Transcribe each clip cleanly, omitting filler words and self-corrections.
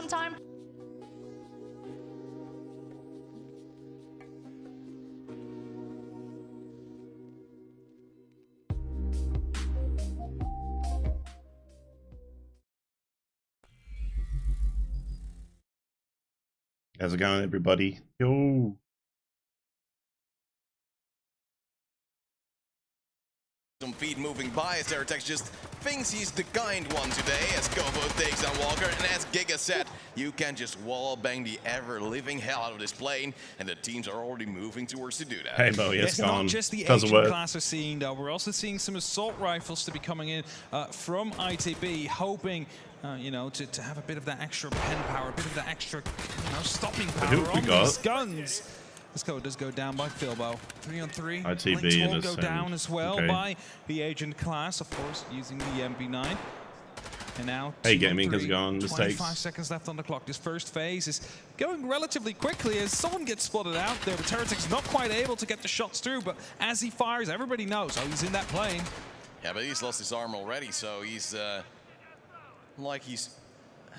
sometime. How's it going, everybody? Yo. Some feet moving by as Terratex just thinks he's the kind one today as Kobo takes down Walker, and as Giga said, you can just wallbang the ever-living hell out of this plane, and the teams are already moving towards to do that. Hey, Mo, It's not just the agent class we're seeing, though. We're also seeing some assault rifles to be coming in from ITB, hoping you know, to have a bit of that extra pen power, a bit of that extra, you know, stopping power on these guns. This code does go down by Philbo. 3-on-3. ITB will go down as well by the agent class, of course, using the MP9. And now, hey, gaming has gone. 25 seconds left on the clock. This first phase is going relatively quickly as someone gets spotted out there. But Terratex not quite able to get the shots through, but as he fires, everybody knows, oh, he's in that plane. Yeah, but he's lost his arm already, so he's like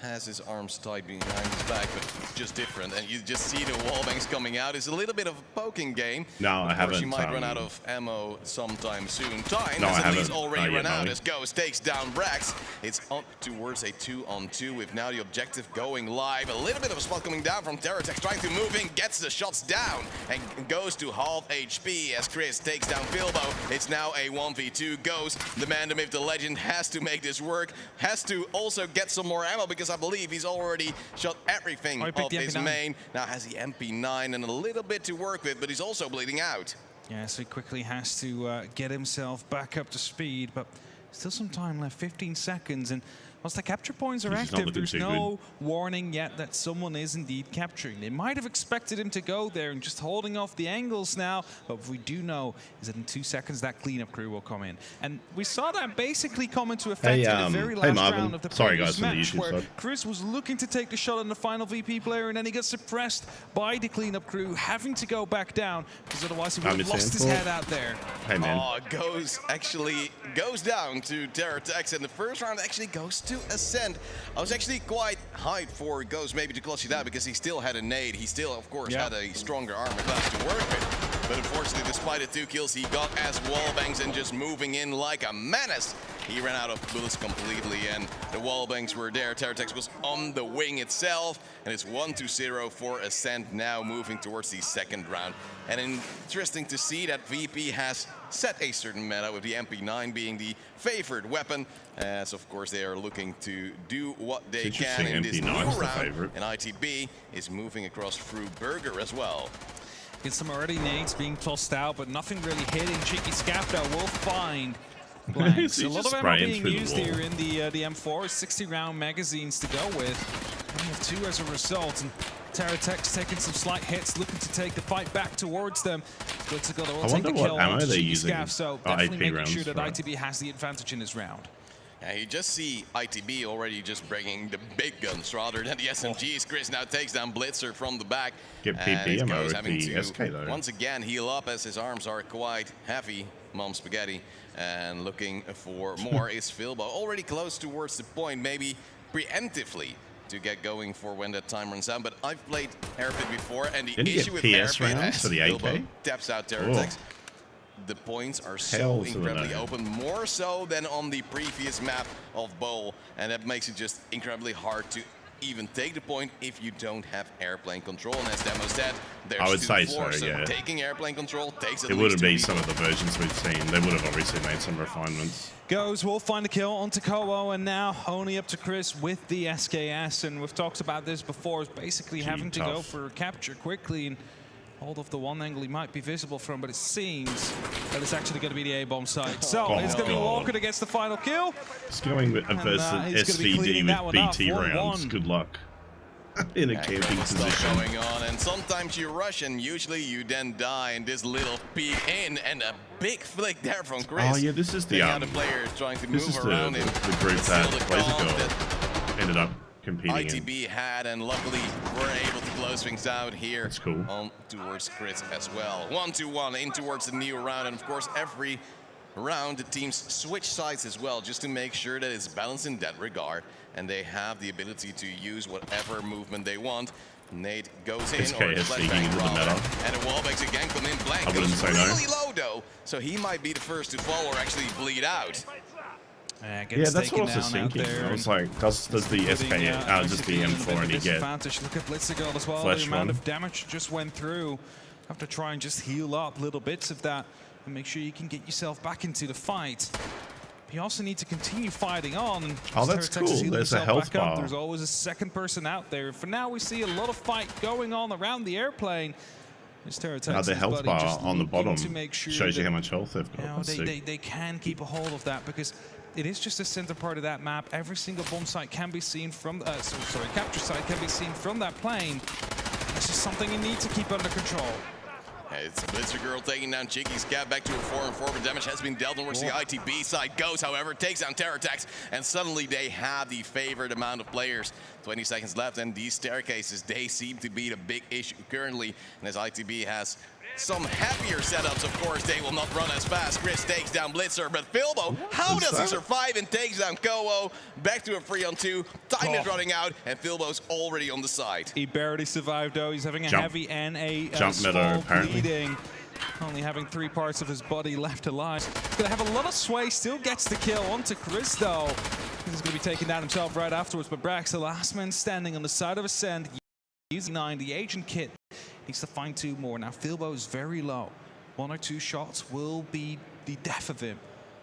has his arms tied behind his back, but it's just different. And you just see the wallbangs coming out. It's a little bit of a poking game. No, I haven't. She might run out of ammo sometime soon. Time no, has at least already run out as Ghost takes down Brax. It's up towards a 2-on-2 with now the objective going live. A little bit of a spot coming down from Terratex, trying to move in, gets the shots down, and goes to half HP as Chris takes down Philbo. It's now a 1v2. Ghost, the man, the myth, the legend, has to make this work. Has to also get some more ammo because I believe he's already shot everything off his main. Now has the MP9 and a little bit to work with, but he's also bleeding out. Yeah, so he quickly has to get himself back up to speed, but still some time left, 15 seconds. And once the capture points are active, there's no warning yet that someone is indeed capturing. They might have expected him to go there and just holding off the angles now, but what we do know is that in 2 seconds that cleanup crew will come in. And we saw that basically come into effect in the very last round of the previous match, where Chris was looking to take the shot on the final VP player, and then he got suppressed by the cleanup crew, having to go back down, because otherwise he would have lost his head out there. Hey, man. Oh, actually goes down to Terratex, and the first round actually goes to Ascent. I was actually quite hyped for Ghost maybe to clutch it out because he still had a nade. He still, of course, had a stronger armor class to work with. But unfortunately, despite the 2 kills he got as wallbangs and just moving in like a menace, he ran out of bullets completely, and the wallbangs were there. Terratex was on the wing itself, and it's 1-0 for Ascent now moving towards the second round. And interesting to see that VP has set a certain meta with the MP9 being the favored weapon, as of course they are looking to do what they can in this new round. And ITB is moving across through Burger as well. Get some already nades being tossed out, but nothing really hitting. Cheeky Scapto will find blanks. A lot of ammo being used here in the M4. 60-round magazines to go with. We have 2 as a result, and Terratex taking some slight hits, looking to take the fight back towards them. Good to go. They will take the kill on Cheeky Scaff, so definitely making sure that ITB has the advantage in this round. Yeah, you just see ITB already just bringing the big guns rather than the SMGs. Chris now takes down Blitzer from the back. Get PP ammo with the SK though. Once again heal up as his arms are quite heavy. Mom Spaghetti. And looking for more is Philbo. Already close towards the point, maybe preemptively to get going for when that time runs out. But I've played Airpit before, and the issue with Airpit is Philbo taps out Terratex. The points are so incredibly open, more so than on the previous map of Bowl, and that makes it just incredibly hard to even take the point if you don't have airplane control. And as Demo said, there's I would say so, yeah. Taking airplane control takes at least 2 people. It wouldn't be some of the versions we've seen. They would have obviously made some refinements. Goes will find a kill onto Kobo, and now only up to Chris with the SKS. And we've talked about this before, is basically having to go for a capture quickly and hold off the one angle he might be visible from, but it seems that it's actually going to be the A-bomb site. So it's going to be Walker that gets the final kill. It's going with versus SVD with BT rounds. Good luck. In a camping position. Going on, and sometimes you rush, and usually you then die in this little peek in, and a big flick there from Chris. Oh yeah, this is the player trying to move around the group that plays a goal. Ended up competing. ITB had, and luckily were able to close things out here. That's cool. On towards Chris as well. 1-1 in towards the new round, and of course every round, the teams switch sides as well, just to make sure that it's balanced in that regard, and they have the ability to use whatever movement they want. Nade goes in, or flashbang rather, and the wallbangs again come in blank. Goes really low though, so he might be the first to fall or actually bleed out. Yeah, that's what I was thinking. I was like, does the SK, just the M4 and you get Look at Blitzergirl as well. The amount of damage just went through. Have to try and just heal up little bits of that and make sure you can get yourself back into the fight. You also need to continue fighting on. And that's cool. There's a health bar. There's always a second person out there. For now, we see a lot of fight going on around the airplane. The health bar on the bottom shows you how much health they've got. They can keep a hold of that because it is just a center part of that map. Every single bomb site can be seen from, capture site can be seen from that plane. This is something you need to keep under control. It's Blitzergirl taking down Chicky's Cat back to a 4-on-4, but damage has been dealt towards the ITB side goes, however, takes down Terror Attacks, and suddenly they have the favored amount of players. 20 seconds left, and these staircases, they seem to be the big issue currently, and as ITB has some happier setups, of course, they will not run as fast. Chris takes down Blitzer, but Filbo, how does he survive and takes down Kowo? Back to a 3-on-2, time is running out, and Filbo's already on the side. He barely survived though, he's having a heavy and a small bleeding. Only having 3 parts of his body left alive. He's gonna have a lot of sway, still gets the kill onto Chris though. He's gonna be taken down himself right afterwards, but Brax, the last man standing on the side of Ascend, using 9, the agent kit. Needs to find 2 more. Now Filbo is very low. 1 or 2 shots will be the death of him.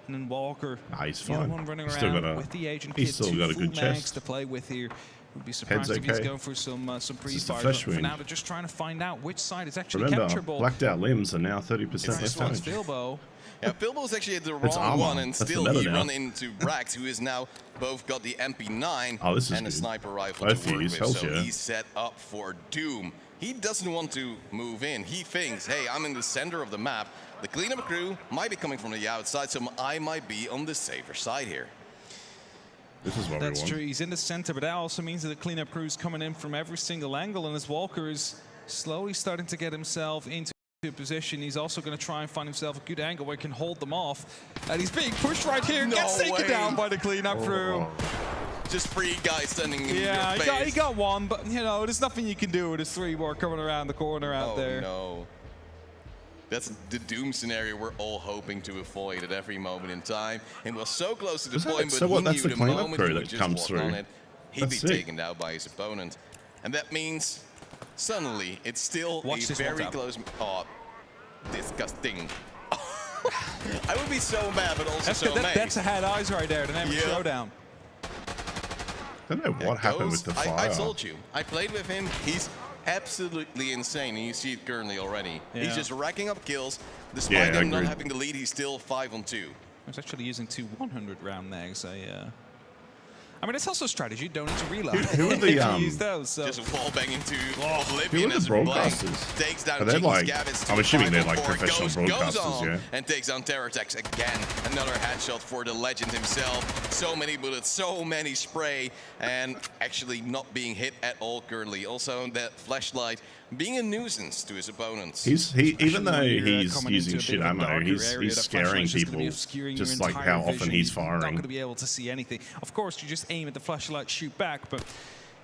And then Walker, he's fine. One running around with the agent kit. He's still got a good chest to play with here. Would be surprised if he's going for some pre-fire. But for now, they're just trying to find out which side is actually capturable. Blacked out limbs are now 30% less damage. Filbo. Yeah, Filbo's actually at the wrong one, and still he run into Brax, who is now both got the MP9 and a sniper rifle to work with. So he's set up for doom. He doesn't want to move in. He thinks, hey, I'm in the center of the map. The cleanup crew might be coming from the outside, so I might be on the safer side here. This is what we want. That's true. He's in the center, but that also means that the cleanup crew is coming in from every single angle, and as Walker is slowly starting to get himself into position, he's also going to try and find himself a good angle where he can hold them off. And he's being pushed right here. Gets taken down by the cleanup crew. Just 3 guys standing in your face. Yeah, he got 1, but you know, there's nothing you can do. There's 3 more coming around the corner out there. No. That's the doom scenario we're all hoping to avoid at every moment in time. And we're so close to the point, but he knew the moment he would just walk on it, he'd be taken down by his opponent. And that means suddenly it's still a very close. Oh, disgusting. I would be so mad, but also so amazed. That's a had eyes right there, the name of showdown. I don't know what happened with the fire. I told you. I played with him. He's absolutely insane, and you see it currently already. Yeah. He's just racking up kills. Despite him not having the lead, he's still 5-on-2. He's actually using 2 100-round mags. I mean, it's also a strategy. Don't need to reload. Who are the use those, so. Just wallbang into oblivion as broadcasters? Takes down I'm assuming they're like professional broadcasters, yeah. And takes down Terror Attacks again. Another headshot for the legend himself. So many bullets, so many spray, and actually not being hit at all currently. Also, that flashlight being a nuisance to his opponents. Even though he's using shit ammo, he's scaring people. Just like how often he's firing. Not going to be able to see anything. Of course, you just aim at the flashlight, shoot back, but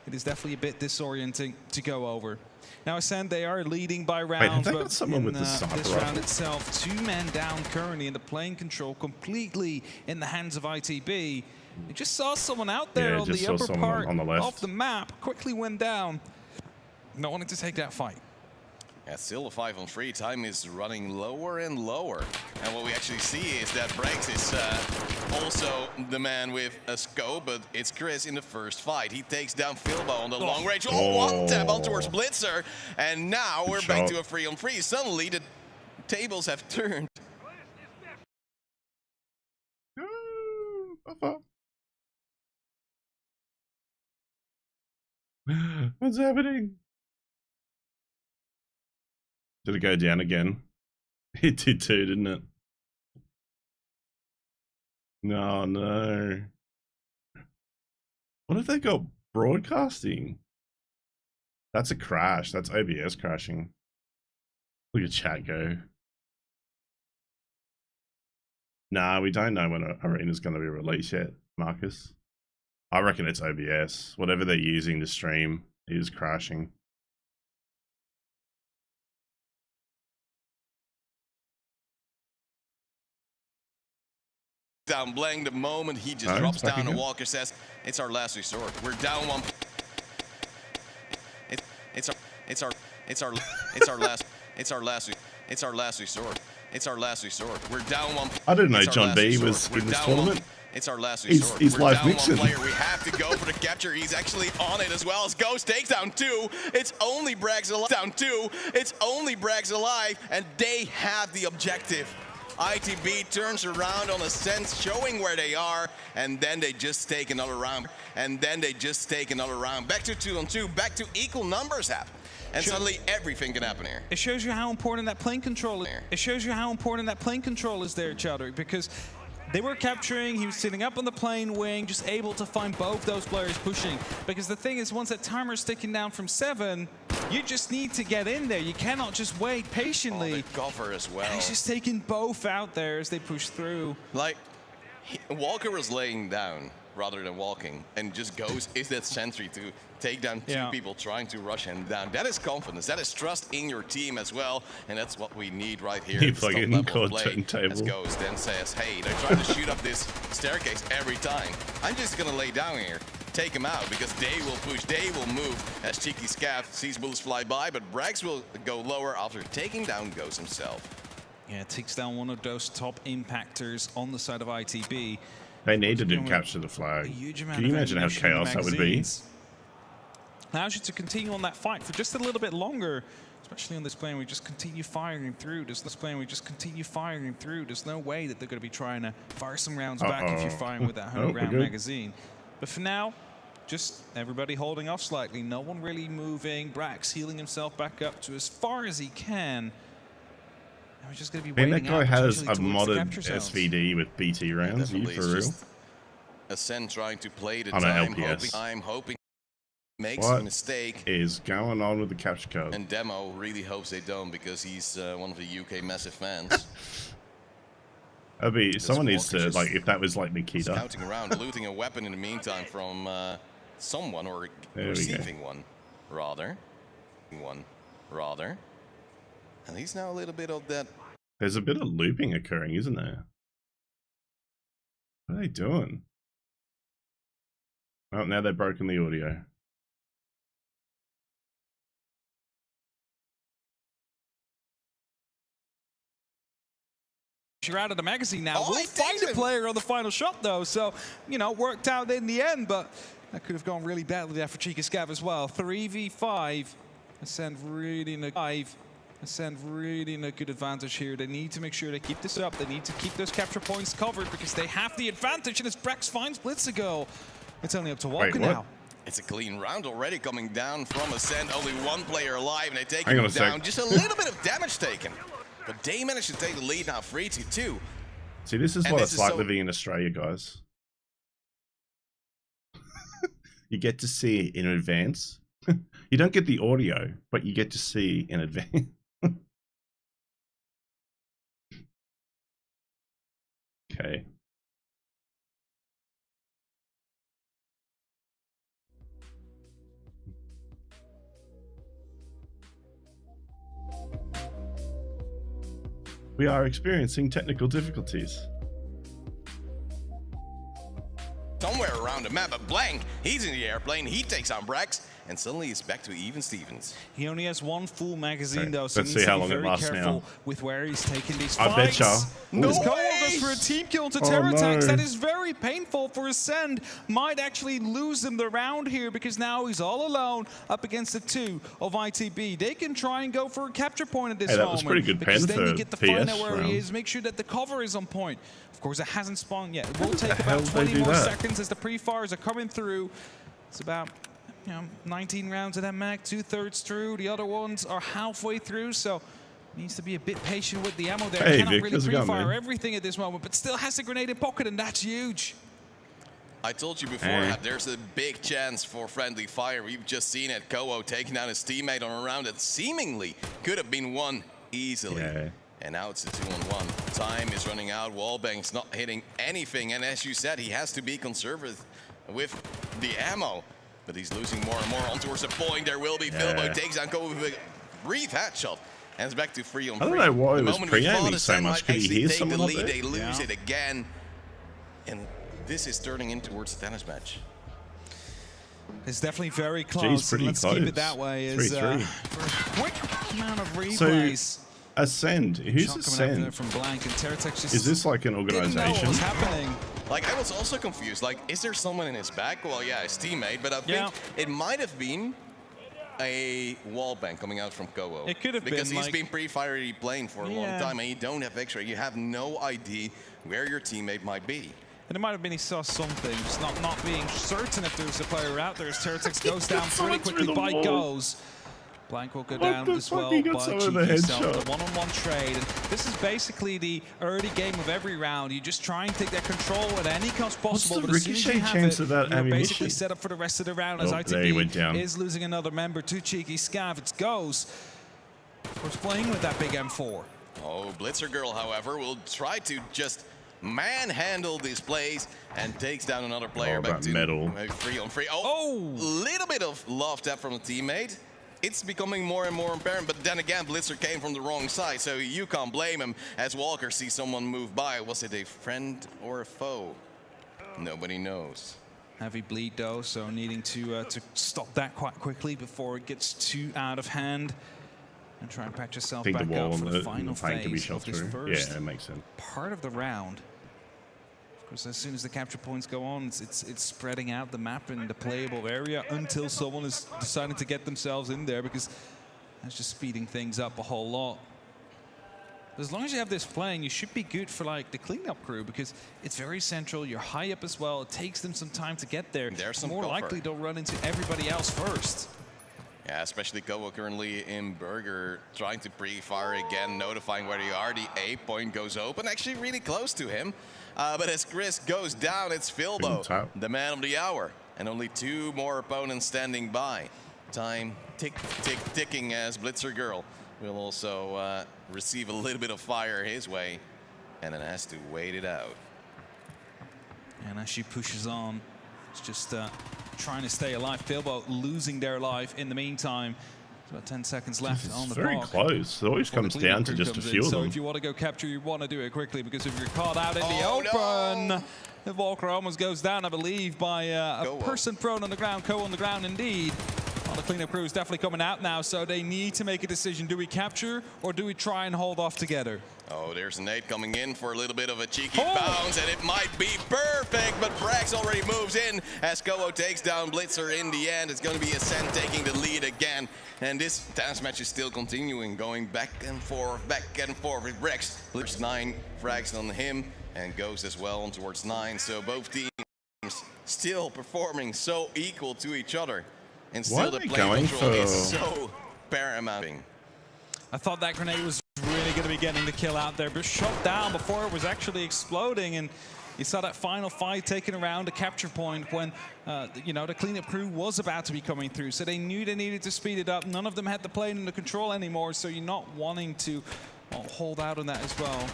it is definitely a bit disorienting to go over. Now, Ascend, they are leading by rounds, but in this round itself, 2 men down currently, and the plane control completely in the hands of ITB. You just saw someone out there on the upper part of the map, quickly went down. Not wanting to take that fight. Yeah, still a 5-on-3. Time is running lower and lower. And what we actually see is that Brax is also the man with a scope, but it's Chris in the first fight. He takes down Filbo on the long range. One tap on towards Blitzer. And now we're back to a 3-on-3. Suddenly the tables have turned. What's happening? Did it go down again? It did too, didn't it? No, no. What if they got broadcasting? That's a crash. That's OBS crashing. Look at chat go. Nah, we don't know when Arena's going to be released yet, Marcus. I reckon it's OBS. Whatever they're using to stream is crashing. Down blank the moment he just drops down and Walker says, it's our last resort. We're down one. It's our last resort. It's our last resort. We're down one. I didn't know John B was in this tournament. It's our last resort. He's live mixing. We have to go for the capture. He's actually on it as well as Ghost takes down 2. It's only Bragg's alive. Down 2. It's only Bragg's alive, and they have the objective. ITB turns around on a sense, showing where they are, and then they just take another round. Back to 2-on-2, back to equal numbers happen. And suddenly everything can happen here. It shows you how important that plane control is. It shows you how important that plane control is there, Chadwick, because they were capturing, he was sitting up on the plane wing, just able to find both those players pushing. Because the thing is, once that timer's ticking down from 7, you just need to get in there. You cannot just wait patiently. Oh, the cover as well. And he's just taking both out there as they push through. Like, Walker was laying down rather than walking, and just goes, is that sentry to take down 2 people trying to rush him down. That is confidence. That is trust in your team as well, and that's what we need right here. He fucking caught turntable. As Ghost then says, hey, they're trying to shoot up this staircase every time. I'm just gonna lay down here, take him out, because they will push, they will move. As Cheeky Scav sees bullets fly by, but Braggs will go lower after taking down Ghost himself. Yeah, takes down one of those top impactors on the side of ITB. They needed to capture the flag. Can you imagine how chaos that would be? Allows you to continue on that fight for just a little bit longer, especially on this plane. We just continue firing through. There's no way that they're going to be trying to fire some rounds back if you're firing with that 100-round magazine. But for now, just everybody holding off slightly. No one really moving. Brax healing himself back up to as far as he can. And we're just going to be waiting. That guy has a modded SVD with BT rounds. Are you for real? Ascend trying to play the time. I'm hoping makes a mistake. Is going on with the capture code? And Demo really hopes they don't, because he's one of the UK massive fans. That'd be, someone needs to, like, if that was like Nikita. Scouting around, looting a weapon in the meantime from someone, or receiving one, rather. And he's now a little bit of that. There's a bit of looping occurring, isn't there? What are they doing? Oh, now they've broken the audio. You're out of the magazine now. We'll find a player on the final shot, though. So, you know, worked out in the end, but that could have gone really badly there for Cheeky Scav as well. 3v5. Ascend really in a good advantage here. They need to make sure they keep this up. They need to keep those capture points covered, because they have the advantage. And as Brax finds Blitzago, it's only up to Walker now. It's a clean round already coming down from Ascend. Only one player alive, and they take him down. Just a little bit of damage taken. But they managed to take the lead now, 3-2. See, this is what it's like living in Australia, guys. You get to see it in advance. You don't get the audio, but you get to see in advance. Okay. We are experiencing technical difficulties. Somewhere around the map, but Blank, he's in the airplane, he takes on Brax, and suddenly it's back to even Stevens. He only has one full magazine, though, so let's see how long it lasts now. With where he's taking these fights. I betcha. No goes for a team kill to Terratax. That is very painful for Ascend. Might actually lose him the round here, because now he's all alone up against the 2 of ITB. They can try and go for a capture point at this moment. That was pretty good pen then for you get to find out where he is, make sure that the cover is on point. Of course, it hasn't spawned yet. It will take about 20 more seconds as the pre-fires are coming through. It's about 19 rounds of that mag, 2/3 through. The other ones are halfway through, so needs to be a bit patient with the ammo there. Cannot really pre-fire everything at this moment, but still has a grenade in pocket, and that's huge. I told you before, there's a big chance for friendly fire. We've just seen it. Kowo taking down his teammate on a round that seemingly could have been won easily. And now it's a 2-on-1. Time is running out. Wallbang's not hitting anything. And as you said, he has to be conservative with the ammo. But he's losing more and more on towards the point. There will be Filbo takes down Kobo with a brief headshot. And it's back to 3-on-3. I don't know why it was pre-aiming so much. Could he hear someone up there? They lose it again. And this is turning in towards a tennis match. It's definitely very close. Jeez, Let's close. keep it that way. 3-3. For a quick amount of replays. So, Ascend. Who's Ascend? From Blank and Terratex just is this like an organization? What's happening? Like, I was also confused. Like, is there someone in his back? Well, yeah, his teammate. But I think it might have been a wallbang coming out from Kobo. It could have been. Because he's been pre-fiery playing for a long time, and you don't have X-ray. You have no idea where your teammate might be. And it might have been he saw something, just not being certain if there's a player out there. As Terratex goes down pretty quickly by goes. Blank will go down as well by Cheeky Self. The one-on-one trade. And this is basically the early game of every round. You just try and take that control at any cost possible. What's the ricochet chance of that ammunition? Basically set up for the rest of the round as ITB is losing another member to Cheeky Scav. It's Goes. Of course, playing with that big M4. Oh, Blitzer Girl, however, will try to just manhandle these plays and takes down another player back to metal. 3-on-3. Oh, little bit of love tap from the teammate. It's becoming more and more apparent, but then again, Blitzer came from the wrong side, so you can't blame him as Walker sees someone move by. Was it a friend or a foe? Nobody knows. Heavy bleed though, so needing to stop that quite quickly before it gets too out of hand. And try and patch yourself back up for the final phase of this first that makes sense. part of the round. Of course, as soon as the capture points go on, it's spreading out the map in the playable area until someone is deciding to get themselves in there, because that's just speeding things up a whole lot. As long as you have this playing, you should be good for like the cleanup crew, because it's very central. You're high up as well. It takes them some time to get there. There's some more likely they'll run into everybody else first. Yeah, especially Kobo currently in Burger, trying to pre-fire again, notifying where they are. The A point goes open, actually really close to him. But as Chris goes down, it's Filbo, the man of the hour. And only 2 more opponents standing by. Time tick, tick, ticking as Blitzer Girl will also receive a little bit of fire his way. And then has to wait it out. And as she pushes on, it's just trying to stay alive. Filbo losing their life in the meantime. There's about 10 seconds left on the very clock. close. It always comes down to just a few of them. So if you want to go capture, you want to do it quickly, because if you're caught out in the open, the Walker almost goes down, I believe, by a person prone on the ground. Ko on the ground indeed. Well, the cleanup crew is definitely coming out now, so they need to make a decision. Do we capture or do we try and hold off together? Oh, there's a nade coming in for a little bit of a cheeky bounce, and it might be perfect, but Brax already moves in as Kobo takes down Blitzer in the end. It's going to be Ascend taking the lead again, and this dance match is still continuing, going back and forth with Brax. Blitzer's 9 frags on him, and goes as well on towards 9, so both teams still performing so equal to each other, and still the play control is so paramount. I thought that grenade was really going to be getting the kill out there, but shot down before it was actually exploding. And you saw that final fight taken around a capture point when, you know, the cleanup crew was about to be coming through. So they knew they needed to speed it up. None of them had the plane under control anymore, so you're not wanting to hold out on that as well.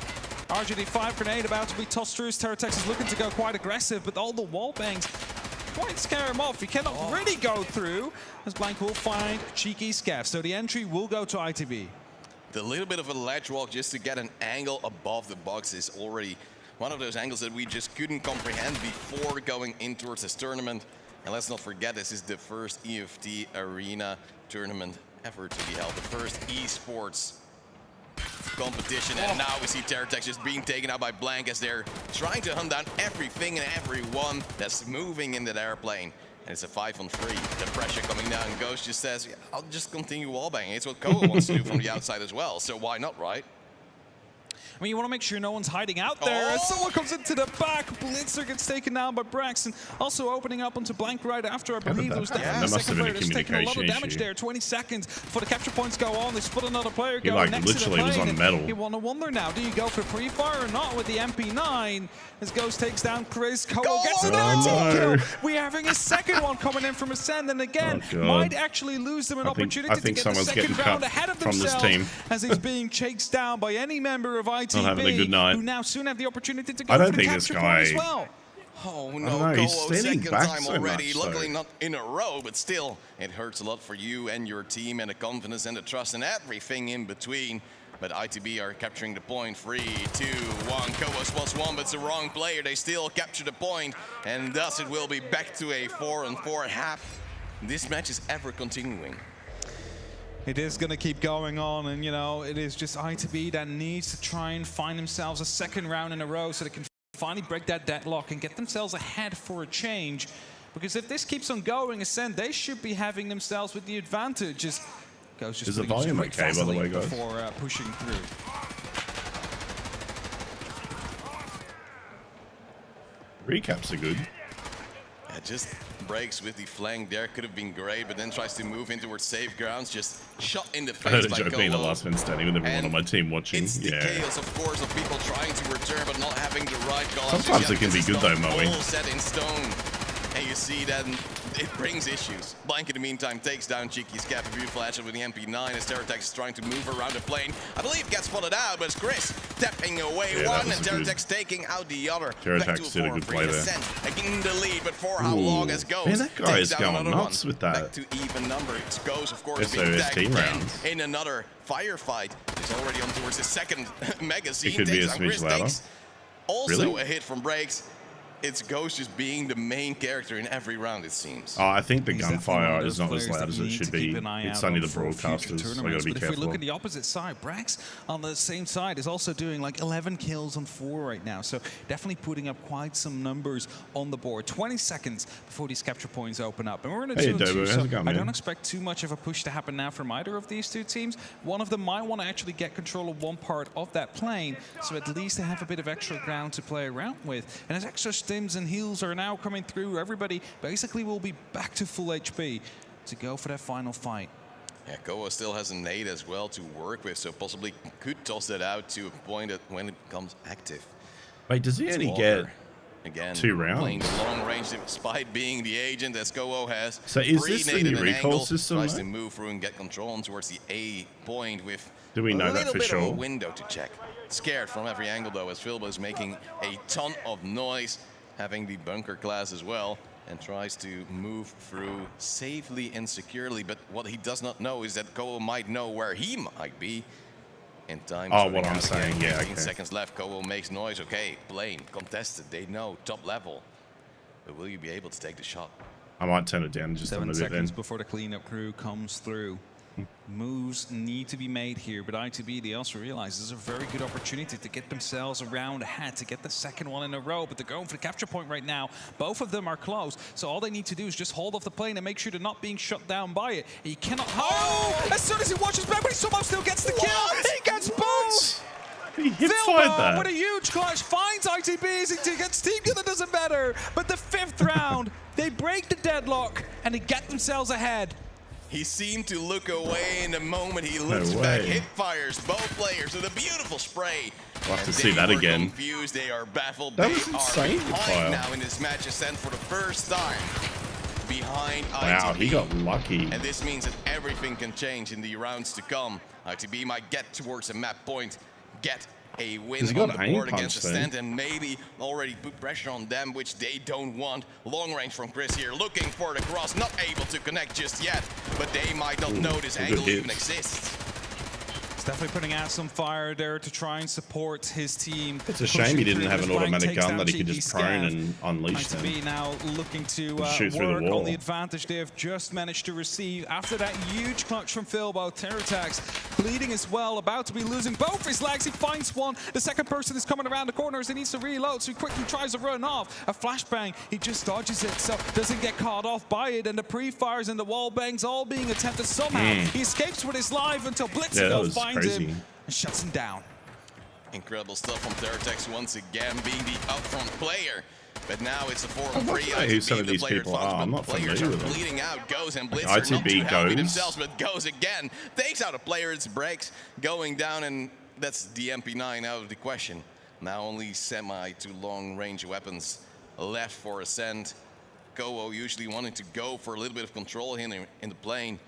RGD5 grenade about to be tossed through. Terratex is looking to go quite aggressive, but all the wall bangs quite scare him off. He cannot really go through, as Blank will find Cheeky Scav. So the entry will go to ITB. The little bit of a ledge walk just to get an angle above the box is already one of those angles that we just couldn't comprehend before going in towards this tournament. And let's not forget, this is the first EFT Arena Tournament ever to be held. The first esports competition. And now we see Terratex just being taken out by Blank as they're trying to hunt down everything and everyone that's moving in that airplane. And it's a 5-on-3. The pressure coming down. Ghost just says, I'll just continue wallbanging. It's what Kobo wants to do from the outside as well. So why not, right? I mean, you want to make sure no one's hiding out there. As someone comes into the back, Blitzer gets taken down by Braxton. Also opening up onto Blank right after, I believe there was definitely the second player that's taking a lot of damage there. 20 seconds before the capture points go on. They split another player going next to the plane. Was on metal. You want to wonder now, do you go for pre-fire or not with the MP9? As Ghost takes down Chris, Kobo gets another team kill. We're having a second one coming in from Ascend, and again, might actually lose them an opportunity to get the second round ahead of themselves as he's being chased down by any member of ITB, who now soon have the opportunity to go for the capture point as well. Oh no, he's Kobo, standing second back time so already. much, Luckily not in a row, but still, it hurts a lot for you and your team and the confidence and the trust and everything in between. But ITB are capturing the point. 3, 2, 1. Kobo spots one, but it's the wrong player. They still capture the point, and thus it will be back to a 4-on-4 half. This match is ever continuing. It is going to keep going on, and you know, it is just ITB that needs to try and find themselves a second round in a row so they can finally break that deadlock and get themselves ahead for a change. Because if this keeps on going, Ascend, they should be having themselves with the advantage. Is the volume okay, by the way, guys? Before pushing through. Recaps are good. Yeah, just breaks with the flank there. Could have been great, but then tries to move in towards safe grounds. Just shot in the face. I heard a joke being the last man standing with everyone on my team watching. It's the chaos, of course, of people trying to return but not having the right call. Sometimes it can be good though, Moe. All set in stone. And you see that it brings issues. Blank in the meantime takes down Cheeky's cap. A beautiful headshot with the MP9 as Terratex is trying to move around the plane. I believe gets spotted out, but it's Chris tapping away one and Terratex taking out the other. Terratex did a good play there. Again the lead, but for how long as Ghost? Man, that guy is going nuts with that. Back to even number. It's Ghost, of course, being tagged in another firefight. He's already on towards the second magazine. It could be a smidge louder. Also a hit from Breaks. It's Ghost just being the main character in every round, it seems. Oh, I think the gunfire is not as loud as it should be. It's only the broadcasters, so I gotta be careful. If we look at the opposite side, Brax on the same side is also doing like 11 kills on 4 right now. So definitely putting up quite some numbers on the board. 20 seconds before these capture points open up. And we're in a 2-2, so I don't expect too much of a push to happen now from either of these two teams. One of them might want to actually get control of one part of that plane, so at least they have a bit of extra ground to play around with. And as extra stims and heals are now coming through, everybody basically will be back to full HP to go for that final fight. Yeah, Koa still has a nade as well to work with, so possibly could toss that out to a point that when it becomes active. Wait, does he only get again 2 rounds? Playing the long range despite being the agent as Koa has. So is this the new recall system? Tries to move through and get control on towards the A point with Do we know that for sure? a little bit of a window to check. Scared from every angle though, as Philbo is making a ton of noise, having the bunker class as well, and tries to move through safely and securely. But what he does not know is that Koa might know where he might be in time. Oh, what I'm saying, yeah, 15 seconds left, Koa makes noise. Okay, plane, contested, they know, top level. But will you be able to take the shot? I might turn it down just a 7 little bit seconds before the cleanup crew comes through. Moves need to be made here, but ITB, they also realize this is a very good opportunity to get themselves around ahead, to get the second one in a row, but they're going for the capture point right now. Both of them are close, so all they need to do is just hold off the plane and make sure they're not being shut down by it. He cannot... Oh! As soon as he watches back, but he somehow still gets the kill! He gets both! He hit-fired that. With a huge clutch, finds ITB as he gets team kill that doesn't matter. But the 5th round, they break the deadlock and they get themselves ahead. He seemed to look away in the moment he looks back. Hit fires both players with a beautiful spray. We'll have to see that again. Confused, they are baffled. That was insane. They are behind now in this match. Ascend for the first time behind ITB. Wow, he got lucky. And this means that everything can change in the rounds to come. ITB might get towards a map point, get a win on the board against Ascend, and maybe already put pressure on them, which they don't want. Long range from Chris here, looking for the cross, not able to connect just yet, but they might not know this angle even exists. Definitely putting out some fire there to try and support his team. It's a shame he didn't have an automatic gun that he could just prone and unleash them. ITB now looking to work on the advantage they have just managed to receive after that huge clutch from Philbo. Terratax bleeding as well, about to be losing both his legs. He finds one. The second person is coming around the corner as he needs to reload, so he quickly tries to run off. A flashbang, he just dodges it, so doesn't get caught off by it, and the pre-fires and the wall bangs all being attempted somehow. He escapes with his life until Blitzer finds him and shuts him down. Incredible stuff from Terratex once again, being the upfront player. But now it's a 4-on-3. Who some of these people are. I'm not players familiar are with them. bleeding out. Goes and Blitz Like are not too happy goes. themselves, but goes again. Takes out a player, it's breaks, going down, and that's the MP9 out of the question. Now only semi to long range weapons left for Ascent. Go usually wanting to go for a little bit of control in the plane.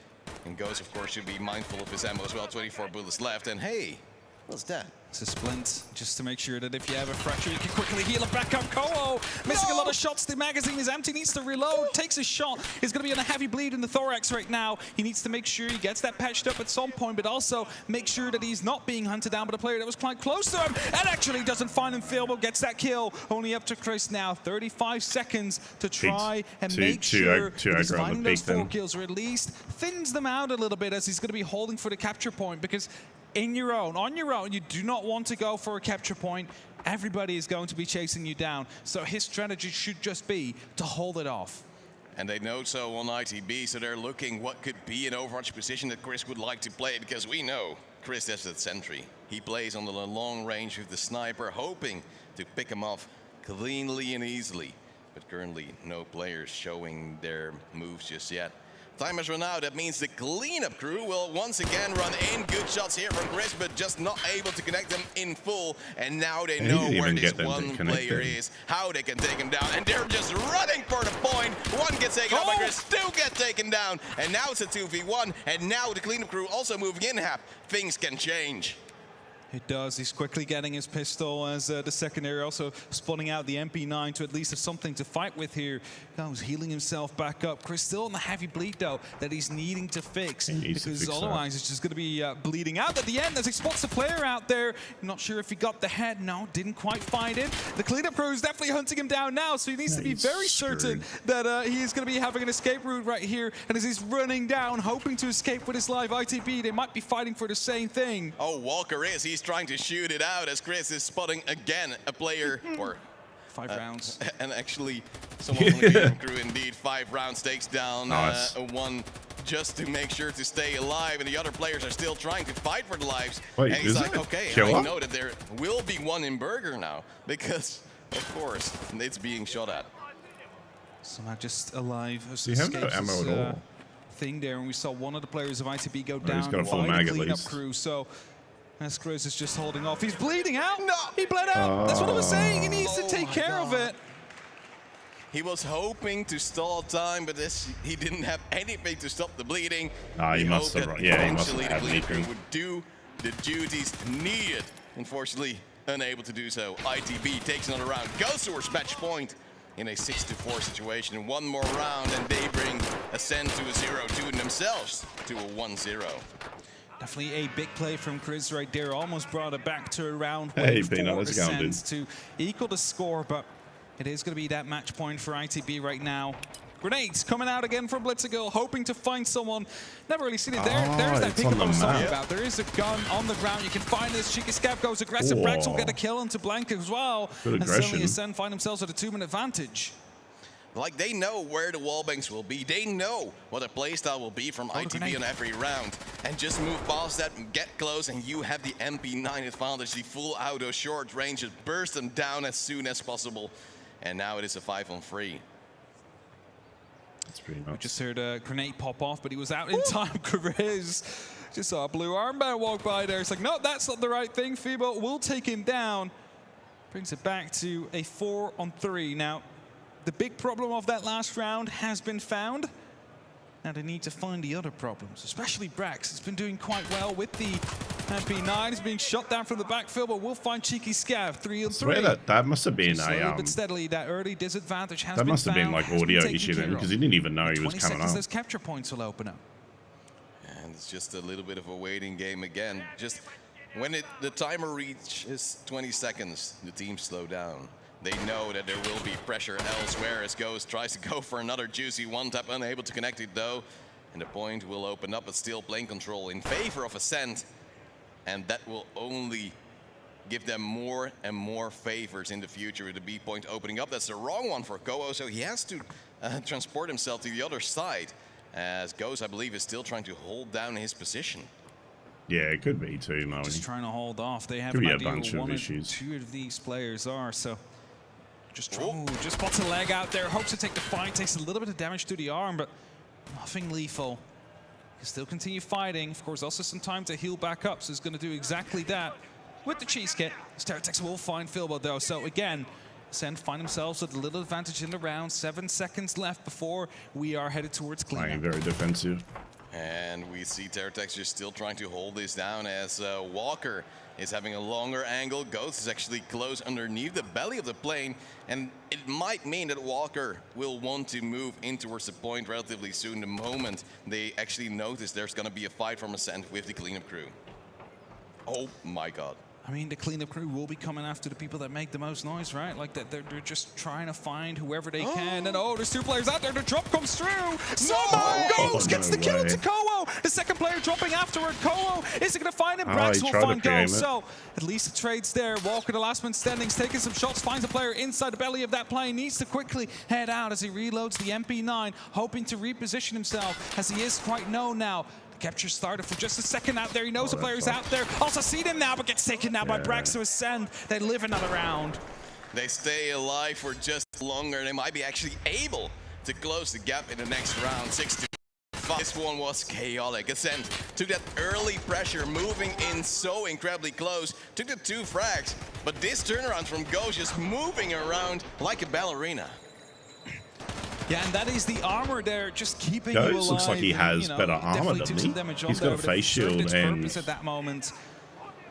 And Goes, of course, should be mindful of his ammo as well. 24 bullets left, and hey, what's that? It's a splint, just to make sure that if you have a fracture, you can quickly heal it back up. Koho missing a lot of shots. The magazine is empty, needs to reload, takes a shot. He's going to be on a heavy bleed in the thorax right now. He needs to make sure he gets that patched up at some point, but also make sure that he's not being hunted down by the player that was quite close to him. And actually doesn't find him, Philbo gets that kill. Only up to Chris now. 35 seconds to try and make sure that he's finding those 4 kills, or at least thins them out a little bit, as he's going to be holding for the capture point, because on your own, you do not want to go for a capture point. Everybody is going to be chasing you down. So his strategy should just be to hold it off. And they know so on ITB, so they're looking what could be an Overwatch position that Chris would like to play, because we know Chris has that sentry. He plays on the long range with the sniper, hoping to pick him off cleanly and easily. But currently, no players showing their moves just yet. Time has run out. That means the cleanup crew will once again run in. Good shots here from Chris, but just not able to connect them in full. And now they know where this one player is, how they can take him down. And they're just running for the point. One gets taken out by Chris, 2 get taken down. And now it's a 2v1. And now the cleanup crew also moving in half. Things can change. It does. He's quickly getting his pistol as the secondary, also spawning out the MP9 to at least have something to fight with here. Goes healing himself back up. Chris still on the heavy bleed, though, that he's needing to fix, because otherwise it's just going to be bleeding out at the end as he spots the player out there. Not sure if he got the head. No, didn't quite find it. The cleanup crew is definitely hunting him down now, so he needs to be very certain that he is going to be having an escape route right here. And as he's running down, hoping to escape with his live ITB, they might be fighting for the same thing. Oh, Walker is. He's trying to shoot it out as Chris is spotting again a player, or 5 rounds. And actually, someone from the cleanup crew indeed 5 rounds takes down one just to make sure to stay alive, and the other players are still trying to fight for their lives. Wait, and he's like, okay, I know that there will be one in Burger now, because of course it's being shot at. Somehow just alive. You have no ammo at all. Thing there, and we saw one of the players of ITB go down. He's got a full mag at cleanup least. crew, so Chris is just holding off. He's bleeding out. No, he bled out. That's what I was saying. He needs to take care of it. He was hoping to stall time, but he didn't have anything to stop the bleeding. He must have. Yeah, he must have had anything. Would do the duties needed. Unfortunately, unable to do so. ITB takes another round. Goes towards match point in a 6-4 situation. One more round, and they bring Ascent to a 0-2 and themselves to a 1-0. Definitely a big play from Chris right there. Almost brought it back to around 4% to equal the score, but it is going to be that match point for ITB right now. Grenades coming out again from Blitzigal, hoping to find someone. Never really seen it there. There's that pick I was talking about. There is a gun on the ground. You can find this. Cheeky Scav goes aggressive. Brax will get a kill into Blank as well. And suddenly Ascend find themselves at a 2-minute advantage. Like, they know where the wallbangs will be. They know what a playstyle will be from ITB on every round. And just move past that and get close, and you have the MP9 advantage, the full auto short range. Just burst them down as soon as possible. And now it is a 5-on-3. That's pretty nuts. We just heard a grenade pop off, but he was out in time. Chris just saw a blue armband walk by there. It's like, no, that's not the right thing. Fibo will take him down. Brings it back to a 4-on-3. Now, the big problem of that last round has been found. Now they need to find the other problems, especially Brax. It's been doing quite well with the MP9. He's being shot down from the backfield, but we'll find Cheeky Scav 3-on-3. That must have been slowly but steadily, that early disadvantage has been That must have been like audio issue then, because he didn't even know he was coming up. Those capture points will open up. And it's just a little bit of a waiting game again. Just when the timer reaches 20 seconds, the teams slow down. They know that there will be pressure elsewhere as Ghost tries to go for another juicy one-tap, unable to connect it though. And the point will open up, but still playing control in favor of Ascent. And that will only give them more and more favors in the future with the B point opening up. That's the wrong one for Koho, so he has to transport himself to the other side. As Ghost, I believe, is still trying to hold down his position. Yeah, it could be too, Moe. Just trying to hold off. They have could an be a idea bunch where of one or issues. two of these players are. So just spots a leg out there. Hopes to take the fight. Takes a little bit of damage to the arm, but nothing lethal. Can still continue fighting. Of course, also some time to heal back up. So he's going to do exactly that with the cheese kit. Stereotex will find Filbo though. So again, Ascend find themselves with a little advantage in the round. 7 seconds left before we are headed towards cleanup. Playing very defensive. And we see Terratex just still trying to hold this down as Walker is having a longer angle. Ghost is actually close underneath the belly of the plane, and it might mean that Walker will want to move in towards the point relatively soon, the moment they actually notice there's going to be a fight from Ascent with the cleanup crew. Oh my god. I mean, the cleanup crew will be coming after the people that make the most noise, right? Like, they're just trying to find whoever they can. And oh, there's 2 players out there. The drop comes through. Ghost gets the kill to Kowo. The second player dropping afterward. Kowo isn't going to find him. Brax will find Ghost. So at least the trade's there. Walker, the last man standing, is taking some shots. Finds a player inside the belly of that plane. Needs to quickly head out as he reloads the MP9, hoping to reposition himself as he is quite known now. Capture started for just a second out there. He knows the player's out there. Also seen him now, but gets taken now by Brax to Ascend. They live another round. They stay alive for just longer. They might be actually able to close the gap in the next round. 6-5. This one was chaotic. Ascend took that early pressure, moving in so incredibly close. Took the 2 frags, but this turnaround from Ghost just moving around like a ballerina. Yeah, and that is the armor there, just keeping you alive. Looks like he has better armor than me. He's got a face shield and... at that moment.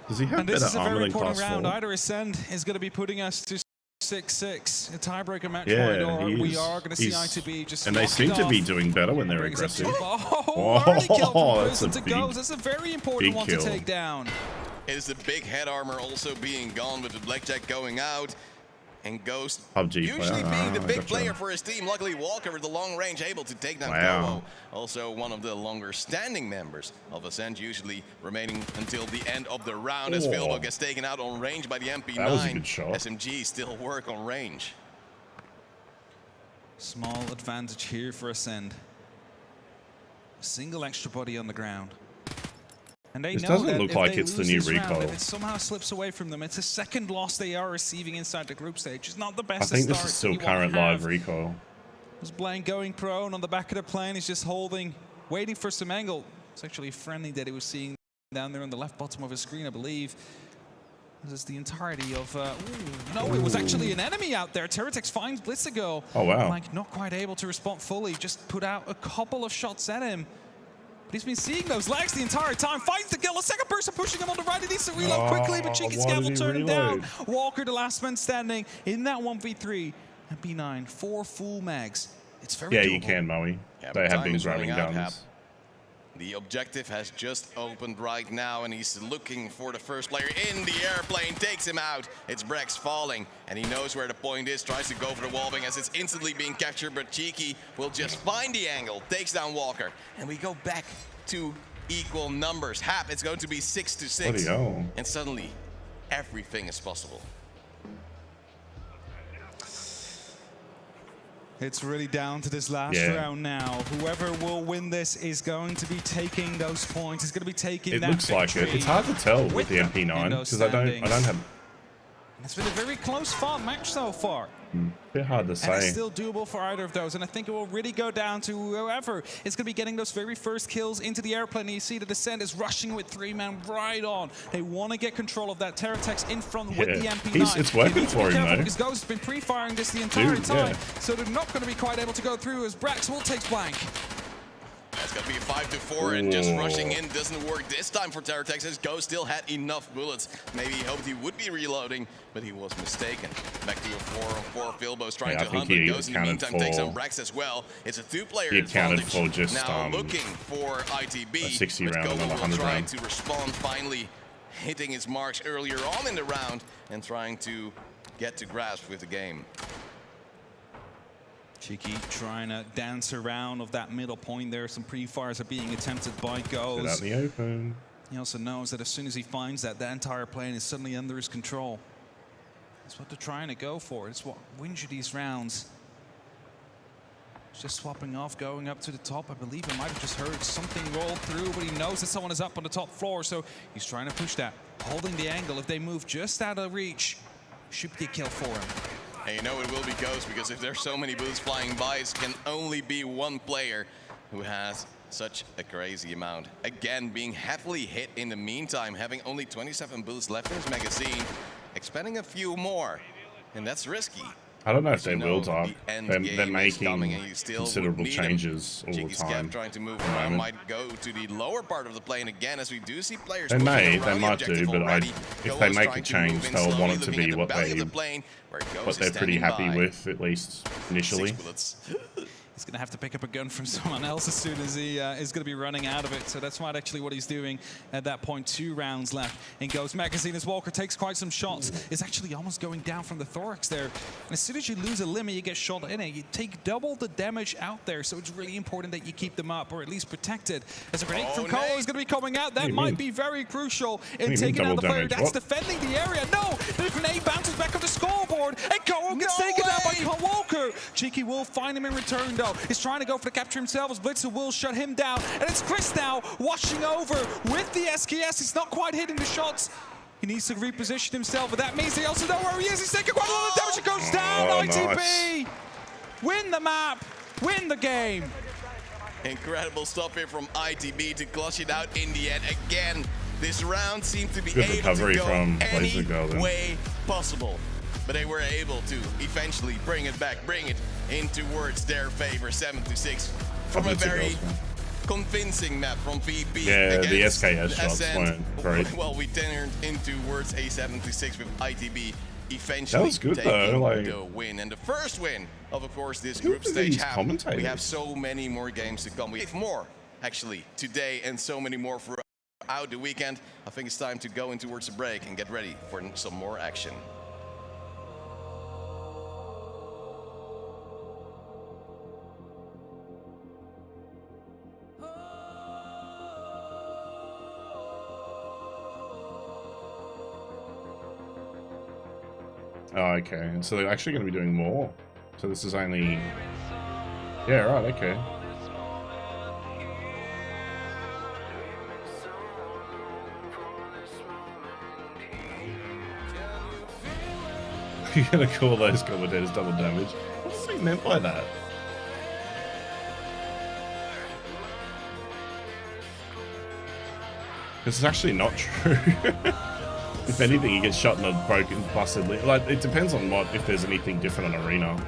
Does he have better armor than class 4? Either Ascend is going to be putting us to 6-6, a tiebreaker match point, or we are going to see ITB just. And they seem to be doing better when they're aggressive. That's a very important one to take down. It is the big head armor also being gone with the blackjack going out. And Ghost usually being the big player for his team. Luckily, Walker with the long range able to take down Kowo. Also one of the longer standing members of Ascend, usually remaining until the end of the round as Filbo gets taken out on range by the MP9. That was a good shot. SMG still work on range. Small advantage here for Ascend. A single extra body on the ground. And they know doesn't that look if like they it's the lose new this round, recoil. if it somehow slips away from them, it's a second loss they are receiving inside the group stage. It's not the best. I think this is still current live recoil. There's Blaine going prone on the back of the plane. He's just holding, waiting for some angle. It's actually friendly that he was seeing down there on the left bottom of his screen, I believe. This is the entirety of... no, it was actually an enemy out there. Terratex finds Blitzago. Oh, wow. Like, not quite able to respond fully. Just put out a couple of shots at him. But he's been seeing those legs the entire time. Finds the kill. A second person pushing him on the right. He needs to reload quickly, but Cheeky Scav will turn him down. Walker, the last man standing in that 1v3. And B9, 4 full mags. It's very doable. You can, Moe. They have been grabbing guns. The objective has just opened right now, and he's looking for the first player in the airplane. Takes him out. It's Brax falling, and he knows where the point is. Tries to go for the wallbang as it's instantly being captured, but Cheeky will just find the angle. Takes down Walker, and we go back to equal numbers. Hap, it's going to be 6-6, and suddenly everything is possible. It's really down to this last round now. Whoever will win this is going to be taking those points. Is going to be taking that victory. It looks like it. It's hard to tell with the MP9 because I don't have. It's been a very close fought match so far. A bit hard to say. And it's still doable for either of those. And I think it will really go down to whoever is going to be getting those very first kills into the airplane. And you see the Descent is rushing with 3 men right on. They want to get control of that. Terratex in front with the MP9. It's working for him, though. Because Ghost has been pre-firing this the entire time. So they're not going to be quite able to go through as Brax will take blank. That's going to be a 5-4, and just rushing in doesn't work this time for Terratex, as Ghost still had enough bullets. Maybe he hoped he would be reloading, but he was mistaken. Back to a 4-on-4. Filbo's trying to hunt, but Ghost in the meantime takes on Brax as well. It's a 2-player advantage. Now looking for ITB, 60 but round, Kowo will try to respond, finally hitting his marks earlier on in the round and trying to get to grasp with the game. Cheeky trying to dance around of that middle point there. Some pre-fires are being attempted by Ghost. Get out in the open. He also knows that as soon as he finds that, the entire plane is suddenly under his control. That's what they're trying to go for. It's what wins you these rounds. Just swapping off, going up to the top. I believe he might have just heard something roll through, but he knows that someone is up on the top floor, so he's trying to push that, holding the angle. If they move just out of reach, should be a kill for him. And you know it will be Ghost, because if there's so many boots flying by, it can only be one player who has such a crazy amount. Again, being heavily hit in the meantime, having only 27 boots left in his magazine, expending a few more, and that's risky. I don't know if they will, Doc. They're making considerable changes all the time. Trying to move around, might go to the lower part of the plane again, as we do see players. They might do, but if they make a change, they'll want it to be what they're pretty happy with, at least initially. He's going to have to pick up a gun from someone else as soon as he is going to be running out of it. So that's right, actually, what he's doing at that point. 2 rounds left in Ghost magazine as Walker takes quite some shots. Is actually almost going down from the thorax there. And as soon as you lose a limb, you get shot in it. You take double the damage out there. So it's really important that you keep them up, or at least protected. As a grenade from Cole is going to be coming out. That might be very crucial in taking out the player that's defending the area. No, the grenade bounces back on the scoreboard, and Cole gets taken out by Cole Walker. Cheeky will find him in return, though. He's trying to go for the capture himself as Blitzer will shut him down. And it's Chris now watching over with the SKS. He's not quite hitting the shots. He needs to reposition himself, but that means they also know where he is. He's taking quite a lot of damage. It goes down. ITB win the map, win the game. Incredible stuff here from ITB to clutch it out in the end. Again, this round seemed to be Good able recovery to go from any Golden. way possible. But they were able to eventually bring it back, bring it in towards their favor, 7-6, from a very convincing map from VP. Yeah, the SKS shots weren't great. Well, we turned in towards a 7-6 with ITB eventually that was good, taking though, the win. And the first win of course, this group stage. We have so many more games to come. We have more, actually, today, and so many more throughout the weekend. I think it's time to go in towards a break and get ready for some more action. Oh, okay. So they're actually going to be doing more. So this is only... Yeah, right, okay. You're going to call those commentators double damage? What's he meant by that? This is actually not true. If anything, he gets shot in a broken, busted leg. Like, it depends on what, if there's anything different on Arena.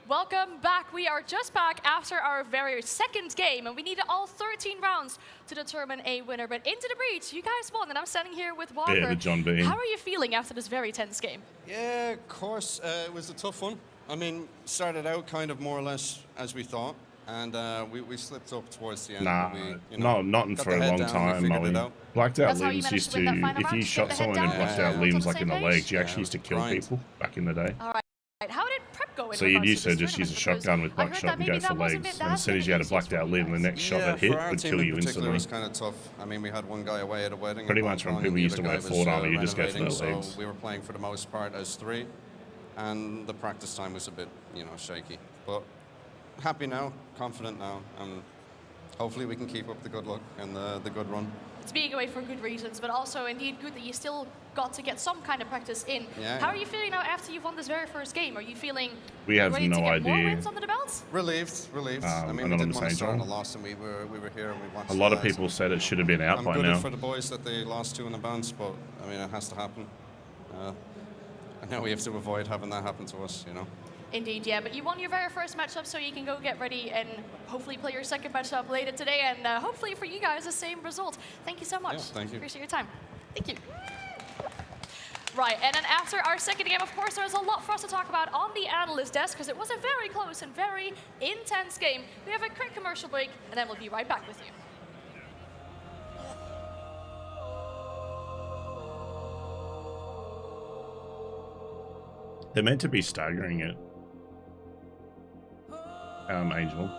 Welcome back. We are just back after our very second game, and we needed all 13 rounds to determine a winner. But into the breach, you guys won, and I'm standing here with Walker. Yeah, the John Bean. How are you feeling after this very tense game? Yeah, of course. It was a tough one. I mean, started out kind of more or less as we thought, and we slipped up towards the end. Nah, we, not for a long time, Molly. Blacked out limbs used to, if you shot someone and blacked out limbs like in the legs, you actually used to kill people back in the day. All right. How did prep go in? So you used to just use a shotgun with buckshot and go for legs, and as soon as you had a blacked out limb, the next shot that hit would kill you instantly. It was kind of tough. I mean, we had one guy away at a wedding. Pretty much when people used to wear Ford armor, you just go for their legs. So we were playing for the most part as 3, and the practice time was a bit, shaky. But happy now, confident now, and hopefully we can keep up the good luck and the good run. It's being away for good reasons, but also indeed good that you still got to get some kind of practice in. Yeah, How are you feeling now after you've won this very first game? Are you feeling we have ready no to get idea. more wins under the belt? Relieved. I mean, we didn't want to start on a loss, and we were here and we watched. A lot of people said it should have been out by now. I'm good for the boys that they lost 2 in the bounce, but I mean, it has to happen. I know we have to avoid having that happen to us, Indeed, yeah, but you won your very first matchup, so you can go get ready and hopefully play your second matchup later today, and hopefully for you guys, the same result. Thank you so much. Yeah, thank you. Appreciate your time. Thank you. Right, and then after our second game, of course, there's a lot for us to talk about on the analyst desk, because it was a very close and very intense game. We have a quick commercial break, and then we'll be right back with you. They're meant to be staggering it. Angel.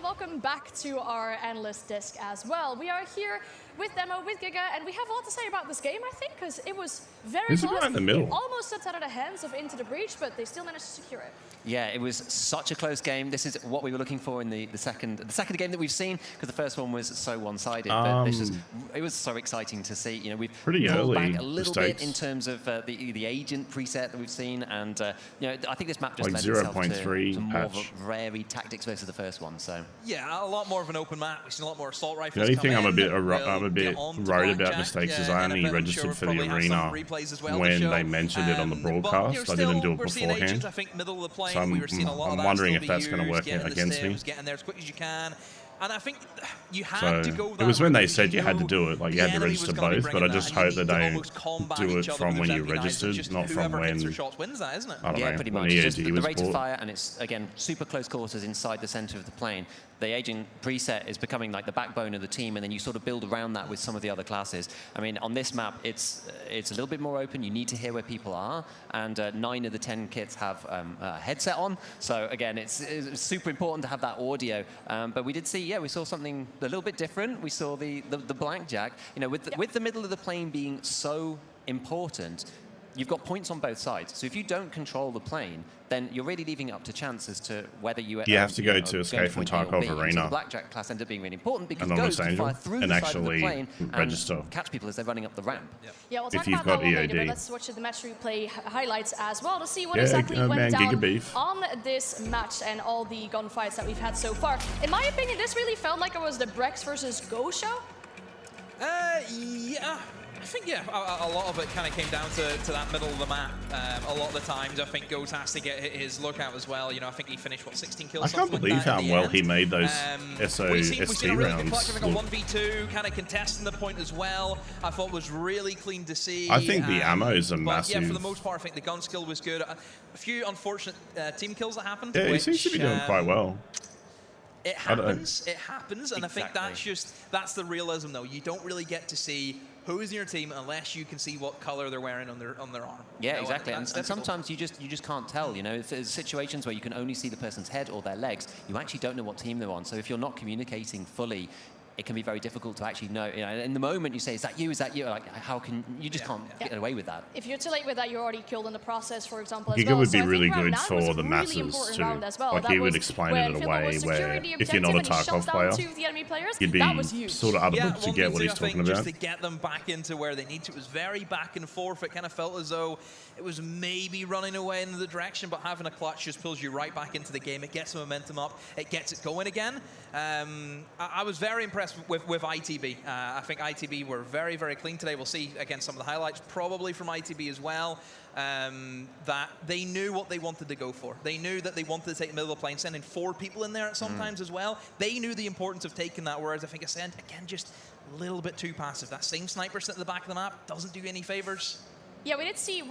Welcome back to our analyst desk as well. We are here with Demo, with Giga, and we have a lot to say about this game, I think, because it was very close. Right in the middle. It almost slipped out of the hands of Into the Breach, but they still managed to secure it. Yeah, it was such a close game. This is what we were looking for in the second game that we've seen, because the first one was so one-sided. But it was so exciting to see. You know, we've pretty pulled early back a little mistakes. bit in terms of the agent preset that we've seen, and you know, I think this map just Like lends itself 0.3 to more of patch. a varied tactics versus the first one. So yeah, a lot more of an open map. We've seen a lot more assault rifles. The only thing come I'm a bit in. worried about mistakes is I only registered for the arena when they mentioned it on the broadcast. I didn't do it beforehand. I think middle of the plane, So we were seeing a lot of I'm that wondering still if that's be going to work used, getting against the me. stims, getting there as quick as you can. And I think you had So to go that it was when route they because said you had to do it, like you the had to enemy was register gonna be both, but I bringing just that, and hope you that need to they almost combat do each it other from with when you MP9s. It's registered, just not from whoever hits their when, shots wins that, isn't it? I don't yeah, know, pretty when much. Just EAD the was rate of bought. fire, and it's, again, super close quarters inside the center of the plane. The agent preset is becoming like the backbone of the team, and then you sort of build around that with some of the other classes. I mean, on this map, it's a little bit more open. You need to hear where people are, and 9 of the 10 kits have a headset on. So again, it's super important to have that audio. But we did see, yeah, we saw something a little bit different. We saw the blackjack. You know, with the middle of the plane being so important, you've got points on both sides. So if you don't control the plane, then you're really leaving it up to chance as to whether you have to go to escape from Tarkov Arena. So the blackjack class ends up being really important because And it on goes this to angel, fire through and the side of actually the plane register. and catch people as they're running up the ramp. Yeah, we'll talk If you've about that got one later, but EAD. let's watch the match replay highlights as well to see what Yeah, exactly man, went down Giga Beef. on this match and all the gunfights that we've had so far. In my opinion, this really felt like it was the Brex versus Go show. Yeah. I think, yeah, a lot of it kind of came down to that middle of the map. A lot of the times, I think Goat has to get his lookout as well. You know, I think he finished, what, 16 kills? I can't believe how well he made those we've seen a really good clutch. I rounds. think a 1v2, kind of contesting the point as well. I thought was really clean to see. I think the ammos are but massive. yeah, for the most part, I think the gun skill was good. A few unfortunate team kills that happened. Yeah, he which, seems to be doing quite well. It happens, and I think that's the realism though. You don't really get to see who is in your team unless you can see what color they're wearing on their arm. Yeah, you know, exactly. And difficult. sometimes you just can't tell. You know, if there's situations where you can only see the person's head or their legs, you actually don't know what team they're on. So if you're not communicating fully, it can be very difficult to actually know. You know, in the moment you say, "Is that you? Is that you?" Like, how can you just can't get away with that? If you're too late with that, you're already killed in the process, for example, as Giga well. would So be I think really round good 9 was for a the really masses important too. round as well. Like That he would was explain when it in a Finland was way securing where the if you're not a objective and he shut Tarkov down player, 2 of the enemy players, you'd that was be huge. sort of able Yeah, to get what he's I think, talking about. just to get them back into where they need to. It was very back and forth. It kind of felt as though it was maybe running away in the direction, but having a clutch just pulls you right back into the game. It gets the momentum up. It gets it going again. I was very impressed with ITB. I think ITB were very, very clean today. We'll see, again, some of the highlights, probably from ITB as well, that they knew what they wanted to go for. They knew that they wanted to take the middle of the plane, sending 4 people in there at sometimes as well. They knew the importance of taking that, whereas I think Ascent, again, just a little bit too passive. That same sniper sitting at the back of the map doesn't do any favors. Yeah, we're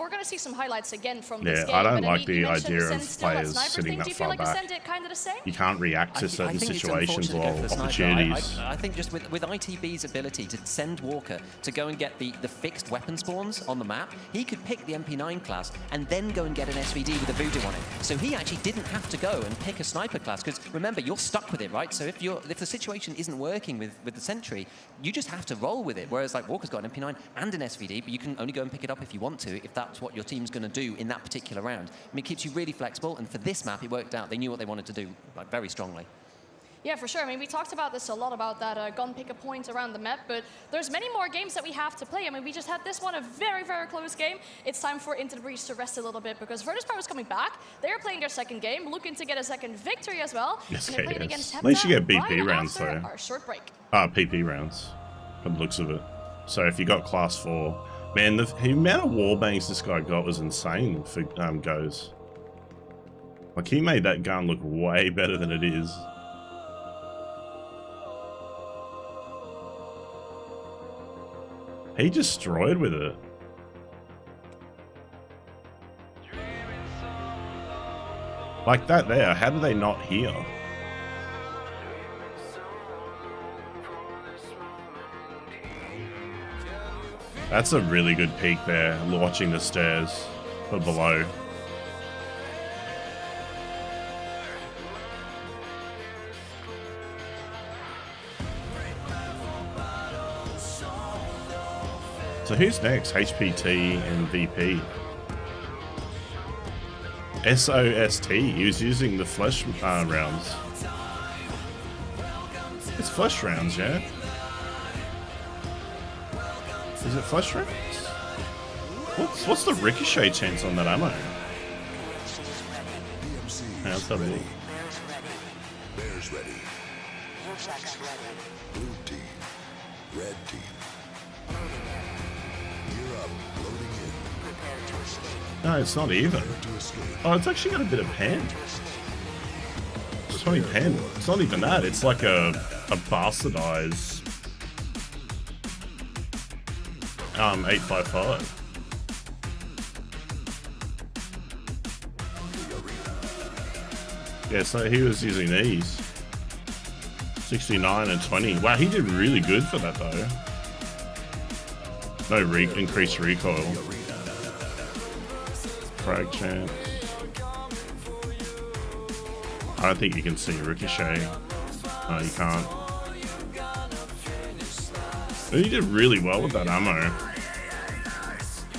going to see some highlights again from this game. I don't but like the mentioned idea Ascent of still at players sniper sitting thing. that Do you feel far like back. Ascent did kind of the same? You can't react to certain think it's situations unfortunate or to go for the sniper. opportunities. I think just with ITB's ability to send Walker to go and get the fixed weapon spawns on the map, he could pick the MP9 class and then go and get an SVD with a Voodoo on it. So he actually didn't have to go and pick a sniper class, because remember, you're stuck with it, right? So if the situation isn't working with the Sentry, you just have to roll with it. Whereas like Walker's got an MP9 and an SVD, but you can only go and pick it up if you want to, if that's what your team's going to do in that particular round. I mean, it keeps you really flexible, and for this map, it worked out. They knew what they wanted to do, like, very strongly. Yeah, for sure. I mean, we talked about this a lot, about that gun pick-up points around the map, but there's many more games that we have to play. I mean, we just had this one, a very, very close game. It's time for Into the Breach to rest a little bit, because Virtus.pro is coming back. They're playing their second game, looking to get a second victory as well. Yes, and they're playing against at least you get BP right rounds, after though. our short break. PP rounds, from the looks of it. So if you got class 4, man, the amount of wallbangs this guy got was insane for Goes. Like, he made that gun look way better than it is. He destroyed with it. Like that there, how do they not hear? That's a really good peek there, watching the stairs for below. So who's next? HPT and VP. SOST, he was using the flesh rounds. It's flesh rounds, yeah? Is it flesh rounds? What's the ricochet chance on that ammo? Yeah, let's have a look. Bears ready. Blue team. Red team. No, it's not even. Oh, it's actually got a bit of pen. 20 pen. It's not even that. It's like a bastardized 855. Yeah, so he was using these. 69 and 20. Wow, he did really good for that though. No increased recoil. Frag chance. I don't think you can see ricochet. No, you can't. But he did really well with that ammo.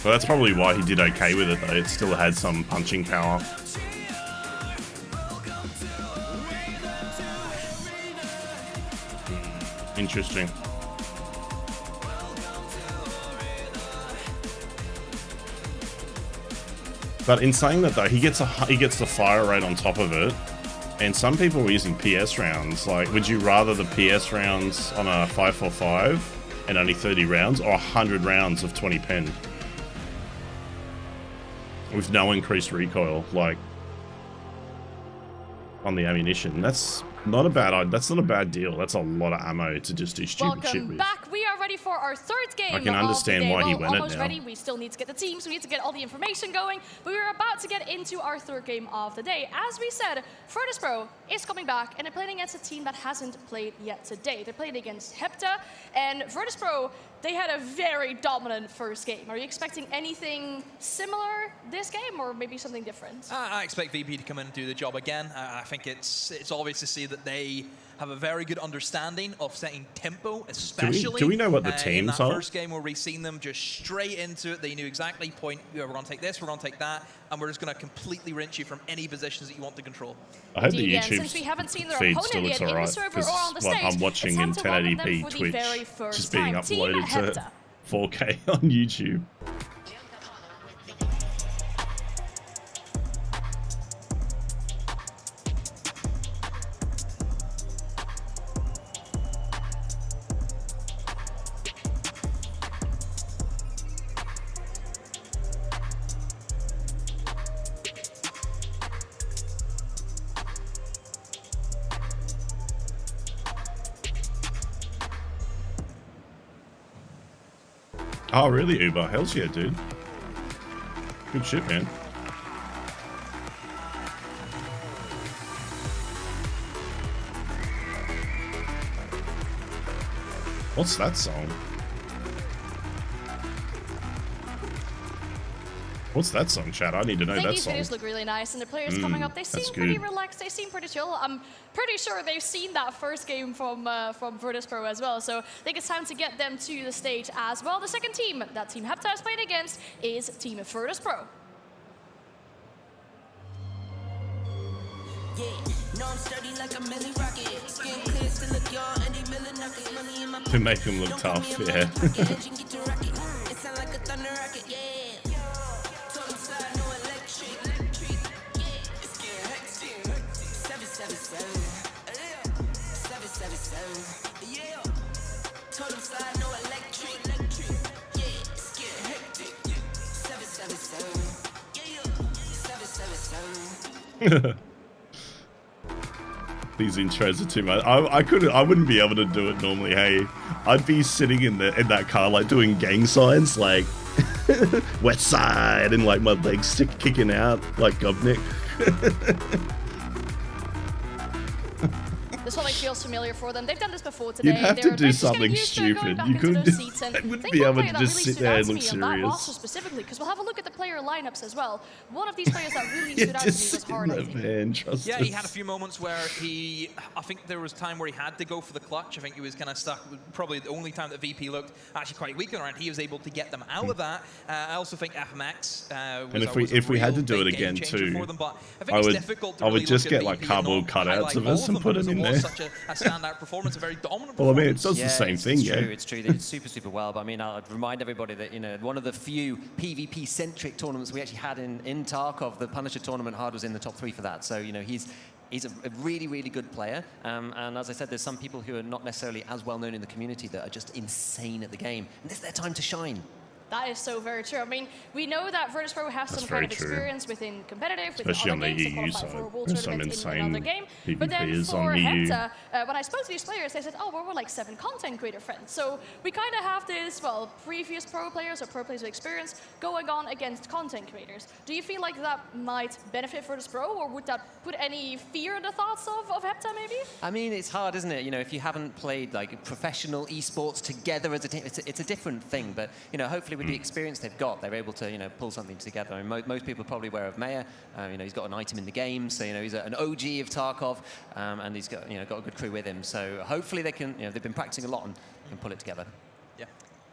Well, that's probably why he did okay with it though. It still had some punching power. Interesting. But in saying that though, he gets the fire rate on top of it, and some people were using PS rounds. Like, would you rather the PS rounds on a 5.45 and only 30 rounds, or 100 rounds of 20 pen with no increased recoil, like on the ammunition? That's not a bad deal. That's a lot of ammo to just do stupid shit with. Welcome back. We are ready for our third game. I can understand why he went it almost now. ready. We still need to get the teams. We need to get all the information going. But we're about to get into our third game of the day. As we said, Virtus.pro is coming back, and they're playing against a team that hasn't played yet today. They're playing against Hepta, and Virtus.pro, they had a very dominant first game. Are you expecting anything similar this game, or maybe something different? I expect VP to come in and do the job again. I think it's obvious to see that they have a very good understanding of setting tempo, especially. Do we know what the in teams that are? First game where we've seen them just straight into it. They knew exactly we're going to take this, we're going to take that, and we're just going to completely rinse you from any positions that you want to control. I hope the Indeed, YouTube since we haven't seen their feed opponent still looks yet in the alright, server or on the because stage, I'm watching it's in time to welcome them 1080p for the Twitch, very first just being time. Team uploaded to Hepta. 4K on YouTube. Oh, really, Uber? Hell's yeah, dude. Good shit, man. What's that song? What's that song, chat? I need to know that These song. videos look really nice, and the players coming up, they seem pretty relaxed, they seem pretty chill. I'm pretty sure they've seen that first game from Virtus.pro as well, so I think it's time to get them to the stage as well. The second team that Team Hepta is playing against is Team Virtus.pro. To make him look tough, yeah. These intros are too much. I wouldn't be able to do it normally. Hey, I'd be sitting in that car like doing gang signs like West Side and like my legs kicking out like Govnick. This one like feels familiar for them. They've done this before today. You'd have to do something stupid. You couldn't be able to just sit there and look serious. Specifically, because we'll have a look at the player lineups as well. One of these players that really stood out to me was Hard. Yeah, he had a few moments where I think there was time where he had to go for the clutch. I think he was kind of stuck. Probably the only time that VP looked actually quite weak around. He was able to get them out of that. I also think FMX was and if we had to do it again too, I would just get like cardboard cutouts of us and put it in there. Such a standout performance, a very dominant well, I mean, performance. it does the same thing, it's yeah. True, it's true. They did super well, but I mean, I'd remind everybody that, you know, one of the few PvP-centric tournaments we actually had in Tarkov, the Punisher tournament, Hard was in the top 3 for that. So, you know, he's a really good player. And as I said, there's some people who are not necessarily as well known in the community that are just insane at the game. And this is their time to shine. That is so very true. I mean, we know that Virtus Pro has some kind of experience within competitive, especially on the EU side. There's some insane but then PvPers for on EU. Hepta, when I spoke to these players, they said, oh, well, we're like 7 content creator friends. So we kind of have this, well, previous pro players or pro players with experience going on against content creators. Do you feel like that might benefit Virtus Pro, or would that put any fear in the thoughts of Hepta, maybe? I mean, it's hard, isn't it? You know, if you haven't played like professional esports together as a team, it's a different thing. But, you know, hopefully with the experience they've got, they're able to, you know, pull something together. I mean, most people are probably aware of Maya. You know, he's got an item in the game, so, you know, he's an OG of Tarkov, and he's got, you know, got a good crew with him. So hopefully they can, you know, they've been practicing a lot and can pull it together. Yeah.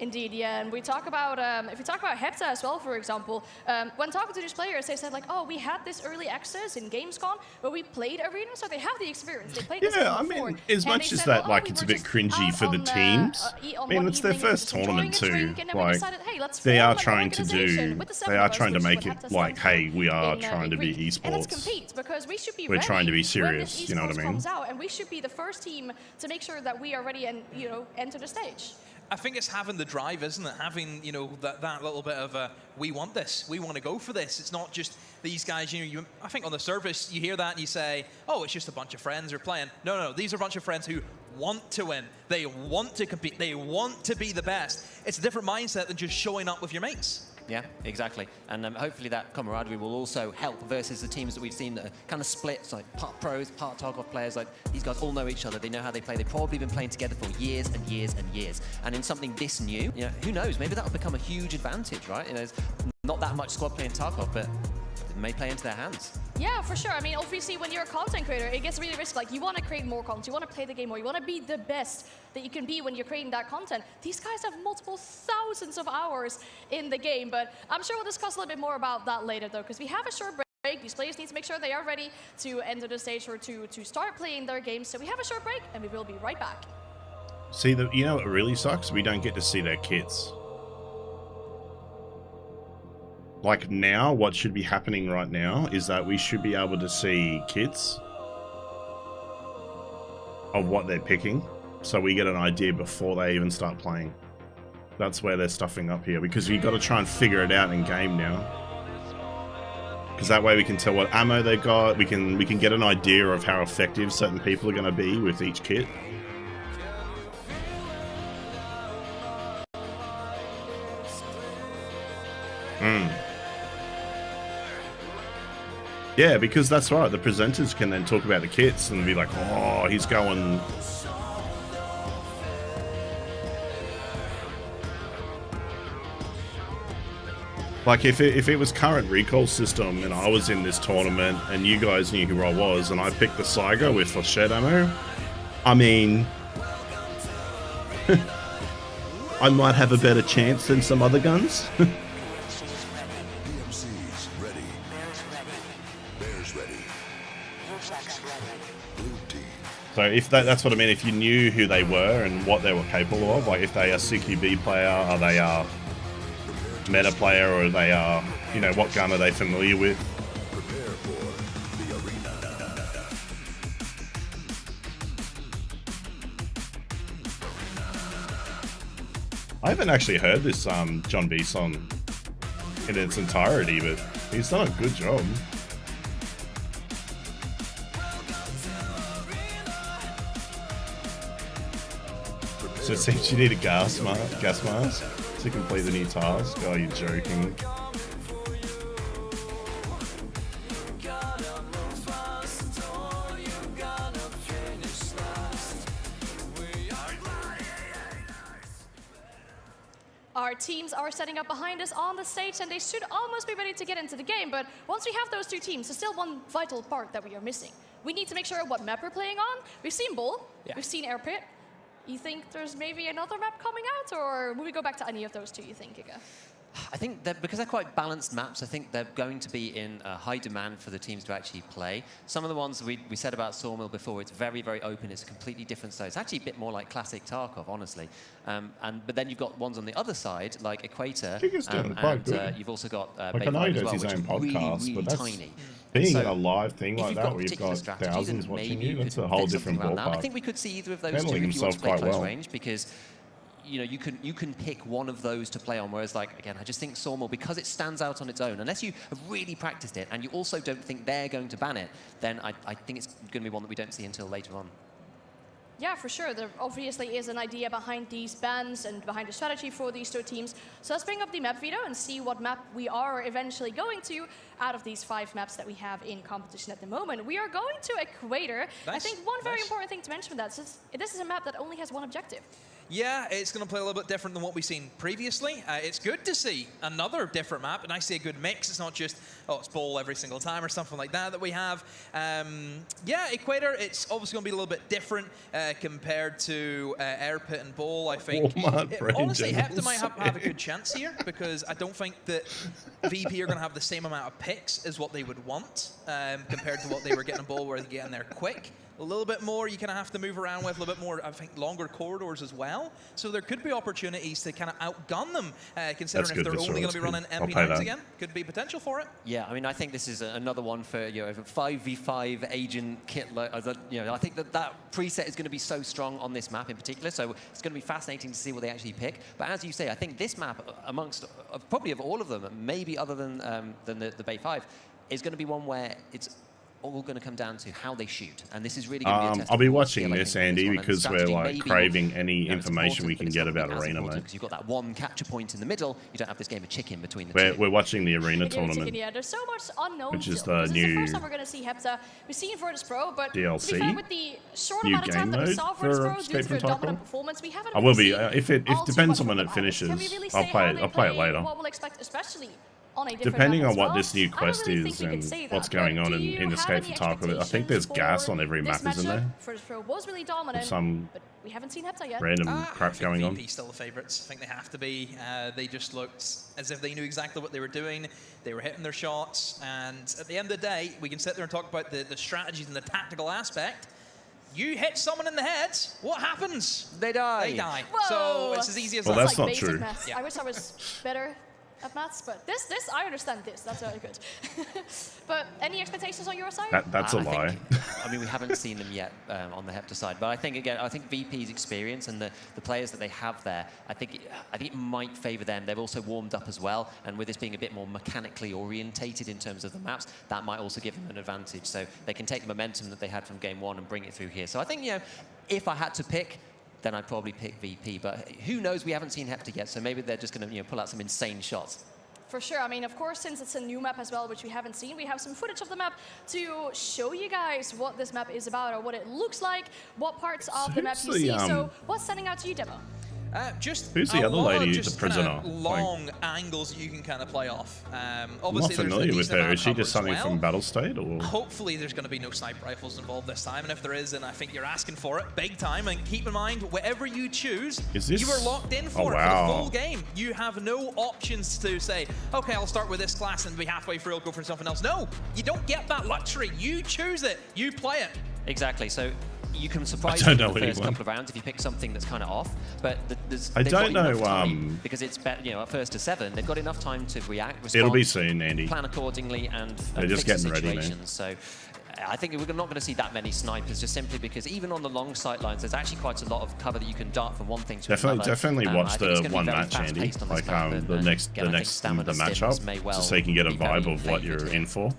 Indeed, yeah, and we talk about, if we talk about Hepta as well, for example, when talking to these players, they said like, oh, we had this early access in Gamescom, but we played Arena, so they have the experience. They played this game before. I mean, as much as that, like, it's a bit cringy for the teams, I mean, it's their first tournament too. Like, they are trying to make it like, hey, we are trying to be esports. We're trying to be serious, you know what I mean? And we should be the first team to make sure that we are ready and, you know, enter the stage. I think it's having the drive, isn't it? Having, you know, that little bit of we want this, we want to go for this. It's not just these guys, you know, I think on the surface you hear that and you say, oh, it's just a bunch of friends who are playing. No, these are a bunch of friends who want to win. They want to compete. They want to be the best. It's a different mindset than just showing up with your mates. Yeah, exactly. And hopefully that camaraderie will also help versus the teams that we've seen that are kind of split, like part pros, part Tarkov players. Like, these guys all know each other. They know how they play. They've probably been playing together for years and years and years. And in something this new, you know, who knows? Maybe that'll become a huge advantage, right? You know, there's not that much squad play in Tarkov, but it may play into their hands. Yeah, for sure. I mean, obviously, when you're a content creator, it gets really risky. Like, you want to create more content, you want to play the game more, you want to be the best that you can be when you're creating that content. These guys have multiple thousands of hours in the game, but I'm sure we'll discuss a little bit more about that later, though, because we have a short break. These players need to make sure they are ready to enter the stage or to start playing their games. So we have a short break, and we will be right back. See, you know what really sucks? We don't get to see their kits. Like now, what should be happening right now is that we should be able to see kits of what they're picking, so we get an idea before they even start playing. That's where they're stuffing up here, because you've got to try and figure it out in game now. Because that way we can tell what ammo they got. We can get an idea of how effective certain people are going to be with each kit. Yeah, because that's right. The presenters can then talk about the kits and be like, oh, he's going... Like, if it was current recall system and I was in this tournament and you guys knew who I was and I picked the Saiga with flechette ammo, I mean... I might have a better chance than some other guns. So if that's what I mean, if you knew who they were and what they were capable of, like if they are CQB player, are they a meta player, or they are, you know, what gun are they familiar with? I haven't actually heard this John B song in its entirety, but he's done a good job. So it seems you need a gas mask to complete the new task. Oh, you're joking. Our teams are setting up behind us on the stage, and they should almost be ready to get into the game. But once we have those two teams, there's still one vital part that we are missing. We need to make sure what map we're playing on. We've seen Bull, we've seen Air Pit. You think there's maybe another map coming out, or will we go back to any of those two, you think, Giga? I think that because they're quite balanced maps, I think they're going to be in high demand for the teams to actually play. Some of the ones we said about Sawmill before, it's very, very open. It's a completely different style. It's actually a bit more like classic Tarkov, honestly. But then you've got ones on the other side, like Equator, and you've also got like I know he does his own podcast, really but that's tiny. Being So in a live thing like that, where you've got thousands watching you, that's a whole different ballpark. I think we could see either of those two if you want to play close range, because you know, you can pick one of those to play on, whereas, like, again, I just think Sawmill, because it stands out on its own, unless you have really practiced it and you also don't think they're going to ban it, then I think it's going to be one that we don't see until later on. Yeah, for sure. There obviously is an idea behind these bans and behind the strategy for these two teams. So let's bring up the map, Vito, and see what map we are eventually going to out of these 5 maps that we have in competition at the moment. We are going to Equator. Nice. I think one very important thing to mention with that is this is a map that only has one objective. Yeah, it's going to play a little bit different than what we've seen previously. It's good to see another different map, and I see a good mix. It's not just, oh, it's Bowl every single time or something like that we have. Yeah, Equator, it's obviously going to be a little bit different compared to Air Pit and Bowl, I think. Honestly, Hepta might have a good chance here, because I don't think that VP are going to have the same amount of picks as what they would want compared to what they were getting in Bowl, where they're getting there quick. A little bit more you kind of have to move around with, a little bit more, I think, longer corridors as well. So there could be opportunities to kind of outgun them, considering if they're only going to be running MP9s again. Could be potential for it. Yeah, I mean, I think this is another one for, you know, 5v5 agent kit. You know, I think that preset is going to be so strong on this map in particular. So it's going to be fascinating to see what they actually pick. But as you say, I think this map, amongst probably of all of them, maybe other than the Bay 5, is going to be one where it's all going to come down to how they shoot, and this is really going to be a test. I'll be watching this, Andy, because we're like craving any information we can get about Arena, mate. Because you've got that one capture point in the middle, you don't have this game of chicken between the two. We're watching the Arena Tournament. Yeah, there's so much unknown. Which is still. the new. This is the first time we're going to see Hepta. We've seen Virtus Pro, but DLC. to be fair, with the short amount of time that we saw Virtus Pro due to their dominant performance, we haven't. I will be if it depends on when it finishes. I'll play it later. What we'll expect, especially. Depending on what this new quest is and what's going on in Escape from Tarkov, I think there's gas on every map, isn't there? Virtus Pro was really dominant, but we haven't seen Hepta yet. Random crap going on. VP still the favourites. I think they have to be. They just looked as if they knew exactly what they were doing. They were hitting their shots, and at the end of the day, we can sit there and talk about the strategies and the tactical aspect. You hit someone in the head, what happens? They die. They die. Whoa. So it's as easy as that. Well, that's not true. Yeah. I wish I was better at maths, but this I understand this. That's very good. But any expectations on your side? That's a lie. I mean, we haven't seen them yet on the Hepta side, but I think VP's experience and the players that they have there, I think it might favour them. They've also warmed up as well, and with this being a bit more mechanically orientated in terms of the maps, that might also give them an advantage. So they can take the momentum that they had from game 1 and bring it through here. So I think, you know, if I had to pick, then I'd probably pick VP. But who knows? We haven't seen Hepta yet, so maybe they're just going to, you know, pull out some insane shots. For sure. I mean, of course, since it's a new map as well, which we haven't seen, we have some footage of the map to show you guys what this map is about or what it looks like, what parts of the map you see. So what's standing out to you, Demo? Just who's the a other lot of lady, just the prisoner? kinda long angles that you can kind of play off. I'm not Obviously, familiar with her. Is she just something well. from Battle State, or? Hopefully, there's going to be no sniper rifles involved this time, and if there is, then I think you're asking for it big time. And keep in mind, whatever you choose, you are locked in for it for the full game. You have no options to say, okay, I'll start with this class and be halfway through, I'll go for something else. No, you don't get that luxury. You choose it. You play it. Exactly. So you can surprise you in the first couple of rounds if you pick something that's kind of off, but I don't know, because it's better, you know, at first to 7, they've got enough time to react, respond, it'll be soon, Andy. Plan accordingly, and they're just fix getting the ready, situations. man. So I think we're not going to see that many snipers, just simply because even on the long sight lines, there's actually quite a lot of cover that you can dart from one thing to another. Definitely watch the one match, Andy. Like the next matchup, just so you can get a vibe of what you're in for.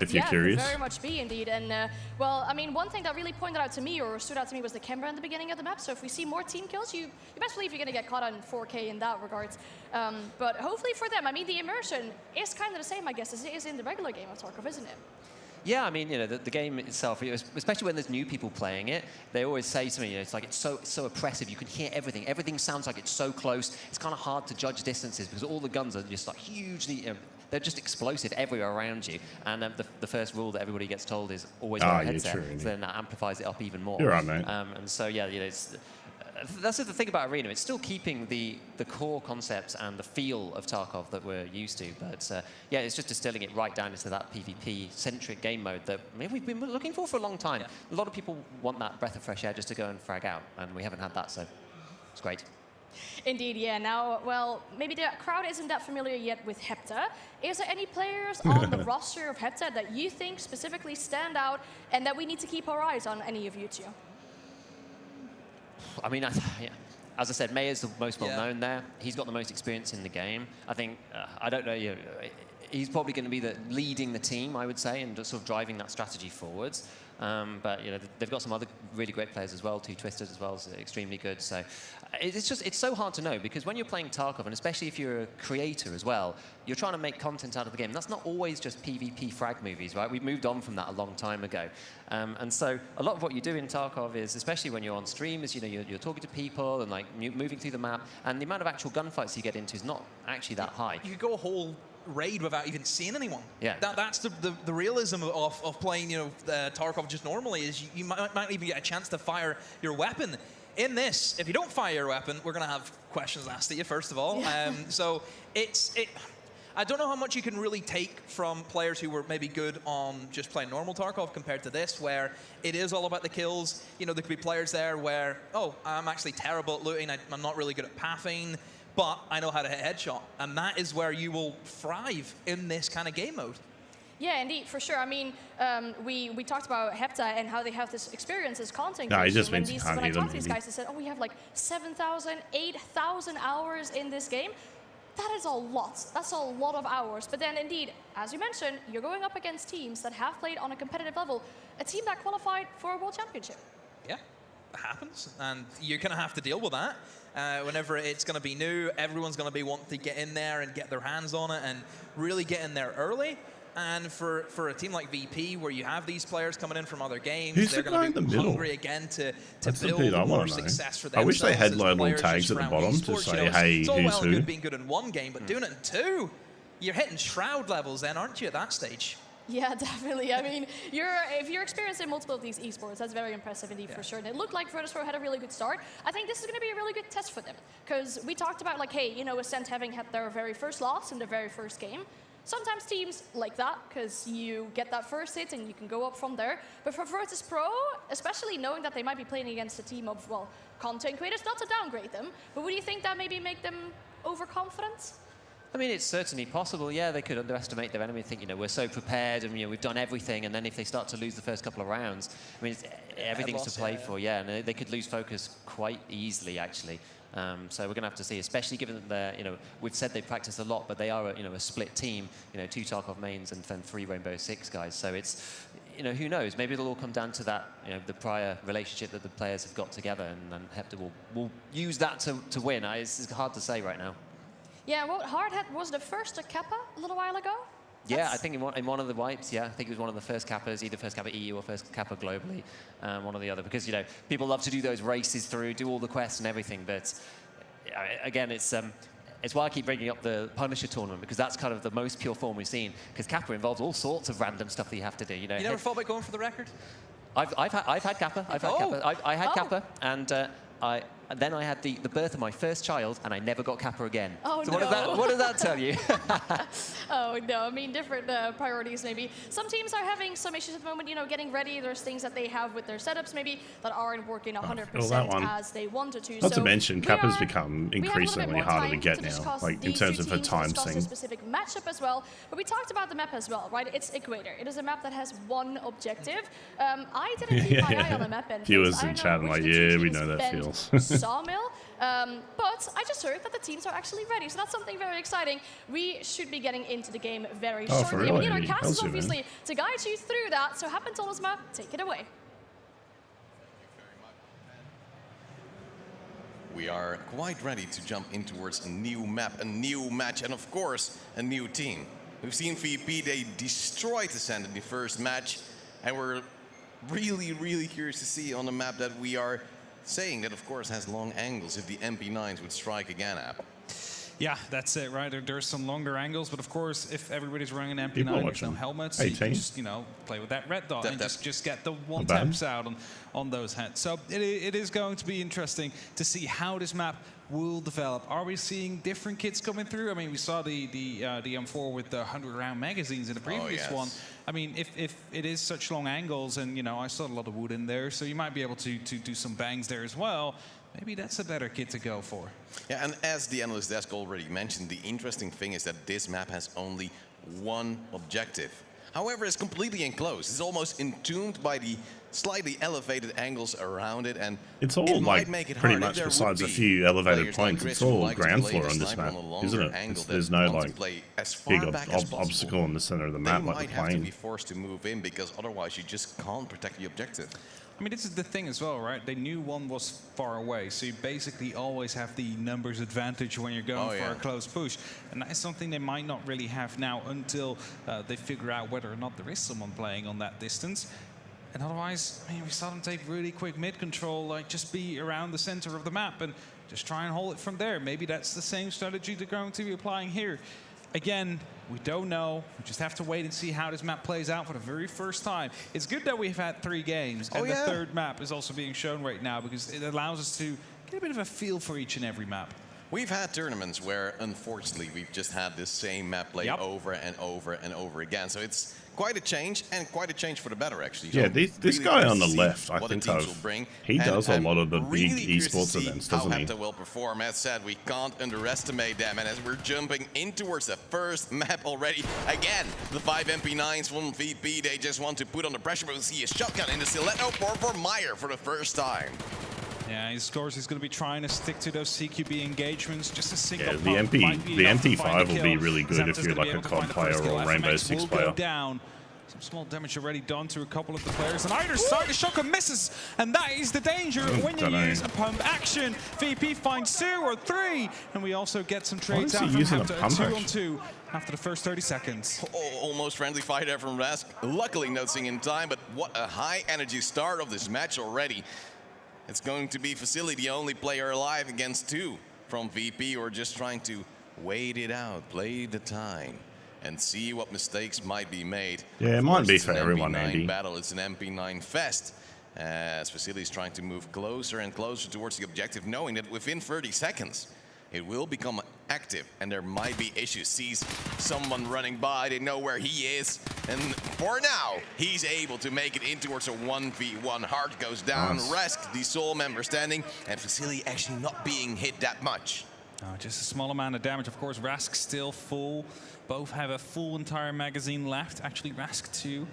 If you're curious. Very much be indeed. And well, I mean, one thing that really pointed out to me or stood out to me was the camera in the beginning of the map. So if we see more team kills, you best believe you're going to get caught on 4K in that regards. But hopefully for them, I mean, the immersion is kind of the same, I guess, as it is in the regular game of Tarkov, isn't it? Yeah, I mean, you know, the game itself, especially when there's new people playing it, they always say to me, you know, it's like it's so oppressive. You can hear everything. Everything sounds like it's so close. It's kind of hard to judge distances because all the guns are just like hugely, you know, they're just explosive everywhere around you. And the first rule that everybody gets told is always wear a headset. So then that amplifies it up even more. You're right, mate. And so, yeah, you know, that's the thing about Arena. It's still keeping the core concepts and the feel of Tarkov that we're used to. But yeah, it's just distilling it right down into that PvP-centric game mode that we've been looking for a long time. Yeah. A lot of people want that breath of fresh air just to go and frag out, and we haven't had that, so it's great. Indeed, yeah. Now, well, maybe the crowd isn't that familiar yet with Hepta. Is there any players on the roster of Hepta that you think specifically stand out and that we need to keep our eyes on, any of you two? I mean, as I said, May is the most well-known there. He's got the most experience in the game. I think, I don't know, he's probably going to be leading the team, I would say, and just sort of driving that strategy forwards. But you know, they've got some other really great players as well. Two Twisted as well is extremely good. So it's so hard to know because when you're playing Tarkov, and especially if you're a creator as well, you're trying to make content out of the game. That's not always just PvP frag movies, right? We've moved on from that a long time ago. And so a lot of what you do in Tarkov is, especially when you're on stream, is you're talking to people and like moving through the map, and the amount of actual gunfights you get into is not actually that high. You could go a whole raid without even seeing anyone. Yeah. That's the realism of playing, you know, Tarkov just normally is you might even get a chance to fire your weapon. In this, if you don't fire your weapon, we're going to have questions asked at you, first of all. So I don't know how much you can really take from players who were maybe good on just playing normal Tarkov compared to this, where it is all about the kills. You know, there could be players there where, oh, I'm actually terrible at looting, I'm not really good at pathing, but I know how to hit headshot. And that is where you will thrive in this kind of game mode. Yeah, indeed, for sure. I mean, we talked about Hepta and how they have this experience as content No, creators. just When means I talked to these guys, they said, oh, we have like 7,000, 8,000 hours in this game. That is a lot. That's a lot of hours. But then, indeed, as you mentioned, you're going up against teams that have played on a competitive level. A team that qualified for a world championship. Yeah, it happens. And you're going to have to deal with that. Whenever it's going to be new, everyone's going to be wanting to get in there and get their hands on it and really get in there early. And for a team like VP, where you have these players coming in from other games, they're going to be hungry again to build more success for themselves. I wish they had little tags at the bottom to say, hey, it's all who's well who. good being good in one game, but doing it in two, you're hitting Shroud levels then, aren't you, at that stage? Yeah, definitely. I mean, if you're experiencing multiple of these esports, that's very impressive indeed, for sure. And it looked like Virtus.pro had a really good start. I think this is going to be a really good test for them. Because we talked about, like, hey, you know, Ascent having had their very first loss in their very first game. Sometimes teams like that, because you get that first hit and you can go up from there. But for Virtus.pro, especially knowing that they might be playing against a team of, well, content creators, not to downgrade them, but would you think that maybe make them overconfident? I mean, it's certainly possible. Yeah, they could underestimate their enemy and think, you know, we're so prepared and, you know, we've done everything. And then if they start to lose the first couple of rounds, I mean, everything's to play for. Yeah, and they could lose focus quite easily, actually. So we're going to have to see, especially given that they're, you know, we've said they practice a lot, but they are, a split team, you know, 2 Tarkov mains and then 3 Rainbow Six guys. So it's, you know, who knows? Maybe it'll all come down to that, you know, the prior relationship that the players have got together, and then Hepta will use that to win. It's hard to say right now. Yeah, well, Hardhead was the first to Kappa a little while ago. Yeah, I think in one of the wipes, yeah. I think it was one of the first Kappas, either first Kappa EU or first Kappa globally, one or the other. Because, you know, people love to do those races through, do all the quests and everything, but again, it's why I keep bringing up the Punisher tournament, because that's kind of the most pure form we've seen. Because Kappa involves all sorts of random stuff that you have to do. You know, you never thought about going for the record? I've had Kappa. I had Kappa, and then I had the birth of my first child, and I never got Kappa again. Oh, so no. what does that tell you? Oh, no. I mean, different priorities, maybe. Some teams are having some issues at the moment, you know, getting ready. There's things that they have with their setups, maybe, that aren't working 100% as they wanted to. Not to mention, Kappa's become increasingly harder to get now, like, in terms of her time thing. A specific matchup as well. But we talked about the map as well, right? It's Equator. It is a map that has one objective. I didn't keep my eye on the map. And viewers in chat are like, yeah, we know that feels. Sawmill. But I just heard that the teams are actually ready, so that's something very exciting. We should be getting into the game very shortly. Really? And, you know, Cass is obviously to guide you through that, so Happen Tolisma, take it away. We are quite ready to jump in towards a new map, a new match, and of course, a new team. We've seen VP, they destroyed Ascent in the first match, and we're really curious to see on the map that we are saying that, of course, has long angles if the MP9s would strike again up. Yeah, that's it, right? There's some longer angles, but of course, if everybody's running an MP9 with no helmets, you can just, you know, play with that red dot and just get the one taps out on those heads. So it is going to be interesting to see how this map will develop. Are we seeing different kits coming through? I mean, we saw the M4 with the 100-round magazines in the previous one. I mean, if it is such long angles, and, you know, I saw a lot of wood in there, so you might be able to do some bangs there as well. Maybe that's a better kit to go for. Yeah, and as the analyst desk already mentioned, the interesting thing is that this map has only one objective. However, it's completely enclosed. It's almost entombed by the slightly elevated angles around it, and it's all like pretty much besides a few elevated points, it's all ground floor on this map, isn't it? There's no like big obstacle in the center of the map like the plane. They might have to be forced to move in because otherwise you just can't protect the objective. I mean, this is the thing as well, right? They knew one was far away, so you basically always have the numbers advantage when you're going for a close push. And that is something they might not really have now until they figure out whether or not there is someone playing on that distance. And otherwise, I mean, we saw them take really quick mid-control, like just be around the center of the map and just try and hold it from there. Maybe that's the same strategy they're going to be applying here. Again, we don't know. We just have to wait and see how this map plays out for the very first time. It's good that we've had 3 games, and the third map is also being shown right now because it allows us to get a bit of a feel for each and every map. We've had tournaments where, unfortunately, we've just had this same map played over and over and over again. So it's quite a change, and quite a change for the better, actually. Yeah, this guy on the left, I think he does a lot of the big esports events, doesn't he? How Hepta will perform. As said, we can't underestimate them. And as we're jumping in towards the first map already, again, the 5 MP9s from VP, they just want to put on the pressure, but we see a shotgun in the stiletto for Meyer for the first time. Yeah, of course, he's going to be trying to stick to those CQB engagements. Just a single the MP5 will be really good if you're like a COD player or a Rainbow Six player. Down. Some small damage already done to a couple of the players. On either side, the shotgun misses, and that is the danger when you use a pump action. VP finds 2 or 3, and we also get some trades out from Hepta, 2-on-2 after the first 30 seconds. Almost friendly fight there from Rask. Luckily noticing in time, but what a high energy start of this match already. It's going to be Facility, the only player alive against 2 from VP, or just trying to wait it out, play the time, and see what mistakes might be made. Yeah, it might be for everyone, Andy. Battle. It's an MP9 fest, as Facility is trying to move closer and closer towards the objective, knowing that within 30 seconds, it will become active, and there might be issues. Sees someone running by, they know where he is, and for now, he's able to make it in towards a 1v1. Heart goes down, Rask, the sole member standing, and Facility actually not being hit that much. Just a small amount of damage. Of course, Rask still full. Both have a full entire magazine left. Actually, Rask 2.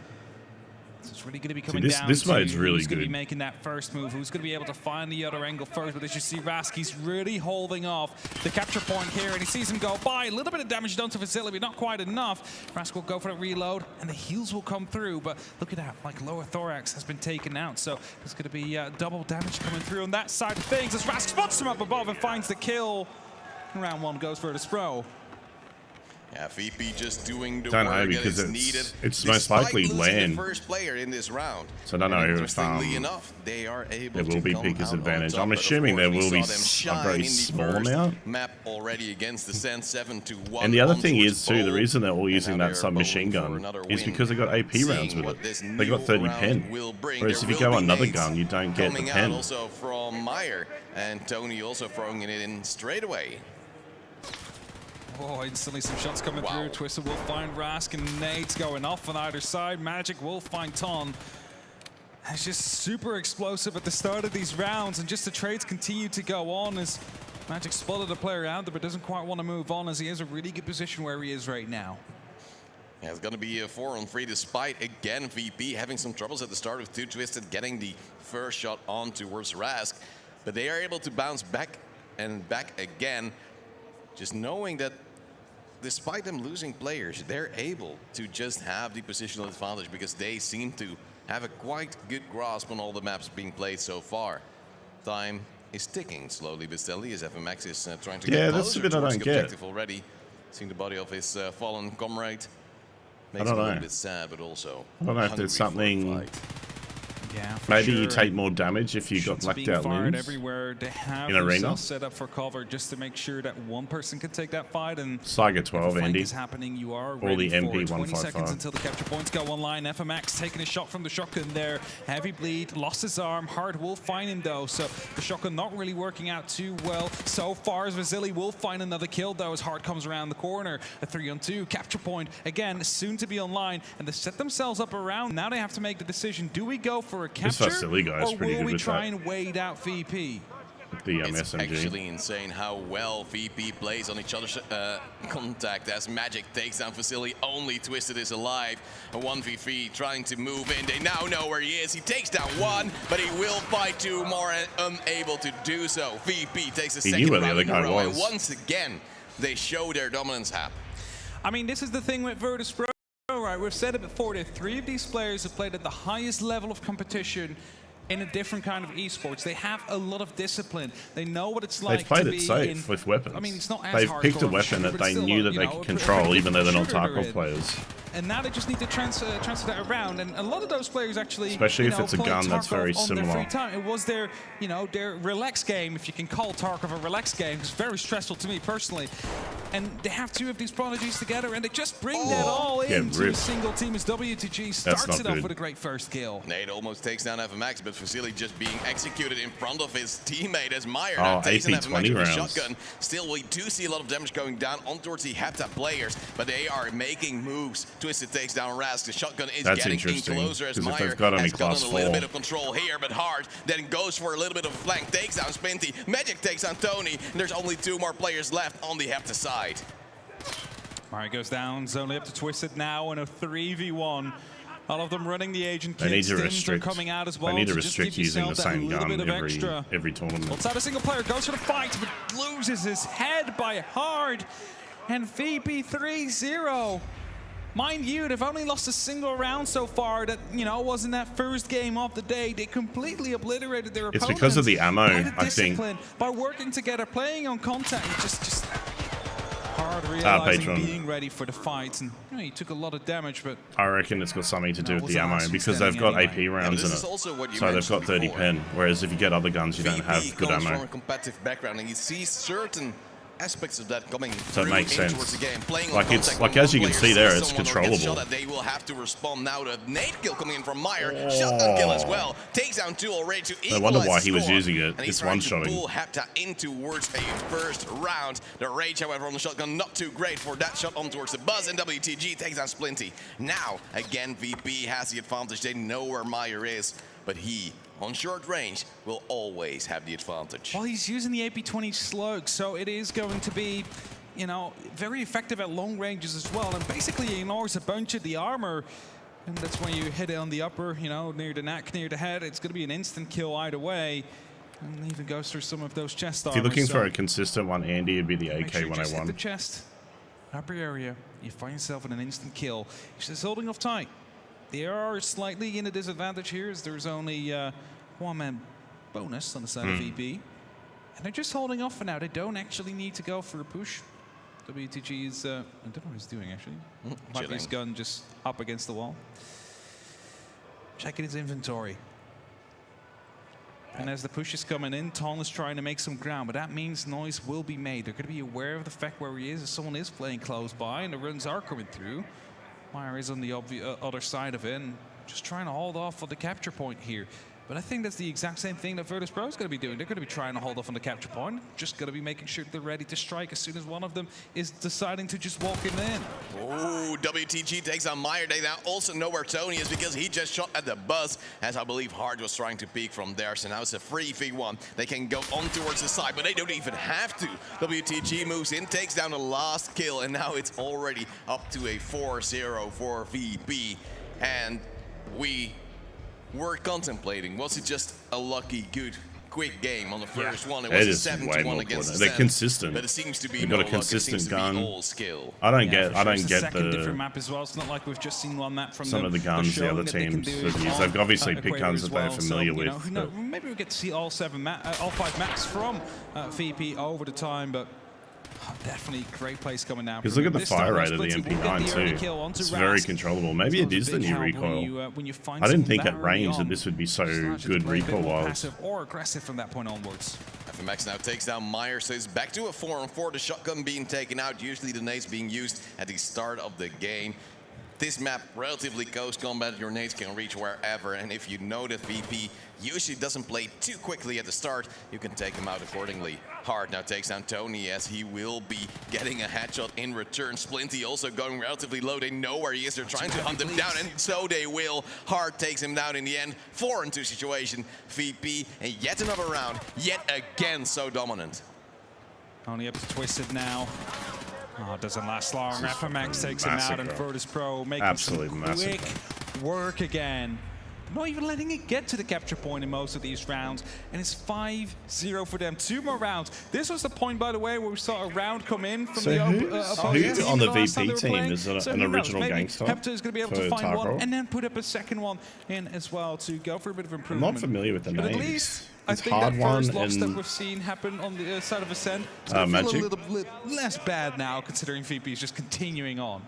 So it's really going to be coming down this mode's really who's good. going to be making that first move, who's going to be able to find the other angle first. But as you see, Rask, he's really holding off the capture point here, and he sees him go by. A little bit of damage done to Facility, but not quite enough. Rask will go for a reload, and the heals will come through. But look at that, like lower thorax has been taken out. So there's going to be double damage coming through on that side of things as Rask spots him up above and finds the kill. Round 1 goes for the Spro. Yeah, VP just doing the Don't know, work because that is needed. it's most likely land. The first player in this round. So I don't know if Interestingly enough, they are able there will be come Pika's out on advantage. top, I'm but of assuming there course, will we be saw them a shine very in the small first amount. map already against the Sand 7-1. And the other thing onwards is too, the bowl, reason they're all and using now that they're submachine bowling for gun another is win. because they got AP rounds Seeing with what this it. They got new 30 round pen. will bring. Whereas There if you will go be another nades gun, you don't get the coming out pen. also from Meyer, and Tony also throwing it in straight away. Oh, instantly some shots coming through. Twisted will find Rask, and nades going off on either side. Magic will find Ton. It's just super explosive at the start of these rounds, and just the trades continue to go on as Magic spotted a player out there, but doesn't quite want to move on as he has a really good position where he is right now. Yeah, it's going to be a 4-on-3 despite, again, VP having some troubles at the start with 2 Twisted getting the first shot on towards Rask. But they are able to bounce back and back again, just knowing that despite them losing players, they're able to just have the positional advantage because they seem to have a quite good grasp on all the maps being played so far. Time is ticking slowly but steadily as FMX is trying to get that's closer the bit I towards don't the get. objective already. Seeing the body of his fallen comrade makes I it don't a little know. bit sad, but also I don't know if there's something. Yeah, for Maybe sure. you take more damage if you got Shots blacked being out fired limbs everywhere. They have in arena. themselves set up for cover just to make sure that one person can take that fight. And Saiga 12, if a Andy. is happening, you are Or ready the for MP it. 20 seconds 155. until the capture points go online. FMX taking a shot from the shotgun there. Heavy bleed, lost his arm. Hard will find him though, so the shotgun not really working out too well so far. As Vasily will find another kill though as Hard comes around the corner. A 3-on-2 capture point again, soon to be online, and they set themselves up around. Now they have to make the decision: do we go for a capture, Vasily guy is or pretty will good we with try that. and wait out VP? The it's SMG. actually insane how well VP plays on each other's contact as Magic takes down Vasily. Only Twisted is alive. A 1v3 trying to move in. They now know where he is. He takes down one, but he will fight 2 more and unable to do so. VP takes a second knew where the round other in a guy row, and was. once again, they show their dominance hap. I mean, this is the thing with Virtus Pro, right? We've said it before, that 3 of these players have played at the highest level of competition in a different kind of esports. They have a lot of discipline. They know what it's like They've played to it be safe in, with weapons. I mean, it's not as They've hardcore picked a of weapon shooter, that but they still, knew that you they know, could a control, even though they're not different shooter Tarkov they're in. players. And now they just need to transfer that around. And a lot of those players actually, Especially you if know, it's a play gun that's Tarkov very on their similar. free time. It was their, you know, their relax game, if you can call Tarkov a relax game. It's very stressful to me personally. And they have 2 of these prodigies together, and they just bring that all into a single team as WTG starts it off with a great first kill. Nate almost takes down FMX, but Vasily just being executed in front of his teammate as Meyer Oh, now takes an AP 20 FMX with a rounds. shotgun. Still, we do see a lot of damage going down on towards the Hepta players, but they are making moves. Twisted takes down Rask. The shotgun is getting in closer as because if Meyer they've got only has gotten class a little 4. bit of control here, but Hard then goes for a little bit of a flank, takes down Spinty. Magic takes down Tony, and there's only 2 more players left on the Hepta side. Meyer goes down, it's only up to Twisted now in a 3v1. All of them running the agent They need kits. to Stims are restrict. coming out as well. They need to so just restrict give using the yourself that same little gun bit of extra. every tournament. Outside a single player goes for the fight, but loses his head by Hard. And VP 3-0. Mind you, they've only lost a single round so far. That, you know, wasn't that first game of the day. They completely obliterated their opponents. It's because of the ammo, by the I think. discipline, by working together, playing on contact. Just Hard realizing being ready for the fight, and you know, he took a lot of damage, but I reckon it's got something to do with the ammo awesome because they've got standing AP rounds in it. So they've got 30 pen, whereas if you get other guns, you don't have good comes ammo. from a competitive background, and he sees certain aspects of that coming So it through makes in sense. towards the game. Playing Like on it's contact like when as you one can player see there, sees it's someone or gets shot controllable. at, they will have to respond now to Nate kill coming in from Meyer. Shotgun kill as well. Takes down 2 already to equalize No wonder why the he was score. using it. And he's It's trying to one-shotting. pull Hepta in towards a first round. The rage, however, on the shotgun not too great for that shot on towards the buzz, and WTG takes down Splinty. Now, again, VP has the advantage. They know where Meyer is, but he, on short range, will always have the advantage. well, he's using the AP-20 slug, so it is going to be, you know, very effective at long ranges as well, and basically ignores a bunch of the armor. And that's when you hit it on the upper, you know, near the neck, near the head. It's going to be an instant kill either way. And even goes through some of those chest armor. If you're looking for a consistent one, Andy, it'd be the make sure you just hit the AK-101. chest, upper area. You find yourself in an instant kill. He's just holding off tight. They are slightly in a disadvantage here, as there's only 1-man bonus on the side of VP. And they're just holding off for now. They don't actually need to go for a push. WTG's, I don't know what he's doing actually. Might be his gun just up against the wall. Checking his inventory. And as the push is coming in, Ton is trying to make some ground, but that means noise will be made. They're going to be aware of the fact where he is. If someone is playing close by and the runs are coming through, Meyer is on the other side of it and just trying to hold off on the capture point here. But I think that's the exact same thing that Virtus Pro is going to be doing. They're going to be trying to hold off on the capture point. Just going to be making sure they're ready to strike as soon as one of them is deciding to just walk in. Oh, WTG takes on Meyer. They now also know where Tony is because he just shot at the buzz, as I believe Hard was trying to peek from there. So now it's a 3v1. They can go on towards the side, but they don't even have to. WTG moves in, takes down the last kill, and now it's already up to a 4-0 for VP. And we were contemplating, was it just a lucky, good, quick game on the first one? It was a 7-1 against They're consistent. But it seems to be They've got a consistent gun. All skill. I don't get It's a the different map as well. It's not like we've just seen one map from some of the guns the other teams have used. They've obviously picked guns that they're familiar with. Maybe we get to see all 5 maps from VP over the time, but definitely great place coming now. Because look at the fire rate of the MP9 too. It's very controlable. Maybe it is the new recoil. I didn't think at range that this would be so good recoil-wise. Passive or aggressive from that point onwards. FMX now takes down Meyer, so it's back to a 4-on-4. The shotgun being taken out. Usually the nades being used at the start of the game. This map, relatively close combat, your nades can reach wherever, and if you know that VP usually doesn't play too quickly at the start, you can take him out accordingly. Hard now takes down Tony, as he will be getting a headshot in return. Splinty also going relatively low. They know where he is. They're trying to hunt him down, and so they will. Hard takes him down in the end. 4-on-2 situation. VP, and yet another round, yet again so dominant. Only up to Twisted now. Oh, it doesn't last long. FMX takes him out, and Virtus Pro making some quick work again. Not even letting it get to the capture point in most of these rounds. And it's 5-0 for them. 2 more rounds. This was the point, by the way, where we saw a round come in from the opposing team on the VP team? Is it an original gangster? Hepta is going to be able to find Tarkov? one and then put up a second one in as well to go for a bit of improvement. I'm not familiar with the names. At least I think Hard that first one loss and that we've seen happen on the side of Ascent is going to feel a little bit less bad now, considering VP is just continuing on.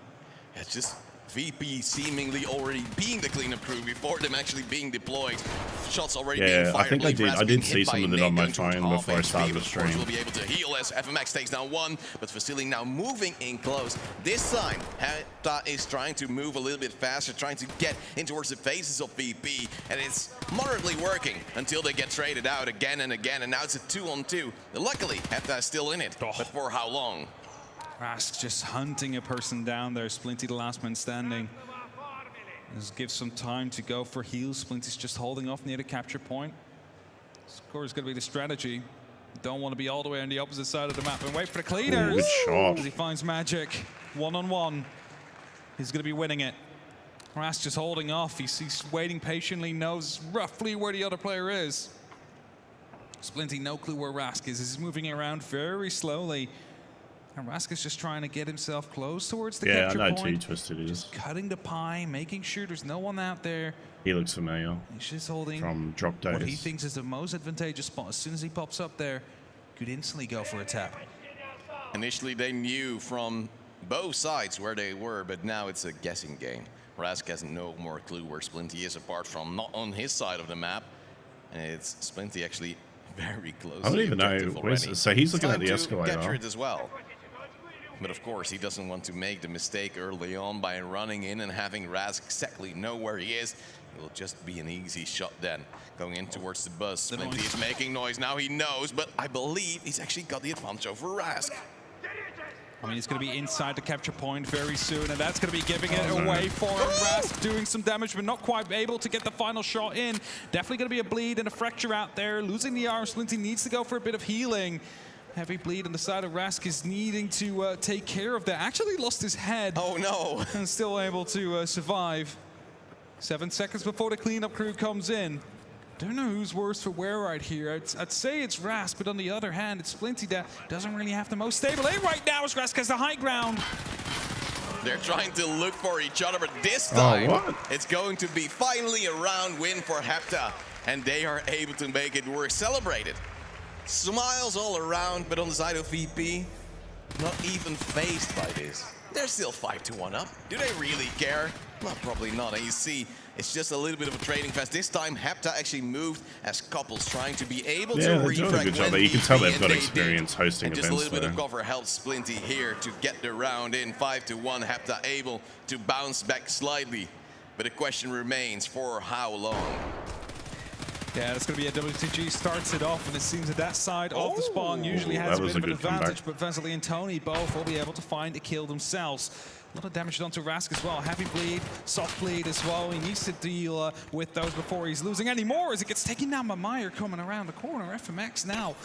It's just VP seemingly already being the cleanup crew before them actually being deployed. Shots already being fired. I think I did see some of it on my phone before I started the stream. Will be able to heal as FMX takes down one, but Vasily now moving in close. This time, Hepta is trying to move a little bit faster, trying to get in towards the faces of VP, and it's moderately working until they get traded out again and again, and now it's a 2-on-2. Luckily, Hepta is still in it, but for how long? Rask just hunting a person down there. Splinty, the last man standing. Just gives some time to go for heals. Splinty's just holding off near the capture point. Score is going to be the strategy. Don't want to be all the way on the opposite side of the map and wait for the cleaners. Good shot. As he finds Magic. 1-on-1. He's going to be winning it. Rask just holding off. He's waiting patiently, knows roughly where the other player is. Splinty, no clue where Rask is. He's moving around very slowly. And Rask is just trying to get himself close towards the capture point. Yeah, I know too Twisted is. Just cutting the pie, making sure there's no one out there. He looks familiar. He's just holding from drop days. What he thinks is the most advantageous spot. As soon as he pops up there, could instantly go for a tap. Initially, they knew from both sides where they were, but now it's a guessing game. Rask has no more clue where Splinty is, apart from not on his side of the map. And it's Splinty actually very close. I don't even know. So he's looking at the escalator. Capture it as well. But of course, he doesn't want to make the mistake early on by running in and having Rask exactly know where he is. It will just be an easy shot then. Going in towards the bus. Splinty is making noise. Now he knows, but I believe he's actually got the advantage over Rask. I mean, he's going to be inside the capture point very soon, and that's going to be giving it away for him. Rask doing some damage, but not quite able to get the final shot in. Definitely going to be a bleed and a fracture out there. Losing the arm, Splinty needs to go for a bit of healing. Heavy bleed on the side of Rask is needing to take care of that. Actually lost his head. Oh no. And still able to survive. 7 seconds before the cleanup crew comes in. Don't know who's worse for wear right here. I'd say it's Rask, but on the other hand, it's Splinty that doesn't really have the most stable aim right now as Rask has the high ground. They're trying to look for each other, but this time it's going to be finally a round win for Hepta, and they are able to make it work. Celebrated. Smiles all around, but on the side of VP, not even phased by this. They're still 5-1 up. Do they really care? Well, probably not. And you see, it's just a little bit of a trading fest. This time, Hepta actually moved as couples, trying to be able to they're doing a good job. You can tell they've got experience hosting and events. Just a little bit of cover helps Splinty here to get the round in. 5-1, Hepta able to bounce back slightly. But the question remains, for how long? Yeah, it's going to be a WTG starts it off, and it seems that that side of the spawn usually has a bit of an advantage, but Vesely and Tony both will be able to find a kill themselves. A lot of damage done to Rask as well. Heavy bleed, soft bleed as well. He needs to deal with those before he's losing any more as it gets taken down by Meyer coming around the corner. FMX now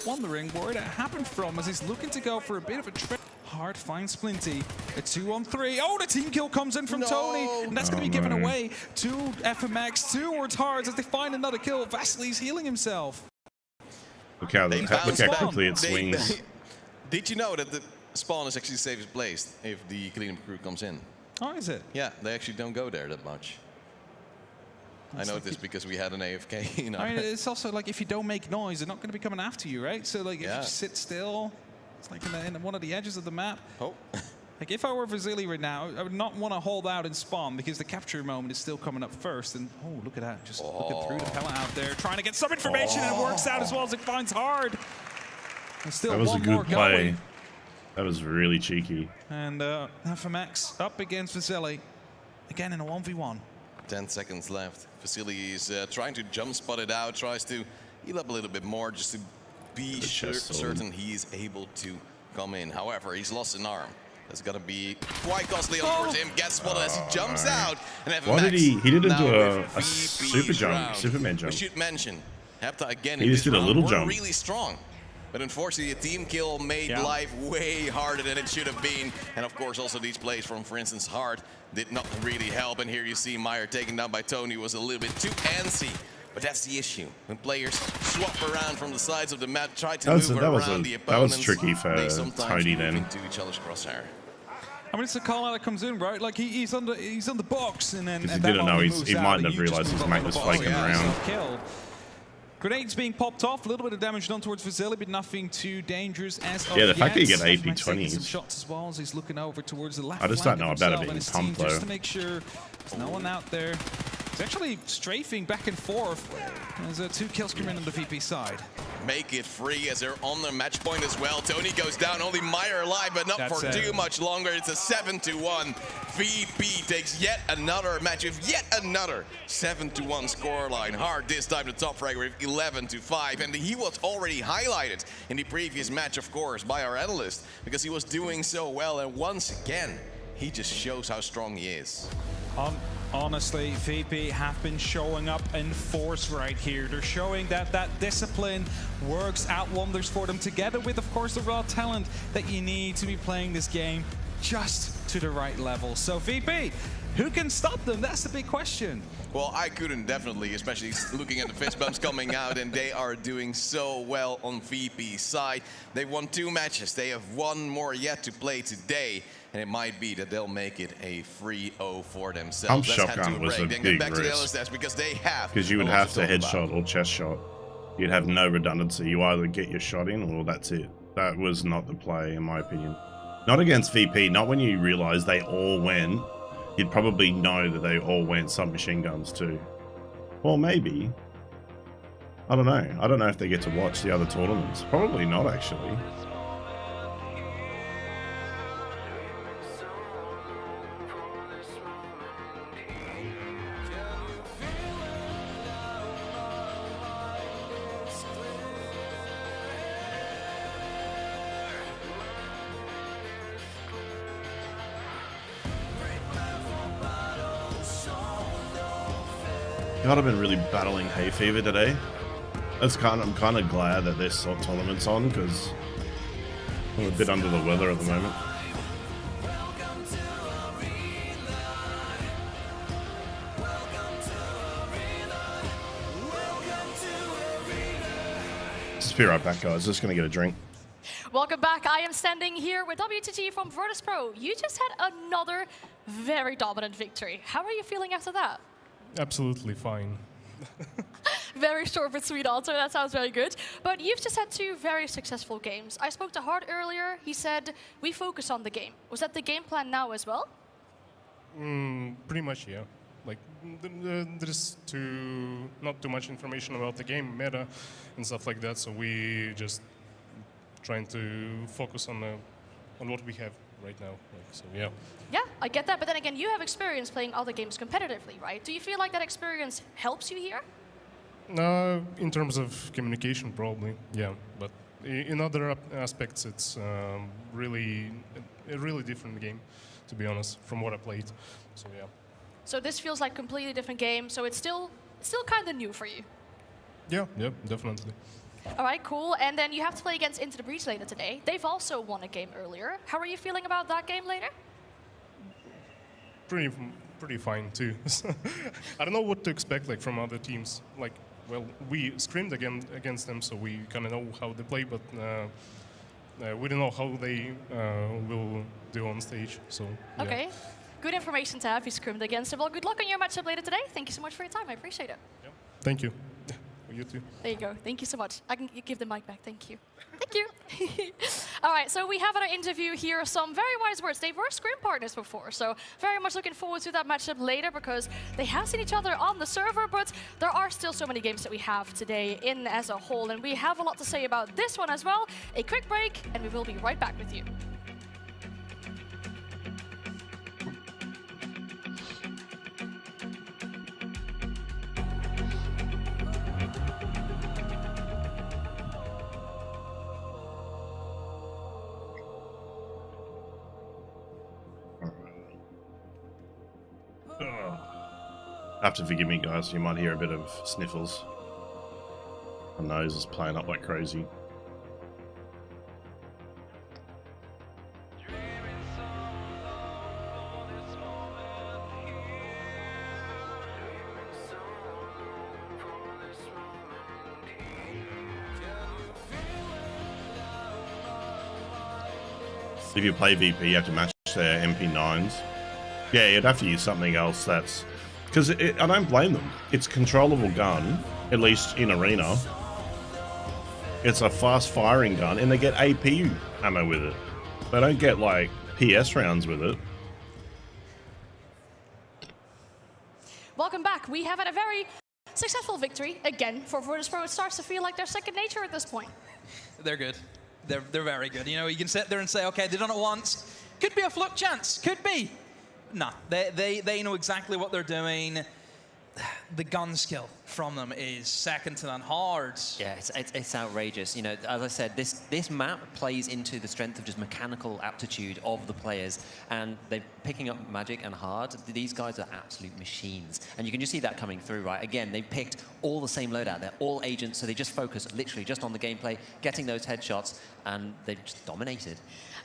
wondering where that happened from as he's looking to go for a bit of a trip. Hard finds Splinty. A 2-on-3. Oh, the team kill comes in from Tony. And that's going to be given away to FMX towards Hards as they find another kill. Vesely's healing himself. Look how quickly it swings. Did you know that the spawn is actually the safest place if the cleanup crew comes in? Oh, is it? Yeah, they actually don't go there that much. I know this because we had an AFK. You know? I mean, it's also like if you don't make noise, they're not going to be coming after you, right? So like if you just sit still, it's like in one of the edges of the map. Oh. Like if I were Vasily right now, I would not want to hold out and spawn because the capture moment is still coming up first. And oh, look at that, just looking through the pellet out there, trying to get some information, and it works out as well as it finds Hard. And still that was one a good more play. going. That was really cheeky. And FMX up against Vasily, again in a 1v1. 10 seconds left. Vasily is trying to jump spot it out, tries to heal up a little bit more just to be certain he is able to come in. However, he's lost an arm. That's gonna be quite costly towards him. Gets spotted as he jumps out. And FMX, why did he didn't do a super jump, Superman jump. We should mention, Hepta again he in just this did a little round jump. really strong. But unfortunately, a team kill made life way harder than it should have been. And of course, also these plays from, for instance, Hart did not really help. And here you see Meyer taken down by Tony was a little bit too antsy. But that's the issue. When players swap around from the sides of the map, try to move around the opponents, that was tricky for Tony then. Into each other's crosshair. I mean, it's a call out that comes in, right? Like he's on the box, and then he didn't know he might have realized his mate was flaking around. Killed. Grenades being popped off, a little bit of damage done towards Vasily, but nothing too dangerous as of the fact that you get FMX AP20s. some shots as well as he's looking over towards the left. I just don't know about it being pumped though. Just to make sure there's no one out there. He's actually strafing back and forth. There's 2 kills coming in on the VP side. Make it free as they're on their match point as well. Tony goes down, only Meyer alive, but not for too much longer. It's a 7-1. VP takes yet another match with yet another 7-1 scoreline. Hard this time the top fragger with 11-5, and he was already highlighted in the previous match, of course, by our analyst because he was doing so well, and once again, he just shows how strong he is. Honestly, VP have been showing up in force right here. They're showing that discipline works out wonders for them, together with, of course, the raw talent that you need to be playing this game just to the right level. So VP, who can stop them? That's the big question. Well, I couldn't definitely, especially looking at the fist bumps coming out, and they are doing so well on VP's side. They've won 2 matches. They have 1 more yet to play today, and it might be that they'll make it a 3-0 for themselves. Pump shotgun was a then big get back to the risk. LSS because they have. Because you would have to headshot or chest shot. You'd have no redundancy. You either get your shot in or that's it. That was not the play, in my opinion. Not against VP. Not when you realize they all went. You'd probably know that they all went submachine guns too. Well, maybe. I don't know. I don't know if they get to watch the other tournaments. Probably not, actually. God, I've been really battling hay fever today. I'm kind of glad that this tournament's on because I'm a bit under the weather at the moment. Just be right back, guys. Just gonna get a drink. Welcome back. I am standing here with WTG from Virtus Pro. You just had another very dominant victory. How are you feeling after that? Absolutely fine. Very short but sweet answer. That sounds very good. But you've just had 2 very successful games. I spoke to Hart earlier. He said, we focus on the game. Was that the game plan now as well? Pretty much, yeah. Like, there's not too much information about the game meta and stuff like that, so we just trying to focus on what we have right now. Like, so yeah. Yeah, I get that. But then again, you have experience playing other games competitively, right? Do you feel like that experience helps you here? In terms of communication, probably, yeah. But in other aspects, it's really a really different game, to be honest, from what I played. So yeah. So this feels like a completely different game. So it's still kind of new for you. Yeah, definitely. All right, cool. And then you have to play against Into the Breach later today. They've also won a game earlier. How are you feeling about that game later? Pretty fine too. I don't know what to expect like from other teams. Like, well, we scrimmed against them, so we kind of know how they play, but we don't know how they will do on stage. So yeah. Okay, good information to have. You scrimmed against them. Well, good luck on your matchup later today. Thank you so much for your time. I appreciate it. Yep. Thank you. You too. There you go. Thank you so much. I can give the mic back. Thank you. Thank you. All right, so we have in our interview here some very wise words. They were scrim partners before, so very much looking forward to that matchup later because they have seen each other on the server, but there are still so many games that we have today in as a whole, and we have a lot to say about this one as well. A quick break, and we will be right back with you. Have to forgive me, guys. You might hear a bit of sniffles. My nose is playing up like crazy. If you play VP, you have to match their MP9s. Yeah, you'd have to use something else that's... Because I don't blame them. It's a controllable gun, at least in Arena. It's a fast-firing gun, and they get AP ammo with it. They don't get, like, PS rounds with it. Welcome back. We have had a very successful victory, again, for Virtus.pro. It starts to feel like they're second nature at this point. They're good. They're very good. You know, you can sit there and say, okay, they've done it once. Could be a fluke chance. Could be. Nah, they know exactly what they're doing. The gun skill from them is second to none. Hard. Yeah, it's outrageous. You know, as I said, this map plays into the strength of just mechanical aptitude of the players, and they're picking up Magic and Hard. These guys are absolute machines, and you can just see that coming through, right? Again, they picked all the same loadout. They're all agents, so they just focus literally just on the gameplay, getting those headshots, and they've just dominated.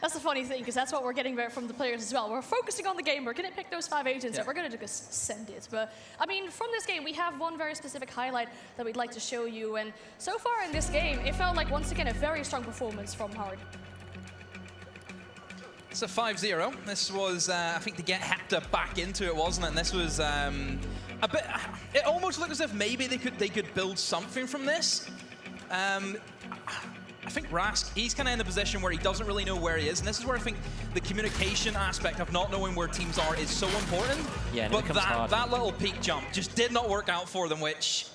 That's the funny thing, because that's what we're getting from the players as well. We're focusing on the game. We're going to pick those 5 agents, and we're going to just send it. But, I mean, from this game, we have one very specific highlight that we'd like to show you. And so far in this game, it felt like, once again, a very strong performance from Hard. It's a 5-0. This was, I think, to get Hector back into it, wasn't it? And this was a bit... It almost looked as if maybe they could build something from this. I think Rask, he's kind of in a position where he doesn't really know where he is, and this is where I think the communication aspect of not knowing where teams are is so important. Yeah, but that little peak jump just did not work out for them, which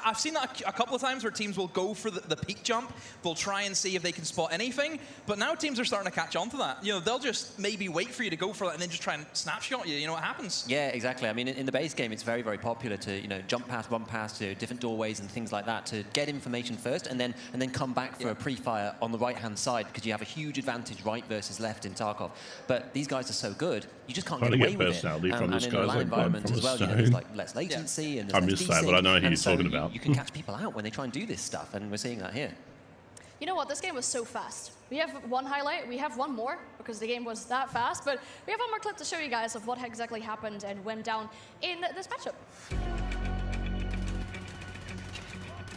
I've seen that a couple of times where teams will go for the peak jump. They'll try and see if they can spot anything, but now teams are starting to catch on to that. You know, they'll just maybe wait for you to go for that and then just try and snapshot you. You know what happens? Yeah, exactly. I mean, in the base game, it's very, very popular to, you know, jump past, run past to different doorways and things like that to get information first, and then come back for a pre-fire on the right-hand side, because you have a huge advantage right versus left in Tarkov. But these guys are so good, you just can't get away with it. From and this in guy, the LAN like environment as well, you know, there's like less latency and there's I missed that, but I know who you're talking about. You can catch people out when they try and do this stuff, and we're seeing that here. You know what? This game was so fast. We have one highlight. We have one more, because the game was that fast. But we have one more clip to show you guys of what exactly happened and went down in this matchup.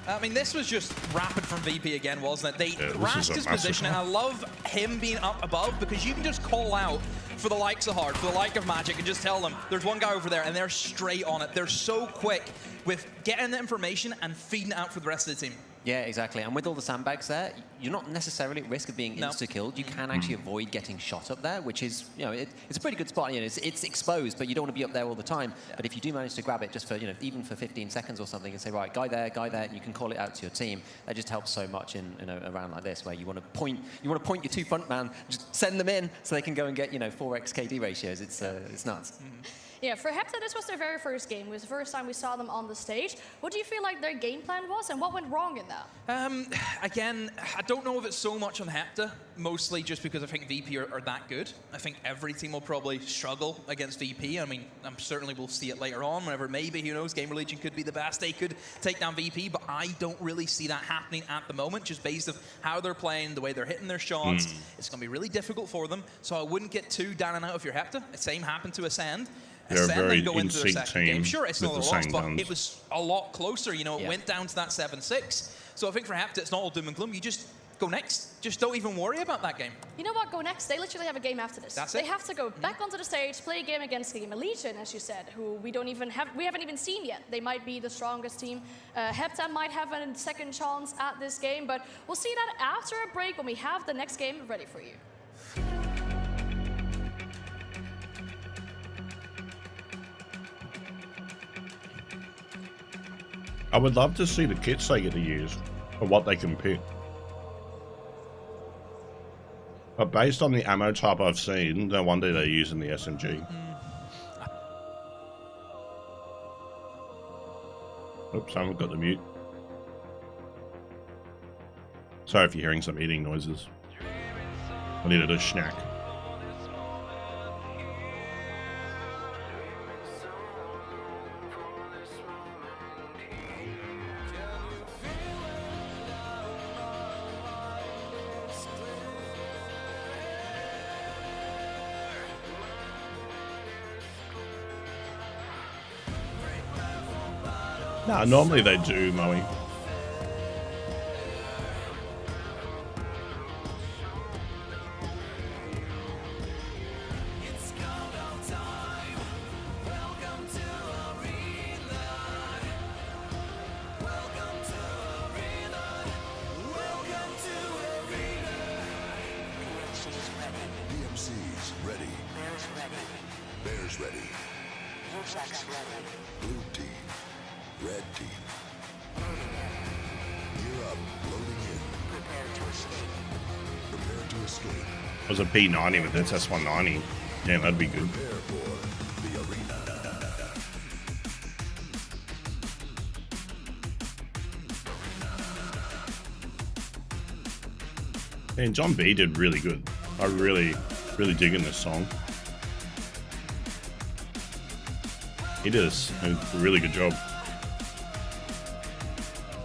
I mean, this was just rapid from VP again, wasn't it? Rask's position, and I love him being up above, because you can just call out for the likes of Hard, for the like of Magic, and just tell them there's one guy over there, and they're straight on it. They're so quick with getting the information and feeding it out for the rest of the team. Yeah, exactly. And with all the sandbags there, you're not necessarily at risk of being insta-killed. You can actually avoid getting shot up there, which is, you know, it's a pretty good spot. You know, it's exposed, but you don't want to be up there all the time. Yeah. But if you do manage to grab it just for, you know, even for 15 seconds or something, and say, right, guy there, and you can call it out to your team, that just helps so much in a round like this, where you want to point your two front man, just send them in so they can go and get, you know, 4x KD ratios. It's nuts. Yeah, for Hepta, this was their very first game. It was the first time we saw them on the stage. What do you feel like their game plan was, and what went wrong in that? Again, I don't know if it's so much on Hepta, mostly just because I think VP are that good. I think every team will probably struggle against VP. I mean, I'm certainly we'll see it later on, whenever maybe, who knows, Gamer Legion could be the best. They could take down VP, but I don't really see that happening at the moment, just based on how they're playing, the way they're hitting their shots. It's going to be really difficult for them, so I wouldn't get too down and out of your Hepta. The same happened to Ascend. They're a very go into their second game. team. Sure, it's not a loss, but guns. it was a lot closer. You know, it went down to that 7-6. So I think for Hepta, it's not all doom and gloom. You just go next. Just don't even worry about that game. You know what? Go next. They literally have a game after this. That's they it. have to go back onto the stage, play a game against Gamer Legion, as you said, who we haven't even seen yet. They might be the strongest team. Hepta might have a second chance at this game, but we'll see that after a break when we have the next game ready for you. I would love to see the kits they get to use, or what they can pick. But based on the ammo type I've seen, no wonder they're using the SMG. Oops, I haven't got the mute. Sorry if you're hearing some eating noises. I needed a snack. Nah, normally they do, Moe. DMC's ready. Bears ready. Blue team. Red team. Gear up. Loading in. Prepare to escape. It was a P90 with its S190. Yeah, that'd be good. Prepare for the arena. And John B did really good. I really digging this song. He did a really good job.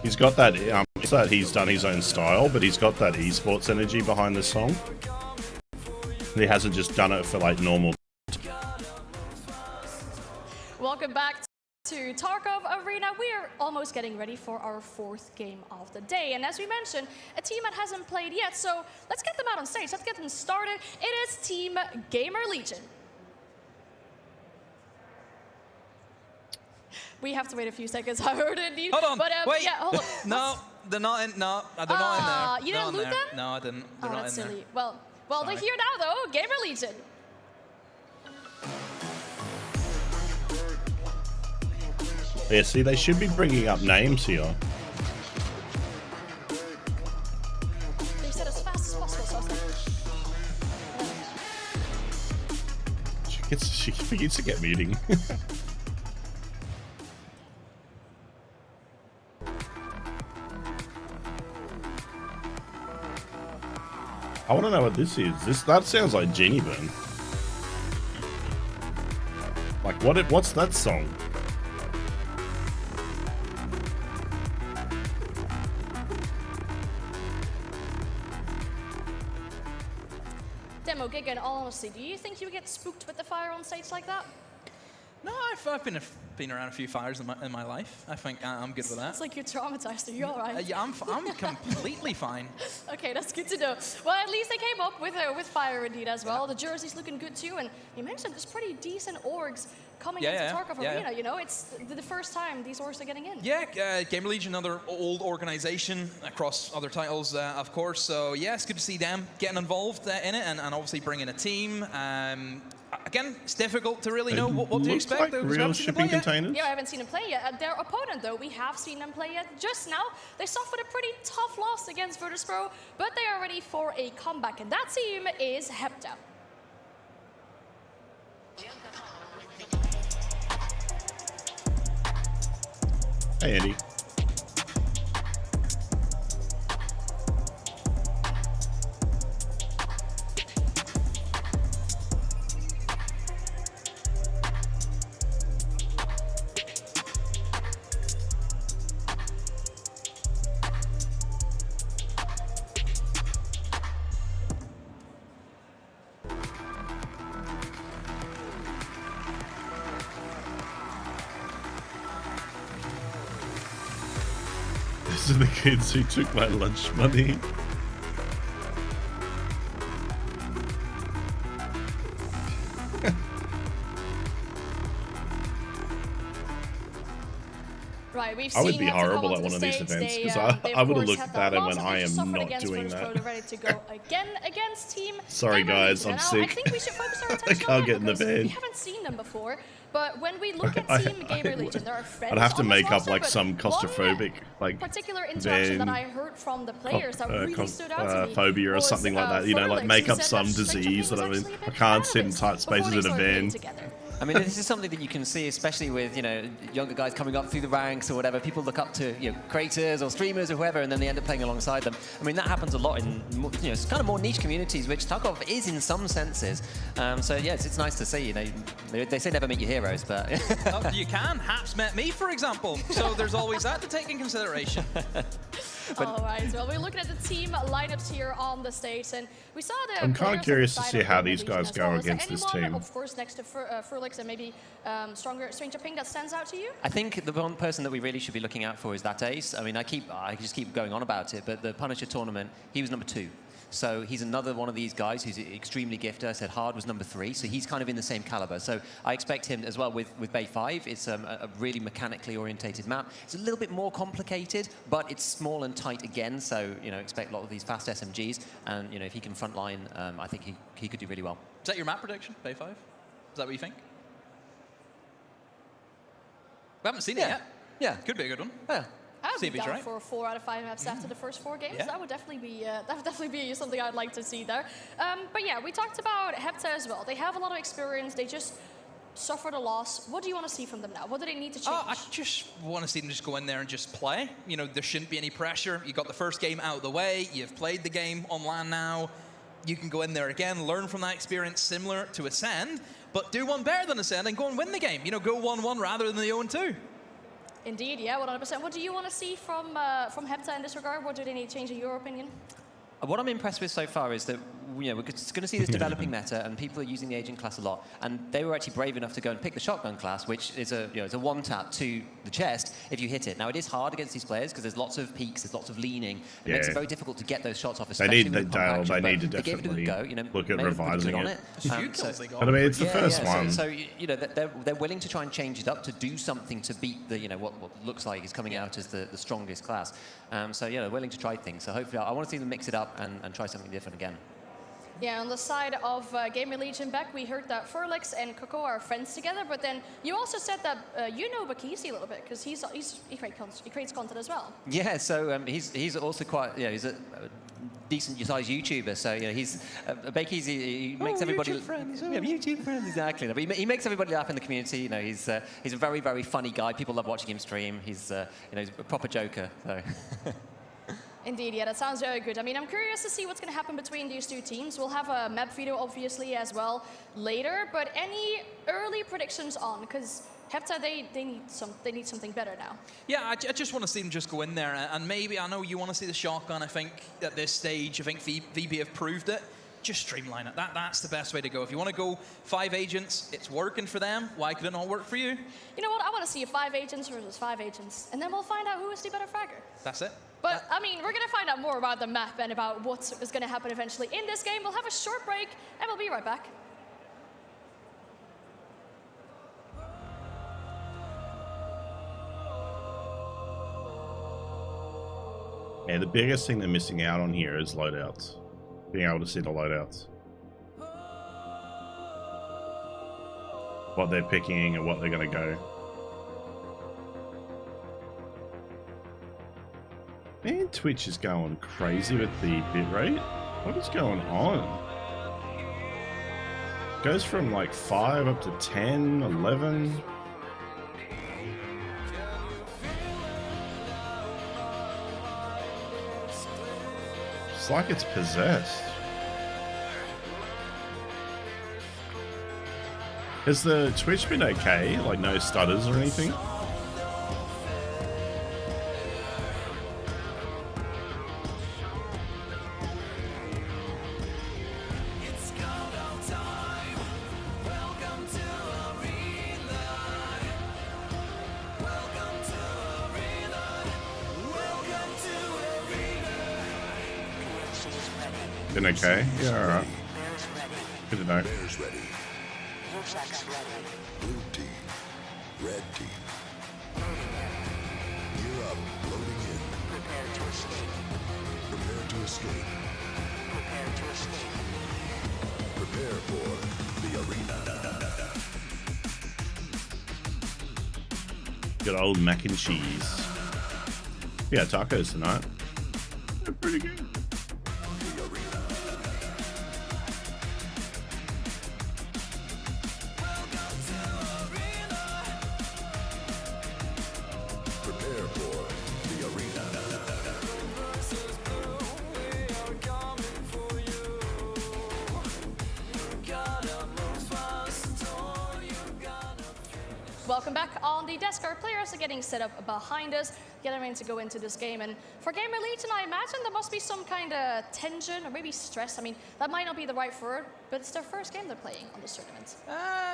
He's got that, it's that he's done his own style, but he's got that esports energy behind this song. He hasn't just done it for like normal. Welcome back to Tarkov Arena. We're almost getting ready for our fourth game of the day. And as we mentioned, a team that hasn't played yet, so let's get them out on stage. Let's get them started. It is Team Gamer Legion. We have to wait a few seconds. I heard it. Hold on. But, wait. Yeah, hold on. No, they're not in. No, they're not in there. You didn't loot them? No, I didn't. They're not that's in silly. there. Well, they're here now though. Gamer Legion. Yeah, see, they should be bringing up names here. They said as fast as possible, so I was like, She forgets to get muting. I want to know what this is. That sounds like Jenny Burn. Like what's that song? Demo Giga, in all honesty, do you think you would get spooked with the fire on stage like that? No, I've been around a few fires in my life. I think I'm good with that. It's like you're traumatized. Are you all right? Yeah, I'm completely fine. Okay, that's good to know. Well, at least they came up with fire indeed as well. The jersey's looking good too, and you mentioned there's pretty decent orgs coming into Tarkov Arena. You know, it's the first time these orgs are getting in. Yeah, Gamer Legion, another old organization across other titles, of course. So yeah, it's good to see them getting involved in it, and obviously bringing a team. Again, it's difficult to really know what to expect. Like real shipping containers. Yeah, I haven't seen them play yet. Their opponent, though, we have seen them play yet. Just now, they suffered a pretty tough loss against Virtus.pro, but they are ready for a comeback, and that team is Hepta. Hey, Eddie. These are the kids who took my lunch money. Right, we've I would seen be Hepta come horrible at onto one the of these stage. events They, because they, I of would have course, looked had at that it loss, when and I they just am suffered not against doing Virtus.pro. that. They're ready to go again against Team Sorry Gamer guys, Legion. I'm Now, sick. I think we should focus our I attention can't on get in the because bed. we haven't seen them before. But when we look at Team Gamer Legion, there are friends I'd have to on this make up roster, like but some claustrophobic one like particular interaction that then I heard from the players that really stood out to me phobia or was, something like that. You know, like Furlix, make who up said some that Stranger disease King that was I actually a I big can't fan sit of in it tight before spaces they in a started playing van. together. I mean, this is something that you can see, especially with, you know, younger guys coming up through the ranks or whatever. People look up to, you know, creators or streamers or whoever, and then they end up playing alongside them. I mean, that happens a lot in, you know, it's kind of more niche communities, which Tarkov is in some senses. So, yes, it's nice to see, you know, they say never meet your heroes, but... Oh, you can. Haps met me, for example. So there's always that to take in consideration. All right, well, we're looking at the team lineups here on the stage, and we saw the. I'm kind of curious to see how these guys go well. against this team. Of course, next to Furlix and maybe Stranger Ping that stands out to you? I think the one person that we really should be looking out for is that ace. I mean, I just keep going on about it, but the Punisher tournament, he was number 2. So he's another one of these guys who's extremely gifted. I said Hard was number 3, so he's kind of in the same caliber. So I expect him as well with Bay 5. It's a really mechanically orientated map. It's a little bit more complicated, but it's small and tight again. So, you know, expect a lot of these fast SMGs. And, you know, if he can frontline, I think he could do really well. Is that your map prediction, Bay 5? Is that what you think? We haven't seen it yet. Yeah. Could be a good one. Yeah. I would be down right. for 4 out of 5 maps after the first 4 games. Yeah. That would definitely be something I'd like to see there. But yeah, we talked about Hepta as well. They have a lot of experience. They just suffered a loss. What do you want to see from them now? What do they need to change? Oh, I just want to see them just go in there and just play. You know, there shouldn't be any pressure. You got the first game out of the way. You've played the game on LAN now. You can go in there again, learn from that experience similar to Ascend, but do one better than Ascend and go and win the game. You know, go 1-1 rather than the 0-2. Indeed, yeah, 100%. What do you want to see from Hepta in this regard? What do they need to change in your opinion? What I'm impressed with so far is that, you know, we're going to see this developing meta, and people are using the agent class a lot. And they were actually brave enough to go and pick the shotgun class, which is it's a one-tap to the chest if you hit it. Now, it is hard against these players because there's lots of peaks, there's lots of leaning. It makes it very difficult to get those shots off, especially with pump action. They need to they gave it a definitely go, you know, look at made revising on it. it. But I mean, it's the first one. So, you know, they're willing to try and change it up to do something to beat the, you know, what looks like is coming out as the strongest class. So, yeah, they're willing to try things. So hopefully, I want to see them mix it up and try something different again. Yeah, on the side of Gamer Legion back, we heard that Furlix and Coco are friends together, but then you also said that you know Bakisi a little bit, because he creates content as well. Yeah, so he's also quite, you know, he's a decent sized YouTuber, so, you know, he's, Bakey's, he makes everybody... YouTube friends. Yeah, YouTube friends, exactly. But he makes everybody laugh in the community, you know, he's a very, very funny guy. People love watching him stream. He's, you know, he's a proper joker, so... Indeed, yeah, that sounds very good. I mean, I'm curious to see what's going to happen between these two teams. We'll have a map video, obviously, as well later. But any early predictions on? Because Hepta, they need something better now. Yeah, I just want to see them just go in there. And maybe, I know you want to see the shotgun. I think at this stage, I think VP have proved it. just streamline it. That's the best way to go. If you want to go 5 agents, it's working for them. Why could it not work for you? You know what? I want to see 5 agents versus 5 agents, and then we'll find out who is the better fragger. That's it. But, I mean, we're going to find out more about the map and about what is going to happen eventually in this game. We'll have a short break, and we'll be right back. Yeah, the biggest thing they're missing out on here is loadouts. Being able to see the loadouts. What they're picking and what they're going to go. Man, Twitch is going crazy with the bitrate. What is going on? Goes from like 5 up to 10, 11. It's like it's possessed. Has the Twitch been okay? Like no stutters or anything? Been okay? Yeah, alright. Good to know. Bears ready. Blue team. Red team. Gear up. Loading in. Prepare to escape. Prepare to escape. Prepare to escape. Prepare for the arena. Good old mac and cheese. Yeah, tacos tonight. They're pretty good. Welcome back on the desk. Our players are getting set up behind us, getting ready to go into this game. And for Game Elite, and I imagine there must be some kind of tension or maybe stress. I mean, that might not be the right word, but it's their first game they're playing on this tournament.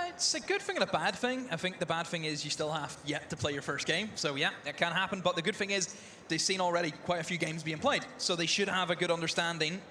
It's a good thing and a bad thing. I think the bad thing is you still have yet to play your first game. So yeah, it can happen. But the good thing is they've seen already quite a few games being played. So they should have a good understanding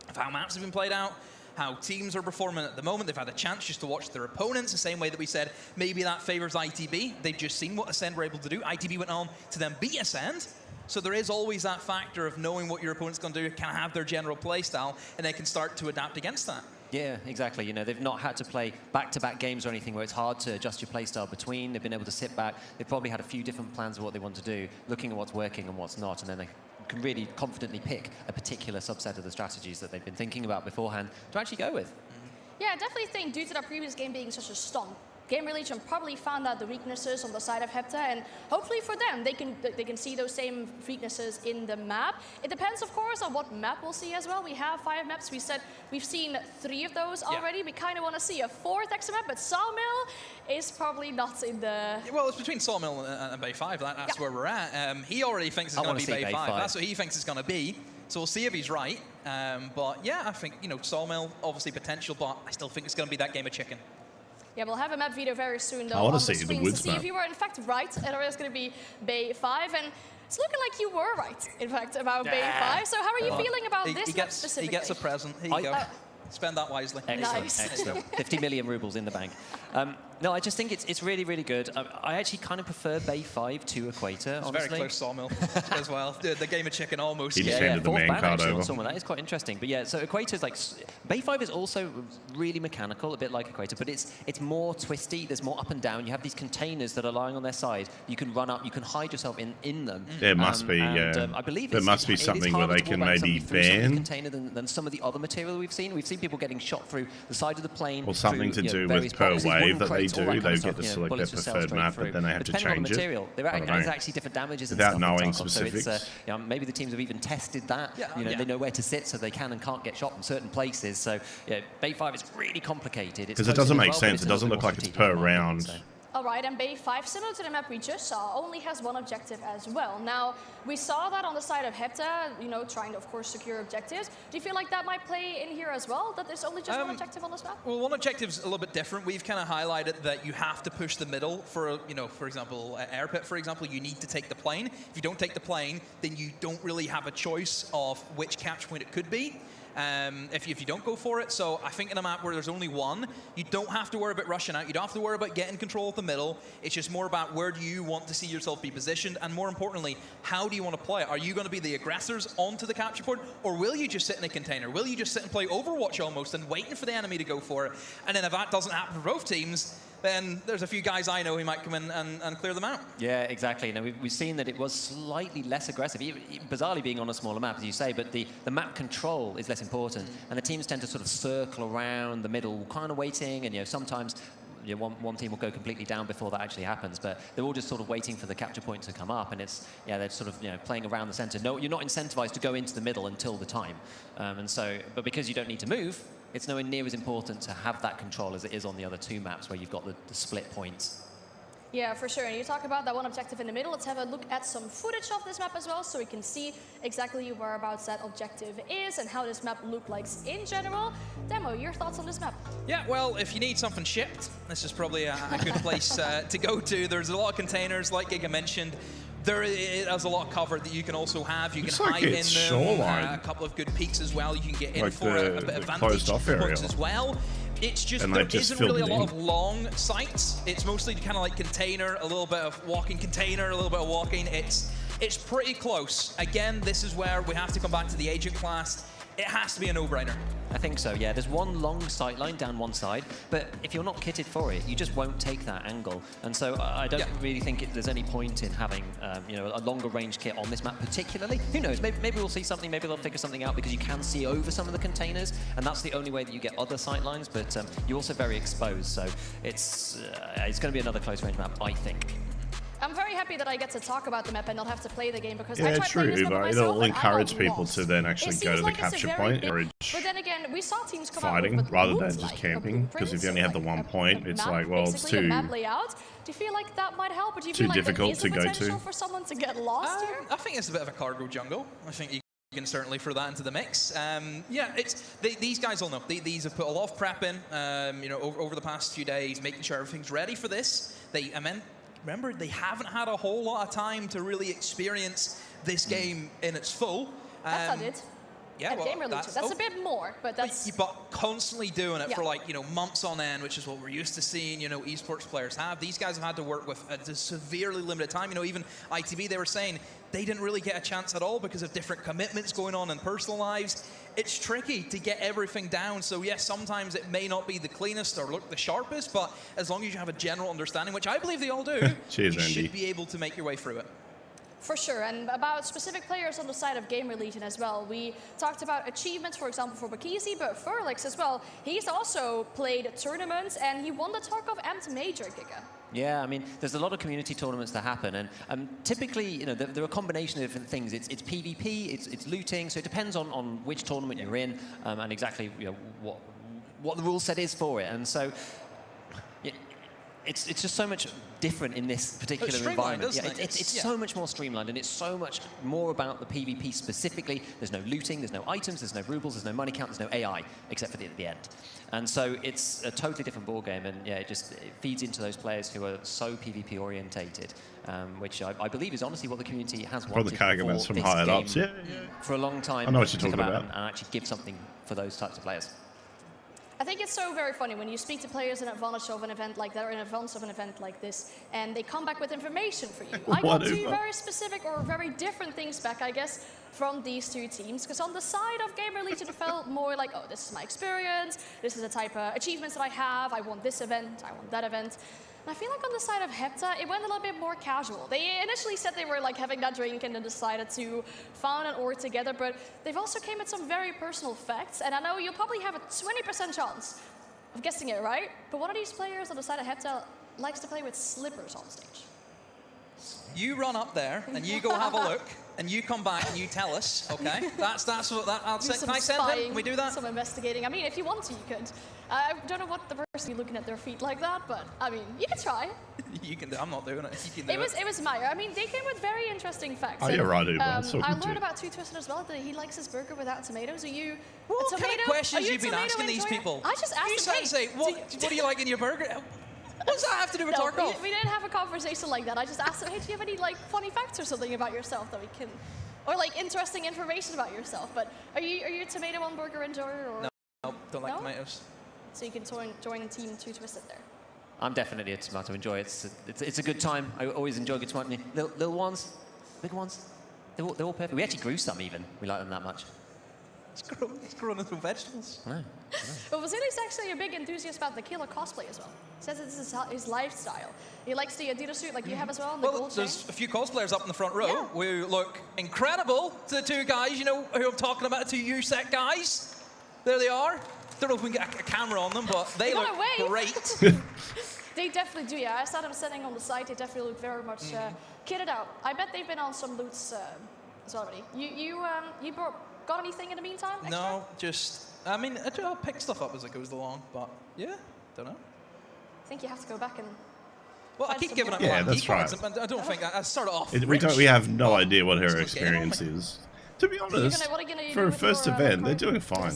of how maps have been played out, how teams are performing at the moment. They've had a chance just to watch their opponents, the same way that we said maybe that favors ITB. They've just seen what Ascend were able to do. ITB went on to then beat Ascend. So there is always that factor of knowing what your opponent's going to do, can have their general play style, and they can start to adapt against that. Yeah, exactly. You know, they've not had to play back-to-back games or anything where it's hard to adjust your play style between. They've been able to sit back. They've probably had a few different plans of what they want to do, looking at what's working and what's not, and then they can really confidently pick a particular subset of the strategies that they've been thinking about beforehand to actually go with. Yeah, I definitely think due to that previous game being such a stomp, Game Religion probably found out the weaknesses on the side of Hepta, and hopefully for them, they can see those same weaknesses in the map. It depends, of course, on what map we'll see as well. We have 5 maps. We said we've seen 3 of those already. Yeah. We kind of want to see a 4th extra map, but Sawmill is probably not in the... Well, it's between Sawmill and Bay 5. That's where we're at. He already thinks it's going to be Bay 5. That's what he thinks it's going to be. So we'll see if he's right. But yeah, I think, you know, Sawmill, obviously potential, but I still think it's going to be that game of chicken. Yeah, we'll have a map video very soon, though, I want on to see the woods to see if you were, in fact, right, and it was going to be Bay 5. And it's looking like you were right, in fact, about Bay 5. So how are you feeling about this map specifically? He gets a present. Here you go. Spend that wisely. Excellent, nice. Excellent. 50 million rubles in the bank. No, I just think it's really, really good. I actually kind of prefer Bay 5 to Equator, it's honestly. Very close Sawmill as well. The game of chicken almost. He just handed the main card over. Sawmill. That is quite interesting. But yeah, so Equator's like... Bay 5 is also really mechanical, a bit like Equator, but it's more twisty. There's more up and down. You have these containers that are lying on their side. You can run up. You can hide yourself in them. There must be, yeah. I believe there must be something where they can maybe ban container than some of the other material we've seen. We've seen people getting shot through the side of the plane. Or something to do with per wave that they do. They get to select their preferred map, but then they have to change it. There's actually different damages without knowing specifics. So it's, maybe the teams have even tested that. They know where to sit so they can and can't get shot in certain places. So yeah, Bay 5 is really complicated. Because it doesn't make sense. It doesn't look like it's per round. All right, and Bay 5, similar to the map we just saw, only has one objective as well. Now, we saw that on the side of Hepta, you know, trying to, of course, secure objectives. Do you feel like that might play in here as well, that there's only just one objective on this map? Well, one objective's a little bit different. We've kind of highlighted that you have to push the middle for, you know, for example, Air Pit, for example, you need to take the plane. If you don't take the plane, then you don't really have a choice of which catch point it could be. If you don't go for it. So I think in a map where there's only one, you don't have to worry about rushing out. You don't have to worry about getting control of the middle. It's just more about where do you want to see yourself be positioned, and more importantly, how do you want to play it? Are you going to be the aggressors onto the capture point, or will you just sit in a container? Will you just sit and play Overwatch almost and waiting for the enemy to go for it? And then if that doesn't happen for both teams, then there's a few guys I know who might come in and clear them out. Yeah, exactly. Now, we've seen that it was slightly less aggressive, bizarrely being on a smaller map, as you say, but the map control is less important, and the teams tend to sort of circle around the middle, kind of waiting, and sometimes one team will go completely down before that actually happens, but they're all just sort of waiting for the capture point to come up, and they're sort of playing around the center. No, you're not incentivized to go into the middle until the time, but because you don't need to move, it's nowhere near as important to have that control as it is on the other two maps where you've got the split points. Yeah, for sure. And you talk about that one objective in the middle. Let's have a look at some footage of this map as well, so we can see exactly whereabouts that objective is and how this map looks like in general. Demo, your thoughts on this map? Yeah, well, if you need something shipped, this is probably a good place to go to. There's a lot of containers, like Giga mentioned. It has a lot of cover that you can also have. You can hide in them, a couple of good peaks as well. You can get in like for a bit of vantage points as well. It's just, there isn't really a lot of long sights. It's mostly kind of like container, a little bit of walking container, a little bit of walking. It's pretty close. Again, this is where we have to come back to the agent class. It has to be a no-brainer. I think so, yeah. There's one long sight line down one side, but if you're not kitted for it, you just won't take that angle. And so I don't really think there's any point in having a longer range kit on this map particularly. Who knows, maybe we'll see something, maybe they'll figure something out, because you can see over some of the containers, and that's the only way that you get other sight lines, but you're also very exposed, so it's going to be another close range map, I think. I'm very happy that I get to talk about the map and not have to play the game, because I tried playing this map but myself, it'll encourage people lost. to then actually go to the capture point or but then again, we saw teams come fighting out with rather than just camping, because if you only have the one point, it's like, well, it's too map layout. Do you feel like that might help, or do you feel like difficult to go to for someone to get lost here? I think it's a bit of a cargo jungle. I think you can certainly throw that into the mix. Yeah, these guys all know. These have put a lot of prep in, over the past few days, making sure everything's ready for this. Remember, they haven't had a whole lot of time to really experience this game in its full. That's not it. Yeah, well, that's a bit more, but that's... But constantly doing it for months on end, which is what we're used to seeing, esports players have. These guys have had to work with a severely limited time. Even ITV, they were saying they didn't really get a chance at all because of different commitments going on in personal lives. It's tricky to get everything down. So yes, sometimes it may not be the cleanest or look the sharpest, but as long as you have a general understanding, which I believe they all do, Cheers, you Andy. should be able to make your way through it. For sure, and about specific players on the side of Gamer Legion as well. We talked about achievements, for example, for Bakisi, but Furlix as well. He's also played tournaments, and he won the Tarkov Amped Major, Giga. Yeah, I mean, there's a lot of community tournaments that happen, and typically, there are a combination of different things. It's PvP, it's looting, so it depends on which tournament you're in, and exactly what the rule set is for it. And so, it's just so much different in this particular environment. Yeah, it's so much more streamlined, and it's so much more about the PvP specifically. There's no looting, there's no items, there's no rubles, there's no money count, there's no AI, except for at the end. And so it's a totally different ballgame, and yeah, it feeds into those players who are so PvP orientated, which I believe is honestly what the community has wanted for this game for a long time. I know what you're talking about. And actually give something for those types of players. I think it's so very funny when you speak to players in advance of an event like that, or in advance of an event like this, and they come back with information for you. I got two very specific or very different things back, I guess, from these two teams. Because on the side of Gamer Legion, it felt more like, oh, this is my experience, this is the type of achievements that I have, I want this event, I want that event. And I feel like on the side of Hepta, it went a little bit more casual. They initially said they were like having that drink and then decided to found an org together, but they've also came with some very personal facts, and I know you'll probably have a 20% chance of guessing it right, but one of these players on the side of Hepta likes to play with slippers on stage. You run up there and you go have a look, and you come back and you tell us, okay? That's what I'll say. Can I send him? Can we do that? Some investigating. I mean, if you want to, you could. I don't know what the person be looking at their feet like that, but I mean, you can try. You can do. I'm not doing it. You can do it was Meyer. I mean, they came with very interesting facts. Oh, you're right, Uber. I learned about Two Twisted as well that he likes his burger without tomatoes. Are you what a tomato? kind of questions you you've been asking these people? I just asked them. You say, what do you like in your burger? What does that have to do with Tarkov? We didn't have a conversation like that. I just asked him, hey, do you have any like funny facts or something about yourself that we can, or like interesting information about yourself? But are you a tomato on burger enjoyer? Or? No, don't like tomatoes. So you can join Team Two Twisted there. I'm definitely a tomato enjoyer. It's a good time. I always enjoy good tomato. Little ones, big ones, they're all perfect. We actually grew some even. We like them that much. It's grown into vegetables. I know. Well, Vasili's actually a big enthusiast about the killer cosplay as well. He says this is his lifestyle. He likes the Adidas suit like you have as well. And the gold there's chain. a few cosplayers up in the front row who look incredible to the two guys, you know, who I'm talking about, the two USEC guys. There they are. Don't know if we can get a camera on them, but they look great. They definitely do, yeah. I saw them sitting on the side. They definitely look very much kitted out. I bet they've been on some loots as well already. You got anything in the meantime? Extra? No, just, I mean, I'll pick stuff up as it goes along, but yeah, don't know. I think you have to go back and. Well, I keep giving up. Yeah, that's right. I don't think I started off. We have no idea what her experience is. To be honest, for a first event, they're doing fine.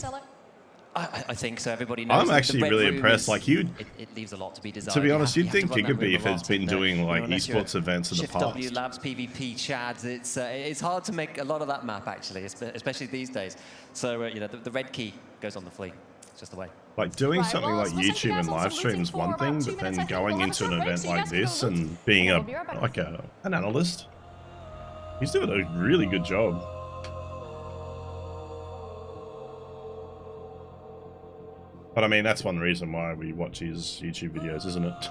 I think so. Everybody knows. I'm actually really impressed. Like it leaves a lot to be desired. To be honest, you'd think it could be if it's been doing like esports events in the past. W Labs, PvP, Chads. It's hard to make a lot of that map actually, especially these days. So you know, the red key goes on the fleet. It's just the way. Like doing something like YouTube and live stream is one thing, but then going into an event like this and being an analyst, he's doing a really good job. But I mean, that's one reason why we watch his YouTube videos, isn't it?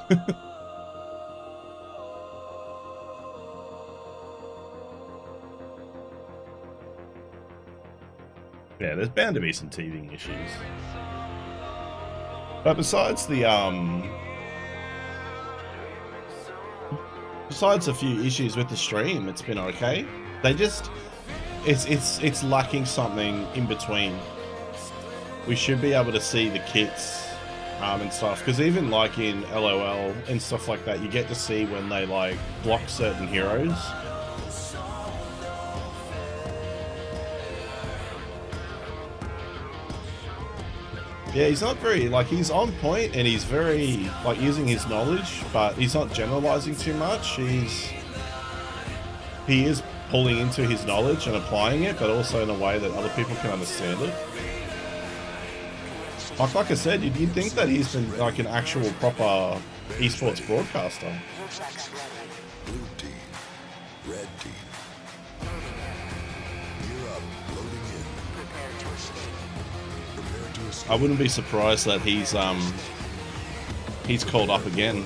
Yeah, there's bound to be some teething issues. But besides the besides a few issues with the stream, it's been okay. They just it's lacking something in between. We should be able to see the kits and stuff, because even like in LOL and stuff like that, you get to see when they like block certain heroes. Yeah, he's not very, like, he's on point and he's very, like, using his knowledge, but he's not generalizing too much. He is pulling into his knowledge and applying it, but also in a way that other people can understand it. Like I said, you'd think that he's been like an actual proper esports broadcaster. Blue team, red team. Gear up, loading in. Prepare to escape. Prepare to escape. I wouldn't be surprised that he's called up again.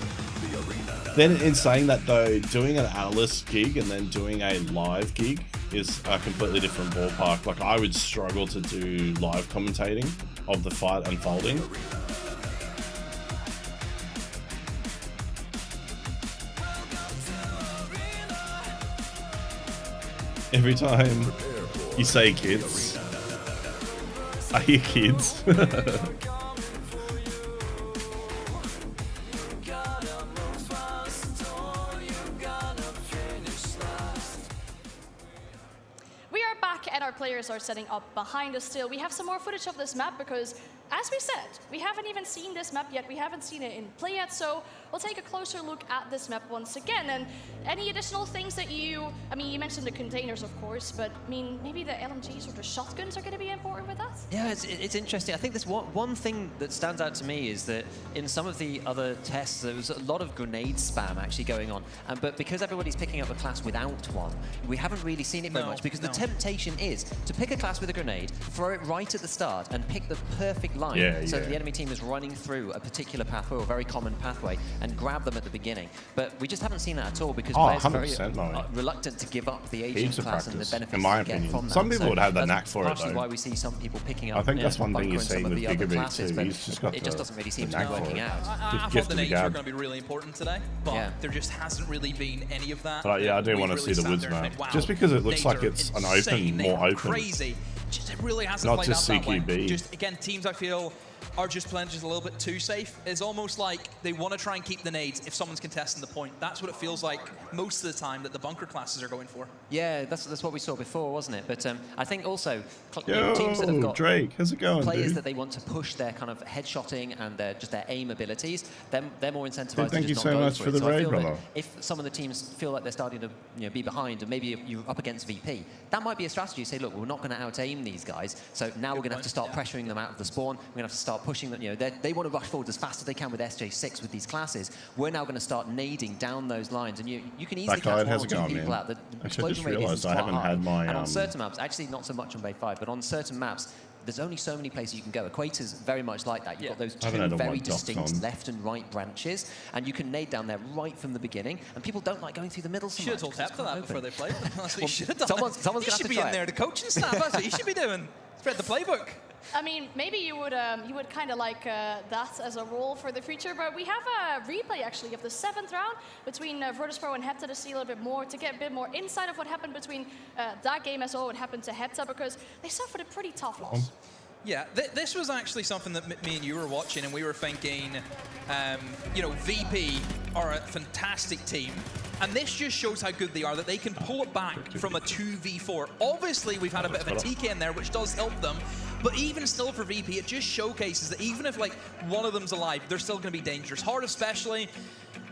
Then in saying that though, doing an analyst gig and then doing a live gig is a completely different ballpark. Like I would struggle to do live commentating of the fight unfolding. Every time you say kids, I hear kids. And our players are setting up behind us still. We have some more footage of this map because, as we said, we haven't even seen this map yet. We haven't seen it in play yet, so we'll take a closer look at this map once again. And any additional things that you mentioned the containers, of course, but I mean, maybe the LMGs or the shotguns are going to be important with that? Yeah, it's interesting. I think there's one thing that stands out to me is that in some of the other tests, there was a lot of grenade spam actually going on. But because everybody's picking up a class without one, we haven't really seen it very much because the temptation is to pick a class with a grenade, throw it right at the start, and pick the perfect line so that the enemy team is running through a particular pathway or a very common pathway and grab them at the beginning. But we just haven't seen that at all because players are very reluctant to give up the aging class and the benefits in my they opinion. get from that. Some people would have the knack for it, Partially though. why we see some people picking up. I think that's one thing you're some seeing of with the other Gigabit classes, too. but He's just got it just doesn't really seem to be knack for working it. out. I thought the nades were going to be really important today, but there just hasn't really been any of that. But yeah, I do want to see the woods map. Just because it looks like it's an open, more open. Crazy. Just, it really hasn't Not played just out that way. CQB. Just, again, teams I feel are just playing just a little bit too safe. It's almost like they want to try and keep the nades if someone's contesting the point. That's what it feels like most of the time that the bunker classes are going for. Yeah, that's what we saw before, wasn't it? But I think also Yo, teams that have got Drake, how's it going, players dude? that they want to push their kind of headshotting and just their aim abilities, they're more incentivized Thank to you just so not go much for for it. the So I raid, feel that brother. if some of the teams feel like they're starting to be behind, and maybe you're up against VP, that might be a strategy. Say, look, we're not going to out-aim these guys, so now we're going to have to start pressuring them out of the spawn. We're going to have to start pushing them. You know, they want to rush forward as fast as they can with SJ6 with these classes. We're now going to start nading down those lines, and you can easily catch one or two people out. The explosion radius is quite high. And on certain maps, actually not so much on Bay 5, but on certain maps, there's only so many places you can go. Equator's very much like that. You've got those two very distinct left and right branches, and you can nade down there right from the beginning, and people don't like going through the middle so much. Should have told Tep that before they played. That's what you should have done. Someone's going to have to be in there, the coaching staff. That's what you should be doing. Spread the playbook. I mean, maybe you would kind of like that as a role for the future, but we have a replay actually of the 7th round between Virtus.pro and Hepta to see a little bit more, to get a bit more insight of what happened between that game as well, what happened to Hepta, because they suffered a pretty tough loss. Yeah, this was actually something that me and you were watching, and we were thinking, you know, VP are a fantastic team, and this just shows how good they are, that they can pull it back from a 2v4. Obviously, we've had a bit of a TK in there, which does help them, but even still for VP, it just showcases that even if, like, one of them's alive, they're still going to be dangerous. Hard especially,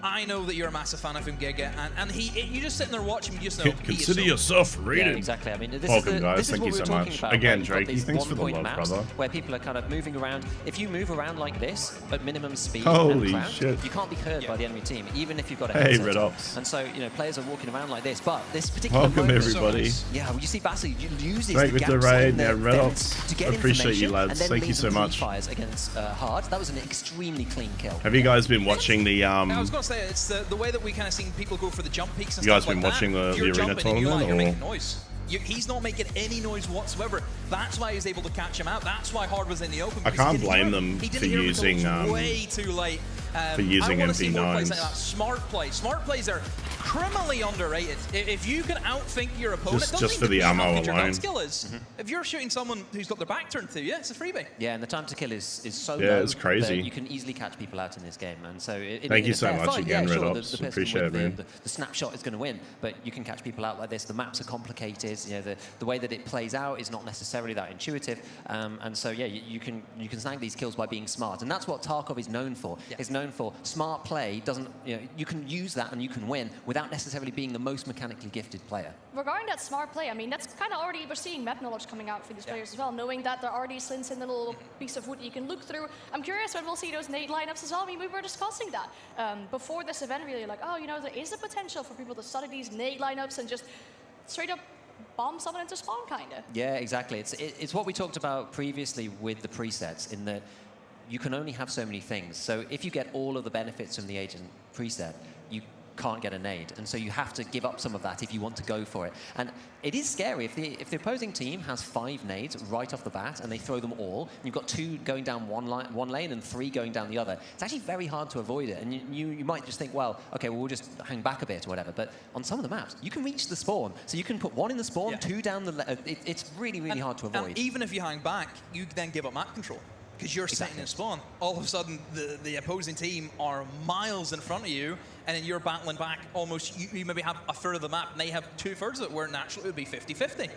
I know that you're a massive fan of him, Giga, and you just sitting there watching him, you just know Consider yourself rated. Yeah, exactly. I mean, this Welcome, is guys. this is Thank what you we were so talking much. about. Again, You've got Drake, these thanks for the one-point love, maps brother. where people are kind of moving around. If you move around like this at minimum speed Holy and crouch, shit. you can't be heard by the enemy team, even if you've got a Hey, headset Red on. Ops. And so, you know, players are walking around like this. But this particular Welcome, moment, everybody. Yeah, well, you see Bassy uses Drake the with the gaps raid. in the Yeah, Red fence Ops. to get Appreciate you, information, lads. and then Thank you leaves so them much. fires against Hard. That was an extremely clean kill. Have you guys been watching the I was going to say, it's the way that we kind of seen people go for the jump peaks and You guys stuff been like watching that. the Arena Tournament, You're or? making noise. He's not making any noise whatsoever. That's why he's able to catch him out. That's why Hard was in the open. I can't blame them for using way too late. for using I want to see more plays MP9s. like that. Smart play. Smart plays are criminally underrated. If you can outthink your opponent, Just doesn't for mean the that ammo how good your gun alone. skill is. If you're shooting someone who's got their back turned to you, it's a freebie. Yeah, and the time to kill is so Yeah, low it's crazy. that you can easily catch people out in this game. And so, Thank you so much again, Red Ops. The person Appreciate with it, man. the snapshot is going to win, but you can catch people out like this. The maps are complicated. You know, the way that it plays out is not necessarily that intuitive. And so, yeah, you can snag these kills by being smart, and that's what Tarkov is known for. Yeah. It's known for smart play. Doesn't you can use that and you can win without necessarily being the most mechanically gifted player. Regarding that smart play, I mean, that's kind of already, we're seeing map knowledge coming out for these players as well, knowing that there are these slits in the little piece of wood you can look through. I'm curious when we'll see those nade lineups as well. I mean, we were discussing that before this event, really, like, oh, you know, there is a potential for people to study these nade lineups and just straight up bomb someone into spawn, kind of. Yeah, exactly. It's what we talked about previously with the presets, in that you can only have so many things. So if you get all of the benefits from the agent preset, you can't get a nade, and so you have to give up some of that if you want to go for it. And it is scary if the opposing team has 5 nades right off the bat and they throw them all, and you've got 2 going down one lane and 3 going down the other. It's actually very hard to avoid it, and you might just think, well, okay, well, we'll just hang back a bit or whatever. But on some of the maps, you can reach the spawn, so you can put 1 in the spawn, 2 down the. It's really hard to avoid. And even if you hang back, you then give up map control. Because you're sitting in spawn. All of a sudden, the opposing team are miles in front of you, and then you're battling back almost, you maybe have a third of the map, and they have 2/3 of it, where naturally it would be 50-50.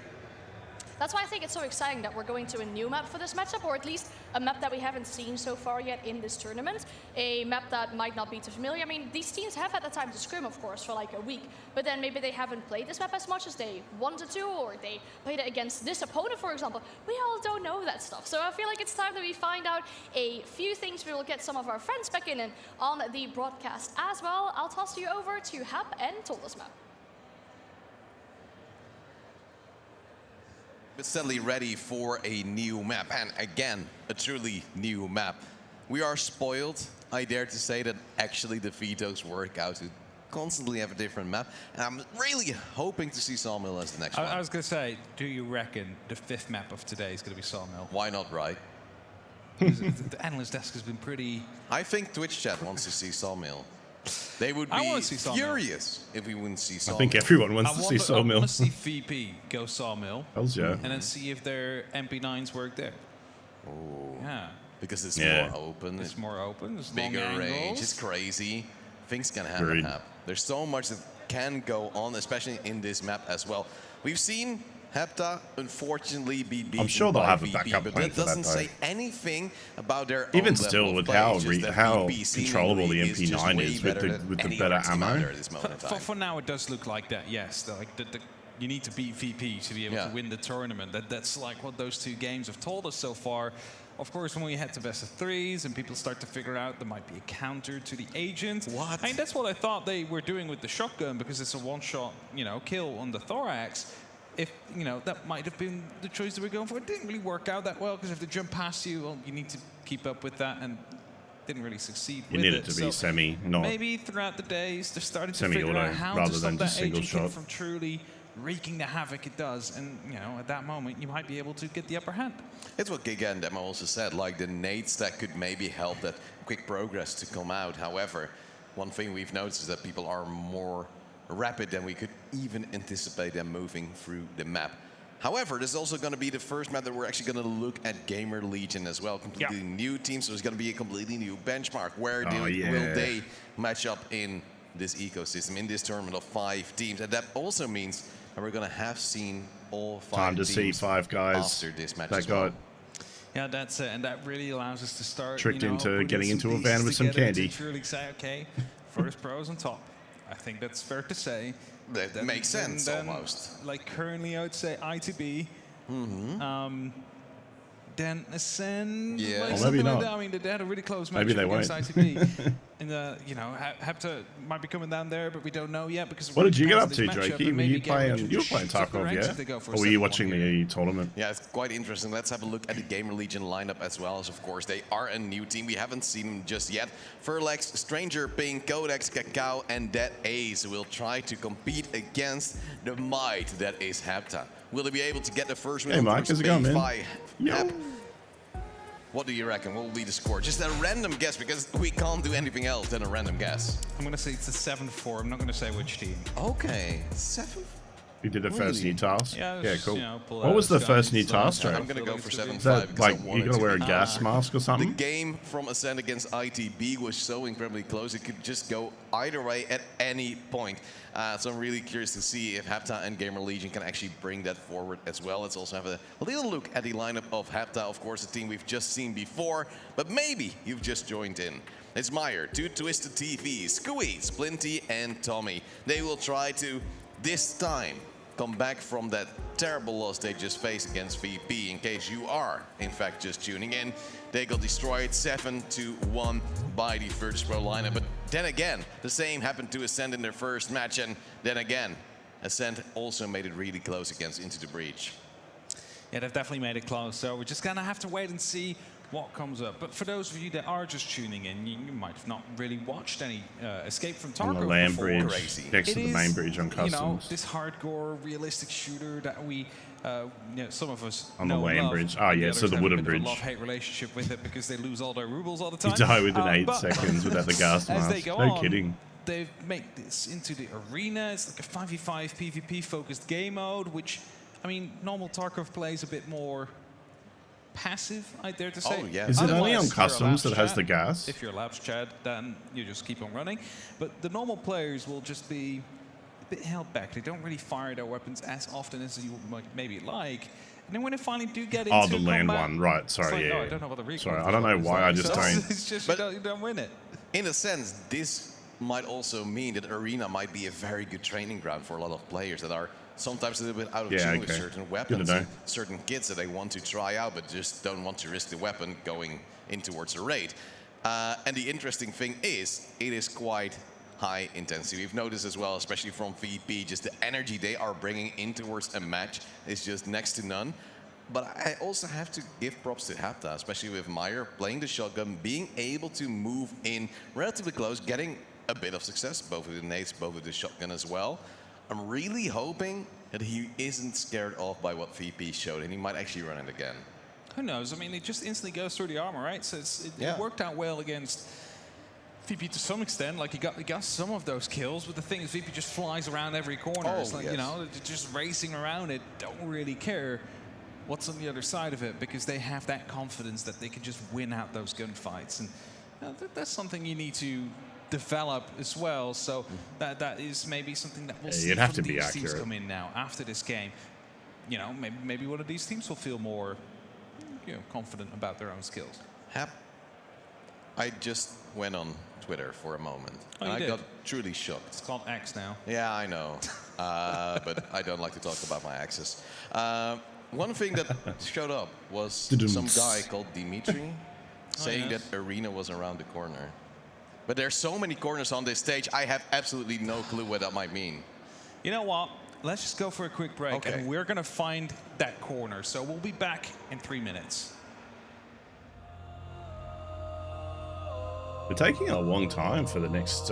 That's why I think it's so exciting that we're going to a new map for this matchup, or at least a map that we haven't seen so far yet in this tournament. A map that might not be too familiar. I mean, these teams have had the time to scrim, of course, for like a week, but then maybe they haven't played this map as much as they wanted to, or they played it against this opponent, for example. We all don't know that stuff. So I feel like it's time that we find out a few things. We will get some of our friends back in and on the broadcast as well. I'll toss you over to Hap and Tolda's map. But steadily ready for a new map, and again, a truly new map. We are spoiled, I dare to say, that actually the vetoes work out to constantly have a different map, and I'm really hoping to see Sawmill as the next one. I was going to say, do you reckon the 5th map of today is going to be Sawmill? Why not, right? The analyst desk has been pretty... I think Twitch chat wants to see Sawmill. They would be furious if we wouldn't see Sawmill. I think everyone wants to see Sawmill. I want to see VP go Sawmill. Hells yeah. And then see if their MP9s work there. Oh. Yeah. because it's more open. It's more open. It's bigger range. It's crazy. Things can happen. There's so much that can go on, especially in this map as well. We've seen Hepta, unfortunately, be beaten. I'm sure they'll have a backup but plan that for that, doesn't though. say anything about their Even own still, level with of how play, just how that controllable the seemingly just MP9 way is with the any better other team out ammo. there at this moment in time. For now, it does look like that. Yes, like you need to beat VP to be able to win the tournament. That's like what those two games have told us so far. Of course, when we head to best of threes and people start to figure out there might be a counter to the agent. What? I mean, that's what I thought they were doing with the shotgun, because it's a one-shot, kill on the thorax. If, that might have been the choice that we're going for. It didn't really work out that well, because if they jump past you, well, you need to keep up with that, and didn't really succeed with it. You need it to be semi, not maybe throughout the days, they're starting to semi-auto figure out how rather to than stop just that single agent kill shot. from truly wreaking the havoc it does. And, at that moment, you might be able to get the upper hand. It's what Giga and Demo also said, like the nades that could maybe help that quick progress to come out. However, one thing we've noticed is that people are more rapid than we could even anticipate them moving through the map. However, this is also going to be the first map that we're actually going to look at Gamer Legion as well. Completely new team, so it's going to be a completely new benchmark. Where will they match up in this ecosystem, in this tournament of 5 teams? And that also means that we're going to have seen all 5 Time to teams see 5 guys after this match that as well. got Yeah, that's it, and that really allows us to start tricked into putting getting some into a van pieces with some together candy. to truly say, okay, first pros on top. I think that's fair to say. That makes sense almost. Like currently, I would say ITB. Then Ascend. Yeah. Like Well, something maybe like not. that. I mean, they had a really close match Maybe they against won't. ITB. And Hepta might be coming down there, but we don't know yet because. What did you get up this to, matchup, Jakey? and Were you maybe playing? Gamer You were just playing shoots up the Tarkov, ranks yeah? if they go for a Or were you 7-1 watching here. the tournament? Yeah, it's quite interesting. Let's have a look at the Gamer Legion lineup as well. As of course, they are a new team. We haven't seen them just yet. Furlex, Stranger, Pink, Codex, Cacao, and Dead Ace will try to compete against the might that is Hepta. Will they be able to get the first win? Hey, Mike, how's it going, man? Yo. What do you reckon? What will be the score? Just a random guess, because we can't do anything else than a random guess. I'm going to say it's a 7-4. I'm not going to say which team. Okay, 7. You did the first new task? Yeah, Cool. pull What out was a the first new gun, task, stuff. Joe? I'm going to go for 7-5. Is that because like I you wanted got to wear a be- gas mask or The something? game from Ascend against ITB was so incredibly close. It could just go either way at any point. So I'm really curious to see if Hepta and Gamer Legion can actually bring that forward as well. Let's also have a little look at the lineup of Hepta. Of course, a team we've just seen before, but maybe you've just joined in. It's Meyer, 2 Twisted TVs, Squeeze, Splinty, and Tommy. They will try to, this time, come back from that terrible loss they just faced against VP. In case you are, in fact, just tuning in, they got destroyed 7-1 by the Virtus Pro lineup. But then again, the same happened to Ascend in their first match, and then again, Ascend also made it really close against Into the Breach. Yeah, they've definitely made it close. So we're just going to have to wait and see what comes up. But for those of you that are just tuning in, you might have not really watched any Escape from Tarkov On the land before. bridge, Crazy. next to It the is, main bridge on customs. this hardcore, realistic shooter that we, some of us On the know and land love, bridge. Oh, and yeah, others so the have a wooden bit of a bridge. love-hate relationship with it because they lose all their rubles all the time. You die within 8 but seconds without the gas as they mask. go No on, kidding. they've made this into the arena. It's like a 5v5 PvP-focused game mode, which, I mean, normal Tarkov plays a bit more passive, I dare to say. Oh, yeah. Is it only Otherwise, on you're a customs that Labs has Chad. the gas? If you're a Labs Chad, then you just keep on running. But the normal players will just be a bit held back. They don't really fire their weapons as often as you might maybe like. And then when they finally do get into Oh, the land combat, one, right? it's Sorry, like, yeah. oh, I don't know what the recoil Sorry, I don't know is why like. I just So don't. It's just But- you don't win it. In a sense, this might also mean that Arena might be a very good training ground for a lot of players that are sometimes a little bit out of Yeah, tune with okay. certain Good weapons, to know. and certain kits that they want to try out, but just don't want to risk the weapon going in towards a raid. And the interesting thing is, it is quite high intensity. We've noticed as well, especially from VP, just the energy they are bringing in towards a match is just next to none. But I also have to give props to Hepta, especially with Meyer playing the shotgun, being able to move in relatively close, getting a bit of success, both with the nades, both with the shotgun as well. I'm really hoping that he isn't scared off by what VP showed, and he might actually run it again. Who knows? I mean, it just instantly goes through the armor, right? So it worked out well against VP to some extent. Like, he got some of those kills, but the thing is, VP just flies around every corner. Oh, it's like, yes. they're just racing around it, don't really care. what's on the other side of it, because they have that confidence that they can just win out those gunfights. And that's something you need to develop as well. So that is maybe something that we'll see from these teams come in now after this game. You know, maybe one of these teams will feel more, you know, confident about their own skills. I just went on Twitter for a moment. Oh, and I got truly shocked. It's called X now. Yeah, I know. But I don't like to talk about my exes. One thing that showed up was some guy called Dimitri saying that Arena was around the corner. But there's so many corners on this stage, I have absolutely no clue what that might mean. You know what? Let's just go for a quick break, and we're going to find that corner. So we'll be back in 3 minutes. We're taking a long time for the next,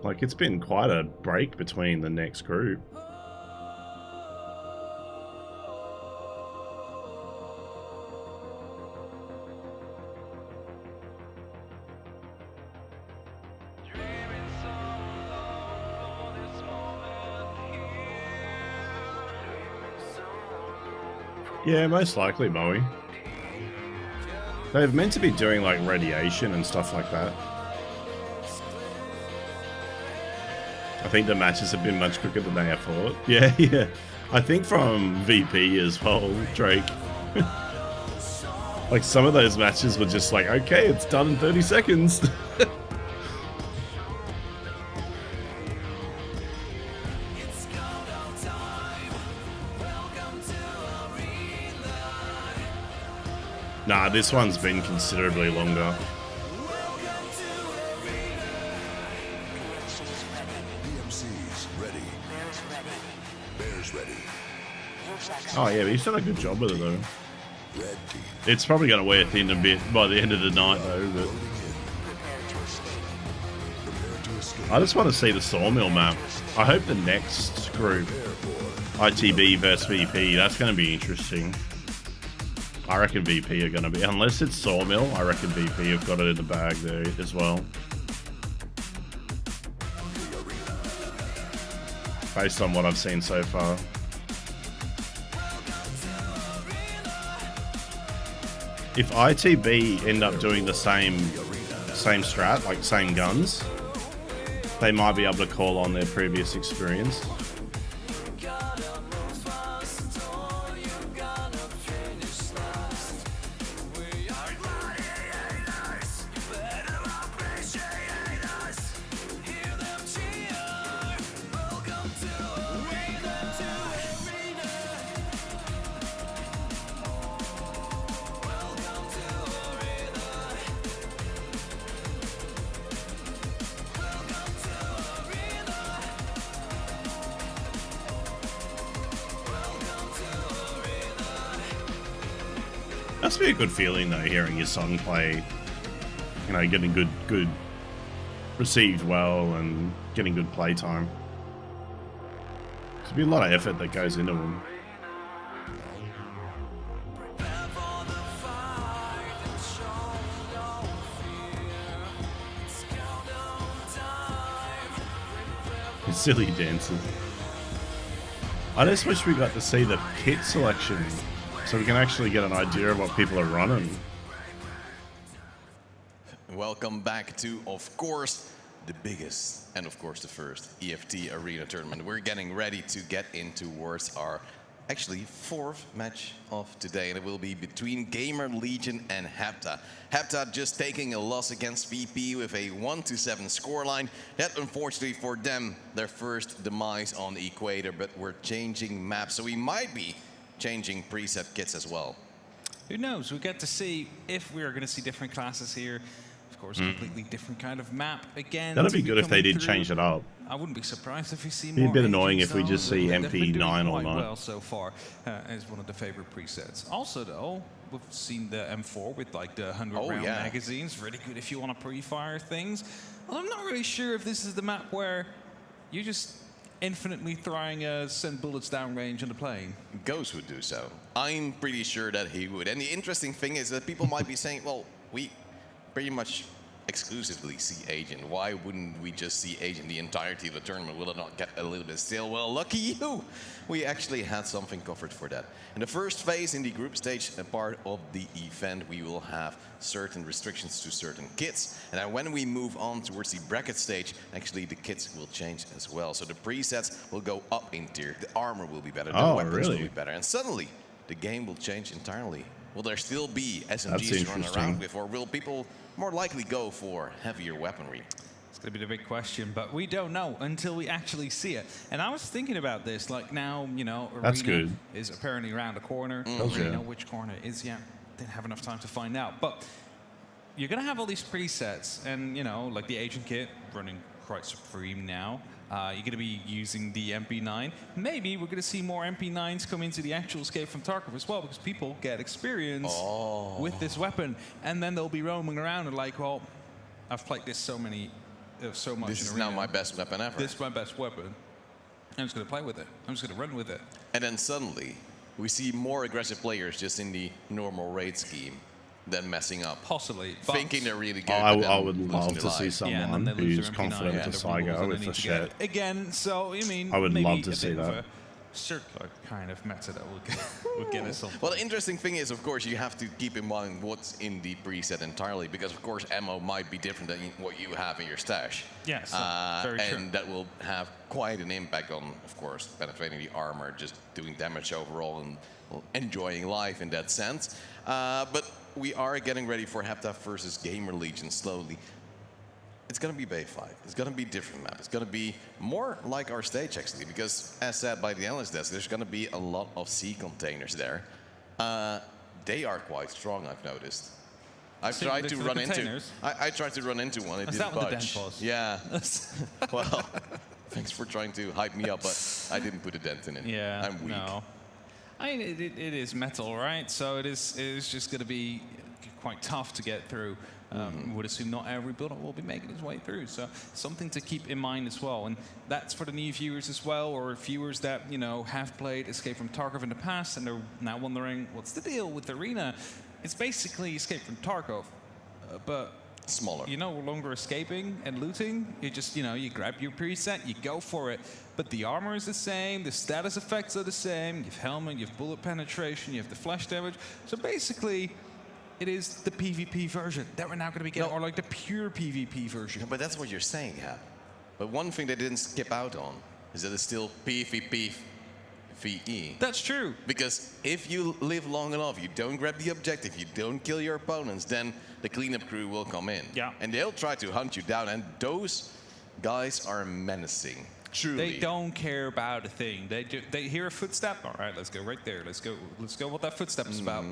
like, it's been quite a break between the next group. Yeah, most likely, Moe. They're meant to be doing like radiation and stuff like that. I think the matches have been much quicker than they have thought. Yeah, yeah. I think from VP as well, Drake. Like some of those matches were just like, okay, it's done in 30 seconds. Nah, this one's been considerably longer. BMC's ready. Bears ready. Oh yeah, but he's done a good job with it though. Red team. It's probably going to wear thin a bit by the end of the night though, but... I just want to see the Sawmill map. I hope the next group, ITB versus VP, that's going to be interesting. I reckon VP are going to be, unless it's Sawmill, I reckon VP have got it in the bag there as well. Based on what I've seen so far. If ITB end up doing the same strat, like same guns, they might be able to call on their previous experience. Must be a good feeling though, hearing your song play, you know, getting good received well and getting good play time. There's be a lot of effort that goes into them. It's silly dances. I just wish we got to see the kit selection, so we can actually get an idea of what people are running. Welcome back to, of course, the biggest and, of course, the first EFT Arena Tournament. We're getting ready to get in towards our, actually, fourth match of today, and it will be between Gamer Legion and Hepta. Hepta just taking a loss against VP with a 1-7 scoreline. That, unfortunately for them, their first demise on Equator, but we're changing maps, so we might be changing preset kits as well. Who knows? We get to see if we're going to see different classes here. Of course, a completely different kind of map again. That'd be good if they did change it up. I wouldn't be surprised if we see more. It'd be a bit annoying if we just see MP9 all night. Well, so far as one of the favorite presets. Also, though, we've seen the M4 with like the 100-round magazines. Really good if you want to pre-fire things. Well, I'm not really sure if this is the map where you just infinitely throwing send bullets downrange on the plane. Ghost would do so. I'm pretty sure that he would. And the interesting thing is that people might be saying, well, we pretty much exclusively see Agent? Why wouldn't we just see Agent the entirety of the tournament? Will it not get a little bit stale? Well, lucky you! We actually had something covered for that. In the first phase, in the group stage, a part of the event, we will have certain restrictions to certain kits. And then when we move on towards the bracket stage, actually the kits will change as well. So the presets will go up in tier, the armor will be better, the weapons will be better. And suddenly, the game will change entirely. Will there still be SMGs to run around with, or will people more likely go for heavier weaponry? It's going to be the big question, but we don't know until we actually see it. And I was thinking about this, like now, you know, Arena is apparently around the corner. Don't really know which corner it is yet. Didn't have enough time to find out. But you're going to have all these presets, and, you know, like the Agent kit running quite supreme now. You're going to be using the MP9. Maybe we're going to see more MP9s come into the actual Escape from Tarkov as well, because people get experience with this weapon, and then they'll be roaming around and like, well, I've played this so much. This is now my best weapon ever. This is my best weapon. I'm just going to play with it. I'm just going to run with it. And then suddenly, we see more aggressive players just in the normal raid scheme than messing up. Possibly. Thinking they're really good. I would love to see someone who's confident as Saigo with the shit. Again, so, I mean, I would maybe love to see that. Circular kind of meta that will get us something. Well, the interesting thing is, of course, you have to keep in mind what's in the preset entirely, because, of course, ammo might be different than what you have in your stash. Yes, very true. And that will have quite an impact on, of course, penetrating the armor, just doing damage overall and enjoying life in that sense. But we are getting ready for Hepta versus Gamer Legion slowly. It's going to be Bay 5. It's going to be a different map. It's going to be more like our stage, actually, because, as said by the analyst desk, there's going to be a lot of sea containers there. They are quite strong, I've noticed. I've tried to run into. I tried to run into one. It didn't budge. Yeah. Well, thanks for trying to hype me up, but I didn't put a dent in it. Yeah. I'm weak. No. I mean, it is metal, right? So it is just going to be quite tough to get through. Would assume not every builder will be making his way through, so something to keep in mind as well. And that's for the new viewers as well, or viewers that, you know, have played Escape from Tarkov in the past and they're now wondering what's the deal with Arena. It's basically Escape from Tarkov, but smaller. You're no longer escaping and looting. You just, you know, you grab your preset, you go for it. But the armor is the same, the status effects are the same. You have helmet, you have bullet penetration, you have the flash damage. So basically, it is the PvP version that we're now going to be getting, or like the pure PvP version. Yeah, but that's what you're saying, yeah. But one thing they didn't skip out on is that it's still PvP VE. That's true. Because if you live long enough, you don't grab the objective, you don't kill your opponents, then the cleanup crew will come in. Yeah. And they'll try to hunt you down, and those guys are menacing. Truly. They don't care about a thing. They hear a footstep. All right, let's go right there. Let's go what that footstep is about.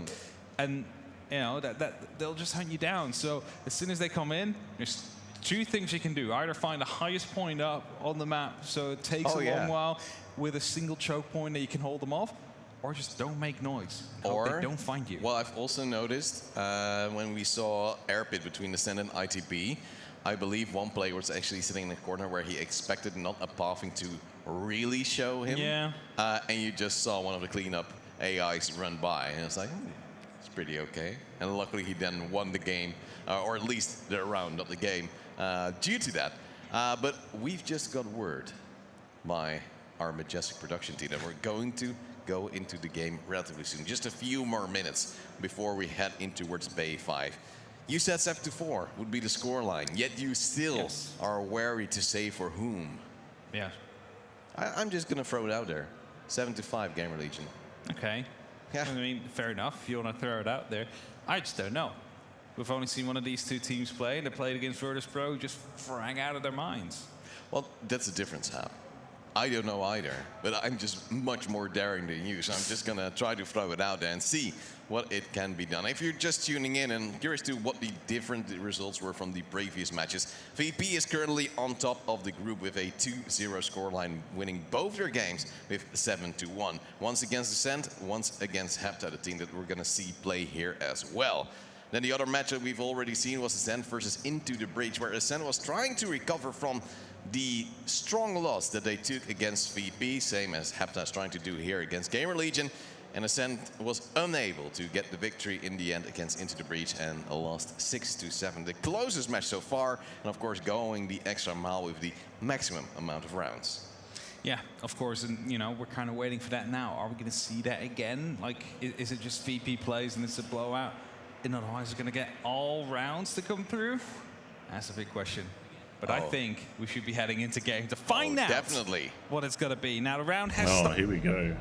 And you know, that they'll just hunt you down. So as soon as they come in, there's two things you can do. Either find the highest point up on the map, so it takes a long while, with a single choke point that you can hold them off, or just don't make noise. Or they don't find you. Well, I've also noticed when we saw air pit between Ascent and ITB, I believe one player was actually sitting in a corner where he expected not a pathing to really show him. Yeah. And you just saw one of the cleanup AIs run by, and it's like, it's pretty okay. And luckily he then won the game, or at least the round, not the game, due to that. But we've just got word by our majestic production team that we're going to go into the game relatively soon. Just a few more minutes before we head in towards Bay 5. You said 7-4 would be the scoreline, yet you still are wary to say for whom. Yeah. I'm just going to throw it out there. 7-5 Gamer Legion. Okay. Yeah. I mean, fair enough. If you want to throw it out there. I just don't know. We've only seen one of these two teams play, and they played against Virtus Pro, just frang out of their minds. Well, that's the difference, Hap. I don't know either, but I'm just much more daring than you, so I'm just going to try to throw it out there and see what it can be done. If you're just tuning in and curious to what the different results were from the previous matches, VP is currently on top of the group with a 2-0 scoreline, winning both their games with 7-1. Once against Ascent, once against Hepta, the team that we're going to see play here as well. Then the other match that we've already seen was Ascent versus Into the Breach, where Ascent was trying to recover from the strong loss that they took against VP, same as Hepta is trying to do here against Gamer Legion. And Ascent was unable to get the victory in the end against Into the Breach and lost 6-7. The closest match so far, and of course going the extra mile with the maximum amount of rounds. Yeah, of course, and you know, we're kind of waiting for that now. Are we going to see that again? Like, is it just VP plays and it's a blowout? And otherwise, we're going to get all rounds to come through? That's a big question. But I think we should be heading into game to find out definitely what it's going to be. Now the round has started. Here we go.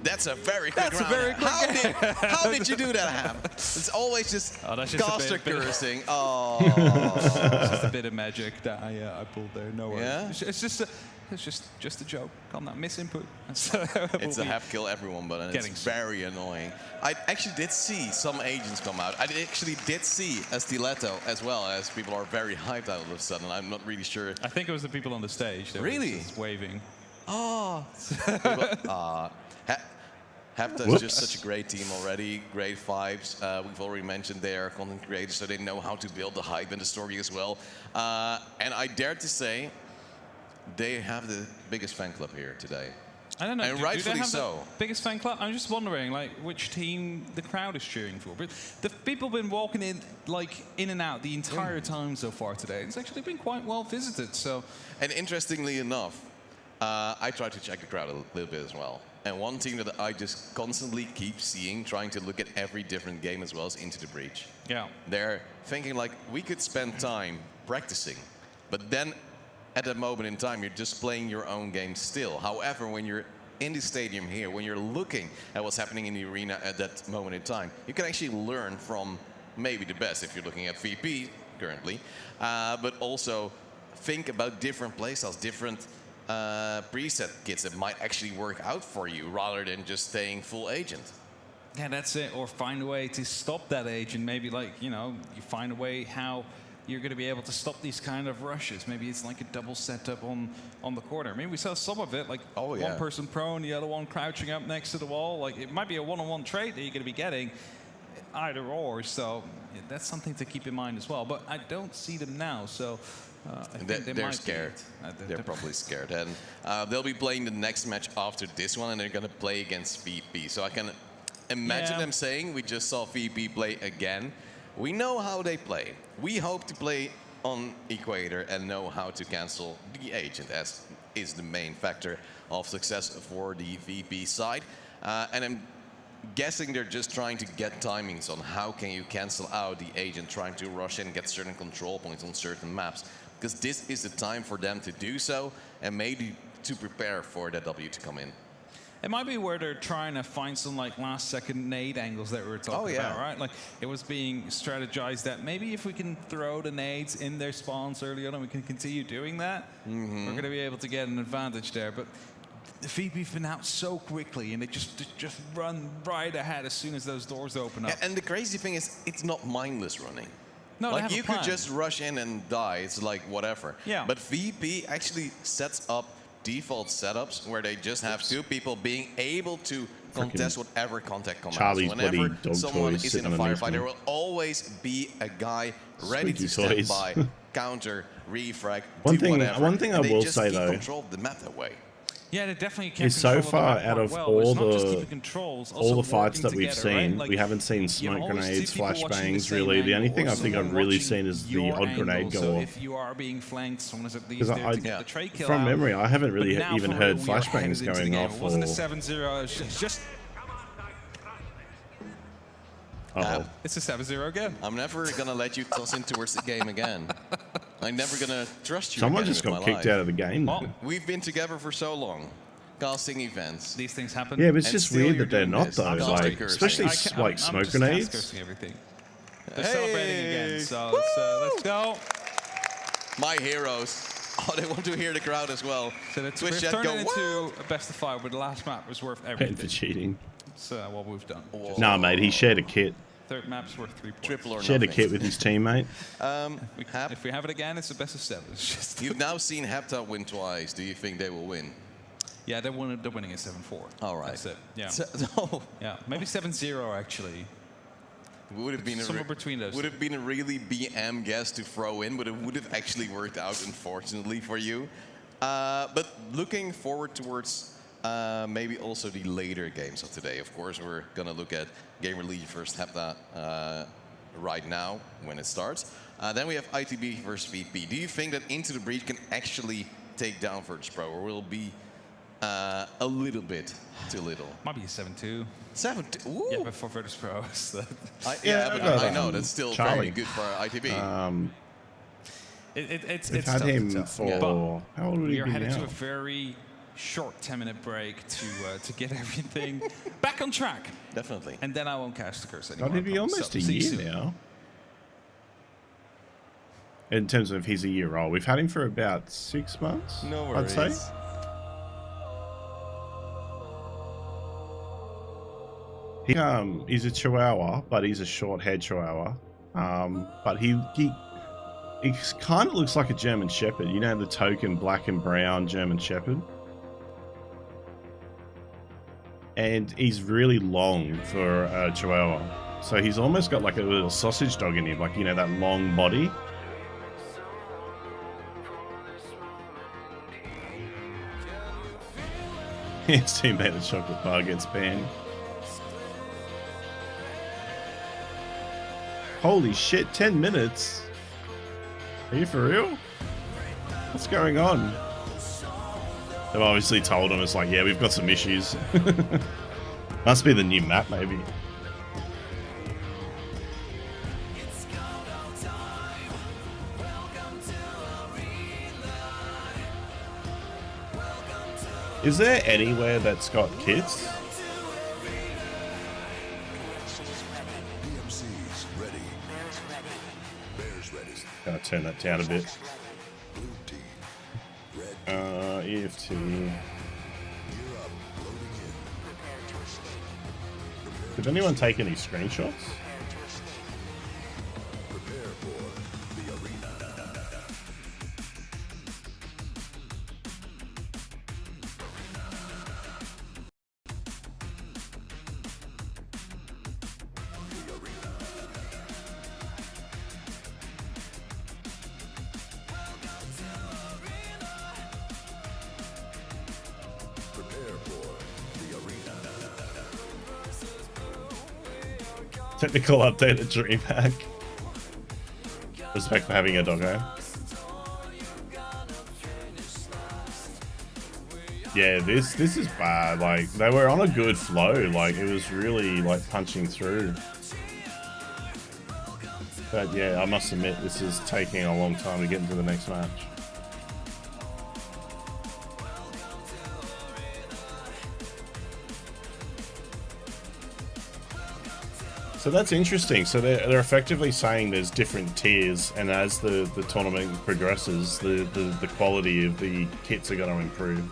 That's a very quick round. How did you do that, Ham? It's always just caster cursing. Oh, it's just a bit of magic that I pulled there. No worries. Yeah? It's just a joke. Calm down. Miss input. It's a have kill everyone button. It's very annoying. I actually did see some agents come out. I actually did see a stiletto as well, as people are very hyped all of a sudden. I'm not really sure. I think it was the people on the stage that were just waving. Oh. Hepta is just such a great team already, great vibes. We've already mentioned they are content creators, so they know how to build the hype and the story as well. And I dare to say, they have the biggest fan club here today. I don't know. And rightfully do they have so. The biggest fan club? I'm just wondering, like, which team the crowd is cheering for. But the people have been walking in, like, in and out the entire time so far today. It's actually been quite well visited. So. And interestingly enough, I tried to check the crowd a little bit as well. And one team that I just constantly keep seeing, trying to look at every different game as well, is Into the Breach. Yeah. They're thinking like, we could spend time practicing, but then at that moment in time, you're just playing your own game still. However, when you're in the stadium here, when you're looking at what's happening in the arena at that moment in time, you can actually learn from maybe the best if you're looking at VP currently, but also think about different playstyles, different preset kits that might actually work out for you rather than just staying full agent. Yeah, that's it. Or find a way to stop that agent. Maybe, like, you know, you find a way how you're going to be able to stop these kind of rushes. Maybe it's like a double setup on the corner. I mean, we saw some of it, like one person prone, the other one crouching up next to the wall. Like, it might be a one-on-one trade that you're going to be getting, either or. So yeah, that's something to keep in mind as well. But I don't see them now, so. They're scared. They're probably scared. And they'll be playing the next match after this one, and they're going to play against VP. So I can imagine them saying, we just saw VP play again. We know how they play. We hope to play on Equator and know how to cancel the agent, as is the main factor of success for the VP side. And I'm guessing they're just trying to get timings on how can you cancel out the agent trying to rush in and get certain control points on certain maps. Because this is the time for them to do so, and maybe to prepare for that W to come in. It might be where they're trying to find some like last-second nade angles that we were talking about, right? Like, it was being strategized that maybe if we can throw the nades in their spawns early on and we can continue doing that, we're going to be able to get an advantage there. But the VP's been out so quickly, and they just run right ahead as soon as those doors open up. Yeah, and the crazy thing is, it's not mindless running. No, like, you could just rush in and die. It's like whatever. Yeah. But VP actually sets up default setups where they just have two people being able to contest whatever contact comes out. So whenever someone is in a firefight, there will always be a guy ready to stand by, counter, refrag, do whatever. One thing I will say though, control the map that way. Yeah, they definitely kept is so far out of all the fights that we've seen, right? Like, we haven't seen smoke grenades, flashbangs, really. The only thing I think I've really seen is the odd grenade go off. If you are being flanked, someone is at least there to get the trade kill from out. memory, I haven't really even heard flashbangs going off. It wasn't a 7-0, it's just... it's a 7-0 again. I'm never going to let you toss in towards the game again. I'm never going to trust you. Someone just got kicked out of the game. Well, we've been together for so long, casting events. These things happen. Yeah, but it's just weird that they're not though. Like, especially like smoke grenades. Cursing everything. They're celebrating again, so let's go. My heroes. Oh, they want to hear the crowd as well. So we've turned it into a best of 5, but the last map was worth everything. Paid for cheating. That's what we've done. Nah, mate, he shared a kit. Third map's worth 3 points. Triple or shared nothing. a kit with his teammate. If we have it again, it's a best of 7. You've now seen Hepta win twice. Do you think they will win? Yeah, they're winning at 7-4. All right. That's it. Yeah. No. Yeah, maybe 7-0 actually. Would have been somewhere between those. Would have been a really BM guess to throw in, but it would have actually worked out, unfortunately for you. But looking forward towards maybe also the later games of today. Of course, we're gonna look at Gamer League first, have that right now when it starts. Then we have ITB versus VP. Do you think that Into the Breach can actually take down Virtus Pro, or will it be a little bit too little? Might be a 7-2. 7-2? Ooh. Yeah, but for Virtus Pro. I know, that's still very good for ITB. It's We've tough had him to tell. for how old would he We are be headed to now? a very short 10-minute break to get everything back on track. Definitely. And then I won't cast the curse anymore. God, it'd be almost a year now. In terms of he's a year old, we've had him for about 6 months. No worries. I'd say. He's a Chihuahua, but he's a short-haired Chihuahua. But he kind of looks like a German Shepherd. You know, the token black and brown German Shepherd. And he's really long for a Chihuahua. So he's almost got like a little sausage dog in him, like, you know, that long body. His teammate at Chocolate Bar gets banned. Holy shit, 10 minutes? Are you for real? What's going on? They've obviously told him, it's like, yeah, we've got some issues. Must be the new map, maybe. Is there anywhere that's got kits? DMC's ready. Bears ready. Gotta turn that down a bit. Blue team. Red EFT. gear up. Loading in. Did anyone take any screenshots? Prepare for the arena. Technical update at DreamHack. Respect for having a doggo. Yeah, this is bad. Like, they were on a good flow. Like, it was really like punching through. But yeah, I must admit, this is taking a long time to get into the next match. So that's interesting. So they're effectively saying there's different tiers, and as the tournament progresses, the quality of the kits are going to improve.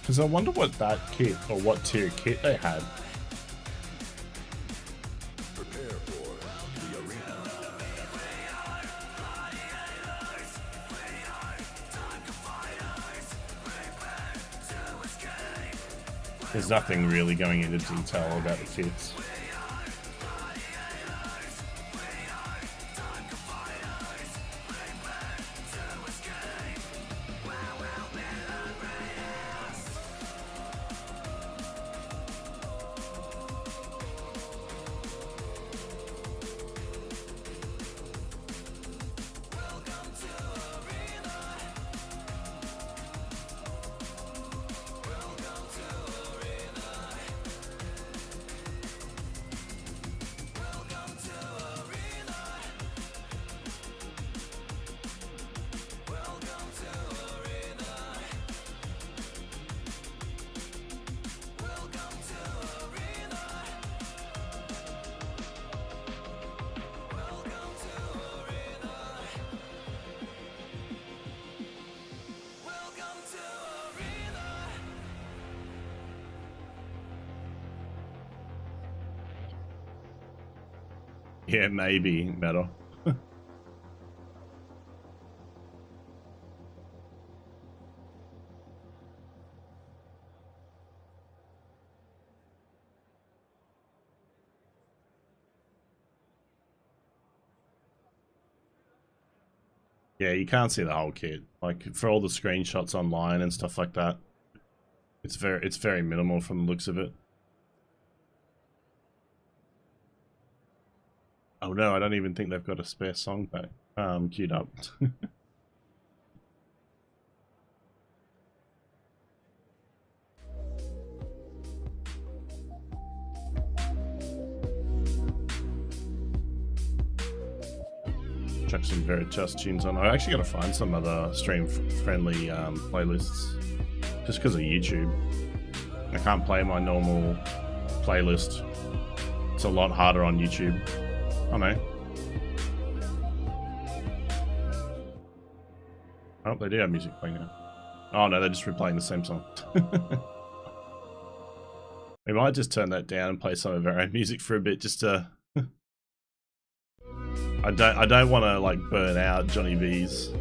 Because I wonder what that kit, or what tier kit they had. Prepare for the arena. There's nothing really going into detail about the kits. Yeah, maybe better. Yeah, you can't see the whole kit. Like for all the screenshots online and stuff like that, it's very minimal from the looks of it. Oh no, I don't even think they've got a spare song back queued up. Chuck some very just tunes on. I actually got to find some other stream-friendly playlists, just because of YouTube. I can't play my normal playlist. It's a lot harder on YouTube. I know. Oh, they do have music playing now. Oh no, they're just replaying the same song. We might just turn that down and play some of our own music for a bit, just to. I don't want to like burn out Johnny V's.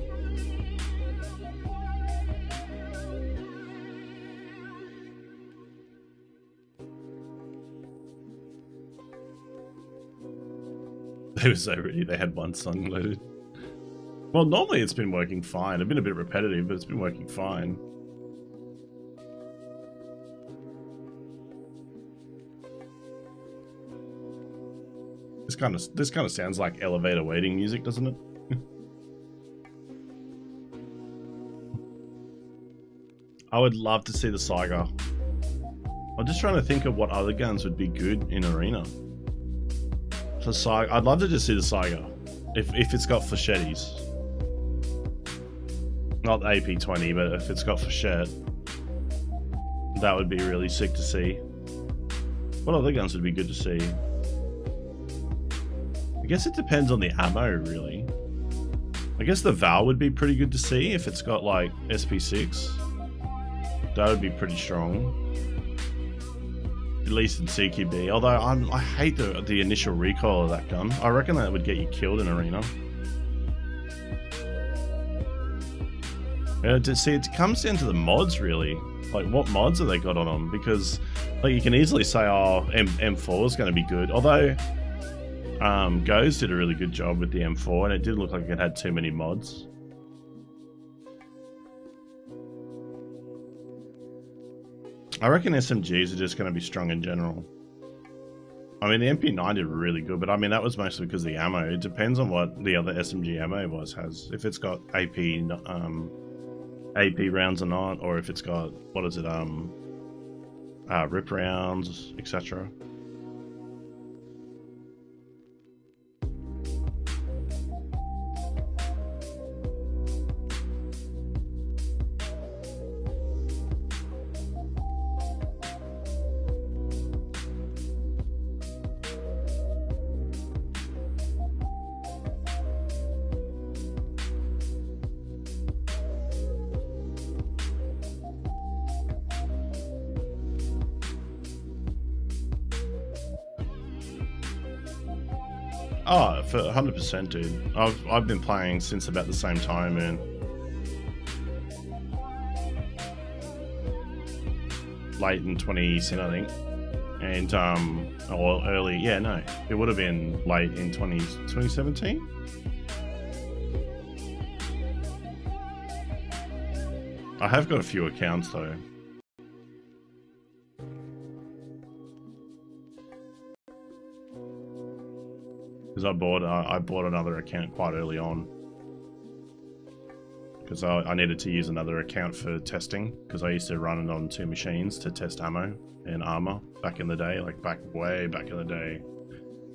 They were so ready. They had one song loaded. Well, normally it's been working fine. It's been a bit repetitive, but it's been working fine. This kind of sounds like elevator waiting music, doesn't it? I would love to see the Saiga. I'm just trying to think of what other guns would be good in Arena. So Saiga, I'd love to just see the Saiga, if it's got flechettes. Not the AP20, but if it's got flechette, that would be really sick to see. What other guns would be good to see? I guess it depends on the ammo, really. I guess the Val would be pretty good to see if it's got, like, SP6. That would be pretty strong. At least in CQB. Although, I hate the initial recoil of that gun. I reckon that would get you killed in Arena. See, it comes down to the mods, really. Like, what mods have they got on them? Because, like, you can easily say, oh, M4 is going to be good. Although... Goes did a really good job with the M4, and it did look like it had too many mods. I reckon SMGs are just going to be strong in general. I mean, the MP9 did really good, but I mean, that was mostly because of the ammo. It depends on what the other SMG ammo has. If it's got AP rounds or not, or if it's got, what is it, rip rounds, etc. Oh, for 100%, dude. I've been playing since about the same time, man. Late in 2010, I think, and or early. Yeah, no, it would have been late in 2017. I have got a few accounts though. Because I bought another account quite early on. Because I needed to use another account for testing. Because I used to run it on 2 machines to test ammo and armor back in the day. Like way back in the day.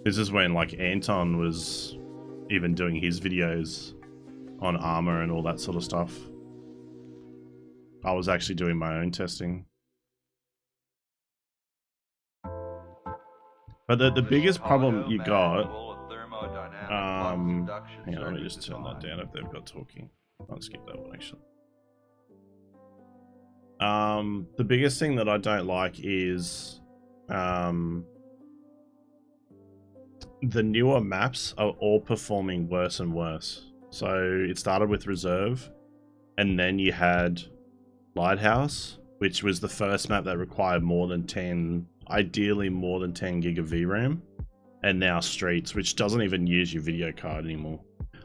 This is when like Anton was even doing his videos on armor and all that sort of stuff. I was actually doing my own testing. But the biggest problem you got... hang on, let me just turn that down if they've got talking. I'll skip that one actually. The biggest thing that I don't like is the newer maps are all performing worse and worse. So it started with Reserve, and then you had Lighthouse, which was the first map that required more than 10, ideally more than 10 gig of VRAM, and now Streets, which doesn't even use your video card anymore.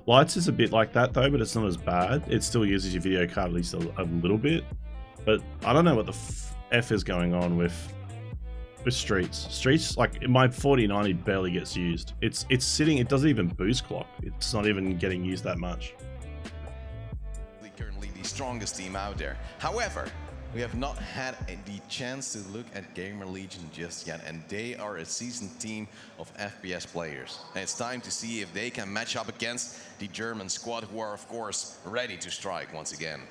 Lights is a bit like that though, but it's not as bad. It still uses your video card at least a little bit, but I don't know what the F is going on with Streets. Streets, like my 4090 barely gets used. It's sitting, it doesn't even boost clock. It's not even getting used that much. Currently the strongest team out there. However, we have not had the chance to look at Gamer Legion just yet, and they are a seasoned team of FPS players. And it's time to see if they can match up against the German squad, who are of course ready to strike once again.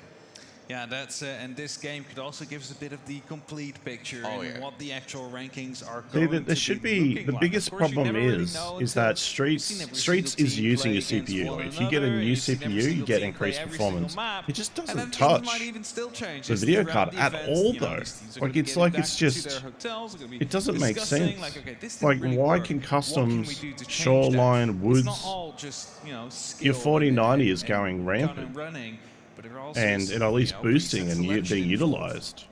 Yeah, that's and this game could also give us a bit of the complete picture and what the actual rankings are going to be. There should be the biggest problem is that Streets is using your CPU. If you get a new CPU, you get increased performance. It just doesn't touch the video card at all, though. Like it's just it doesn't make sense. Like why can customs, Shoreline, Woods, your 4090 is going rampant. And at least boosting and being utilized.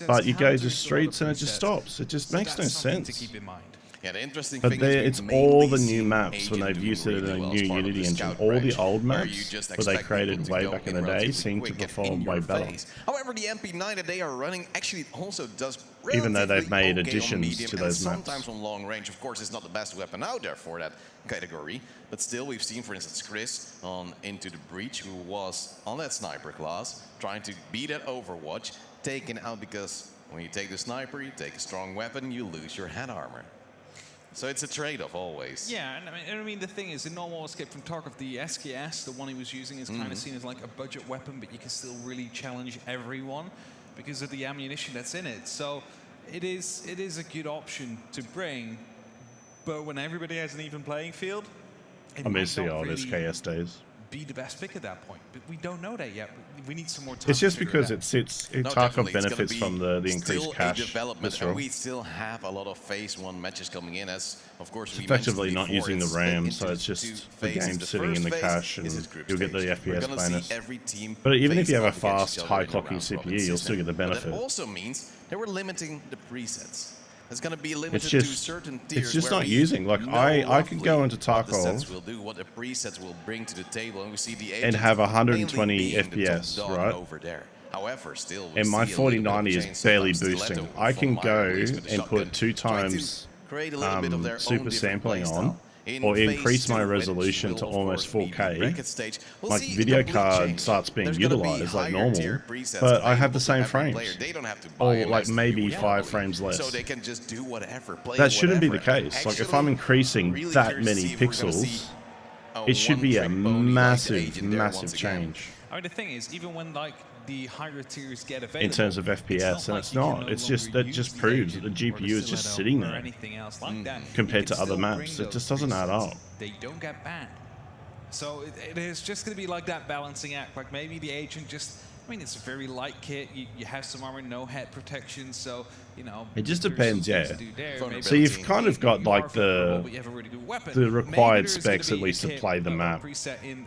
But you go to Streets and it just stops. It just makes no sense. Yeah, the interesting but thing it's all the new maps when they've used it in a new Unity engine. All the old maps where they created way back in the day seem to perform way better. However, the MP9 that they are running actually also does even though they've made additions to those maps. Sometimes on long range, of course, it's not the best weapon out there for that category. But still, we've seen, for instance, Chris on Into the Breach, who was on that sniper class, trying to beat that Overwatch, taken out because when you take the sniper, you take a strong weapon, you lose your head armor. So it's a trade-off always. Yeah, and I mean the thing is, in normal Escape from Tarkov, the SKS, the one he was using, is kind of seen as like a budget weapon, but you can still really challenge everyone because of the ammunition that's in it. So it is a good option to bring, but when everybody has an even playing field, I miss the old SKS days. Be the best pick at that point, but we don't know that yet. We need some more time. It's just because Tarkov benefits from the increased cash. And we still have a lot of phase 1 matches coming in, as of course we effectively not using the RAM, so it's just the game sitting in the cache, and you'll get the FPS bonus. But even if you have a fast, high-clocking CPU, you'll still get the benefit. That also means that we're limiting the presets. It's going to be limited to certain tiers. It's just not using. Like I could go into Tarkov what the presets will bring to the table, and we see the and have 120 FPS, right? Over there. However, still, and my 4090 is barely boosting. I can go and put 2 times super sampling on, or increase my resolution to almost 4K. My video card starts being utilized like normal, but I have the same frames, or like maybe 5 frames less. So they can just do whatever. That shouldn't be the case. Like if I'm increasing that many pixels, it should be a massive, massive change. I mean, the thing is, even when like the higher tiers get available in terms of FPS, and it's not. It's just that just proves that the GPU is just sitting there compared to other maps. It just doesn't add up. They don't get banned. So it is just going to be like that balancing act. Like maybe the agent just, I mean, it's a very light kit. You have some armor, no head protection, so you know. It just depends, yeah. So you've kind of got like the required specs at least to play the map.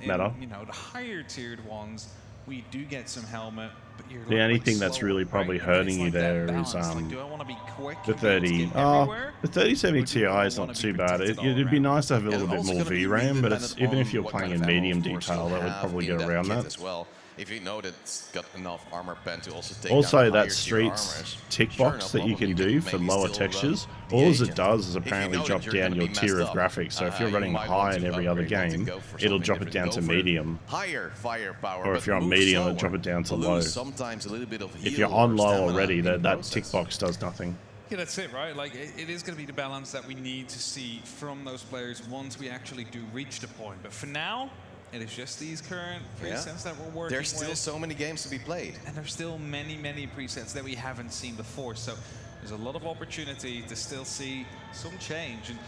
Matter. You know, the higher tiered ones. We do get some helmet, but you're the only thing that's really probably hurting you there is the 30. Oh, the 3070 Ti is not too bad. It'd be nice to have a little bit more VRAM, but it's, even if you're playing in medium detail, that would probably get around that. As well. If you know that it's got enough armor pen to also take also that Streets tick box that you can do for lower textures, all it does is apparently drop down your tier of graphics. So if you're running high in every other game, it'll drop it down to medium. Higher firepower, or if you're on medium, it'll drop it down to low. If you're on low already, that tick box does nothing. Yeah, that's it, right? Like, it is going to be the balance that we need to see from those players once we actually do reach the point. But for now, it is just these current presets that we're working with. There's still so many games to be played. And there's still many, many presets that we haven't seen before. So there's a lot of opportunity to still see some change. And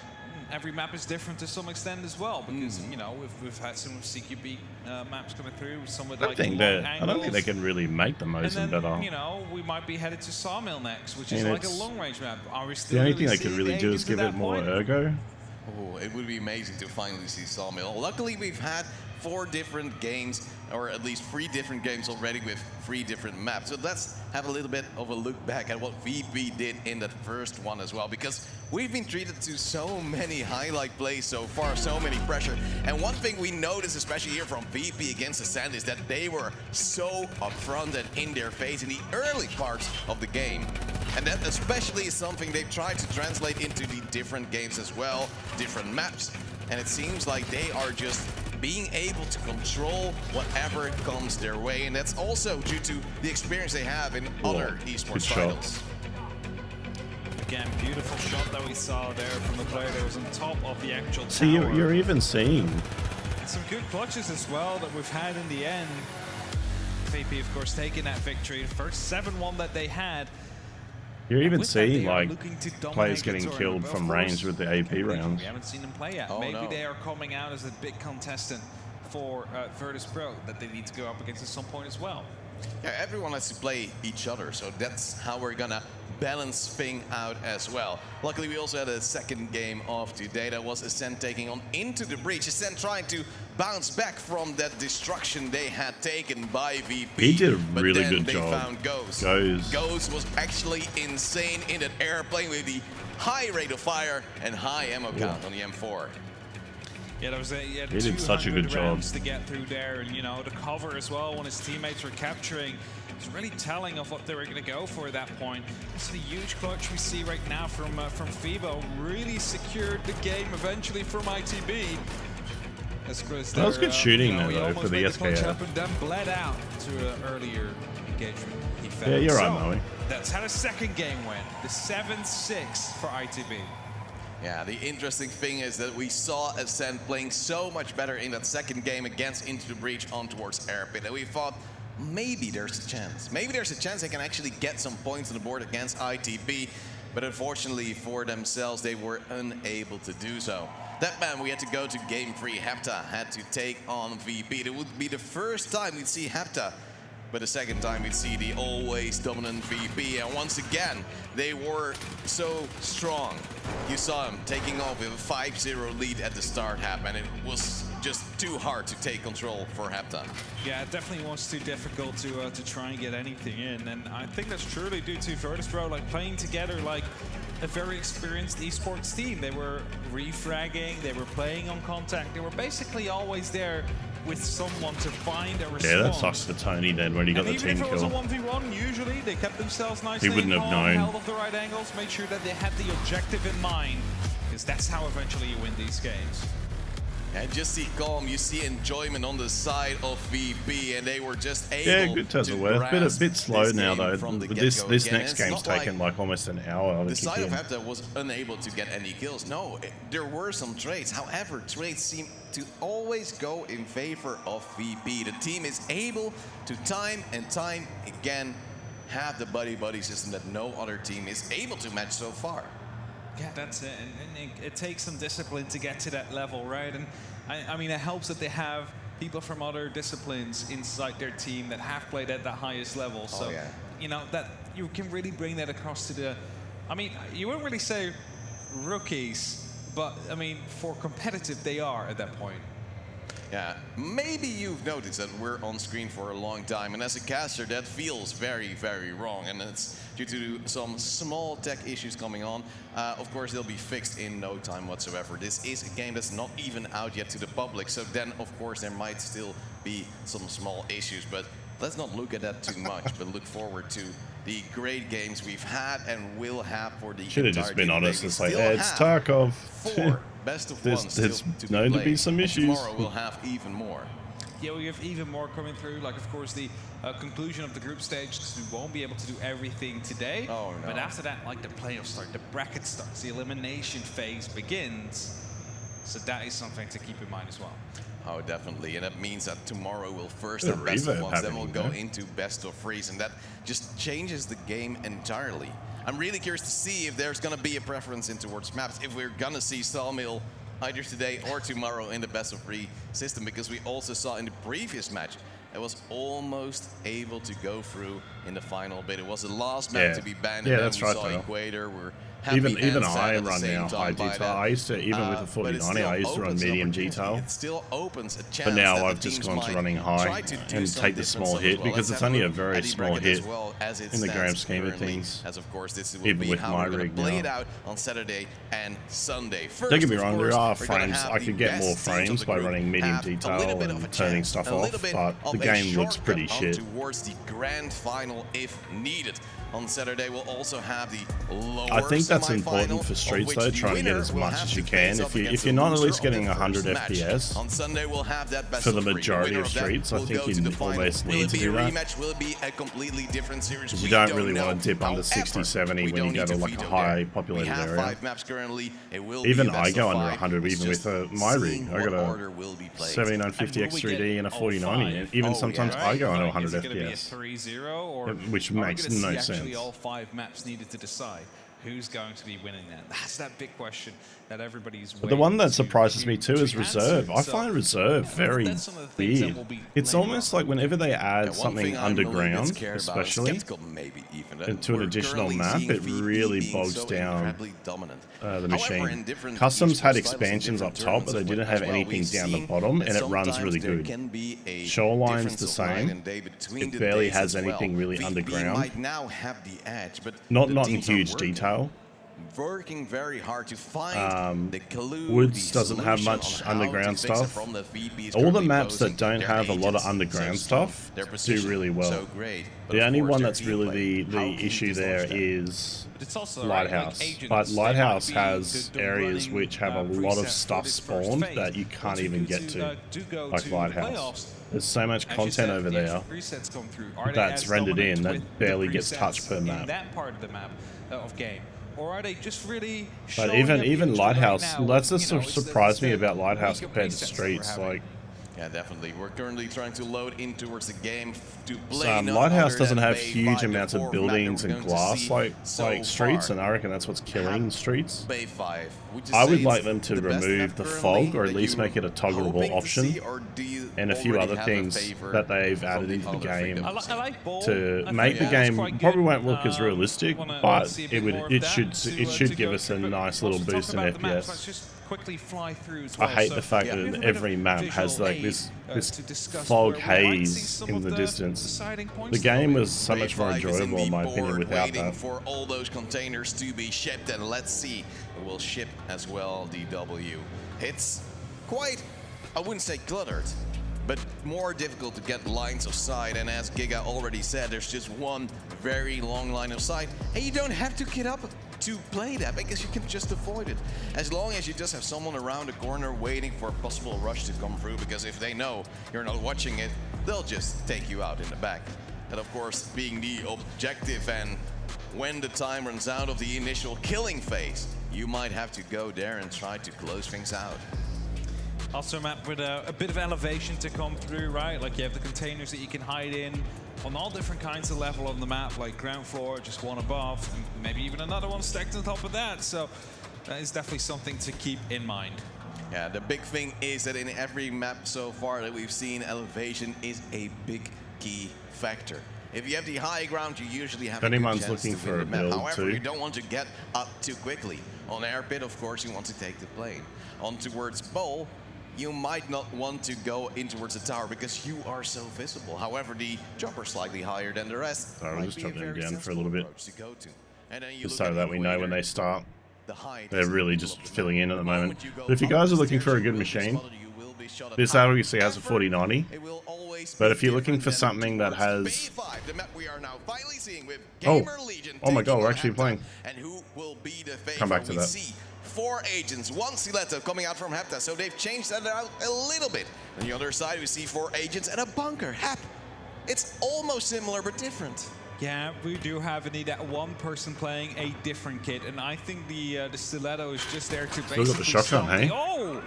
every map is different to some extent as well, because you know we've had some CQB maps coming through. Some with I like don't think they can really make the most and then, better. you know, we might be headed to Sawmill next, which is like a long range map. Are we still the only thing really they can really do is give it more ergo. Oh, it would be amazing to finally see Sawmill. Luckily, we've had 4 different games, or at least 3 different games already with 3 different maps. So let's have a little bit of a look back at what VP did in that first one as well, because we've been treated to so many highlight plays so far, so many pressure. And one thing we noticed, especially here from VP against Ascent, is that they were so upfront and in their face in the early parts of the game. And that especially is something they've tried to translate into the different games as well, different maps. And it seems like they are just being able to control whatever comes their way, and that's also due to the experience they have in other esports titles. Again, beautiful shot that we saw there from the player that was on top of the actual tower. See, you're even seeing some good clutches as well that we've had in the end. VP, of course, taking that victory, the first 7-1 that they had. You're even seeing like players getting killed from range with the AP rounds. We haven't seen them play yet. Maybe they are coming out as a big contestant for Virtus Pro that they need to go up against at some point as well. Yeah, everyone has to play each other, so that's how we're gonna balance thing out as well. Luckily, we also had a second game of today. That was Ascent taking on Into the Breach. Ascent trying to bounce back from that destruction they had taken by VP. He did a but really then good they job. Found Ghost. Ghost was actually insane in that airplane with the high rate of fire and high ammo count on the M4. Yeah, there was he did such a good job to get through there, and you know the cover as well when his teammates were capturing. It's really telling of what they were going to go for at that point. It's a huge clutch we see right now from Fibo. Really secured the game eventually from ITB. That was good shooting there though for the SKF. And then bled out to an earlier engagement. Yeah, you're right, Moe. That's had a second game win, the 7-6 for ITB. Yeah, the interesting thing is that we saw Ascent playing so much better in that second game against Into the Breach on towards Airpit, and we thought maybe there's a chance. Maybe there's a chance they can actually get some points on the board against ITB, but unfortunately for themselves, they were unable to do so. That man, we had to go to Game 3. Hepta had to take on VP. It would be the first time we'd see Hepta, but the second time we'd see the always dominant VP. And once again, they were so strong. You saw him taking off with a 5-0 lead at the start, Hep, and it was just too hard to take control for Hepta. Yeah, it definitely was too difficult to try and get anything in. And I think that's truly due to Virtus Pro, like playing together like a very experienced esports team. They were refragging, they were playing on contact, they were basically always there with someone to find a response. Yeah, that sucks for Tony then when he got the team kill. Even if it was a 1v1, usually they kept themselves nicely he wouldn't have known. Held off the right angles, made sure that they had the objective in mind, because that's how eventually you win these games. And just see calm, you see enjoyment on the side of VP, and they were just able good Tesla. Bit slow now though. This next game's taken like almost an hour. The side of Hepta was unable to get any kills. No, there were some trades. However, trades seem to always go in favor of VP. The team is able to time and time again have the buddy-buddy system that no other team is able to match so far. Yeah, that's it. And it takes some discipline to get to that level, right? And I mean, it helps that they have people from other disciplines inside their team that have played at the highest level. So, you know, that you can really bring that across to the, I mean, you wouldn't really say rookies, but I mean, for competitive, they are at that point. Yeah, maybe you've noticed that we're on screen for a long time, and as a caster, that feels very, very wrong, and it's due to some small tech issues coming on. Of course, they'll be fixed in no time whatsoever. This is a game that's not even out yet to the public, so then, of course, there might still be some small issues, but let's not look at that too much, but look forward to the great games we've had and will have for the should have just been honest and say, hey, it's Tarkov. 4 best of ones there's known to be some issues. Tomorrow we'll have even more. Yeah, we have even more coming through. Like, of course, the conclusion of the group stage, because we won't be able to do everything today. Oh, no. But after that, like, the playoffs start, the bracket starts, the elimination phase begins. So that is something to keep in mind as well. Oh, definitely. And that means that tomorrow we'll first have best of ones, then we'll go into best of threes, and that just changes the game entirely. I'm really curious to see if there's going to be a preference in towards maps, if we're going to see Sawmill either today or tomorrow in the best of 3 system, because we also saw in the previous match it was almost able to go through in the final bit. It was the last map to be banned, and then we saw Equator. We're even I run now high detail. I used to, even with the 4090, I used to run medium detail. It still opens a chance, but now I've just gone to running high and take the small hit, because it's only a very small hit in the grand scheme of things. As of course, this will even be with how my we're going rig to play now. it out on Saturday and Sunday. First, Don't get me wrong, there are we're gonna frames. have I the could get best more teams of frames the by group running medium have a detail little bit of a and turning chance, stuff a little off, bit but of the a game looks shortcut pretty on shit. towards the grand final if needed. On Saturday, we'll also have the lower I think that's semi-final, important for of streets which though, the trying to get winner as will much have as to you face can. off If against you're the not at loser least of getting the 100 first match. FPS On Sunday, we'll have that best for the of 3. majority Winner of that streets, I will think go to you the final. almost Will need it to be a do that. rematch? Will it be a completely different series? Because you We don't really know. want to dip under 60, 70 we when you don't go to need like a veto high there. populated We have area. 5 maps currently. It will Even be a I best go of under 5. 100 It's even with just my rig. seeing I got what a order will be played. 7950 X3D and a 4090, and even sometimes I go under 100 FPS, which makes no sense. All 5 maps needed to decide who's going to be winning that. That's that big question that everybody's But the one that surprises me too is Reserve. I find Reserve very weird. It's almost like whenever they add something underground, especially, into an additional map, it really bogs down the machine. Customs had expansions up top, but they didn't have anything down the bottom, and it runs really good. Shoreline's the same. It barely has anything really underground. Not in huge detail. Working very hard to find the clue. Woods doesn't have much underground stuff. All the maps that don't have a lot of underground stuff do really well. The only one that's really the issue there is Lighthouse. But Lighthouse has areas which have a lot of stuff spawned that you can't even get to, like Lighthouse. There's so much content over there that's rendered in that barely gets touched per map. That part of the map of game. Or are they just really? But even Lighthouse, that's just surprised me about Lighthouse compared to Streets. Like, yeah, definitely. We're currently trying to load in towards the game to play. Lighthouse doesn't have huge amounts of buildings and glass like Streets, and I reckon that's what's killing Streets. I would like them to remove the fog, or at least make it a toggleable option, and a few other things that they've added into the game to make the game probably won't look as realistic, but it should give us a nice little boost in FPS. I hate the fact that every map has like this fog haze in the distance. The game was so much more enjoyable in my opinion without that. For all those containers to be shipped, and let's see, it will ship as well, DW. It's quite, I wouldn't say cluttered, but more difficult to get lines of sight, and as Giga already said, there's just one very long line of sight, and you don't have to get up to play that because you can just avoid it. As long as you just have someone around the corner waiting for a possible rush to come through, because if they know you're not watching it, they'll just take you out in the back. And of course, being the objective, and when the time runs out of the initial killing phase, you might have to go there and try to close things out. Also a map with a bit of elevation to come through, right? Like you have the containers that you can hide in on all different kinds of level on the map, like ground floor, just one above, and maybe even another one stacked on top of that. So that is definitely something to keep in mind. Yeah, the big thing is that in every map so far that we've seen, elevation is a big key factor. If you have the high ground, you usually have a good chance looking to for win a the map. build However, too. you don't want to get up too quickly. On air pit, of course, you want to take the plane. On towards bowl, you might not want to go in towards the tower because you are so visible. However, the jumper slightly higher than the rest. I'll just drop them down for a little bit, just so that that we know when they start. They're really just filling in at the moment. But if you guys are looking for a good machine, this obviously has a 4090. But if you're looking for something that has... Oh my god, we're actually playing. Come back to that. 4 agents, 1 Stiletto coming out from Hepta, so they've changed that out a little bit. On the other side, we see 4 agents and a bunker. Hep. It's almost similar but different. Yeah, we do have indeed that one person playing a different kit, and I think the Stiletto is just there to basically... Look at the shotgun, hey? Oh!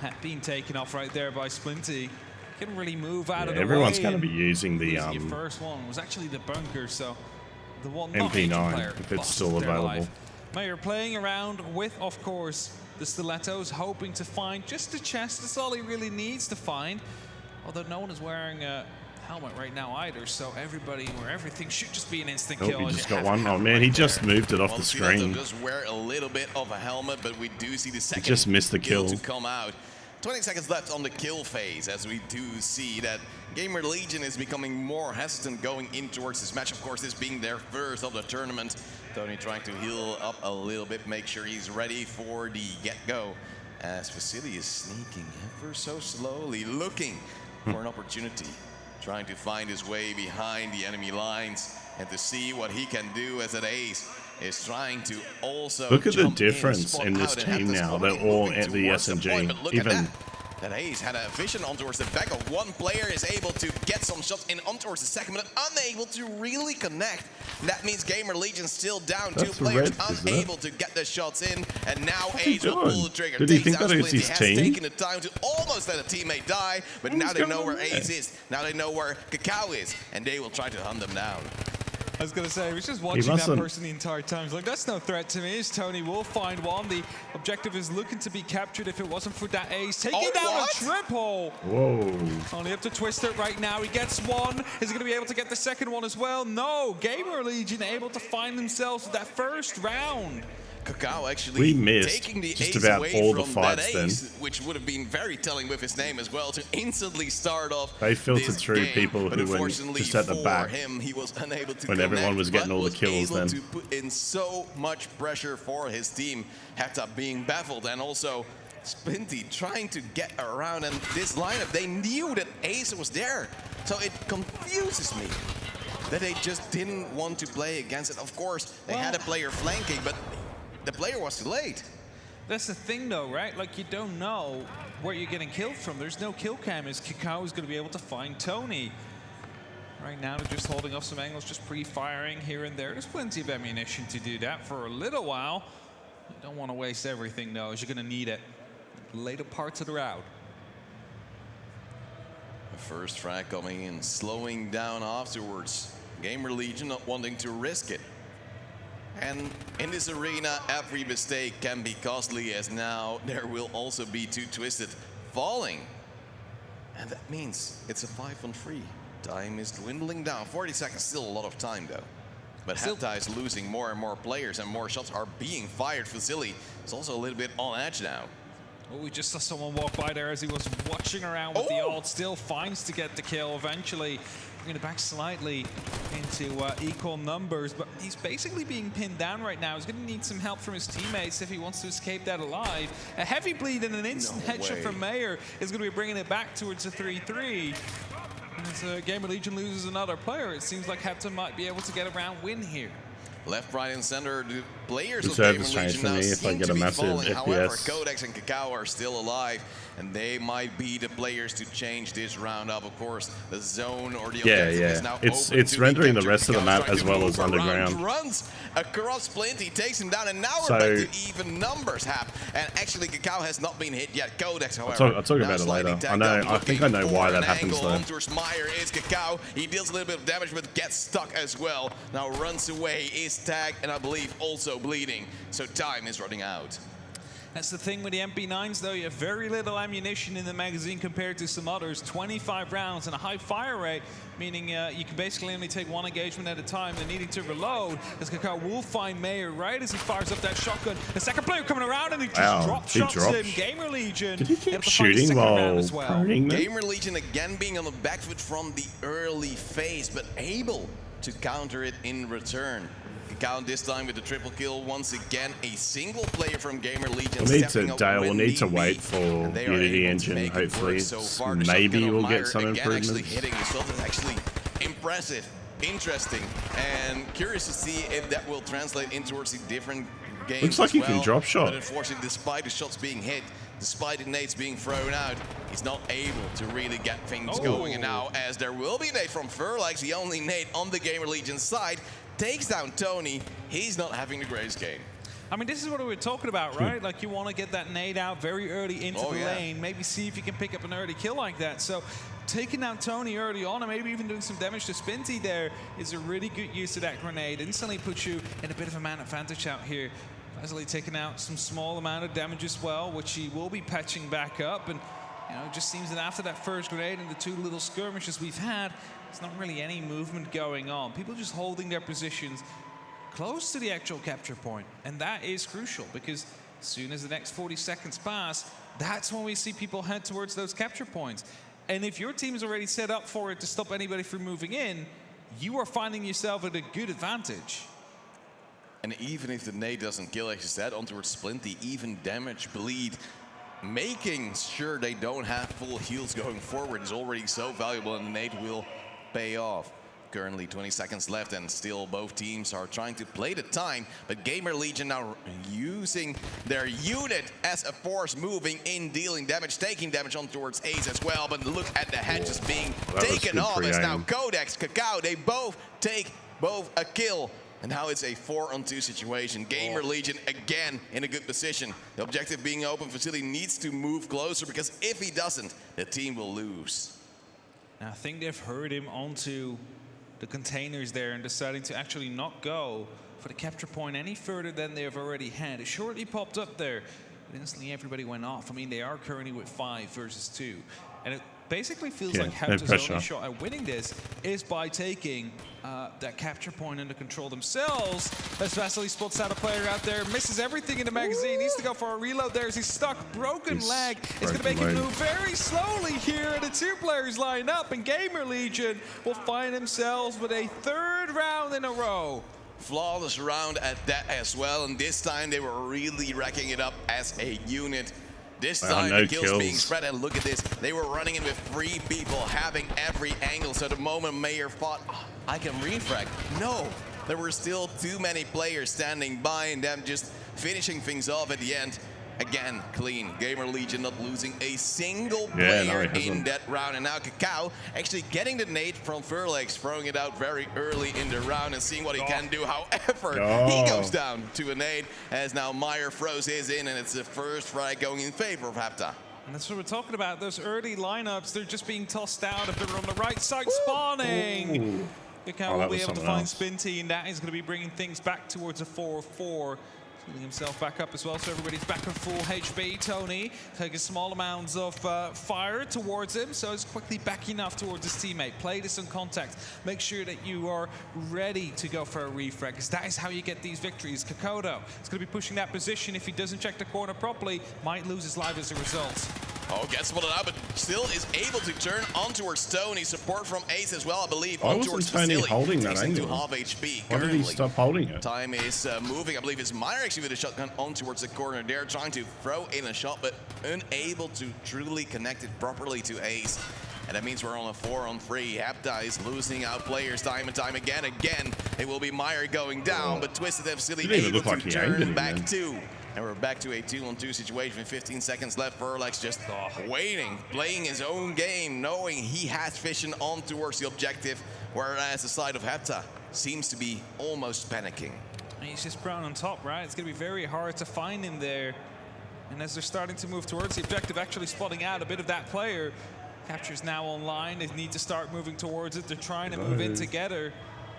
That being taken off right there by Splinty. Couldn't really move out of the way. Everyone's going to be using the... Your first one was actually the bunker, so... the one not Agent MP9, player if it's lost still their available. life. Mayor playing around with, of course, the stilettos, hoping to find just a chest. That's all he really needs to find. Although no one is wearing a helmet right now either, so everybody or everything should just be an instant kill. He just got one. Oh man, he just moved it off the screen. Just wear a little bit of a helmet, but we do see the second just missed the kill to come out. 20 seconds left on the kill phase, as we do see that Gamer Legion is becoming more hesitant going in towards this match. Of course, this being their first of the tournament. Tony trying to heal up a little bit, make sure he's ready for the get-go. As Vasily is sneaking ever so slowly, looking for an opportunity, trying to find his way behind the enemy lines and to see what he can do as an ace. Is trying to also look at the difference in this team now. They're all at the SMG. Even that Ace had a vision on towards the back of one player, is able to get some shots in on towards the second, but unable to really connect. That means Gamer Legion still down. Two players unable to get the shots in, and now Ace will pull the trigger. Did he think that it was his team? Has taken the time to almost let a teammate die, but now they know where Ace is. Now they know where Kakao is, and they will try to hunt them down. I was going to say, he was just watching that person the entire time. He's like, that's no threat to me. It's Tony will find one. The objective is looking to be captured if it wasn't for that ace. Taking down a triple. Whoa. Only up to Twister right now. He gets one. Is he going to be able to get the second one as well? No. Gamer Legion able to find themselves that first round. Kakao actually we missed taking the just ace about away all the from fights that ace, then. which would have been very telling with his name as well to instantly start off. They filtered through game, people who were just at the back him, he was unable to when everyone was getting all the kills then. To put in so much pressure for his team, Heta being baffled, and also Splinty trying to get around. And this lineup, they knew that Ace was there, so it confuses me that they just didn't want to play against it. Of course, they had a player flanking, but the player was too late. That's the thing though, right? Like, you don't know where you're getting killed from. There's no kill cam. Is Kakao is going to be able to find Tony. Right now, they're just holding off some angles, just pre-firing here and there. There's plenty of ammunition to do that for a little while. You don't want to waste everything though, as you're going to need it later parts of the round. The first frag coming in, slowing down afterwards. Gamer Legion not wanting to risk it. And in this arena, every mistake can be costly, as now there will also be two Twisted falling. And that means it's a 5-on-3. Time is dwindling down. 40 seconds, still a lot of time though. But Heta is losing more and more players, and more shots are being fired. Vasily is also a little bit on edge now. Oh, we just saw someone walk by there as he was watching around with the ult. Still finds to get the kill eventually. Bringing it back slightly into equal numbers, but he's basically being pinned down right now. He's going to need some help from his teammates if he wants to escape that alive. A heavy bleed and an instant headshot from Mayer is going to be bringing it back towards a 3-3. As Gamer Legion loses another player, it seems like Heta might be able to get a round win here. Left, right, and center, the players of Gamer Gamer Legion now seem to be falling. However, Codex and Kakao are still alive, and they might be the players to change this round up. Of course, the zone or the objective is now open. It's rendering the rest of the map as well as underground. Runs across Splinty, takes him down, and now we're back to even numbers. And actually, Kakao has not been hit yet. Codex, however, I'll talk about it later. I think I know why that happens though. Meyer is Kakao. He deals a little bit of damage, but gets stuck as well. Now runs away, is tagged, and I believe also bleeding. So time is running out. That's the thing with the MP9s though, you have very little ammunition in the magazine compared to some others. 25 rounds and a high fire rate, meaning you can basically only take one engagement at a time. They're needing to reload, as Kakao will find Mayer right as he fires up that shotgun. The second player coming around and he just dropped shots in. Gamer Legion. Did he keep shooting while turning them? Gamer Legion again being on the back foot from the early phase, but able to counter it in return. Count this time with the triple kill once again. A single player from Gamer Legion. We'll need to wait for Unity Engine. Hopefully, maybe we'll get some improvements. Actually hitting the shot is actually impressive, interesting, and curious to see if that will translate into towards the different games. Looks like he can drop shot. But unfortunately, despite the shots being hit, despite the nades being thrown out, he's not able to really get things going. And now, as there will be a nade from Furlax, the only nade on the Gamer Legion side, takes down Tony. He's not having the greatest game. I mean, this is what we were talking about, right? Like, you want to get that nade out very early into the lane, maybe see if you can pick up an early kill like that. So taking out Tony early on and maybe even doing some damage to Spinty there is a really good use of that grenade. Instantly puts you in a bit of a man advantage out here. Vasily taking out some small amount of damage as well, which he will be patching back up. And, you know, it just seems that after that first grenade and the 2 little skirmishes we've had, there's not really any movement going on. People just holding their positions close to the actual capture point. And that is crucial, because as soon as the next 40 seconds pass, that's when we see people head towards those capture points. And if your team is already set up for it to stop anybody from moving in, you are finding yourself at a good advantage. And even if the nade doesn't kill, as you said, on towards Splinty, even damage, bleed, making sure they don't have full heals going forward is already so valuable, and the nade will pay off. Currently 20 seconds left, and still both teams are trying to play the time, but Gamer Legion now using their unit as a force, moving in, dealing damage, taking damage on towards Ace as well, but look at the hedges being taken off as now Codex, Kakao, they both take a kill. And now it's a 4-on-2 situation. Gamer Legion again in a good position. The objective being open, Vasily needs to move closer, because if he doesn't, the team will lose. Now, I think they've heard him onto the containers there and deciding to actually not go for the capture point any further than they've already had. It shortly popped up there, but instantly everybody went off. I mean, they are currently with 5 versus 2. And it basically feels like Hepta's only shot at winning this is by taking that capture point under control themselves. As Vasily spots out a player out there, misses everything in the magazine, needs to go for a reload there as he's stuck. Broken leg. It's going to make him move very slowly here. The 2 players line up, and Gamer Legion will find themselves with a 3rd round in a row. Flawless round at that as well, and this time they were really racking it up as a unit. This time the kills being spread, and look at this. They were running in with 3 people, having every angle. So the moment Mayer thought, oh, I can refrag. No, there were still too many players standing by, and them just finishing things off at the end. Again, clean. Gamer Legion not losing a single player in that round. And now Kakao actually getting the nade from Furlex, throwing it out very early in the round and seeing what he can do. However, he goes down to a nade as now Meyer throws his in, and it's the first frag going in favor of Hepta. And that's what we're talking about. Those early lineups, they're just being tossed out if they're on the right side spawning. Kakao will be able to find Spinty, and that is going to be bringing things back towards a 4-4. Healing himself back up as well, so everybody's back at full HP. Tony taking small amounts of fire towards him, so he's quickly backing off towards his teammate. Play this on contact. Make sure that you are ready to go for a refrag, because that is how you get these victories. Kokodo is going to be pushing that position. If he doesn't check the corner properly, might lose his life as a result. Oh, gets spotted out, but still is able to turn on towards Tony. Support from Ace as well, I believe. Why wasn't Tony holding that angle? Half HP. Why did he stop holding it? Time is moving. I believe it's Meyer actually with a shotgun on towards the corner there, trying to throw in a shot, but unable to truly connect it properly to Ace. And that means we're on a 4-on-3. Hepta is losing out players time and time again. Again, it will be Meyer going down, but Twisted F Silly able to turn back 2. And we're back to a 2-on-2 situation with 15 seconds left. Furlex just waiting, playing his own game, knowing he has vision on towards the objective, whereas the side of Hepta seems to be almost panicking. He's just brown on top, right? It's going to be very hard to find him there. And as they're starting to move towards the objective, actually spotting out a bit of that player. Capture's now online. They need to start moving towards it. They're trying to move in together,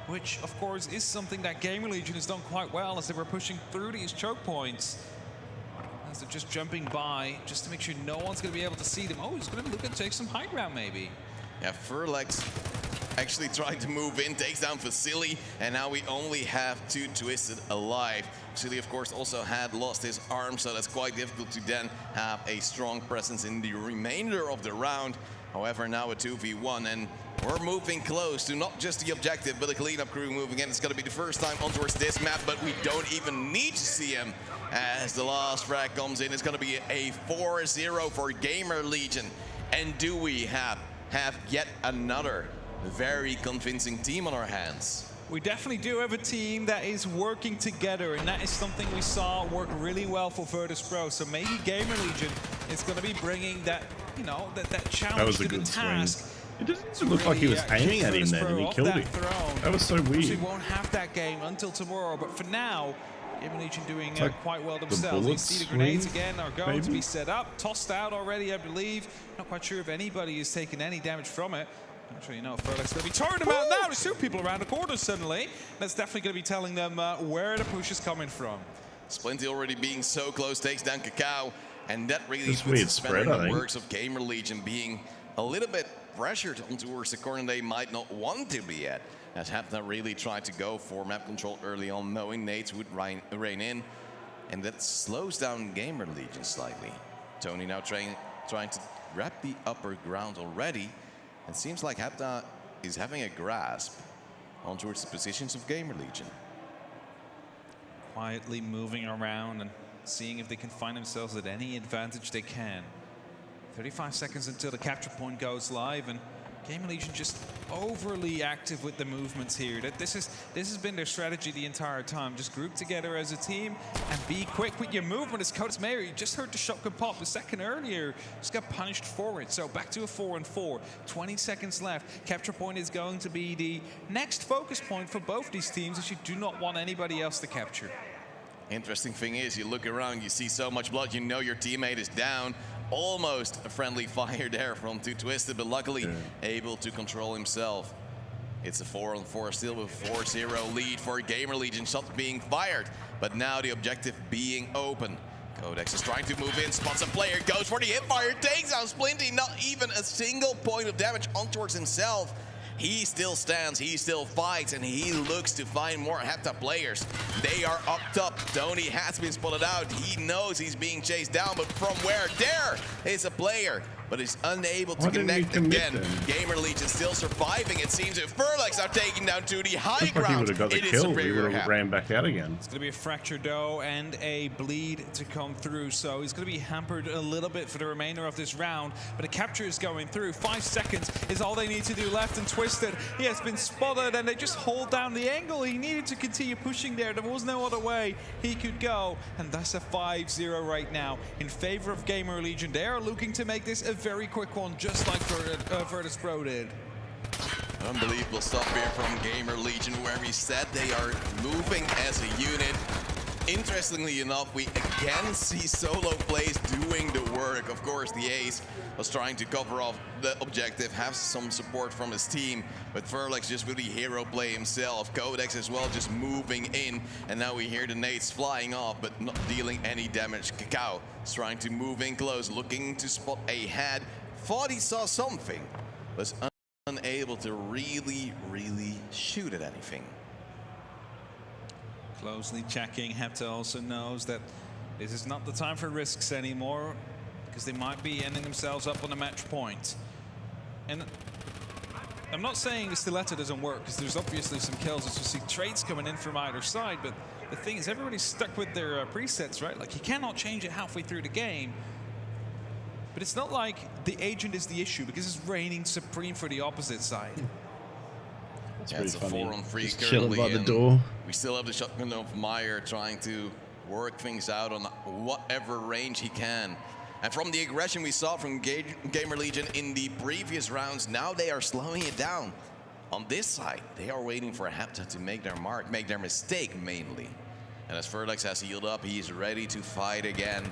which, of course, is something that Gamer Legion has done quite well as they were pushing through these choke points. As they're just jumping by, just to make sure no one's going to be able to see them. Oh, he's going to look and take some high ground, maybe. Yeah, Furlex actually trying to move in, takes down Vasily, and now we only have 2 Twisted alive. Vasily, of course, also had lost his arm, so that's quite difficult to then have a strong presence in the remainder of the round. However, now a 2v1, and we're moving close to not just the objective, but the cleanup crew moving in. It's going to be the first time on towards this map, but we don't even need to see him as the last frag comes in. It's going to be a 4-0 for Gamer Legion. And do we have yet another very convincing team on our hands? We definitely do have a team that is working together, and that is something we saw work really well for Virtus Pro. So maybe Gamer Legion is going to be bringing that, you know, that challenge to the task. It doesn't look like he was aiming at him then, and he killed him. That was so weird. We won't have that game until tomorrow, but for now, Gamer Legion doing quite well themselves. You see the grenades again are going to be set up, tossed out already, I believe. Not quite sure if anybody has taken any damage from it. Actually, no, Furlek's going to be throwing them out now. There's 2 people around the corner suddenly. That's definitely going to be telling them where the push is coming from. Splinty already being so close takes down Kakao, and that really This puts weird the spread, spanner in I the think. works of Gamer Legion, being a little bit pressured on towards the corner they might not want to be at. As Hapta really tried to go for map control early on, knowing nades would rain in, and that slows down Gamer Legion slightly. Tony now trying to grab the upper ground already. It seems like Hapta is having a grasp on towards the positions of Gamer Legion. Quietly moving around and seeing if they can find themselves at any advantage they can. 35 seconds until the capture point goes live, and Gamer Legion just overly active with the movements here. This has been their strategy the entire time. Just group together as a team and be quick with your movement. As Coates Mayer, you just heard the shotgun pop a second earlier. Just got punished for it. So back to a 4-on-4. 20 seconds left. Capture point is going to be the next focus point for both these teams, as you do not want anybody else to capture. Interesting thing is, you look around, you see so much blood, you know your teammate is down. Almost a friendly fire there from Too Twisted, but luckily able to control himself. It's a 4-on-4 still with 4-0 lead for Gamer Legion. Shots being fired, but now the objective being open. Codex is trying to move in, spots a player, goes for the hipfire, takes out Splinty. Not even a single point of damage on towards himself. He still stands, he still fights, and he looks to find more Hapta players. They are up top. Tony has been spotted out. He knows he's being chased down, but from where? There is a player, but is unable to connect again. Gamer Legion still surviving, it seems. If Furlex are taking down to the high ground, he got the kill. He would have ran back out again. It's going to be a fractured though and a bleed to come through, so he's going to be hampered a little bit for the remainder of this round, but a capture is going through. 5 seconds is all they need to do left, and Twisted, he has been spotted, and they just hold down the angle. He needed to continue pushing there. There was no other way he could go, and that's a 5-0 right now in favor of Gamer Legion. They are looking to make this a very quick one, just like Virtus Pro did. Unbelievable stuff here from Gamer Legion, where we said they are moving as a unit. Interestingly enough, we again see solo plays doing the work. Of course, the ace was trying to cover off the objective, have some support from his team, but Furlex just really hero play himself. Codex as well, just moving in, and now we hear the nades flying off, but not dealing any damage. Kakao is trying to move in close, looking to spot a head. Thought he saw something, was unable to really shoot at anything. Closely checking. Hapta also knows that this is not the time for risks anymore, because they might be ending themselves up on a match point. And I'm not saying the stiletto doesn't work, because there's obviously some kills as you see trades coming in from either side, but the thing is, everybody's stuck with their presets, right? Like, you cannot change it halfway through the game. But it's not like the agent is the issue, because it's reigning supreme for the opposite side. It's a 4-on-3 chilling currently, by the door. We still have the shotgun of Meyer trying to work things out on whatever range he can. And from the aggression we saw from Gamer Legion in the previous rounds, now they are slowing it down. On this side, they are waiting for Hapta to make their mark, make their mistake mainly. And as Furlex has healed up, he's ready to fight again,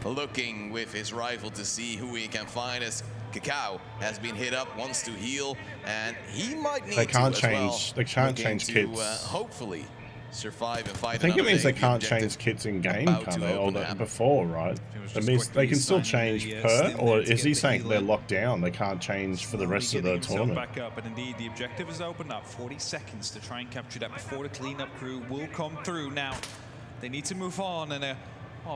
looking with his rifle to see who he can find, as Kakao has been hit up, wants to heal, and he might need They can't to change. as well, They can't looking change to, kits. hopefully survive and fight. I think it means they the can't objective change kits in game, about can't to they? Or open up. before, right? That means they can still change per, or is he saying they're locked down? They can't change for the rest of the tournament. Back up, and indeed the objective is opened up. 40 seconds to try and capture that before the cleanup crew will come through. Now they need to move on, and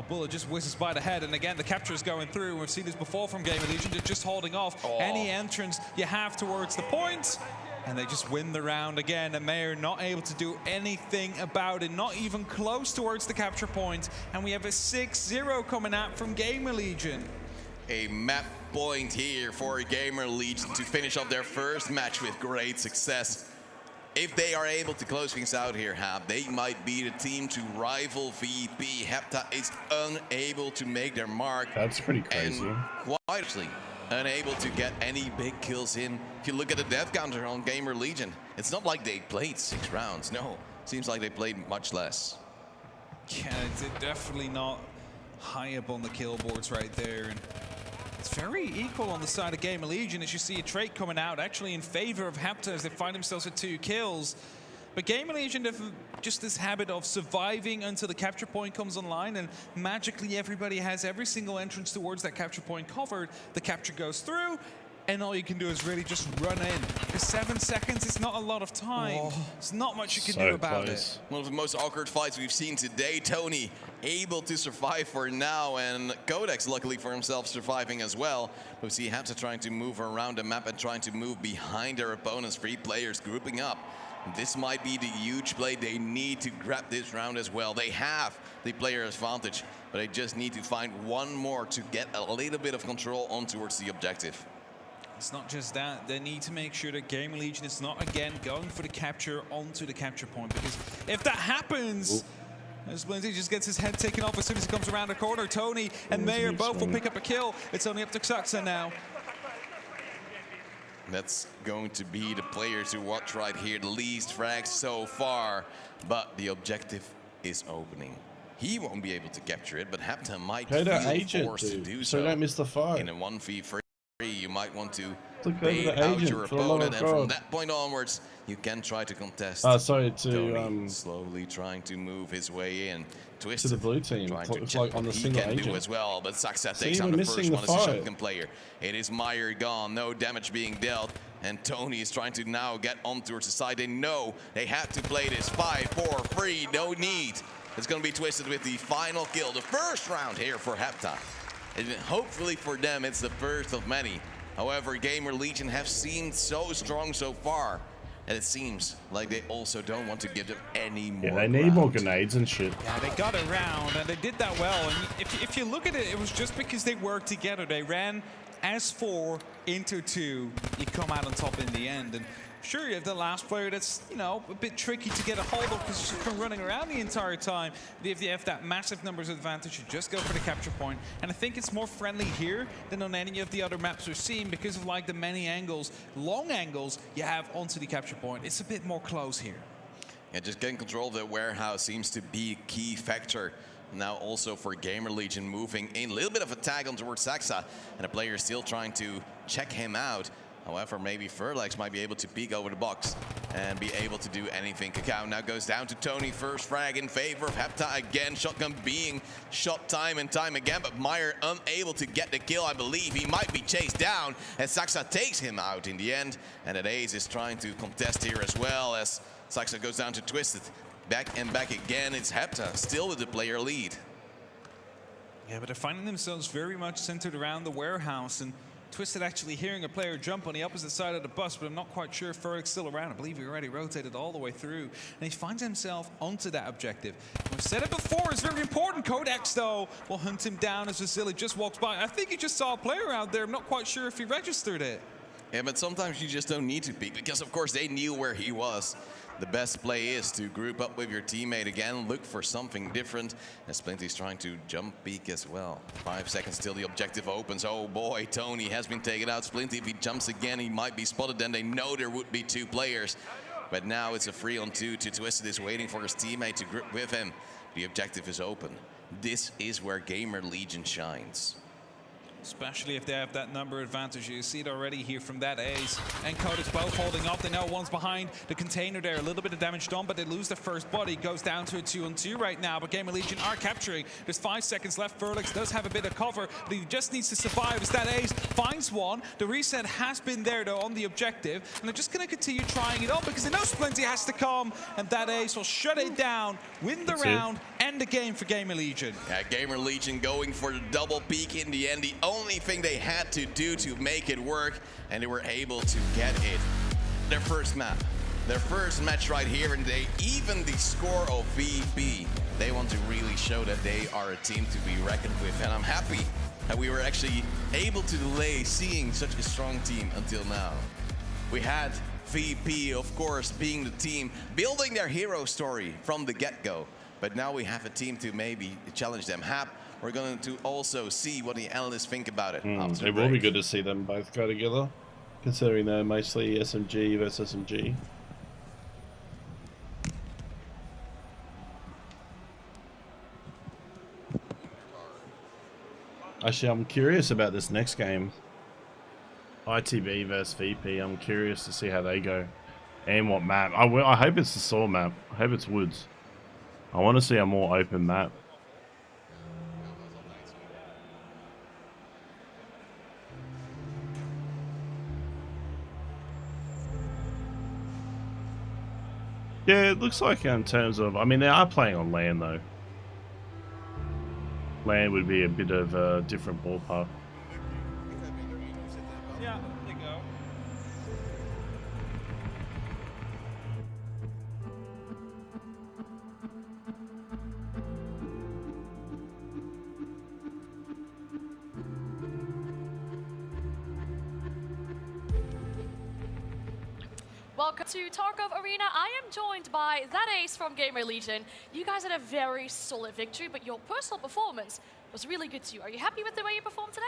bullet just whizzes by the head, and again the capture is going through. We've seen this before from Gamer Legion. They're just holding off any entrance you have towards the point, and they just win the round again. And Mayer not able to do anything about it, not even close towards the capture point, and we have a 6-0 coming out from Gamer Legion. A map point here for Gamer Legion to finish off their first match with great success. If they are able to close things out here, they might be the team to rival VP. Hapta is unable to make their mark. That's pretty crazy. And quietly unable to get any big kills in. If you look at the death counter on Gamer Legion, it's not like they played 6 rounds. No, seems like they played much less. Yeah, it's definitely not high up on the kill boards right there. And it's very equal on the side of Gamer Legion as you see a trait coming out actually in favor of Hepta as they find themselves with 2 kills. But Gamer Legion have just this habit of surviving until the capture point comes online, and magically everybody has every single entrance towards that capture point covered. The capture goes through, and all you can do is really just run in. For 7 seconds, it's not a lot of time. There's not much you can do about it. One of the most awkward fights we've seen today. Tony able to survive for now, and Codex luckily for himself surviving as well. We see Hepta trying to move around the map and trying to move behind their opponents. 3 players grouping up. This might be the huge play they need to grab this round as well. They have the player advantage, but they just need to find one more to get a little bit of control on towards the objective. It's not just that, they need to make sure that Gamer Legion is not again going for the capture onto the capture point, because if that happens, Splinty just gets his head taken off as soon as he comes around the corner. Tony and Mayer both will pick up a kill. It's only up to Xaxa now. That's going to be the players who watch right here, the least frags so far, but the objective is opening. He won't be able to capture it, but Hepta might feel forced to do so. So don't miss the fight. In a 1v3, you might want to Look bait over the out agent your for a lot opponent, of and from growth. that point onwards, you can try to contest. Sorry, Tony slowly trying to move his way in. To the blue team. It's like on the single agent. do as well, but Xaxa See, takes we're on the missing first the one as a fight. shotgun player. It is Meyer gone, no damage being dealt, and Tony is trying to now get on towards the side. They know they have to play this 5-4-3, no need. It's going to be Twisted with the final kill, the first round here for Hepta. And hopefully for them, it's the first of many. However, Gamer Legion have seemed so strong so far, and it seems like they also don't want to give them any more. Yeah, they need more grenades and shit. Yeah, they got around, and they did that well. And if you look at it, it was just because they worked together. They ran as 4 into 2. You come out on top in the end. And sure, you have the last player that's, you know, a bit tricky to get a hold of because you've been running around the entire time. But if you have that massive numbers advantage, you just go for the capture point. And I think it's more friendly here than on any of the other maps we've seen because of like the many angles, long angles you have onto the capture point. It's a bit more close here. Yeah, just getting control of the warehouse seems to be a key factor. Now also for Gamer Legion moving in. A little bit of a tag on towards Xaxa, and the player is still trying to check him out. However, maybe Furlex might be able to peek over the box and be able to do anything. Cacao now goes down to Tony. First frag in favor of Hepta again. Shotgun being shot time and time again, but Meyer unable to get the kill. I believe he might be chased down as Xaxa takes him out in the end. And that Ace is trying to contest here as well as Xaxa goes down to Twisted. Back and back again. It's Hepta still with the player lead. Yeah, but they're finding themselves very much centered around the warehouse, and Twisted actually hearing a player jump on the opposite side of the bus, but I'm not quite sure if Furlick's still around. I believe he already rotated all the way through, and he finds himself onto that objective. We've said it before, it's very important. Codex, though, will hunt him down as Vasily just walks by. I think he just saw a player out there. I'm not quite sure if he registered it. Yeah, but sometimes you just don't need to peek because, of course, they knew where he was. The best play is to group up with your teammate again, look for something different. And Splinty's trying to jump peek as well. 5 seconds till the objective opens. Oh boy, Tony has been taken out. Splinty, if he jumps again, he might be spotted. Then they know there would be 2 players. But now it's a 3-on-2 to Twisted is waiting for his teammate to grip with him. The objective is open. This is where Gamer Legion shines. Especially if they have that number advantage. You see it already here from that Ace. And Codex both holding up. They know one's behind the container there. A little bit of damage done, but they lose their first body. Goes down to a 2-on-2 right now, but Gamer Legion are capturing. There's 5 seconds left. Furlix does have a bit of cover, but he just needs to survive as that Ace finds one. The reset has been there, though, on the objective, and they're just going to continue trying it on because they know Splinty has to come, and that Ace will shut it down, win the round, end the game for Gamer Legion. Yeah, Gamer Legion going for the double peak in the end. The only thing they had to do to make it work, and they were able to get it. Their first map, their first match right here, and they even the score of VP. They want to really show that they are a team to be reckoned with, and I'm happy that we were actually able to delay seeing such a strong team until now. We had VP, of course, being the team building their hero story from the get-go, but now we have a team to maybe challenge them. Hap, we're going to also see what the analysts think about it. It will be good to see them both go together, considering they're mostly SMG versus SMG. Actually, I'm curious about this next game. ITB versus VP. I'm curious to see how they go. And what map. I hope it's the Saw map. I hope it's Woods. I want to see a more open map. Yeah, it looks like in terms of... I mean, they are playing on land, though. Land would be a bit of a different ballpark. Yeah, there you go. Welcome to Tarkov Arena. I am joined by that ace from Gamer Legion. You guys had a very solid victory, but your personal performance was really good too. Are you happy with the way you performed today?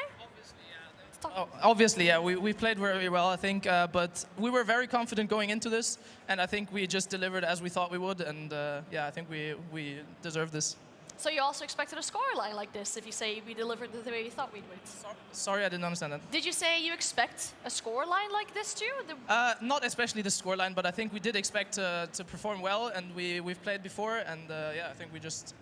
Obviously, yeah. We played very well, I think, but we were very confident going into this, and I think we just delivered as we thought we would, and yeah, I think we deserve this. So you also expected a scoreline like this if you say we delivered the way you thought we would? Sorry, I didn't understand that. Did you say you expect a scoreline like this too? Not especially the scoreline, but I think we did expect to perform well, and we've played before, and yeah, I think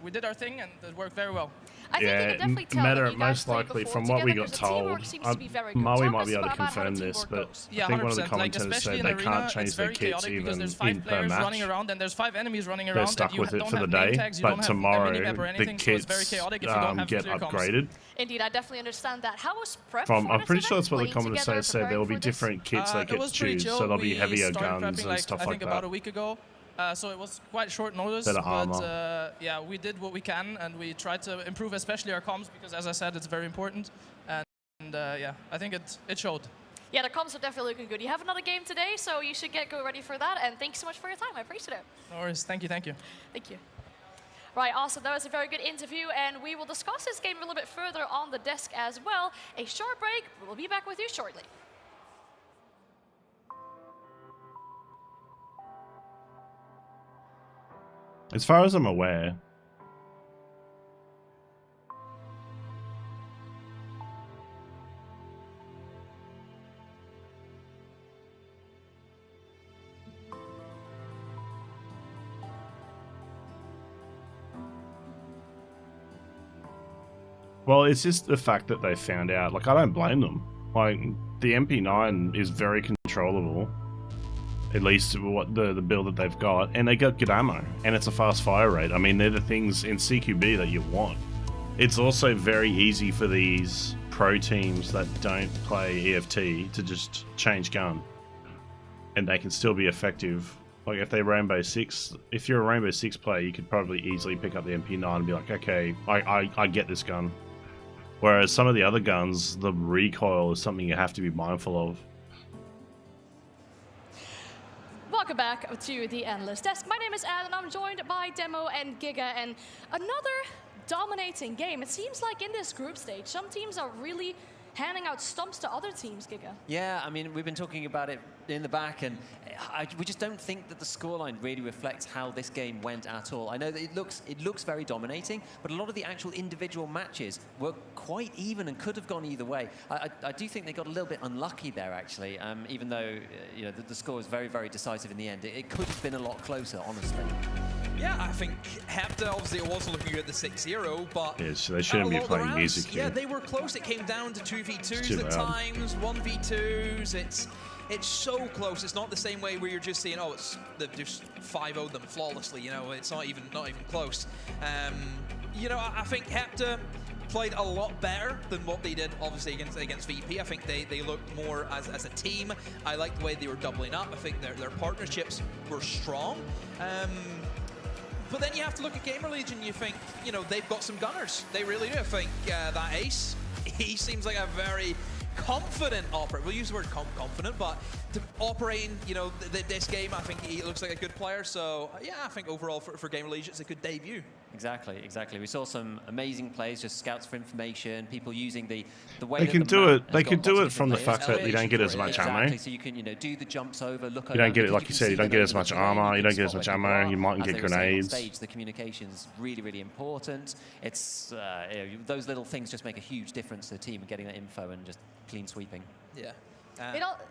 we did our thing, and it worked very well. I think you can definitely tell that you guys most played likely before from what we together, got because the told, teamwork seems to be very good. Maui Talk might us be able to about how the confirm this, teamwork but goes. Yeah, I think one of the 100%. Like, commentators especially said in they arena, can't change it's their very kits chaotic because even there's in 5 per players match. running around, and there's 5 enemies running They're around, stuck and you with it don't for the have name day, tags, you but don't have a tomorrow mini-map or the anything, so it's very kits chaotic if you don't have get clear comms. upgraded. Indeed, I definitely understand that. How was prep I'm for this pretty sure event? that's what the Playing commentators together, said. There will be preparing for this? different kits they It get was to pretty choose, chill. so there'll be We heavier started guns prepping, and stuff I like think about that. a week ago, so it was quite short notice. Better But armor. yeah, we did what we can, and we tried to improve, especially our comms, because as I said, it's very important. And yeah, I think it showed. Yeah, the comms are definitely looking good. You have another game today, so you should go ready for that. And thanks so much for your time. I appreciate it. No worries. Thank you. Thank you. Thank you. Right, awesome. That was a very good interview, and we will discuss this game a little bit further on the desk as well. A short break. We'll be back with you shortly. As far as I'm aware, well, it's just the fact that they found out. Like, I don't blame them. Like, the MP9 is very controllable. At least what the build that they've got, and they got good ammo, and it's a fast fire rate. I mean, they're the things in CQB that you want. It's also very easy for these pro teams that don't play EFT to just change gun, and they can still be effective. Like if they're Rainbow Six, if you're a Rainbow Six player, you could probably easily pick up the MP9 and be like, okay, I get this gun. Whereas some of the other guns, the recoil is something you have to be mindful of. Welcome back to the Analyst Desk. My name is Ad, and I'm joined by Demo and Giga, and another dominating game. It seems like in this group stage, some teams are really handing out stumps to other teams, Giga. Yeah, I mean, we've been talking about it in the back, and we just don't think that the scoreline really reflects how this game went at all. I know that it looks very dominating, but a lot of the actual individual matches were quite even and could have gone either way. I do think they got a little bit unlucky there, actually, even though you know the score was very, very decisive in the end. It could have been a lot closer, honestly. Yeah, I think Hepta, obviously, it was looking at the 6-0, but... Yeah, so they shouldn't be playing rounds, music here. Yeah, they were close. It came down to 2v2s at times, 1v2s. It's so close. It's not the same way where you're just saying, oh, they've just 5-0'd them flawlessly. You know, it's not even close. You know, I think Hepta played a lot better than what they did, obviously, against VP. I think they looked more as a team. I liked the way they were doubling up. I think their partnerships were strong. But then you have to look at Gamer Legion, you think, you know, they've got some gunners. They really do. I think that Ace, he seems like a very confident operator. We'll use the word confident, but to operating, you know, this game, I think he looks like a good player. So, yeah, I think overall for Gamer Legion, it's a good debut. Exactly, exactly. We saw some amazing plays, just scouts for information, people using the way they that can the do map it. They has can got do lots it of from the different fact layers. that you don't get as much ammo. Exactly, so you can, do the jumps over, look You don't get it, because like you said, you don't get as much armor, you don't get as much ammo, you mightn't get grenades. Stage, the communication's really, really important. It's those little things just make a huge difference to the team, getting that info and just clean sweeping. Yeah.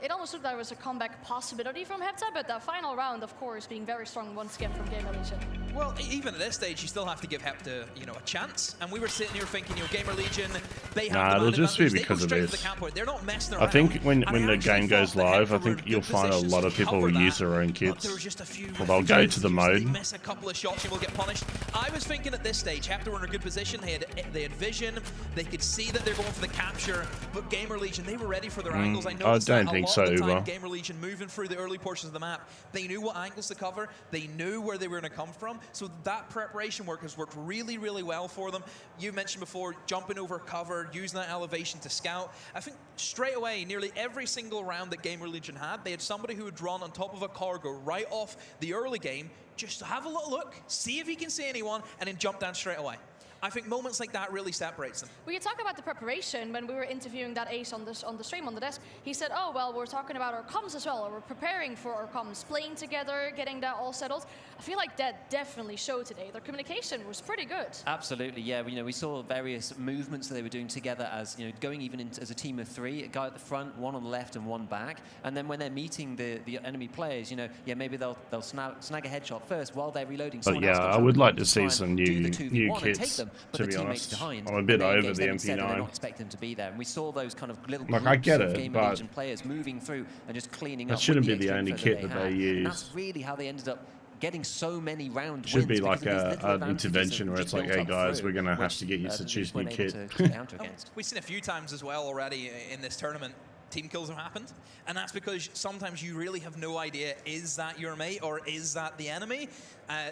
It almost looked like there was a comeback possibility from Hepta, but that final round, of course, being very strong once again from Gamer Legion. Well, even at this stage, you still have to give Hepta, a chance. And we were sitting here thinking, Gamer Legion, they have it'll the just be advantage. because of They go straight this. to the camp point. They're not messing around. I think when the actually game goes thought that live, I Hepta were think in you'll good find a positions lot to of people cover will that, use their own but kits. there was just a few Or they'll go to the They mode. miss a couple of shots and will get punished. I was thinking at this stage, Hepta were in a good position. They had vision. They could see that they're going for the capture. But Gamer Legion, they were ready for their angles. I noticed don't that think a lot so, of the time, Uber. Gamer Legion moving through the early portions of the map, they knew what angles to cover. They knew where they were going to come from. So that preparation work has worked really, really well for them. You mentioned before jumping over cover, using that elevation to scout. I think straight away, nearly every single round that Gamer Legion had, they had somebody who had drawn on top of a cargo right off the early game, just to have a little look, see if he can see anyone, and then jump down straight away. I think moments like that really separates them. We could talk about the preparation. When we were interviewing that ace on the stream on the desk, he said, oh, well, we're talking about our comms as well, or we're preparing for our comms, playing together, getting that all settled. I feel like that definitely showed today. Their communication was pretty good. Absolutely, yeah. We saw various movements that they were doing together as, going even as a team of three, a guy at the front, one on the left and one back. And then when they're meeting the enemy players, maybe they'll snag a headshot first while they're reloading. But Someone else yeah, comes I up would and like to tries see and some do the new 2v1 and take kits, them, but to the be teammates honest. behind, I'm a bit they over engage the them instead, and they're MP9. not expecting them to be there. And we saw those kind of little Like, groups I get of it, Gamer but Legion players moving through and just cleaning that up. shouldn't with be the extra only info kit that had. they And use. that's really how they ended up getting so many round Should be wins like because of these little an advantages intervention that where we it's just like, built hey up guys, through, we're going to have which, to get used to they choose just new weren't able kit. to counter against. We've seen a few times as well already in this tournament. Team kills have happened, and that's because sometimes you really have no idea, is that your mate or is that the enemy?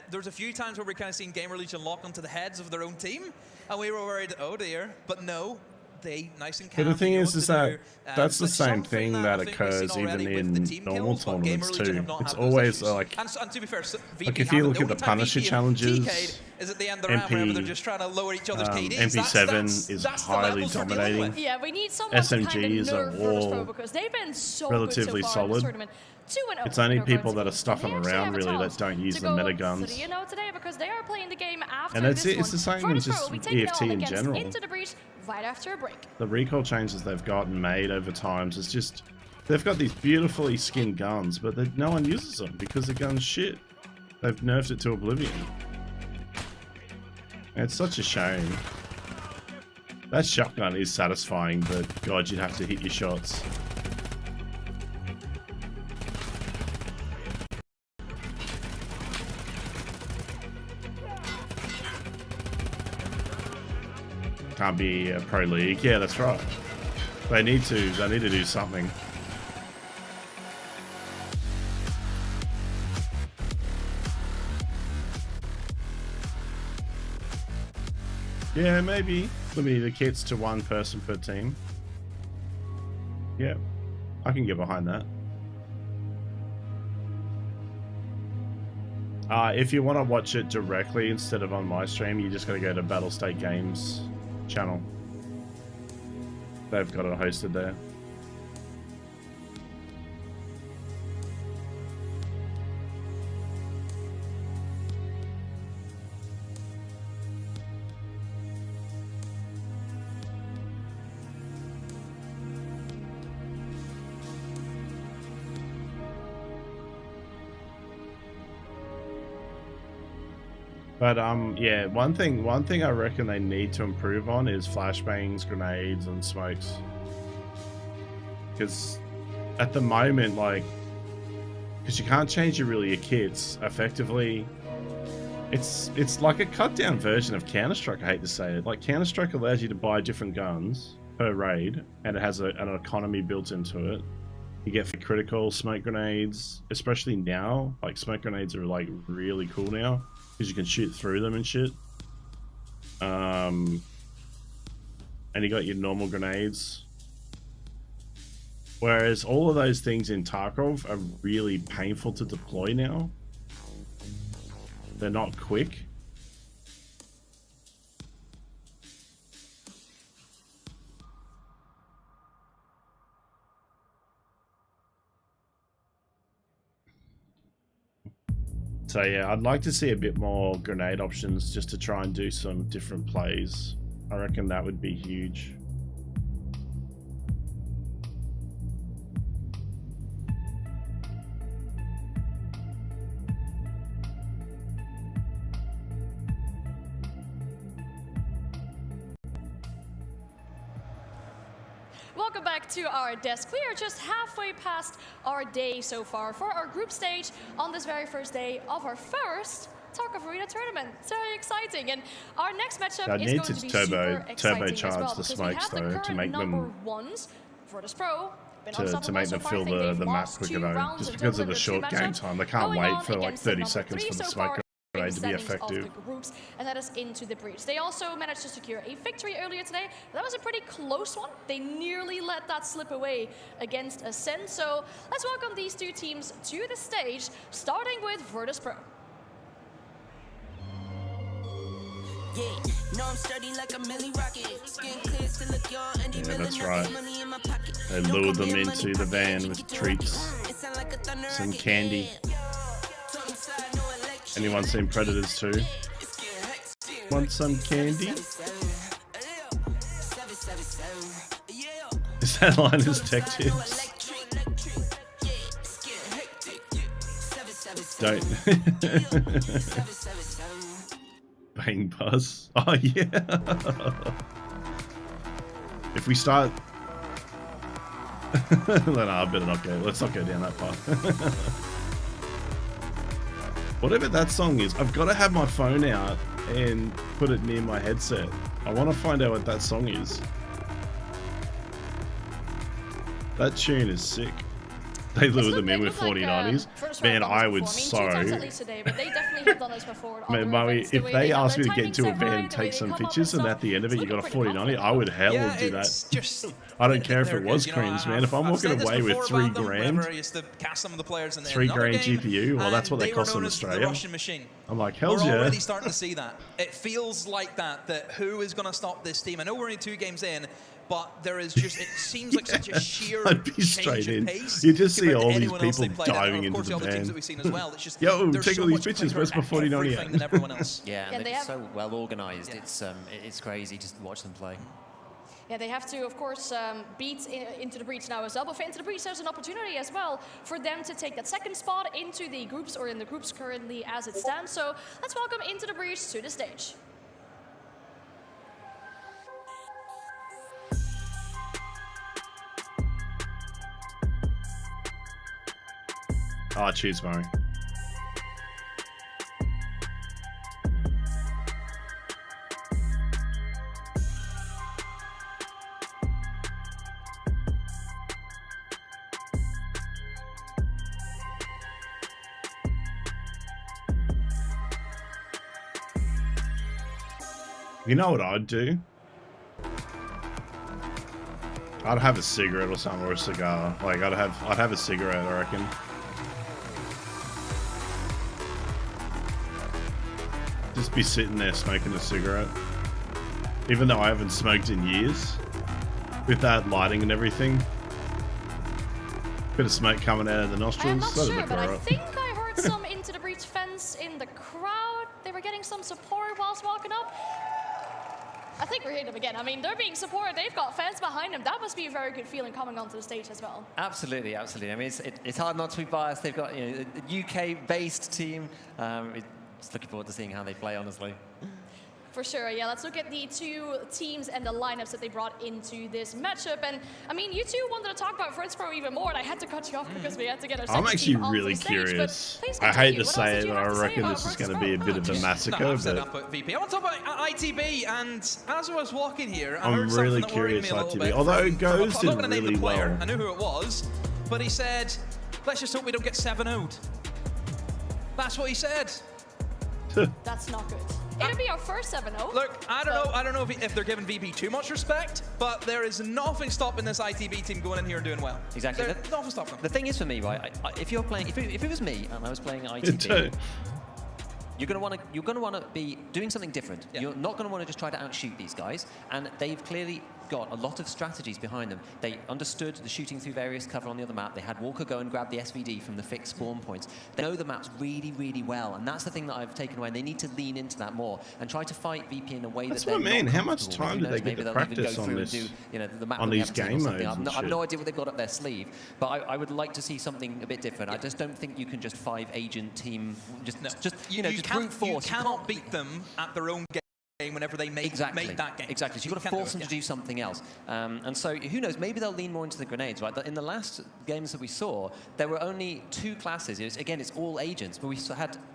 There's a few times where we're kind of seeing Gamer Legion lock onto the heads of their own team, and we were worried, oh dear, but no, they nice and calm. But the thing is that that's the but same something thing that that I think we've seen occurs even already with the in team normal kills, but Gamer tournaments Legion too. have not It's had those always issues. like, And to be fair, VP like if you look at the only time Punisher VP challenges, TK'd is at the end of the round whenever they're just trying to lower each other's KDs. MP7 is that's the highly levels we're dealing dominating. with. Yeah, we need someone to kind SMGs of are nerf Virtus Pro all because they've been so relatively good so far solid. in this tournament. 2-0 It's only in their people current that are season. stuffing They actually around have a really that chance don't use to the go meta guns. 3-0 today because they are playing the game after And this it's the one. same Virtus as Pro will be just taking it EFT on in against general. Into the Breach right after a break. The recoil changes they've gotten made over times, it's just, they've got these beautifully skinned guns, but no one uses them because the gun's shit. They've nerfed it to oblivion. And it's such a shame. That shotgun is satisfying, but God, you'd have to hit your shots. Can't be a pro league. Yeah, that's right. They need to do something. Yeah, maybe limit the kits to one person per team. Yeah, I can get behind that. If you want to watch it directly instead of on my stream, you just got to go to Battle State Games channel. They've got it hosted there. But yeah, one thing I reckon they need to improve on is flashbangs, grenades, and smokes. Because at the moment, like, because you can't change your kits effectively. It's like a cut down version of Counter-Strike. I hate to say it. Like, Counter-Strike allows you to buy different guns per raid, and it has an economy built into it. You get critical smoke grenades, especially now. Like, smoke grenades are like really cool now because you can shoot through them and shit. And you got your normal grenades. Whereas all of those things in Tarkov are really painful to deploy now. They're not quick. So yeah, I'd like to see a bit more grenade options just to try and do some different plays. I reckon that would be huge. Welcome back to our desk. We are just halfway past our day so far for our group stage on this very first day of our first Tarkov Arena Tournament. So exciting. And our next matchup is going to be super exciting as well, the smokes though to make them to make them fill the map quicker though. Just because of the short game time, they can't wait for like 30 seconds for the smoke grenade to be effective. Groups, and that is into the breach. They also managed to secure a victory earlier today. That was a pretty close one. They nearly let that slip away against Ascend. So let's welcome these two teams to the stage, starting with Virtus Pro. Yeah, that's right. They lured them into the van with treats, some candy. Anyone seen Predators 2? Want some candy? Is that line as tech tips? Don't. Bang buzz. Oh yeah. If we start, no, I better not go. Let's not go down that path. Whatever that song is, I've got to have my phone out and put it near my headset. I want to find out what that song is. That tune is sick. They lured them in with 4090s. Man, I would so... Man, Moe, if they asked me to get into a van and take some pictures and at the end of it you got a 4090, I would hell do that. I don't care if it was creams, man. If I'm walking away with $3 grand, $3 grand GPU, well, that's what they cost in Australia. I'm like, hell's yeah. We're already starting to see that. It feels like that who is going to stop this team? I know we're only 2 games in, but there is just, it seems like such a sheer I'd be straight in. You just see all these people diving into the van. Well. It's just, yo, take all these pictures, where's my 4090 than everyone else. Yeah, and they're so well organized. Yeah. It's crazy just to watch them play. Yeah, they have to, of course, beat Into the Breach now as well. But for Into the Breach, there's an opportunity as well for them to take that second spot into the groups, or in the groups currently as it stands. So let's welcome Into the Breach to the stage. Oh, cheers, Murray. You know what I'd do? I'd have a cigarette or something, or a cigar. Like I'd have a cigarette, I reckon. Just be sitting there smoking a cigarette. Even though I haven't smoked in years. With that lighting and everything. Bit of smoke coming out of the nostrils. I'm not sure, but I think I heard some Into the Breach fans in the crowd. They were getting some support whilst walking up. I think we're hitting them again. I mean, they're being supported. They've got fans behind them. That must be a very good feeling coming onto the stage as well. Absolutely, absolutely. I mean, it's hard not to be biased. They've got a UK-based team. Just looking forward to seeing how they play, honestly. For sure, yeah. Let's look at the two teams and the lineups that they brought into this matchup. And I mean, you two wanted to talk about Virtus Pro even more, and I had to cut you off because we had to get our second I'm actually team really curious. I hate to say it, but I reckon this is going to be a bit of a massacre. No, but VP. I want to talk about ITB, and as I was walking here, I I'm heard really something that worried me a little ITB. bit. Although Goes I'm did not going to name really the player. well. I knew who it was, but he said, "Let's just hope we don't get 7-0'd." That's what he said. That's not good. It'll be our first 7-0. Look, I don't know if they're giving VP too much respect, but there is nothing stopping this ITB team going in here and doing well. Exactly. Nothing stopping them. The thing is for me, right? If you're playing, if it was me and I was playing ITB, you're gonna want to be doing something different. Yeah. You're not gonna want to just try to outshoot these guys, and they've clearly got a lot of strategies behind them. They understood the shooting through various cover on the other map. They had Walker go and grab the SVD from the fixed spawn points. They know the maps really, really well, and that's the thing that I've taken away. And they need to lean into that more and try to fight VP in a way that's that they're what I mean. not How much comfortable with. time Who do they knows, get maybe to they'll even practice go on through this? and do, you know, the map On that we these haven't seen or game something. modes and I've shit. no idea what they've got up their sleeve, but I would like to see something a bit different. I just don't think you can just 5-agent team, just brute force. You cannot beat them at their own game whenever they make that game. Exactly. So you've got to force them to do something else. And so who knows, maybe they'll lean more into the grenades, right? In the last games that we saw, there were only 2 classes. Again, it's all agents, but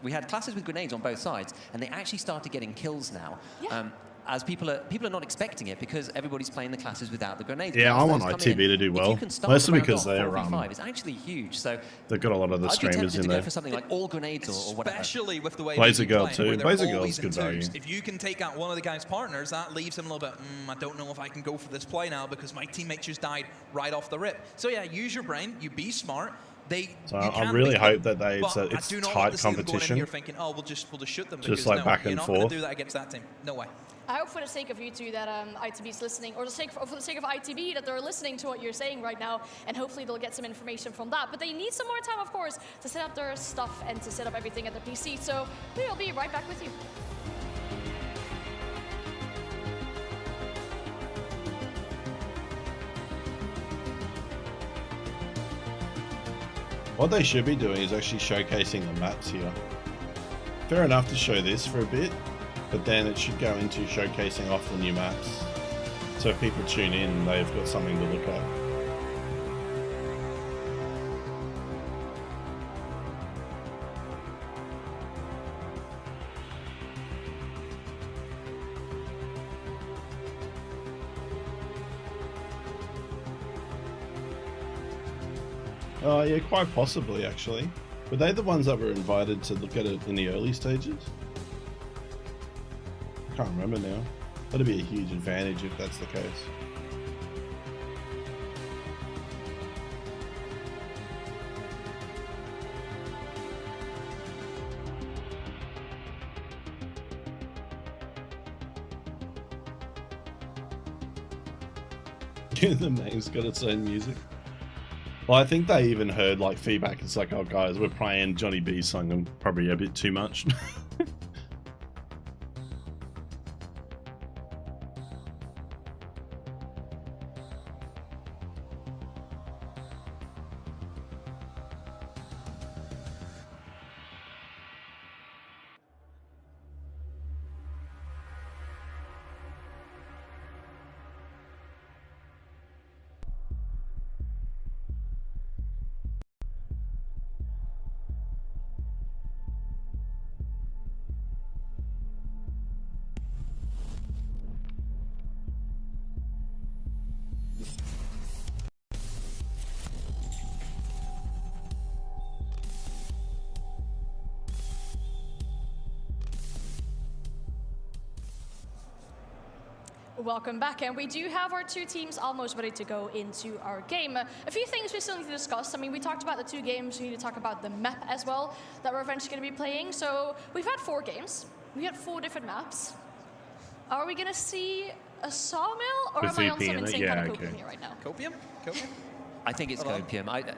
we had classes with grenades on both sides, and they actually started getting kills now. Yeah. As people are not expecting it because everybody's playing the classes without the grenades. Yeah, I want ITB to do well, mostly because they're it's actually huge. So they've got a lot of the streamers in to there. Go for something like all grenades or whatever. Especially with the way Blazer Girl too. playing, Blazer Girl's good value. If you can take out one of the guy's partners, that leaves him a little bit. I don't know if I can go for this play now because my teammate just died right off the rip. So yeah, use your brain. You be smart. So I really hope that it's tight competition. You're thinking, oh, we'll just shoot them. Just like back and you're not forth. Going to do that against that team. No way. I hope for the sake of you two that ITB's listening, or for the sake of ITB that they're listening to what you're saying right now, and hopefully they'll get some information from that. But they need some more time, of course, to set up their stuff and to set up everything at the PC. So we'll be right back with you. What they should be doing is actually showcasing the maps here. Fair enough to show this for a bit, but then it should go into showcasing off the new maps. So if people tune in, they've got something to look at. Oh yeah, quite possibly actually. Were they the ones that were invited to look at it in the early stages? I can't remember now. That'd be a huge advantage if that's the case. The name's got its own music. Well, I think they even heard like feedback. It's like, oh guys, we're playing Johnny B's song and probably a bit too much. Welcome back, and we do have our 2 teams almost ready to go into our game. A few things we still need to discuss. I mean, we talked about the 2 games. We need to talk about the map as well that we're eventually going to be playing. So we've had 4 games. We had 4 different maps. Are we going to see a sawmill, or am I on some insane kind of copium here right now? Copium? I think it's copium.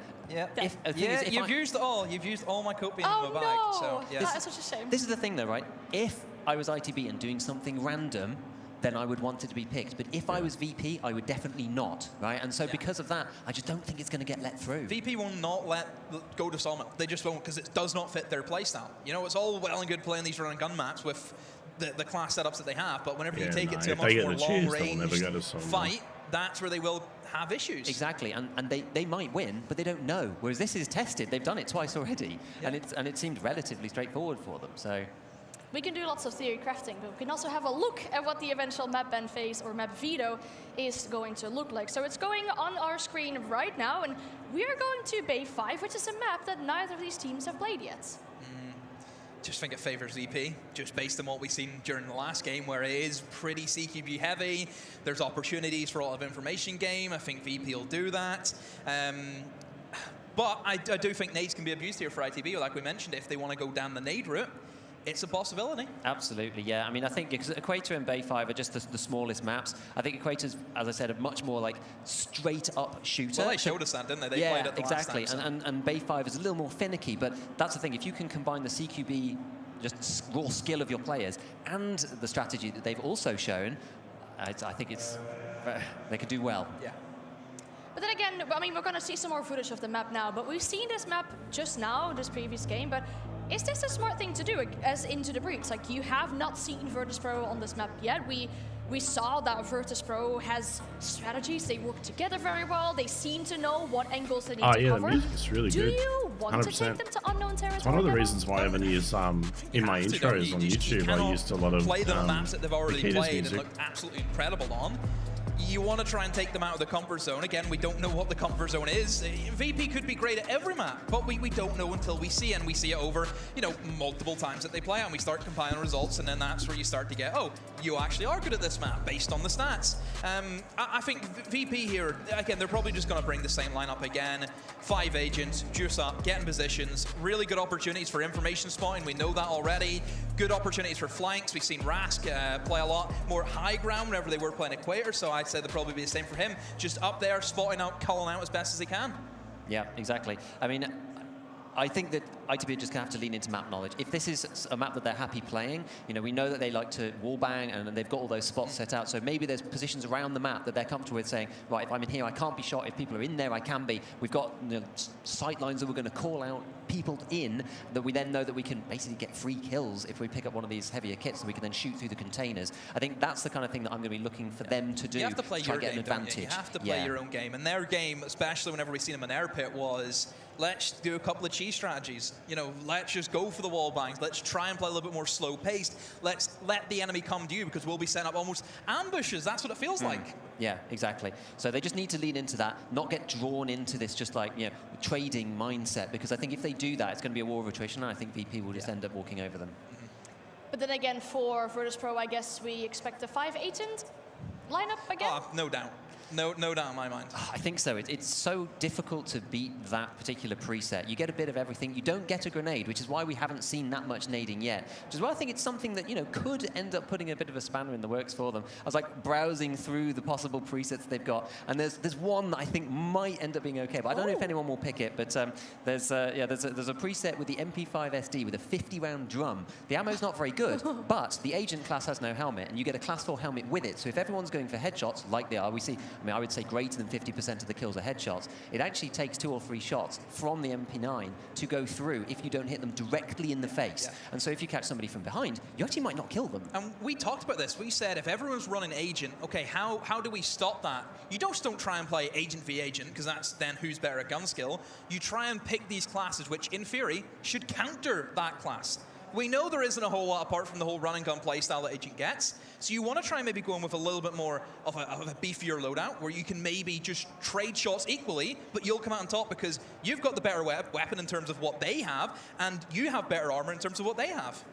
You've used all my copium in my bag. So, yes. That is such a shame. This is the thing, though, right? If I was ITB and doing something random, then I would want it to be picked. But if I was VP, I would definitely not, right? And so because of that, I just don't think it's going to get let through. VP will not let go to Sawmill. They just won't, because it does not fit their playstyle. You know, it's all well and good playing these run and gun maps with the class setups that they have, but whenever you take it to a much more long-range fight, that's where they will have issues. Exactly, and they might win, but they don't know. Whereas this is tested. They've done it twice already, and it seemed relatively straightforward for them. So. We can do lots of theory crafting, but we can also have a look at what the eventual map ban phase or map veto is going to look like. So it's going on our screen right now, and we are going to Bay 5, which is a map that neither of these teams have played yet. Just think it favors VP, just based on what we've seen during the last game, where it is pretty CQB heavy. There's opportunities for a lot of information game. I think VP will do that. But I do think nades can be abused here for ITB, like we mentioned, if they want to go down the nade route. it's a possibility. Absolutely, yeah. I mean, I think because Equator and Bay 5 are just the smallest maps. I think Equator's, as I said, a much more like straight-up shooter. Well, they showed us that, didn't they? They yeah, played it the exactly. last time, so. And Bay 5 is a little more finicky, but that's the thing. If you can combine the CQB, just raw skill of your players, and the strategy that they've also shown, I think they could do well. Yeah. But then again, I mean, we're going to see some more footage of the map now, but we've seen this map just now, this previous game, but is this a smart thing to do as Into the Breach? Like, you have not seen Virtus.pro on this map yet. We saw that Virtus.pro has strategies. They work together very well. They seem to know what angles they need to cover. The music's really do good. You want 100%. to take them to unknown territory? It's one of the reasons why Evan is in my intros on YouTube. I used a lot of play them on maps that they've already played music. and look absolutely incredible on. You want to try and take them out of the comfort zone. Again, we don't know what the comfort zone is. VP could be great at every map, but we don't know until we see, and we see it over, you know, multiple times that they play, and we start compiling results, and then that's where you start to get, oh, you actually are good at this map based on the stats. I think VP here, again, they're probably just going to bring the same lineup again. 5 agents, juice up, get in positions, really good opportunities for information spotting. We know that already. Good opportunities for flanks. We've seen Rask play a lot more high ground whenever they were playing Equator, so I'd say they'll probably be the same for him. Just up there, spotting out, calling out as best as he can. Yeah, exactly. I mean, I think that ITB are just going to have to lean into map knowledge. If this is a map that they're happy playing, you know, we know that they like to wallbang and they've got all those spots set out. So maybe there's positions around the map that they're comfortable with saying, right, if I'm in here, I can't be shot. If people are in there, I can be. We've got, you know, sight lines that we're going to call out people in that we then know that we can basically get free kills if we pick up one of these heavier kits and we can then shoot through the containers. I think that's the kind of thing that I'm going to be looking for them to do. You have to play try your to get game, an advantage. You have to play your own game. And their game, especially whenever we seen them in air pit, was let's do a couple of cheese strategies. You know, let's just go for the wall bangs. Let's try and play a little bit more slow paced. Let's let the enemy come to you because we'll be setting up almost ambushes. That's what it feels like. Yeah, exactly. So they just need to lean into that, not get drawn into this just like, you know, trading mindset, because I think if they do that, it's going to be a war of attrition, and I think VP will just end up walking over them. But then again, for Virtus.pro, I guess we expect a 5 agent lineup again? Oh, no doubt. No doubt in my mind. I think so. It's so difficult to beat that particular preset. You get a bit of everything. You don't get a grenade, which is why we haven't seen that much nading yet. Which is why I think it's something that, you know, could end up putting a bit of a spanner in the works for them. I was like browsing through the possible presets they've got, and there's one that I think might end up being okay, but I don't know if anyone will pick it. But there's a preset with the MP5 SD with a 50-round drum. The ammo's not very good, but the agent class has no helmet, and you get a class 4 helmet with it. So if everyone's going for headshots, like they are, we see. I mean, I would say greater than 50% of the kills are headshots. It actually takes 2 or 3 shots from the MP9 to go through if you don't hit them directly in the face. Yeah. And so if you catch somebody from behind, you actually might not kill them. And we talked about this. We said if everyone's running agent, okay, how do we stop that? You don't try and play agent v agent, because that's then who's better at gun skill. You try and pick these classes, which in theory should counter that class. We know there isn't a whole lot apart from the whole run and gun playstyle that Agent gets. So you want to try and maybe go in with a little bit more of a beefier loadout where you can maybe just trade shots equally, but you'll come out on top because you've got the better weapon in terms of what they have, and you have better armor in terms of what they have.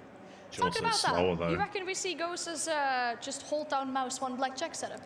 Talking about that, you reckon we see Ghosts as just hold down mouse 1 blackjack setup?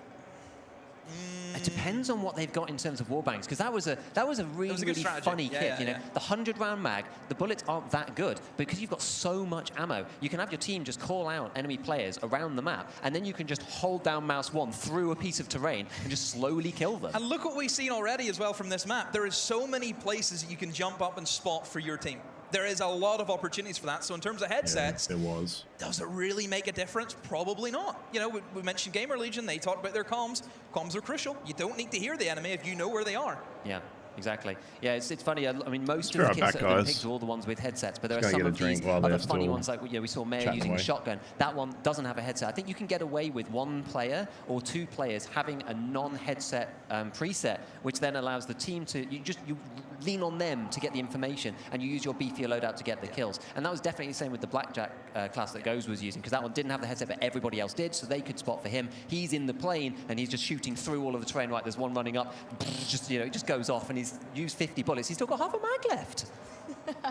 It depends on what they've got in terms of warbangs, because that was a really funny kit. You know, the 100-round mag, the bullets aren't that good because you've got so much ammo. You can have your team just call out enemy players around the map, and then you can just hold down mouse 1 through a piece of terrain and just slowly kill them. And look what we've seen already as well from this map. There is so many places that you can jump up and spot for your team. There is a lot of opportunities for that. So in terms of headsets, does it really make a difference? Probably not. You know, we mentioned Gamer Legion. They talked about their comms. Comms are crucial. You don't need to hear the enemy if you know where they are. Yeah. Exactly. Yeah, it's funny. I mean, most of the kits that have been picked are all the ones with headsets, but there are some of these other funny ones, like we saw Mayor using a shotgun. That one doesn't have a headset. I think you can get away with 1 player or 2 players having a non-headset preset, which then allows the team to you lean on them to get the information, and you use your beefier loadout to get the kills. And that was definitely the same with the blackjack class that Goes was using, because that one didn't have the headset, but everybody else did, so they could spot for him. He's in the plane and he's just shooting through all of the terrain. Right, there's one running up, just it just goes off, and he's used 50 bullets. He's still got half a mag left.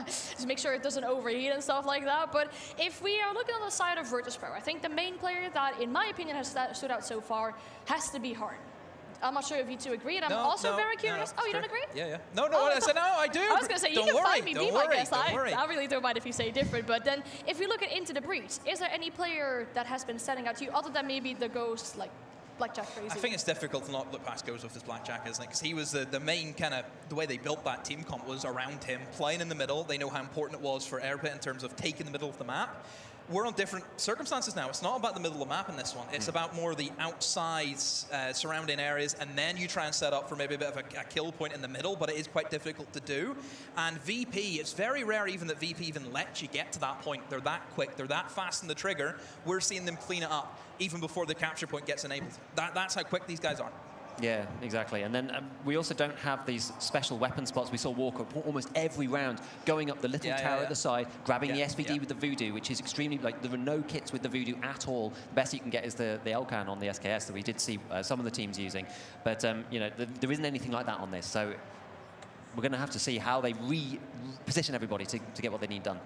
Just make sure it doesn't overheat and stuff like that. But if we are looking on the side of Virtus.pro, I think the main player that, in my opinion, has stood out so far has to be Hard. I'm not sure if you two agree, and I'm also very curious. Oh, you don't agree? Yeah, yeah. No, I said no, I do. I was going to say, you can find me deep, I guess. Don't worry. I really don't mind if you say different. But then, if we look at Into the Breach, is there any player that has been standing out to you, other than maybe the Ghost, like Blackjack Crazy? I think it's difficult to not look past Ghost with his Blackjack, isn't it? Because he was the main kind of, the way they built that team comp was around him, playing in the middle. They know how important it was for Airpit in terms of taking the middle of the map. We're on different circumstances now. It's not about the middle of the map in this one. It's about more the outside surrounding areas, and then you try and set up for maybe a bit of a kill point in the middle, but it is quite difficult to do. And VP, it's very rare even that VP even lets you get to that point. They're that quick, they're that fast in the trigger. We're seeing them clean it up even before the capture point gets enabled. That's how quick these guys are. Yeah, exactly. And then we also don't have these special weapon spots. We saw Walker almost every round going up the little tower at the side, grabbing the SVD with the Voodoo, which is extremely, like, there are no kits with the Voodoo at all. The best you can get is the Elcan on the SKS that we did see some of the teams using. But, you know, there isn't anything like that on this. So we're going to have to see how they reposition everybody to get what they need done.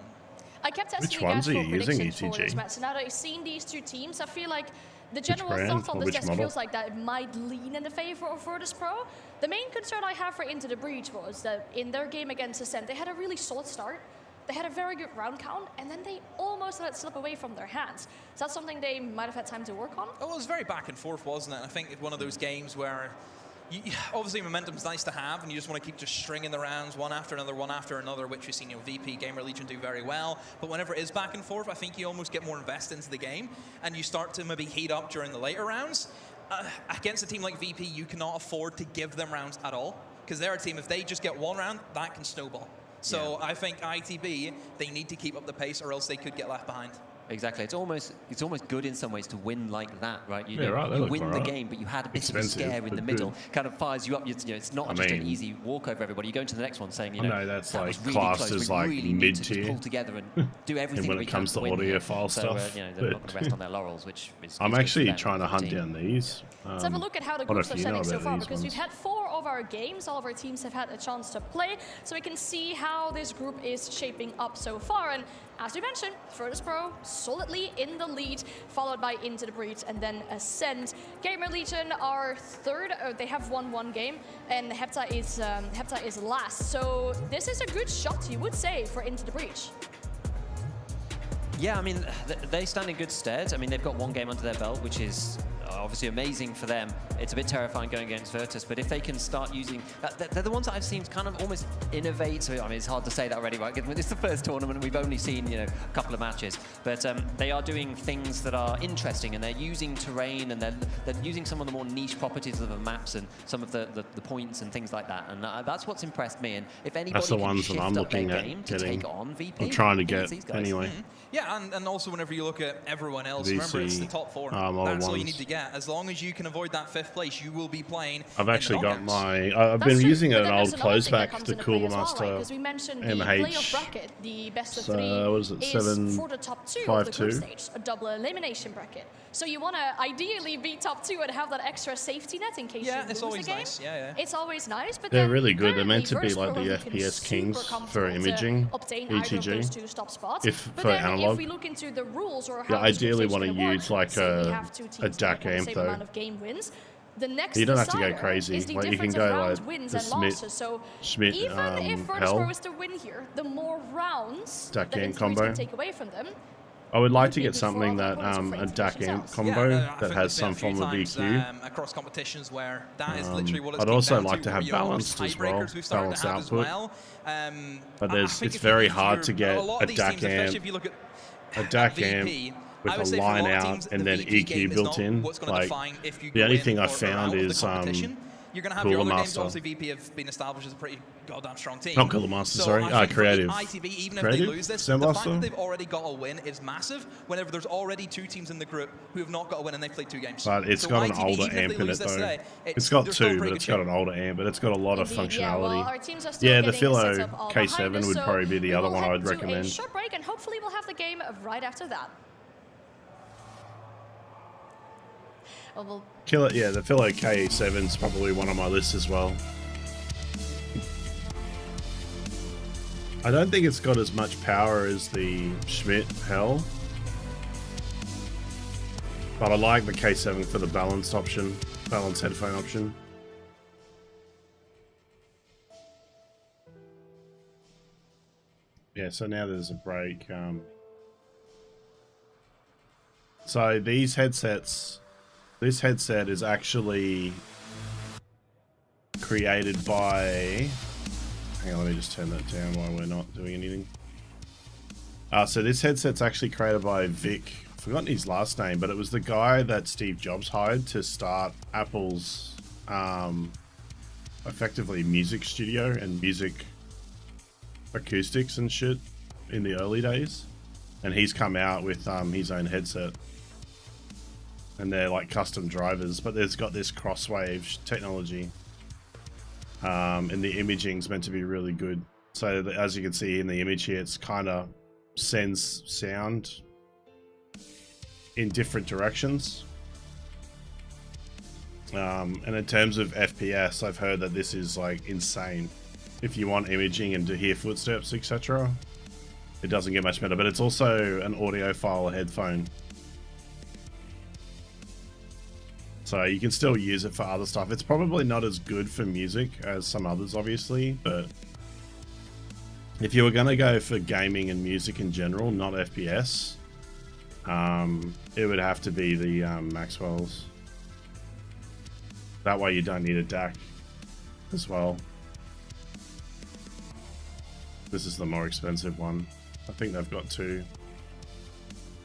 I kept asking you guys for predictions for this match. So now that I've seen these two teams, I feel like the general thought on this desk feels like that it might lean in the favor of Virtus Pro. The main concern I have for Into the Breach was that in their game against Ascent, they had a really solid start. They had a very good round count, and then they almost let it slip away from their hands. Is that something they might have had time to work on? Oh, it was very back and forth, wasn't it? I think it's one of those games where obviously momentum's nice to have, and you just want to keep just stringing the rounds one after another, which we've seen, you know, VP, Gamer Legion do very well. But whenever it is back and forth, I think you almost get more invested into the game, and you start to maybe heat up during the later rounds. Against a team like VP, you cannot afford to give them rounds at all, because they're a team, if they just get one round, that can snowball. So I think ITB, they need to keep up the pace, or else they could get left behind. Exactly. It's almost good in some ways to win like that, right? You win the game, but you had a bit of a scare in the middle. Kind of fires you up. You know, it's not just an easy walk over everybody. You go into the next one saying, you know, no, that's that like was really classed close. as We like really mid-tier. need to pull together and do everything when we it can comes to win audio here. file stuff. So, you know, they're not going to rest on their laurels, which is I'm actually trying to hunt down these. Let's have a look at how the groups are setting so far, because we've had 4 of our games. All of our teams have had a chance to play, so we can see how this group is shaping up so far. And as we mentioned, Virtus Pro solidly in the lead, followed by Into the Breach and then Ascent. Gamer Legion are third. They have won 1 game, and Hepta is last. So this is a good shot, you would say, for Into the Breach. Yeah, I mean, they stand in good stead. I mean, they've got 1 game under their belt, which is obviously amazing for them. It's a bit terrifying going against Virtus, but if they can start using... they're the ones that I've seen kind of almost innovate. So, I mean, it's hard to say that already, right? It's the first tournament, we've only seen, you know, a couple of matches. But they are doing things that are interesting, and they're using terrain, and they're using some of the more niche properties of the maps and some of the points and things like that. And that's what's impressed me. And if anybody can shift up their game to take on VP... I'm trying to get, anyway. Yeah, and also whenever you look at everyone else, remember, it's the top 4. That's all you need to get. As long as you can avoid that 5th place, you will be playing. I've actually got my... I've been using an old closeback to cool the master because we mentioned the MH. playoff bracket, the best of 3 what is it, is for the top 2 of the group stage, a double elimination bracket. So you want to ideally be top 2 and have that extra safety net in case you lose the game. Nice. Yeah. It's always nice, but they're really good. They're meant to be like the FPS kings for imaging, ETG, if for analog. If we look into the rules or how ideally want to use like a DAC amp though. The next you don't have to go crazy. Like you can go like the Schmidt even if Virtus Pro is to win here, the more rounds that Interreach can take away from them. I would like to get something that a DAC amp combo that has some form of EQ. Across competitions where that is literally what it's I'd also like to have balanced as well, balanced output. But it's very hard to get a DAC amp with a line out and then EQ built in. Like the only thing I found is you're going to have your other games. Obviously, VP have been established as a pretty goddamn strong team. Not Cooler Master, sorry. Creative. ITB, even if they lose this, the fact that they've already got a win is massive whenever there's already 2 teams in the group who have not got a win and they've played 2 games. But it's got an older amp in it, though. It's got 2, but it's got an older amp, but it's got a lot of functionality. Yeah, the Philo K7 would probably be the other one I would recommend. A short break, and hopefully we'll have the game right after that. The Philo K7 is probably one on my list as well. I don't think it's got as much power as the Schmidt Hell, but I like the K7 for the balanced option, balanced headphone option. Yeah, so now there's a break. So these headsets, this headset is actually created by, hang on, let me just turn that down while we're not doing anything. So this headset's actually created by Vic, forgotten his last name, but it was the guy that Steve Jobs hired to start Apple's effectively music studio and music acoustics and shit in the early days. And he's come out with his own headset. And they're like custom drivers, but there's got this crosswave technology. And the imaging's meant to be really good. So as you can see in the image here, it's kind of sends sound in different directions. And in terms of FPS, I've heard that this is like insane. If you want imaging and to hear footsteps, etc., it doesn't get much better. But it's also an audiophile headphone. So you can still use it for other stuff. It's probably not as good for music as some others, obviously, but if you were going to go for gaming and music in general, not FPS, it would have to be the Maxwell's. That way you don't need a DAC as well. This is the more expensive one. I think they've got two.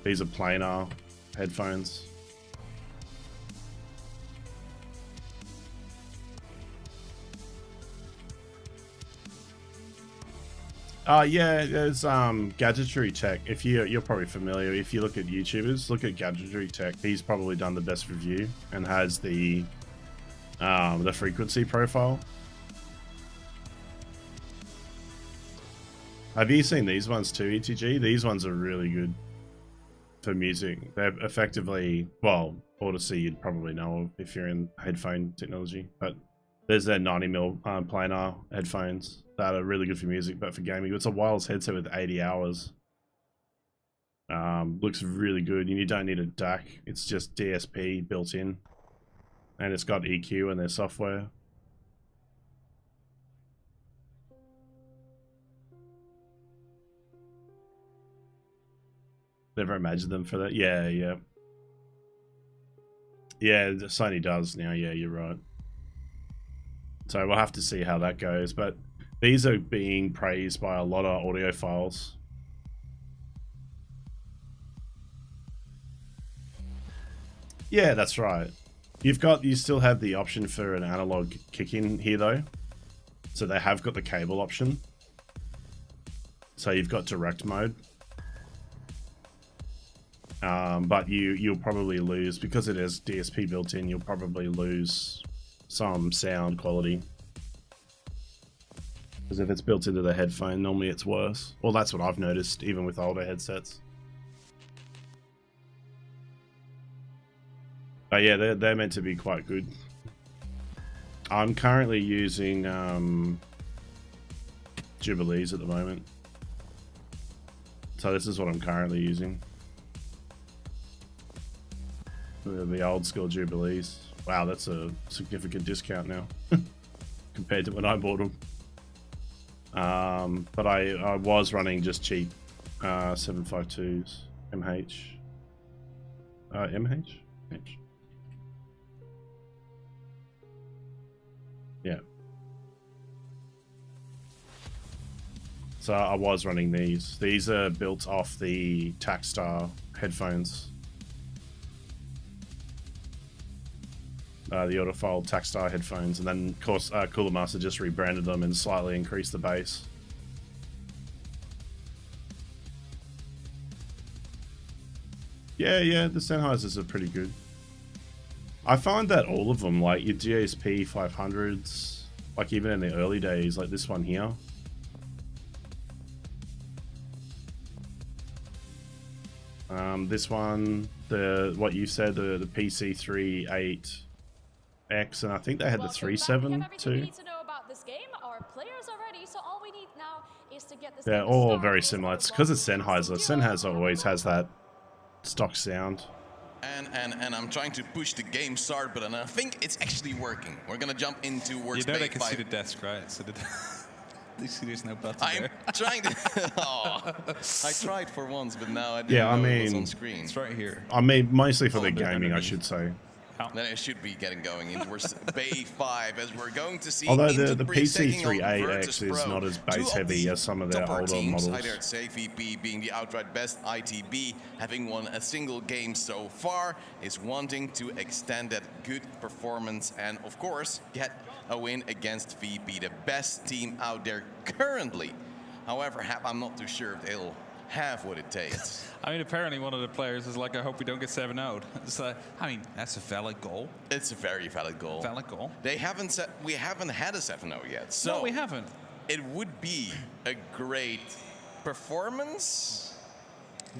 These are planar headphones. Yeah, there's Gadgetry Tech. If you're probably familiar, if you look at YouTubers, look at Gadgetry Tech. He's probably done the best review and has the frequency profile. Have you seen these ones too, ETG? These ones are really good for music. They're effectively, well, Odyssey you'd probably know if you're in headphone technology, but there's their 90mm planar headphones that are really good for music, but for gaming, it's a wireless headset with 80 hours. Looks really good, and you don't need a DAC. It's just DSP built in, and it's got EQ in their software. Never imagined them for that. Yeah, yeah. Yeah, Sony does now. Yeah, you're right. So we'll have to see how that goes. But these are being praised by a lot of audiophiles. Yeah, that's right. You still have the option for an analog kick-in here though. So they have got the cable option. So you've got direct mode. But you'll probably lose, because it is DSP built in, you'll probably lose some sound quality. Because if it's built into the headphone, normally it's worse. Well, that's what I've noticed, even with older headsets. But yeah, they're meant to be quite good. I'm currently using Jubilees at the moment. So this is what I'm currently using. The old school Jubilees. Wow, that's a significant discount now compared to when I bought them. But I was running just cheap 752s MH. MH? H. Yeah. So I was running these. These are built off the Takstar headphones. The audiophile Takstar headphones, and then of course Cooler Master just rebranded them and slightly increased the bass. Yeah, the Sennheisers are pretty good. I find that all of them, like your GSP 500s, like even in the early days, like this one here. This one, what you said, the PC38X, and I think they had the 37 too. They're all very similar. It's because it's Sennheiser. Sennheiser always has that stock sound. And I'm trying to push the game start button, and I think it's actually working. We're gonna jump into Workspace. You know they can see the desk, right? So There's no button I'm there. trying to. Oh, I tried for once, but now I didn't Yeah, I know it was mean, on screen. It's right here. I mean, mostly for the they're gaming, I underneath. should say. Then it should be getting going into Bay 5 as we're going to see. Although into the breach taking on PC3AX Virtus is Pro. not as Two base of heavy the as some of their topper older teams, models. I'd say VP being the outright best, ITB having won a single game so far, is wanting to extend that good performance and of course get a win against VP, the best team out there currently. However, I'm not too sure if they'll have what it takes. I mean, apparently one of the players is like, I hope we don't get 7-0'd. It's like, I mean, that's a valid goal. It's a very valid goal. Valid goal. We haven't had a 7-0 yet, so No, we haven't. it would be a great performance.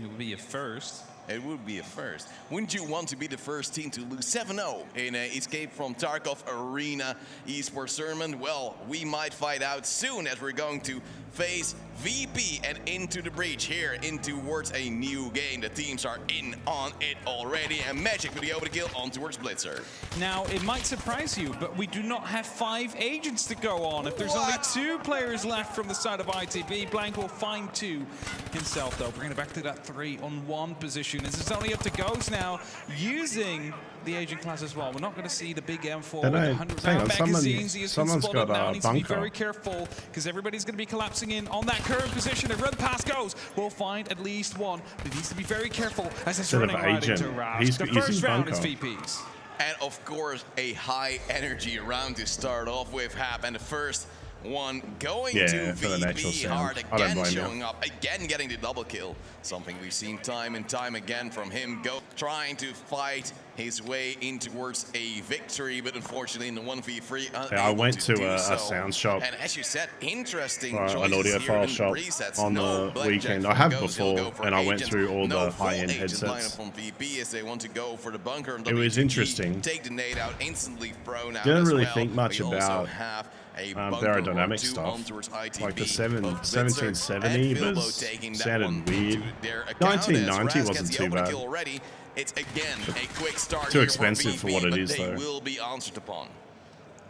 It would be a first. It would be a first. Wouldn't you want to be the first team to lose 7-0 in an Escape from Tarkov Arena esports tournament? Well, we might find out soon as we're going to face VP and into the breach here in towards a new game. The teams are in on it already, and Magic with the overkill on towards Blitzer. Now, it might surprise you, but we do not have 5 agents to go on. If there's only 2 players left from the side of ITB, Blank will find 2 himself, though. Bringing it back to that 3-on-1 position. This is only up to Ghost now, using the agent class as well. We're not going to see the big M4 with 100 round magazines. He has been spotted now. Needs to be very careful because everybody's going to be collapsing in on that current position. And run past Goes. We'll find at least one, but he needs to be very careful as it's running right into Roush. The first round is VP's. And of course, a high energy round to start off with, Hap, and the first one going to VP hard again, showing up again, getting the double kill. Something we've seen time and time again from him, trying to fight his way in towards a victory, but unfortunately in the 1v3 I went to a sound shop, and as you said, interesting an audiophile shop on the weekend. I have before, and I went through all the high-end headsets. From VP as they want to go for the bunker. It was interesting. Take the nade out, instantly thrown out. Didn't really think much about aerodynamic stuff. Like the 1770 sounded weird. 1990 wasn't too bad. It's again a quick start. Too expensive for what it is, though. though. Will be answered upon.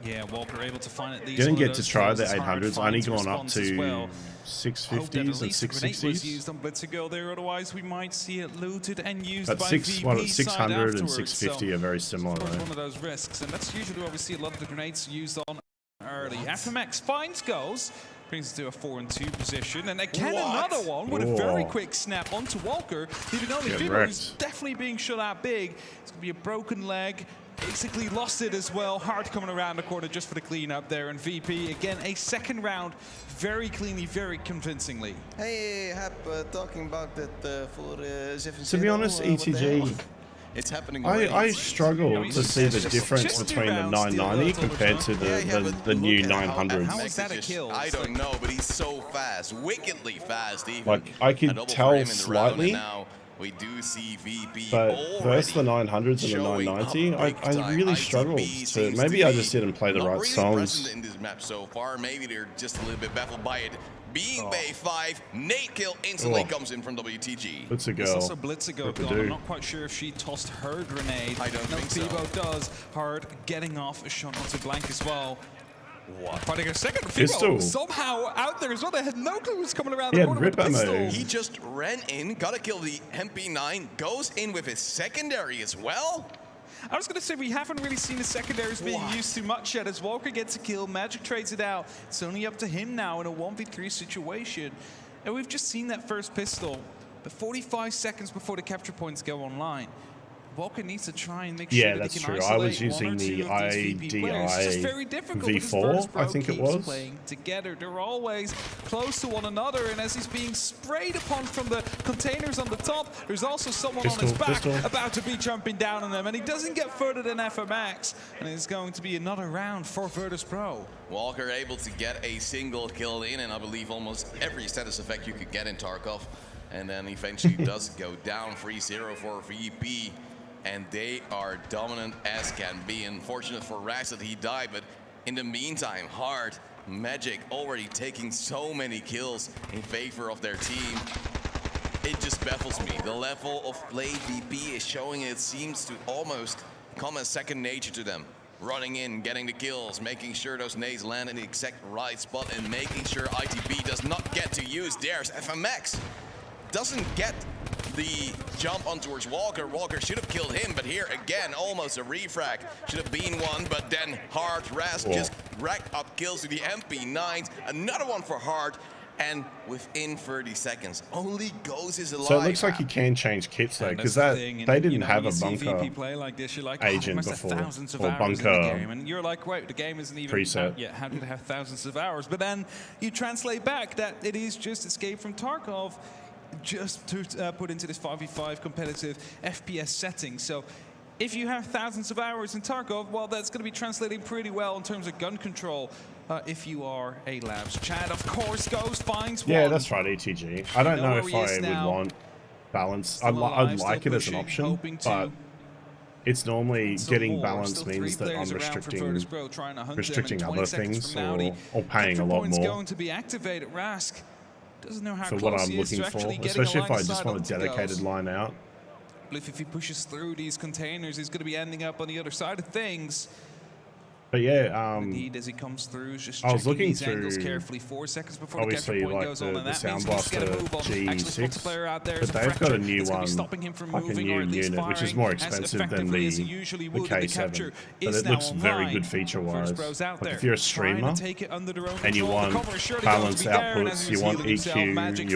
Yeah, Walker able to find at least. Didn't get to try the 800s. I only gone up to 650s and 660s. Was used on Blitzer there, otherwise we might see it looted and used but by 600 and 650 are very similar. It's one of those risks, and that's usually where we see a lot of the grenades used on early. Aftermax finds Goals, brings it to a 4-2 position, and again another one with a very quick snap onto Walker, leaving only Vivo, who's definitely being shut out big. It's going to be a broken leg. Basically lost it as well. Hard coming around the corner just for the cleanup there. And VP, again, a second round very cleanly, very convincingly. Hey, Hap, talking about that for to be honest, ETG, it's happening. I struggle to see the difference between the 990 compared to the new 900s. How is that a kill? I don't know, but he's so fast, wickedly fast even. Like, I could tell slightly. We do see VP, but versus the 900s and the 990, I really struggled to. Maybe I just didn't play the right songs. In this map so far, maybe they're just a little bit baffled by it. Being Bay 5, nade kill instantly comes in from WTG. Blitzer There's also Blitzer gone. I'm not quite sure if she tossed her grenade. I don't think so. Fibo does. Hard getting off a shot onto Blank as well. What? Finding a second pistol. Somehow out there as well. They had no clue who's coming around the corner with the pistol. He just ran in, got to kill the MP9, goes in with his secondary as well. I was going to say, we haven't really seen the secondaries being used too much yet. As Walker gets a kill, Magic trades it out. It's only up to him now in a 1v3 situation. And we've just seen that first pistol, but 45 seconds before the capture points go online. Walker needs to try and make sure that he can isolate I was using the IDI V4, I think it was. Playing together, they're always close to one another, and as he's being sprayed upon from the containers on the top, there's also someone on his back about to be jumping down on them, and he doesn't get further than FMX, and it's going to be another round for Virtus Pro. Walker able to get a single kill in, and I believe almost every status effect you could get in Tarkov, and then eventually does go down 3-0 for VP. And they are dominant as can be. Unfortunate for Rax that he died, but in the meantime, Hard, Magic already taking so many kills in favor of their team. It just baffles me. The level of play VP is showing, it seems to almost come as second nature to them. running in, getting the kills, making sure those nades land in the exact right spot, and making sure ITB does not get to use theirs. FMX doesn't get the jump on towards Walker. Walker should have killed him, but here again, almost a refrag. Should have been one, but then Hard Rask just racked up kills to the MP9s. Another one for Hard. And within 30 seconds, only Ghost is alive. So it looks like you can change kits though, because they didn't have a bunker agent before, or bunker and you're like, wait, the game isn't even preset. Out yet. How did it have thousands of hours? But then you translate back that it is just Escape from Tarkov, just to put into this 5v5 competitive FPS setting. So if you have thousands of hours in Tarkov, well, that's going to be translating pretty well in terms of gun control. If you are a Labs. Chad, of course, Ghost finds one. Yeah, that's right, ETG. I don't know if I would want balance. I'd like it as an option, but it's normally getting balance means that I'm restricting other things or paying a lot more going to be activated. Rask doesn't know how for what I'm looking for, especially if I just want a dedicated line out. If he pushes through these containers, he's going to be ending up on the other side of things. But yeah, as he comes through, just I was looking these through angles carefully 4 seconds before obviously the point like goes on, and the that Sound means we just get a move on. G6, there but they've got a new one, him from like a moving, new unit, which is more expensive than the K7, but it looks very good feature-wise. Like if you're a streamer and you want balanced outputs, you want EQ,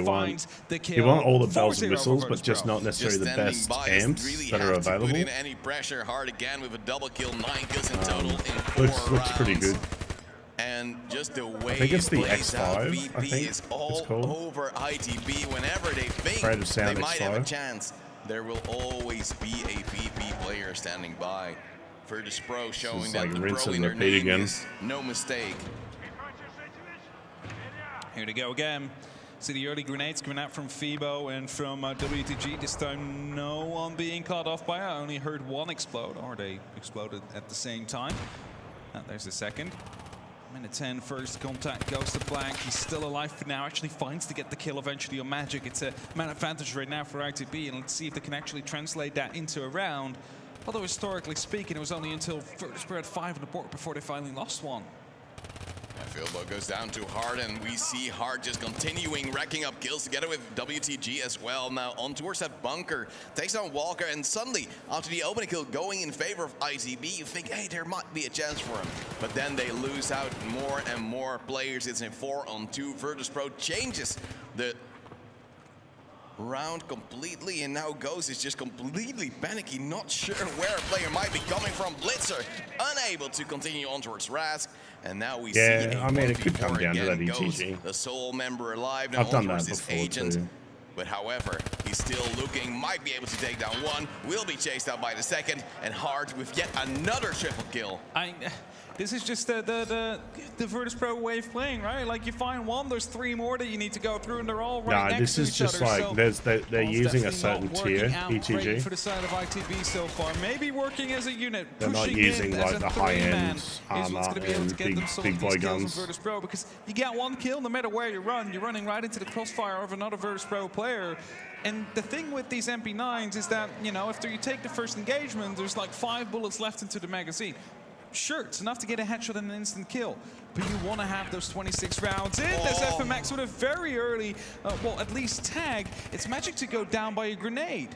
you want all the bells and whistles, but just not necessarily the best amps that are available. Any pressure. Hard again with a double kill, 9 kills in total in 4 rounds. Looks pretty good. And just the way I think it's the plays X5, out, I VP think is all over ITB. Whenever they think they might have a chance, there will always be a VP player standing by. Virtus Pro showing that the pro in their name is no mistake. Here to go again. See the early grenades coming out from Fibo and from WTG. This time, no one being caught off by it. I only heard one explode, or they exploded at the same time. There's the second. Minute 10, first contact goes to blank. He's still alive for now. Actually finds to get the kill eventually on Magic. It's a man advantage right now for ITB, and let's see if they can actually translate that into a round. Although historically speaking, it was only until Virtus Pro had 5 on the board before they finally lost one. Filbo goes down to Hard, and we see Hard just continuing racking up kills together with WTG as well. Now on towards that bunker, takes down Walker, and suddenly after the opening kill going in favor of ITB, you think, hey, there might be a chance for him. But then they lose out more and more players. It's a 4-on-2. Virtus Pro changes the round completely, and now Ghost is just completely panicky, not sure where a player might be coming from. Blitzer unable to continue on towards Rask, and now we see I mean, it could come down to that ETG. The sole member alive now. I've done that before agent. too. But however, he's still looking, might be able to take down one, will be chased out by the second, and Hard with yet another triple kill. This is just the Virtus Pro way of playing, right? Like you find one, there's 3 more that you need to go through, and they're all right next to each other. This is just like they're using a certain tier ETG for the side of ITB so far. Maybe working as a unit. They're not using like the high-end armor and big boy guns. Virtus Pro, because you get one kill no matter where you run. You're running right into the crossfire of another Virtus Pro player. And the thing with these MP9s is that, you know, after you take the first engagement, there's like 5 bullets left into the magazine. Sure, it's enough to get a headshot and an instant kill, but you want to have those 26 rounds in. There's FMX with a very early, well, at least tag. It's Magic to go down by a grenade.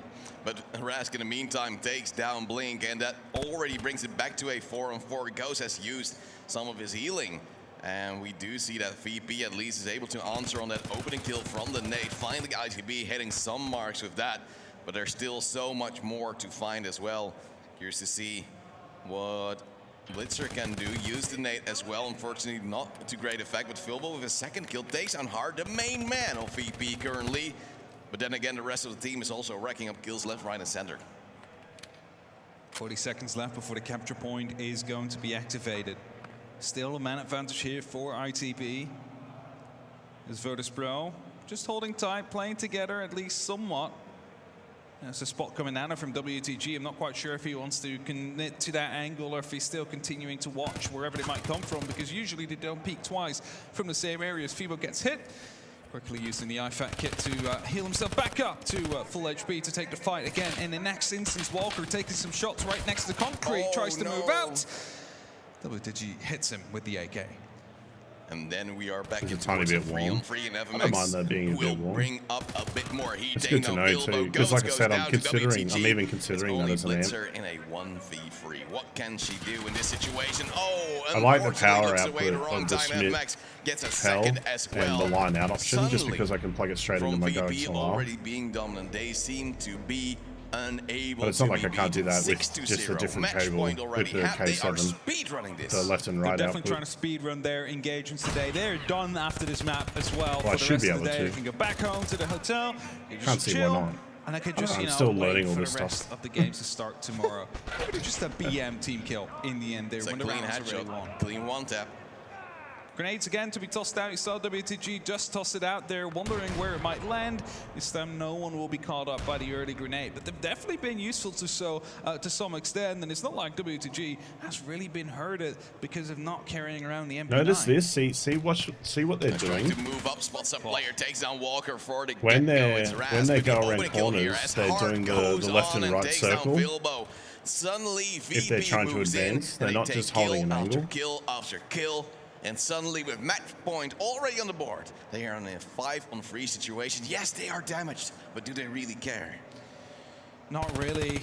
But Rask in the meantime takes down Blink, and that already brings it back to a 4-on-4. Ghost has used some of his healing. And we do see that VP at least is able to answer on that opening kill from the nade. Finally, ITB hitting some marks with that, but there's still so much more to find as well. Curious to see what Blitzer can do. Use the nade as well. Unfortunately, not to great effect, but Filbo with his second kill takes on Hard, the main man of VP currently. But then again, the rest of the team is also racking up kills left, right, and center. 40 seconds left before the capture point is going to be activated. Still a man advantage here for ITB. Is Virtus Pro just holding tight, playing together at least somewhat. There's a spot coming down from WTG. I'm not quite sure if he wants to commit to that angle or if he's still continuing to watch wherever they might come from, because usually they don't peek twice from the same area as Fibo gets hit. Quickly using the IFAT kit to heal himself back up to full HP to take the fight again. In the next instance, Walker taking some shots right next to the concrete, tries to move out. WTG hits him with the AK. And then we are back It's a into tiny bit 3 warm. on 3, and I don't mind that being a will bit warm. bring up a bit more heat. It's good to know too, because like I said, I'm considering, I'm even considering that as an amp. Blitzer in a 1v3. What can she do in this situation? Oh, I like the power unfortunately, output of the time. Smith FMX gets a Hell second as well. and the line out option, just Suddenly, because I can plug it straight into my Go VP XLR. already being dominant, they seem to be unable But it's not to like I can't do that with 6-0. just a different Match cable point with already. the They are K7, speed running this. the left and They're right definitely output. trying to speed run their engagements today. They're done after this map as well. Well, I For the should rest be of the able day, to. they can go back home to the hotel. They Can't just see chill, why not. and I could just, I'm you know, still wait learning all for this the rest stuff. of the games to start tomorrow. Maybe just a BM team kill in the end there It's a when the clean rounds are already won. headshot, clean one tap. Grenades again to be tossed out. You saw WTG just toss it out there, wondering where it might land. This time no one will be caught up by the early grenade, but they've definitely been useful to some extent, and it's not like WTG has really been hurted because of not carrying around the MP9. Notice this. See what they're Trying doing. to move up, spots a player, takes down Walker for the When get-go. It's they Raz with go the around opening kill here corners, as they're Hart doing the goes left on and right takes down circle. Bilbo. Suddenly, If they're VP trying to moves advance, in, they're and not they just take holding an kill after angle. kill after kill. And suddenly, with match point already on the board, they are in a 5-on-3 situation. Yes, they are damaged, but do they really care? Not really.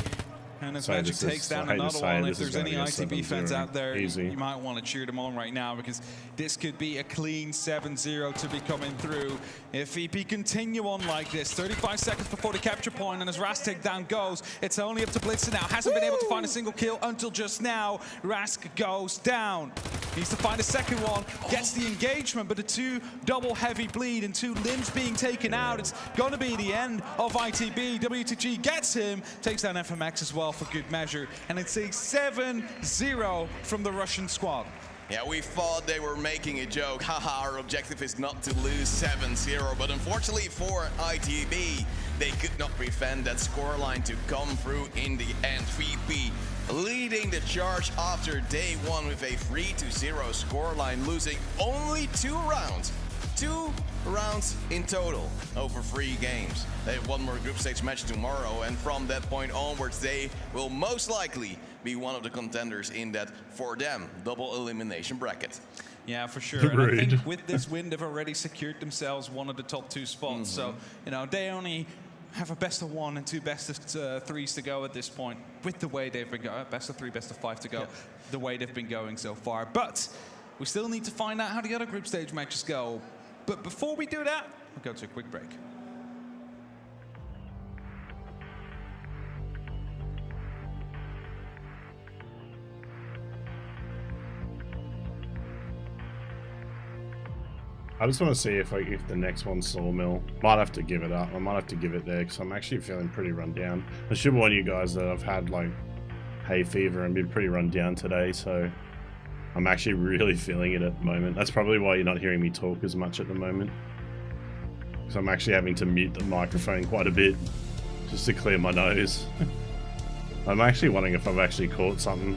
And if So Magic this is- takes down I hate to another say one, it, if this is there's any gonna be a ITB fans 7-0. out there, Easy. you might want to cheer them on right now, because this could be a clean 7-0 to be coming through. If VP continue on like this, 35 seconds before the capture point, and as Rask takedown goes, it's only up to Blitzer now. Hasn't been able to find a single kill until just now. Rask goes down. Needs to find a second one, gets the engagement, but a 2 double heavy bleed and 2 limbs being taken out. It's going to be the end of ITB. WTG gets him, takes down FMX as well for good measure, and it's a 7-0 from the Russian squad. Yeah, we thought they were making a joke. Haha, our objective is not to lose 7-0. But unfortunately for ITB, they could not prevent that scoreline to come through in the end. VP leading the charge after day 1 with a 3-0 scoreline, losing only 2 rounds. 2 rounds in total over 3 games. They have 1 more group stage match tomorrow, and from that point onwards, they will most likely be one of the contenders in that, for them, double elimination bracket. Yeah, for sure. And I think with this win, they've already secured themselves one of the top 2 spots. So, you know, they only have a best of 1 and 2 best of 3s to go at this point, with the way they've been going. Best of 3, best of 5 to go, the way they've been going so far. But we still need to find out how the other group stage matches go. But before we do that, we'll go to a quick break. I just want to see if the next one's Sawmill. Might have to give it up. I might have to give it there because I'm actually feeling pretty run down. I should warn you guys that I've had like hay fever and been pretty run down today, so I'm actually really feeling it at the moment. That's probably why you're not hearing me talk as much at the moment. Because I'm actually having to mute the microphone quite a bit just to clear my nose. I'm actually wondering if I've actually caught something.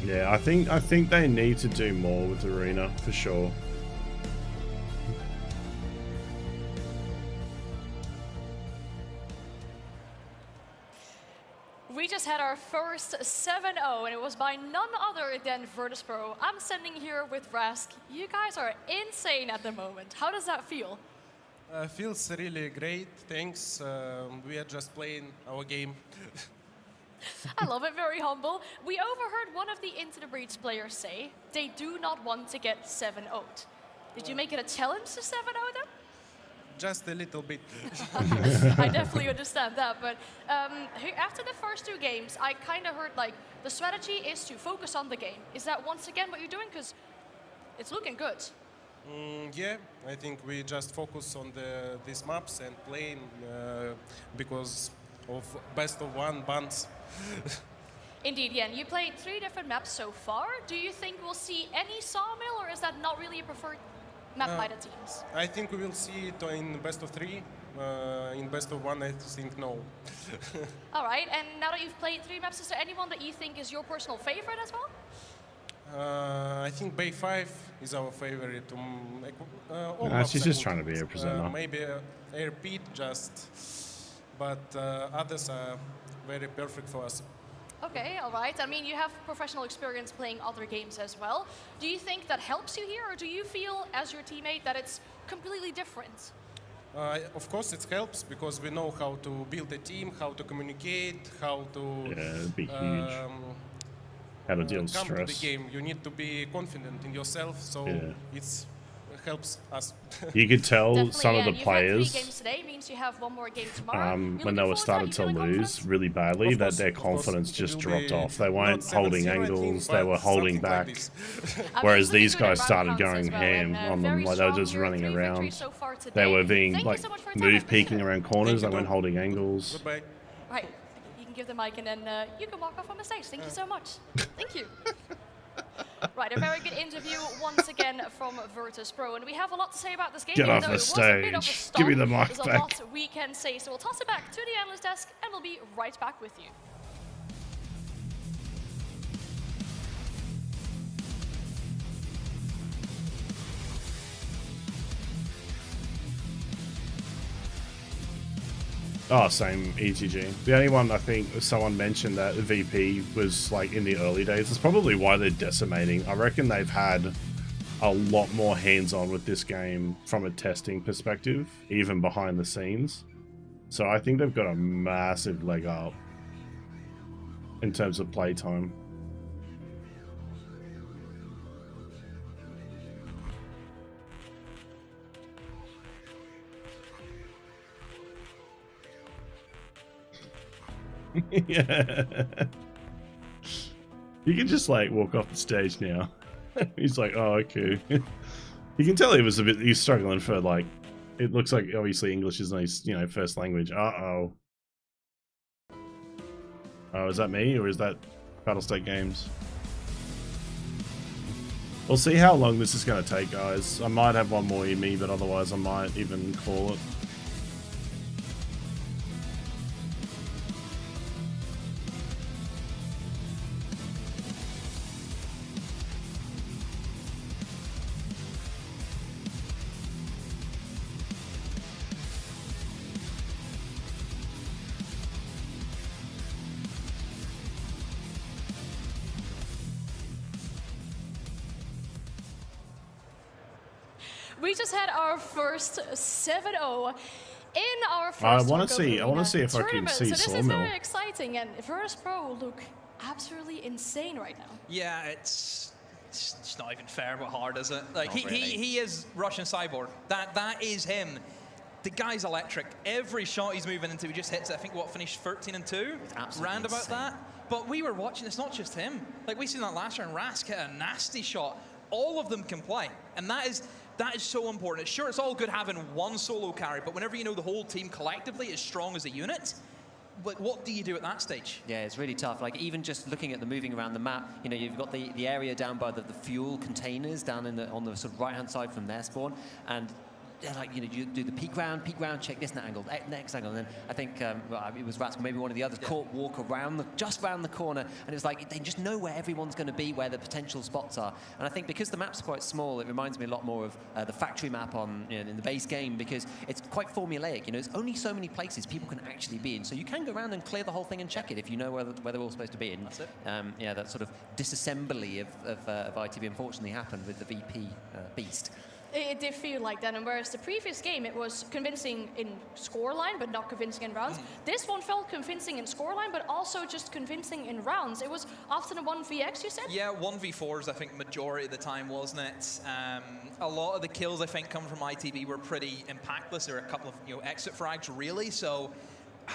Yeah, I think they need to do more with Arena for sure. We just had our first 7-0, and it was by none other than Virtus Pro. I'm standing here with Rask. You guys are insane at the moment. How does that feel? Feels really great, thanks. We are just playing our game. I love it, very humble. We overheard one of the Into the Breach players say they do not want to get 7-0'd. Did you make it a challenge to 7-0 them? Just a little bit. I definitely understand that, but after the first 2 games, I kind of heard like the strategy is to focus on the game. Is that once again what you're doing? Because it's looking good. Yeah, I think we just focus on these maps and playing because of best of 1 bands. Indeed, yeah. And you played 3 different maps so far. Do you think we'll see any Sawmill, or is that not really a preferred map by the teams? I think we will see it in best of 3. In best of 1, I think no. All right, and now that you've played 3 maps, is there anyone that you think is your personal favorite as well? I think Bay 5 is our favorite. All Nah, maps she's are just good. trying to be a presenter. Maybe Air Pete just, but others are very perfect for us. Okay, all right. I mean, you have professional experience playing other games as well. Do you think that helps you here, or do you feel, as your teammate, that it's completely different? Of course, it helps because we know how to build a team, how to communicate, how to it'd be huge. How to deal with come to stress. the game. You need to be confident in yourself, so it helps us. You could tell Definitely, some of the you've players, had 3 games today, means you have 1 more game tomorrow. when they were started to lose really badly, that their confidence just dropped off. They weren't holding angles, they were holding back. Whereas these guys started going ham on them, like they were just running around. They were being like move peeking around corners, they weren't holding angles. Goodbye. Right, you can give the mic and then you can walk off on the stage. Thank you so much. Thank you. Right, a very good interview once again from Virtus Pro, and we have a lot to say about this game. Get off though the it was a bit of a stage. stomp, Give me the mic there's a back. lot we can say, so we'll toss it back to the analyst desk, and we'll be right back with you. Oh, same ETG. The only one I think someone mentioned that VP was like in the early days. It's probably why they're decimating. I reckon they've had a lot more hands-on with this game from a testing perspective, even behind the scenes. So I think they've got a massive leg up in terms of playtime. Yeah. You can just like walk off the stage now. He's like, oh, okay. You can tell he's struggling for like, it looks like obviously English is his, first language. Uh-oh. Oh, is that me or is that Battlestate Games? We'll see how long this is going to take, guys. I might have one more in me, but otherwise I might even call it. We just had our first 7-0 in our first I want to Tarkov see. I want to see if I can tournament. see So this is Sawmill. very exciting, and Virtus Pro look absolutely insane right now. Yeah, it's not even fair but hard, is it? Like Not really. he is Russian Cyborg. That is him. The guy's electric. Every shot he's moving into, he just hits it. I think what finished 13-2, round about that. But we were watching. It's not just him. Like we seen that last round. Rask hit a nasty shot. All of them can play, and that is so important. Sure, it's all good having one solo carry, but whenever you know the whole team collectively is strong as a unit, but what do you do at that stage? Yeah, it's really tough. Like even just looking at the moving around the map, you've got the area down by the fuel containers down on the sort of right-hand side from their spawn, and you do the peek round, check this angle, next angle, and then I think it was Rask, maybe one of the others, caught walk around just round the corner, and it's like they just know where everyone's going to be, where the potential spots are. And I think because the map's quite small, it reminds me a lot more of the factory map on in the base game, because it's quite formulaic. There's only so many places people can actually be in, so you can go around and clear the whole thing and check it if you know where they're all supposed to be. And that's it. Yeah, that sort of disassembly of ITV unfortunately happened with the VP beast. It did feel like that, and whereas the previous game, it was convincing in scoreline, but not convincing in rounds. This one felt convincing in scoreline, but also just convincing in rounds. It was often a 1vx, you said? Yeah, 1v4s, I think, majority of the time, wasn't it? A lot of the kills, I think, come from ITB were pretty impactless. There were a couple of exit frags, really, so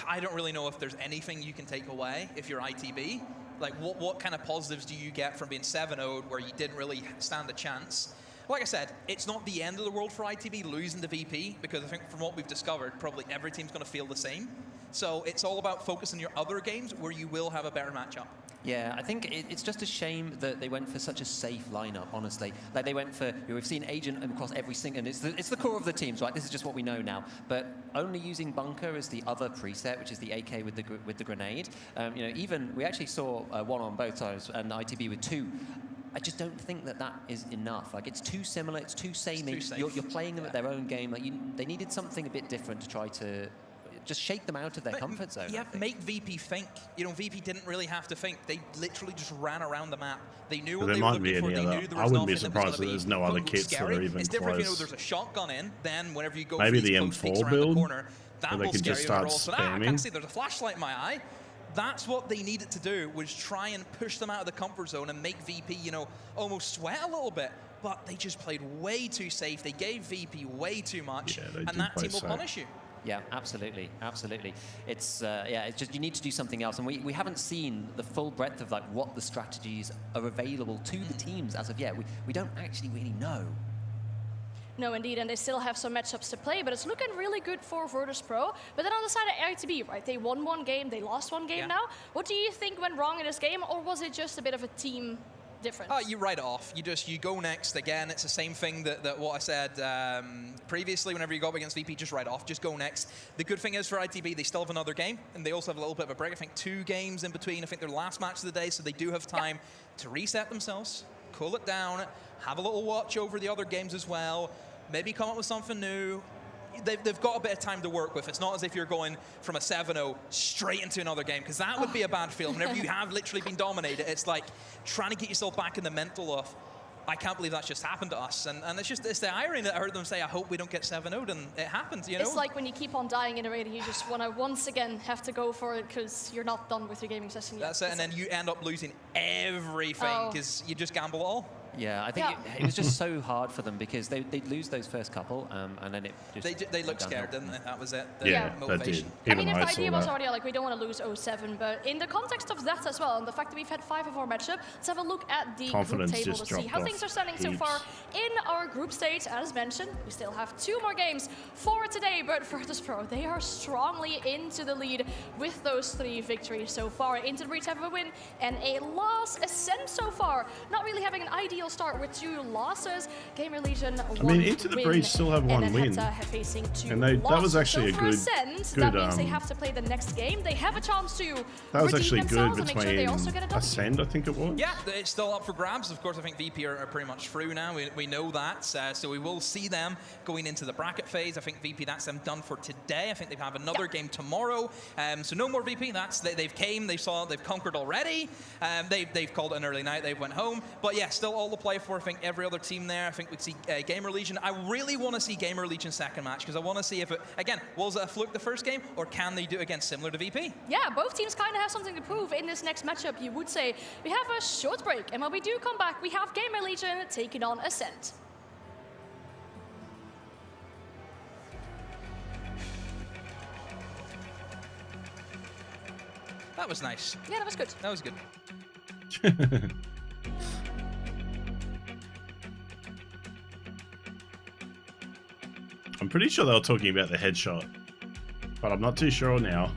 I don't really know if there's anything you can take away if you're ITB. Like, what kind of positives do you get from being 7-0'd where you didn't really stand a chance? Like I said, it's not the end of the world for ITB losing the VP, because I think from what we've discovered, probably every team's going to feel the same. So it's all about focusing your other games where you will have a better matchup. Yeah, I think it's just a shame that they went for such a safe lineup, honestly. Like they went for, we've seen Agent across every single, and it's the core of the teams, right? This is just what we know now. But only using Bunker as the other preset, which is the AK with the grenade. Even we actually saw one on both sides, and ITB with two. I just don't think that that is enough. Like, it's too similar, it's too samey. You're playing them at their own game. Like, they needed something a bit different to try to just shake them out of their comfort zone. Yeah, make VP think. You know, VP didn't really have to think. They literally just ran around the map. They knew what they were looking for. They knew there was I wouldn't be nothing surprised if there's no other kits that are even It's different if you know close. there's a shotgun in, then whenever you go Maybe for the these close peeks M4 around the build, corner, that where they will could scare just you. start They're also, I can't spamming. see, there's a flashlight in my eye. That's what they needed to do, was try and push them out of the comfort zone and make VP, you know, almost sweat a little bit. But they just played way too safe. They gave VP way too much, and that team will punish you. Yeah, absolutely, absolutely. It's it's just you need to do something else, and we haven't seen the full breadth of like what the strategies are available to the teams as of yet. We don't actually really know. No, indeed, and they still have some matchups to play, but it's looking really good for Virtus.pro. But then on the side of ITB, right, they won one game, they lost one game now. What do you think went wrong in this game, or was it just a bit of a team difference? You write it off. You go next. Again, it's the same thing that what I said previously. Whenever you go up against VP, just write off. Just go next. The good thing is for ITB, they still have another game, and they also have a little bit of a break. I think 2 games in between. I think their last match of the day, so they do have time to reset themselves, cool it down, have a little watch over the other games as well, maybe come up with something new. They've got a bit of time to work with. It's not as if you're going from a 7-0 straight into another game, because that would be a bad feeling. Whenever you have literally been dominated, it's like trying to get yourself back in the mental of, I can't believe that's just happened to us. And it's the irony that I heard them say, I hope we don't get 7-0'd, and it happens, you know? It's like when you keep on dying in a raid, you just want to once again have to go for it because you're not done with your gaming session yet. That's it, and then you end up losing everything because you just gamble it all. Yeah, I think it was just so hard for them because they'd lose those first couple, and then it just... They looked scared, didn't they? That was it. Yeah, motivation. that did. I mean, if the idea was already like, we don't want to lose 0-7, but in the context of that as well, and the fact that we've had 5 of our matchup, let's have a look at the group table to see how things are standing so far in our group stage. As mentioned, we still have 2 more games for today, but Virtus.pro, they are strongly into the lead with those 3 victories so far. Into the Breach have a win and a loss. Ascent so far, not really having an ideal start with 2 losses. Gamer Legion, I mean, Into the Breach still have 1 win. And that was actually a good Ascent, that means they have to play the next game. They have a chance to that was actually good between sure Ascend, I think it was. Yeah, it's still up for grabs. Of course, I think VP are pretty much through now. We know that, so we will see them going into the bracket phase. I think VP, that's them done for today. I think they have another game tomorrow. So no more VP. They've came, they've conquered already. They've called it an early night. They went home. But yeah, still all to play for. I think every other team there. I think we'd see Gamer Legion. I really want to see Gamer Legion's second match because I want to see if it, again, was it a fluke the first game, or can they do it again similar to VP? Yeah, both teams kind of have something to prove in this next matchup, you would say. We have a short break, and when we do come back, we have Gamer Legion taking on Ascent. That was nice. Yeah, that was good. That was good. I'm pretty sure they were talking about the headshot, but I'm not too sure now.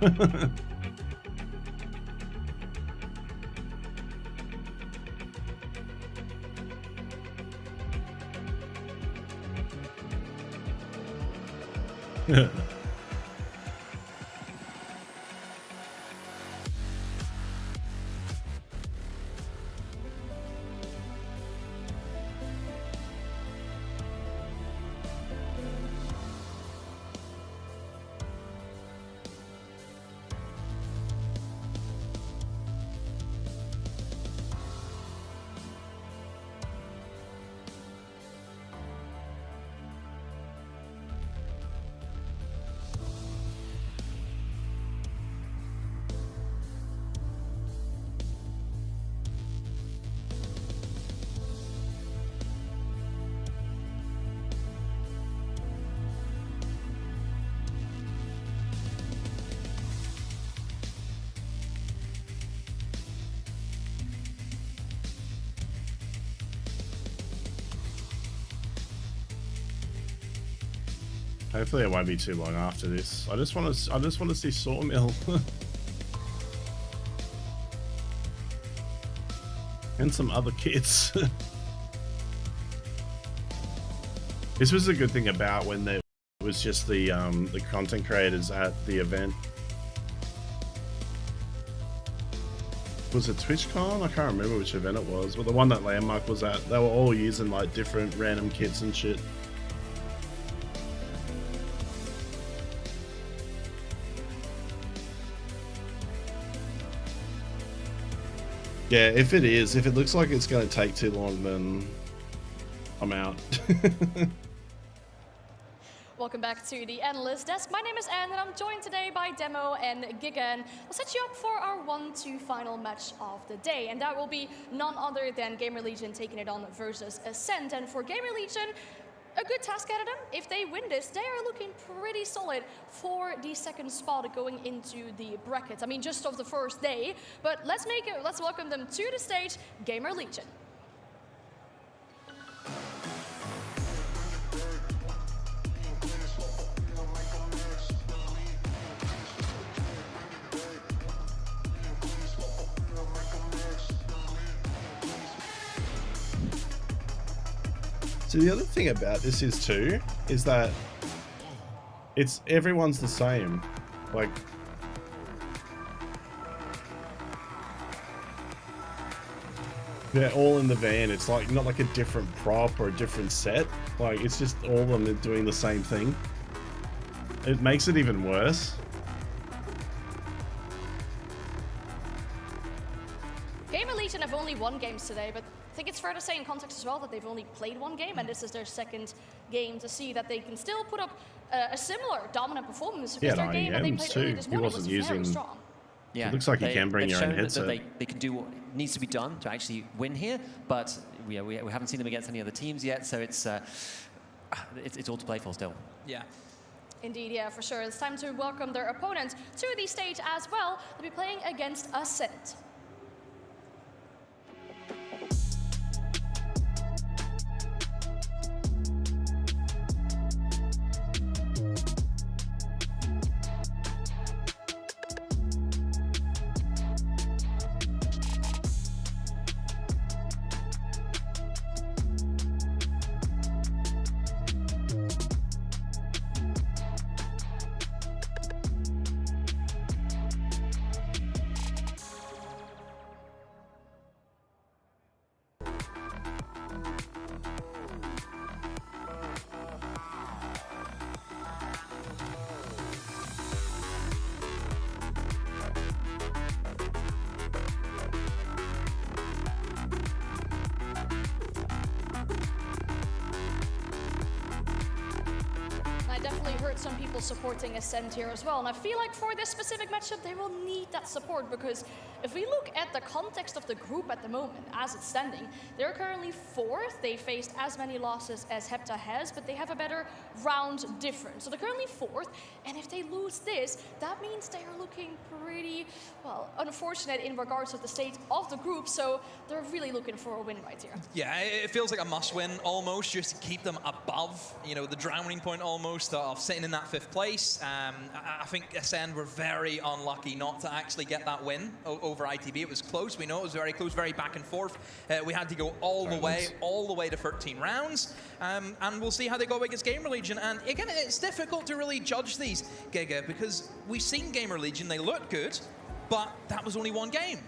Hopefully it won't be too long after this. I just want to see Sawmill. And some other kits. This was a good thing about when there was just the content creators at the event. Was it TwitchCon? I can't remember which event it was, but the one that Landmark was at, they were all using like different random kits and shit. Yeah, if it looks like it's going to take too long, then I'm out. Welcome back to the Analyst Desk. My name is Anne, and I'm joined today by Demo and Giga. We'll set you up for our 1-2 final match of the day, and that will be none other than Gamer Legion taking it on versus Ascent. And for Gamer Legion, a good task ahead of them. If they win this, they are looking pretty solid for the second spot going into the bracket. I mean, just of the first day, but let's welcome them to the stage, Gamer Legion. So the other thing about this is that everyone's the same. Like, they're all in the van. It's like not like a different prop or a different set. Like, it's just all of them doing the same thing. It makes it even worse. Gamer Legion have only won games today, but I think it's fair to say in context as well that they've only played one game, and this is their second game to see that they can still put up a similar dominant performance. Yeah, their game that they played earlier this morning was very strong. Yeah, it looks like you can bring your own headset. They can do what needs to be done to actually win here, but we haven't seen them against any other teams yet, so it's all to play for still. Yeah. Indeed, yeah, for sure. It's time to welcome their opponent to the stage as well. They'll be playing against Ascent. Some people supporting Ascent here as well, and I feel like for this specific matchup they will need that support, because if we look at the context of the group at the moment as it's standing, they're currently 4th. They faced as many losses as Hepta has, but they have a better round difference. So they're currently 4th, and if they lose this, that means they are looking pretty, well, unfortunate in regards to the state of the group, so they're really looking for a win right here. Yeah, it feels like a must-win almost, just to keep them above, you know, the drowning point almost of sitting in that 5th place. I think Ascend were very unlucky not to actually get that win over ITB. It was close. We know it was very close, very back and forth. We had to go all the way to 13 rounds. And we'll see how they go against Gamer Legion. And again, it's difficult to really judge these, Giga, because we've seen Gamer Legion, they look good, but that was only one game.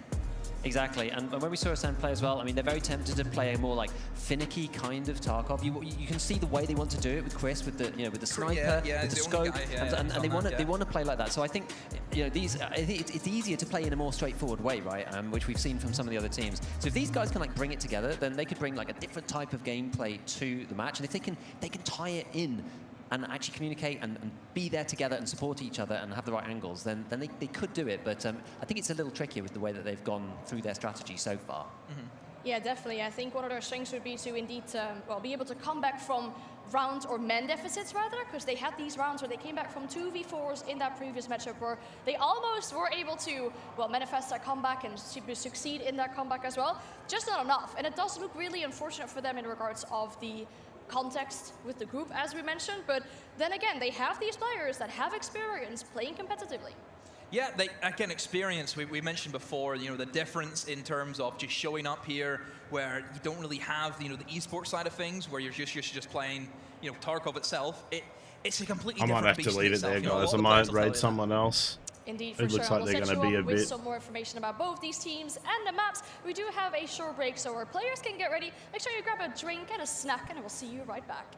Exactly, and when we saw Ascend play as well, I mean, they're very tempted to play a more like finicky kind of Tarkov. You can see the way they want to do it with Chris, with the sniper, with the scope, and they want to play like that. So I think, you know, it's easier to play in a more straightforward way, right? Which we've seen from some of the other teams. So if these guys can like bring it together, then they could bring like a different type of gameplay to the match, and if they can tie it in and actually communicate and be there together and support each other and have the right angles, then they could do it. But I think it's a little trickier with the way that they've gone through their strategy so far. Mm-hmm. Yeah, definitely. I think one of their strengths would be to indeed, be able to come back from round or man deficits rather, because they had these rounds where they came back from 2v4s in that previous matchup where they almost were able to, manifest that comeback and succeed in that comeback as well. Just not enough. And it does look really unfortunate for them in regards of the context with the group, as we mentioned, but then again, they have these players that have experience playing competitively. Yeah, they again experience. We mentioned before, you know, the difference in terms of just showing up here, where you don't really have, you know, the esports side of things, where you're just playing, you know, Tarkov itself. It's a completely different beast. I might have to leave it there, guys. I might raid someone else. Indeed, for It looks sure. like We'll they're set going to you be up a with bit. some more information about both these teams and the maps. We do have a short break, so our players can get ready. Make sure you grab a drink and a snack, and we'll see you right back.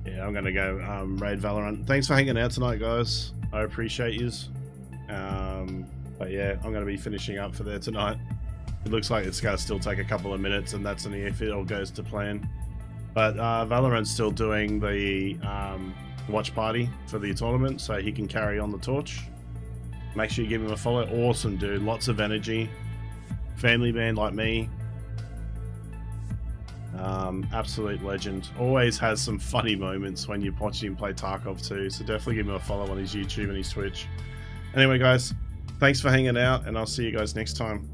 Yeah, I'm going to go raid Valorant. Thanks for hanging out tonight, guys. I appreciate yous. But yeah, I'm going to be finishing up for there tonight. It looks like it's going to still take a couple of minutes, and that's only if it all goes to plan. But Valorant's still doing the watch party for the tournament, so he can carry on the torch. Make sure you give him a follow. Awesome dude, lots of energy. Family man like me. Absolute legend. Always has some funny moments when you're watching him play Tarkov too, so definitely give him a follow on his YouTube and his Twitch. Anyway guys, thanks for hanging out, and I'll see you guys next time.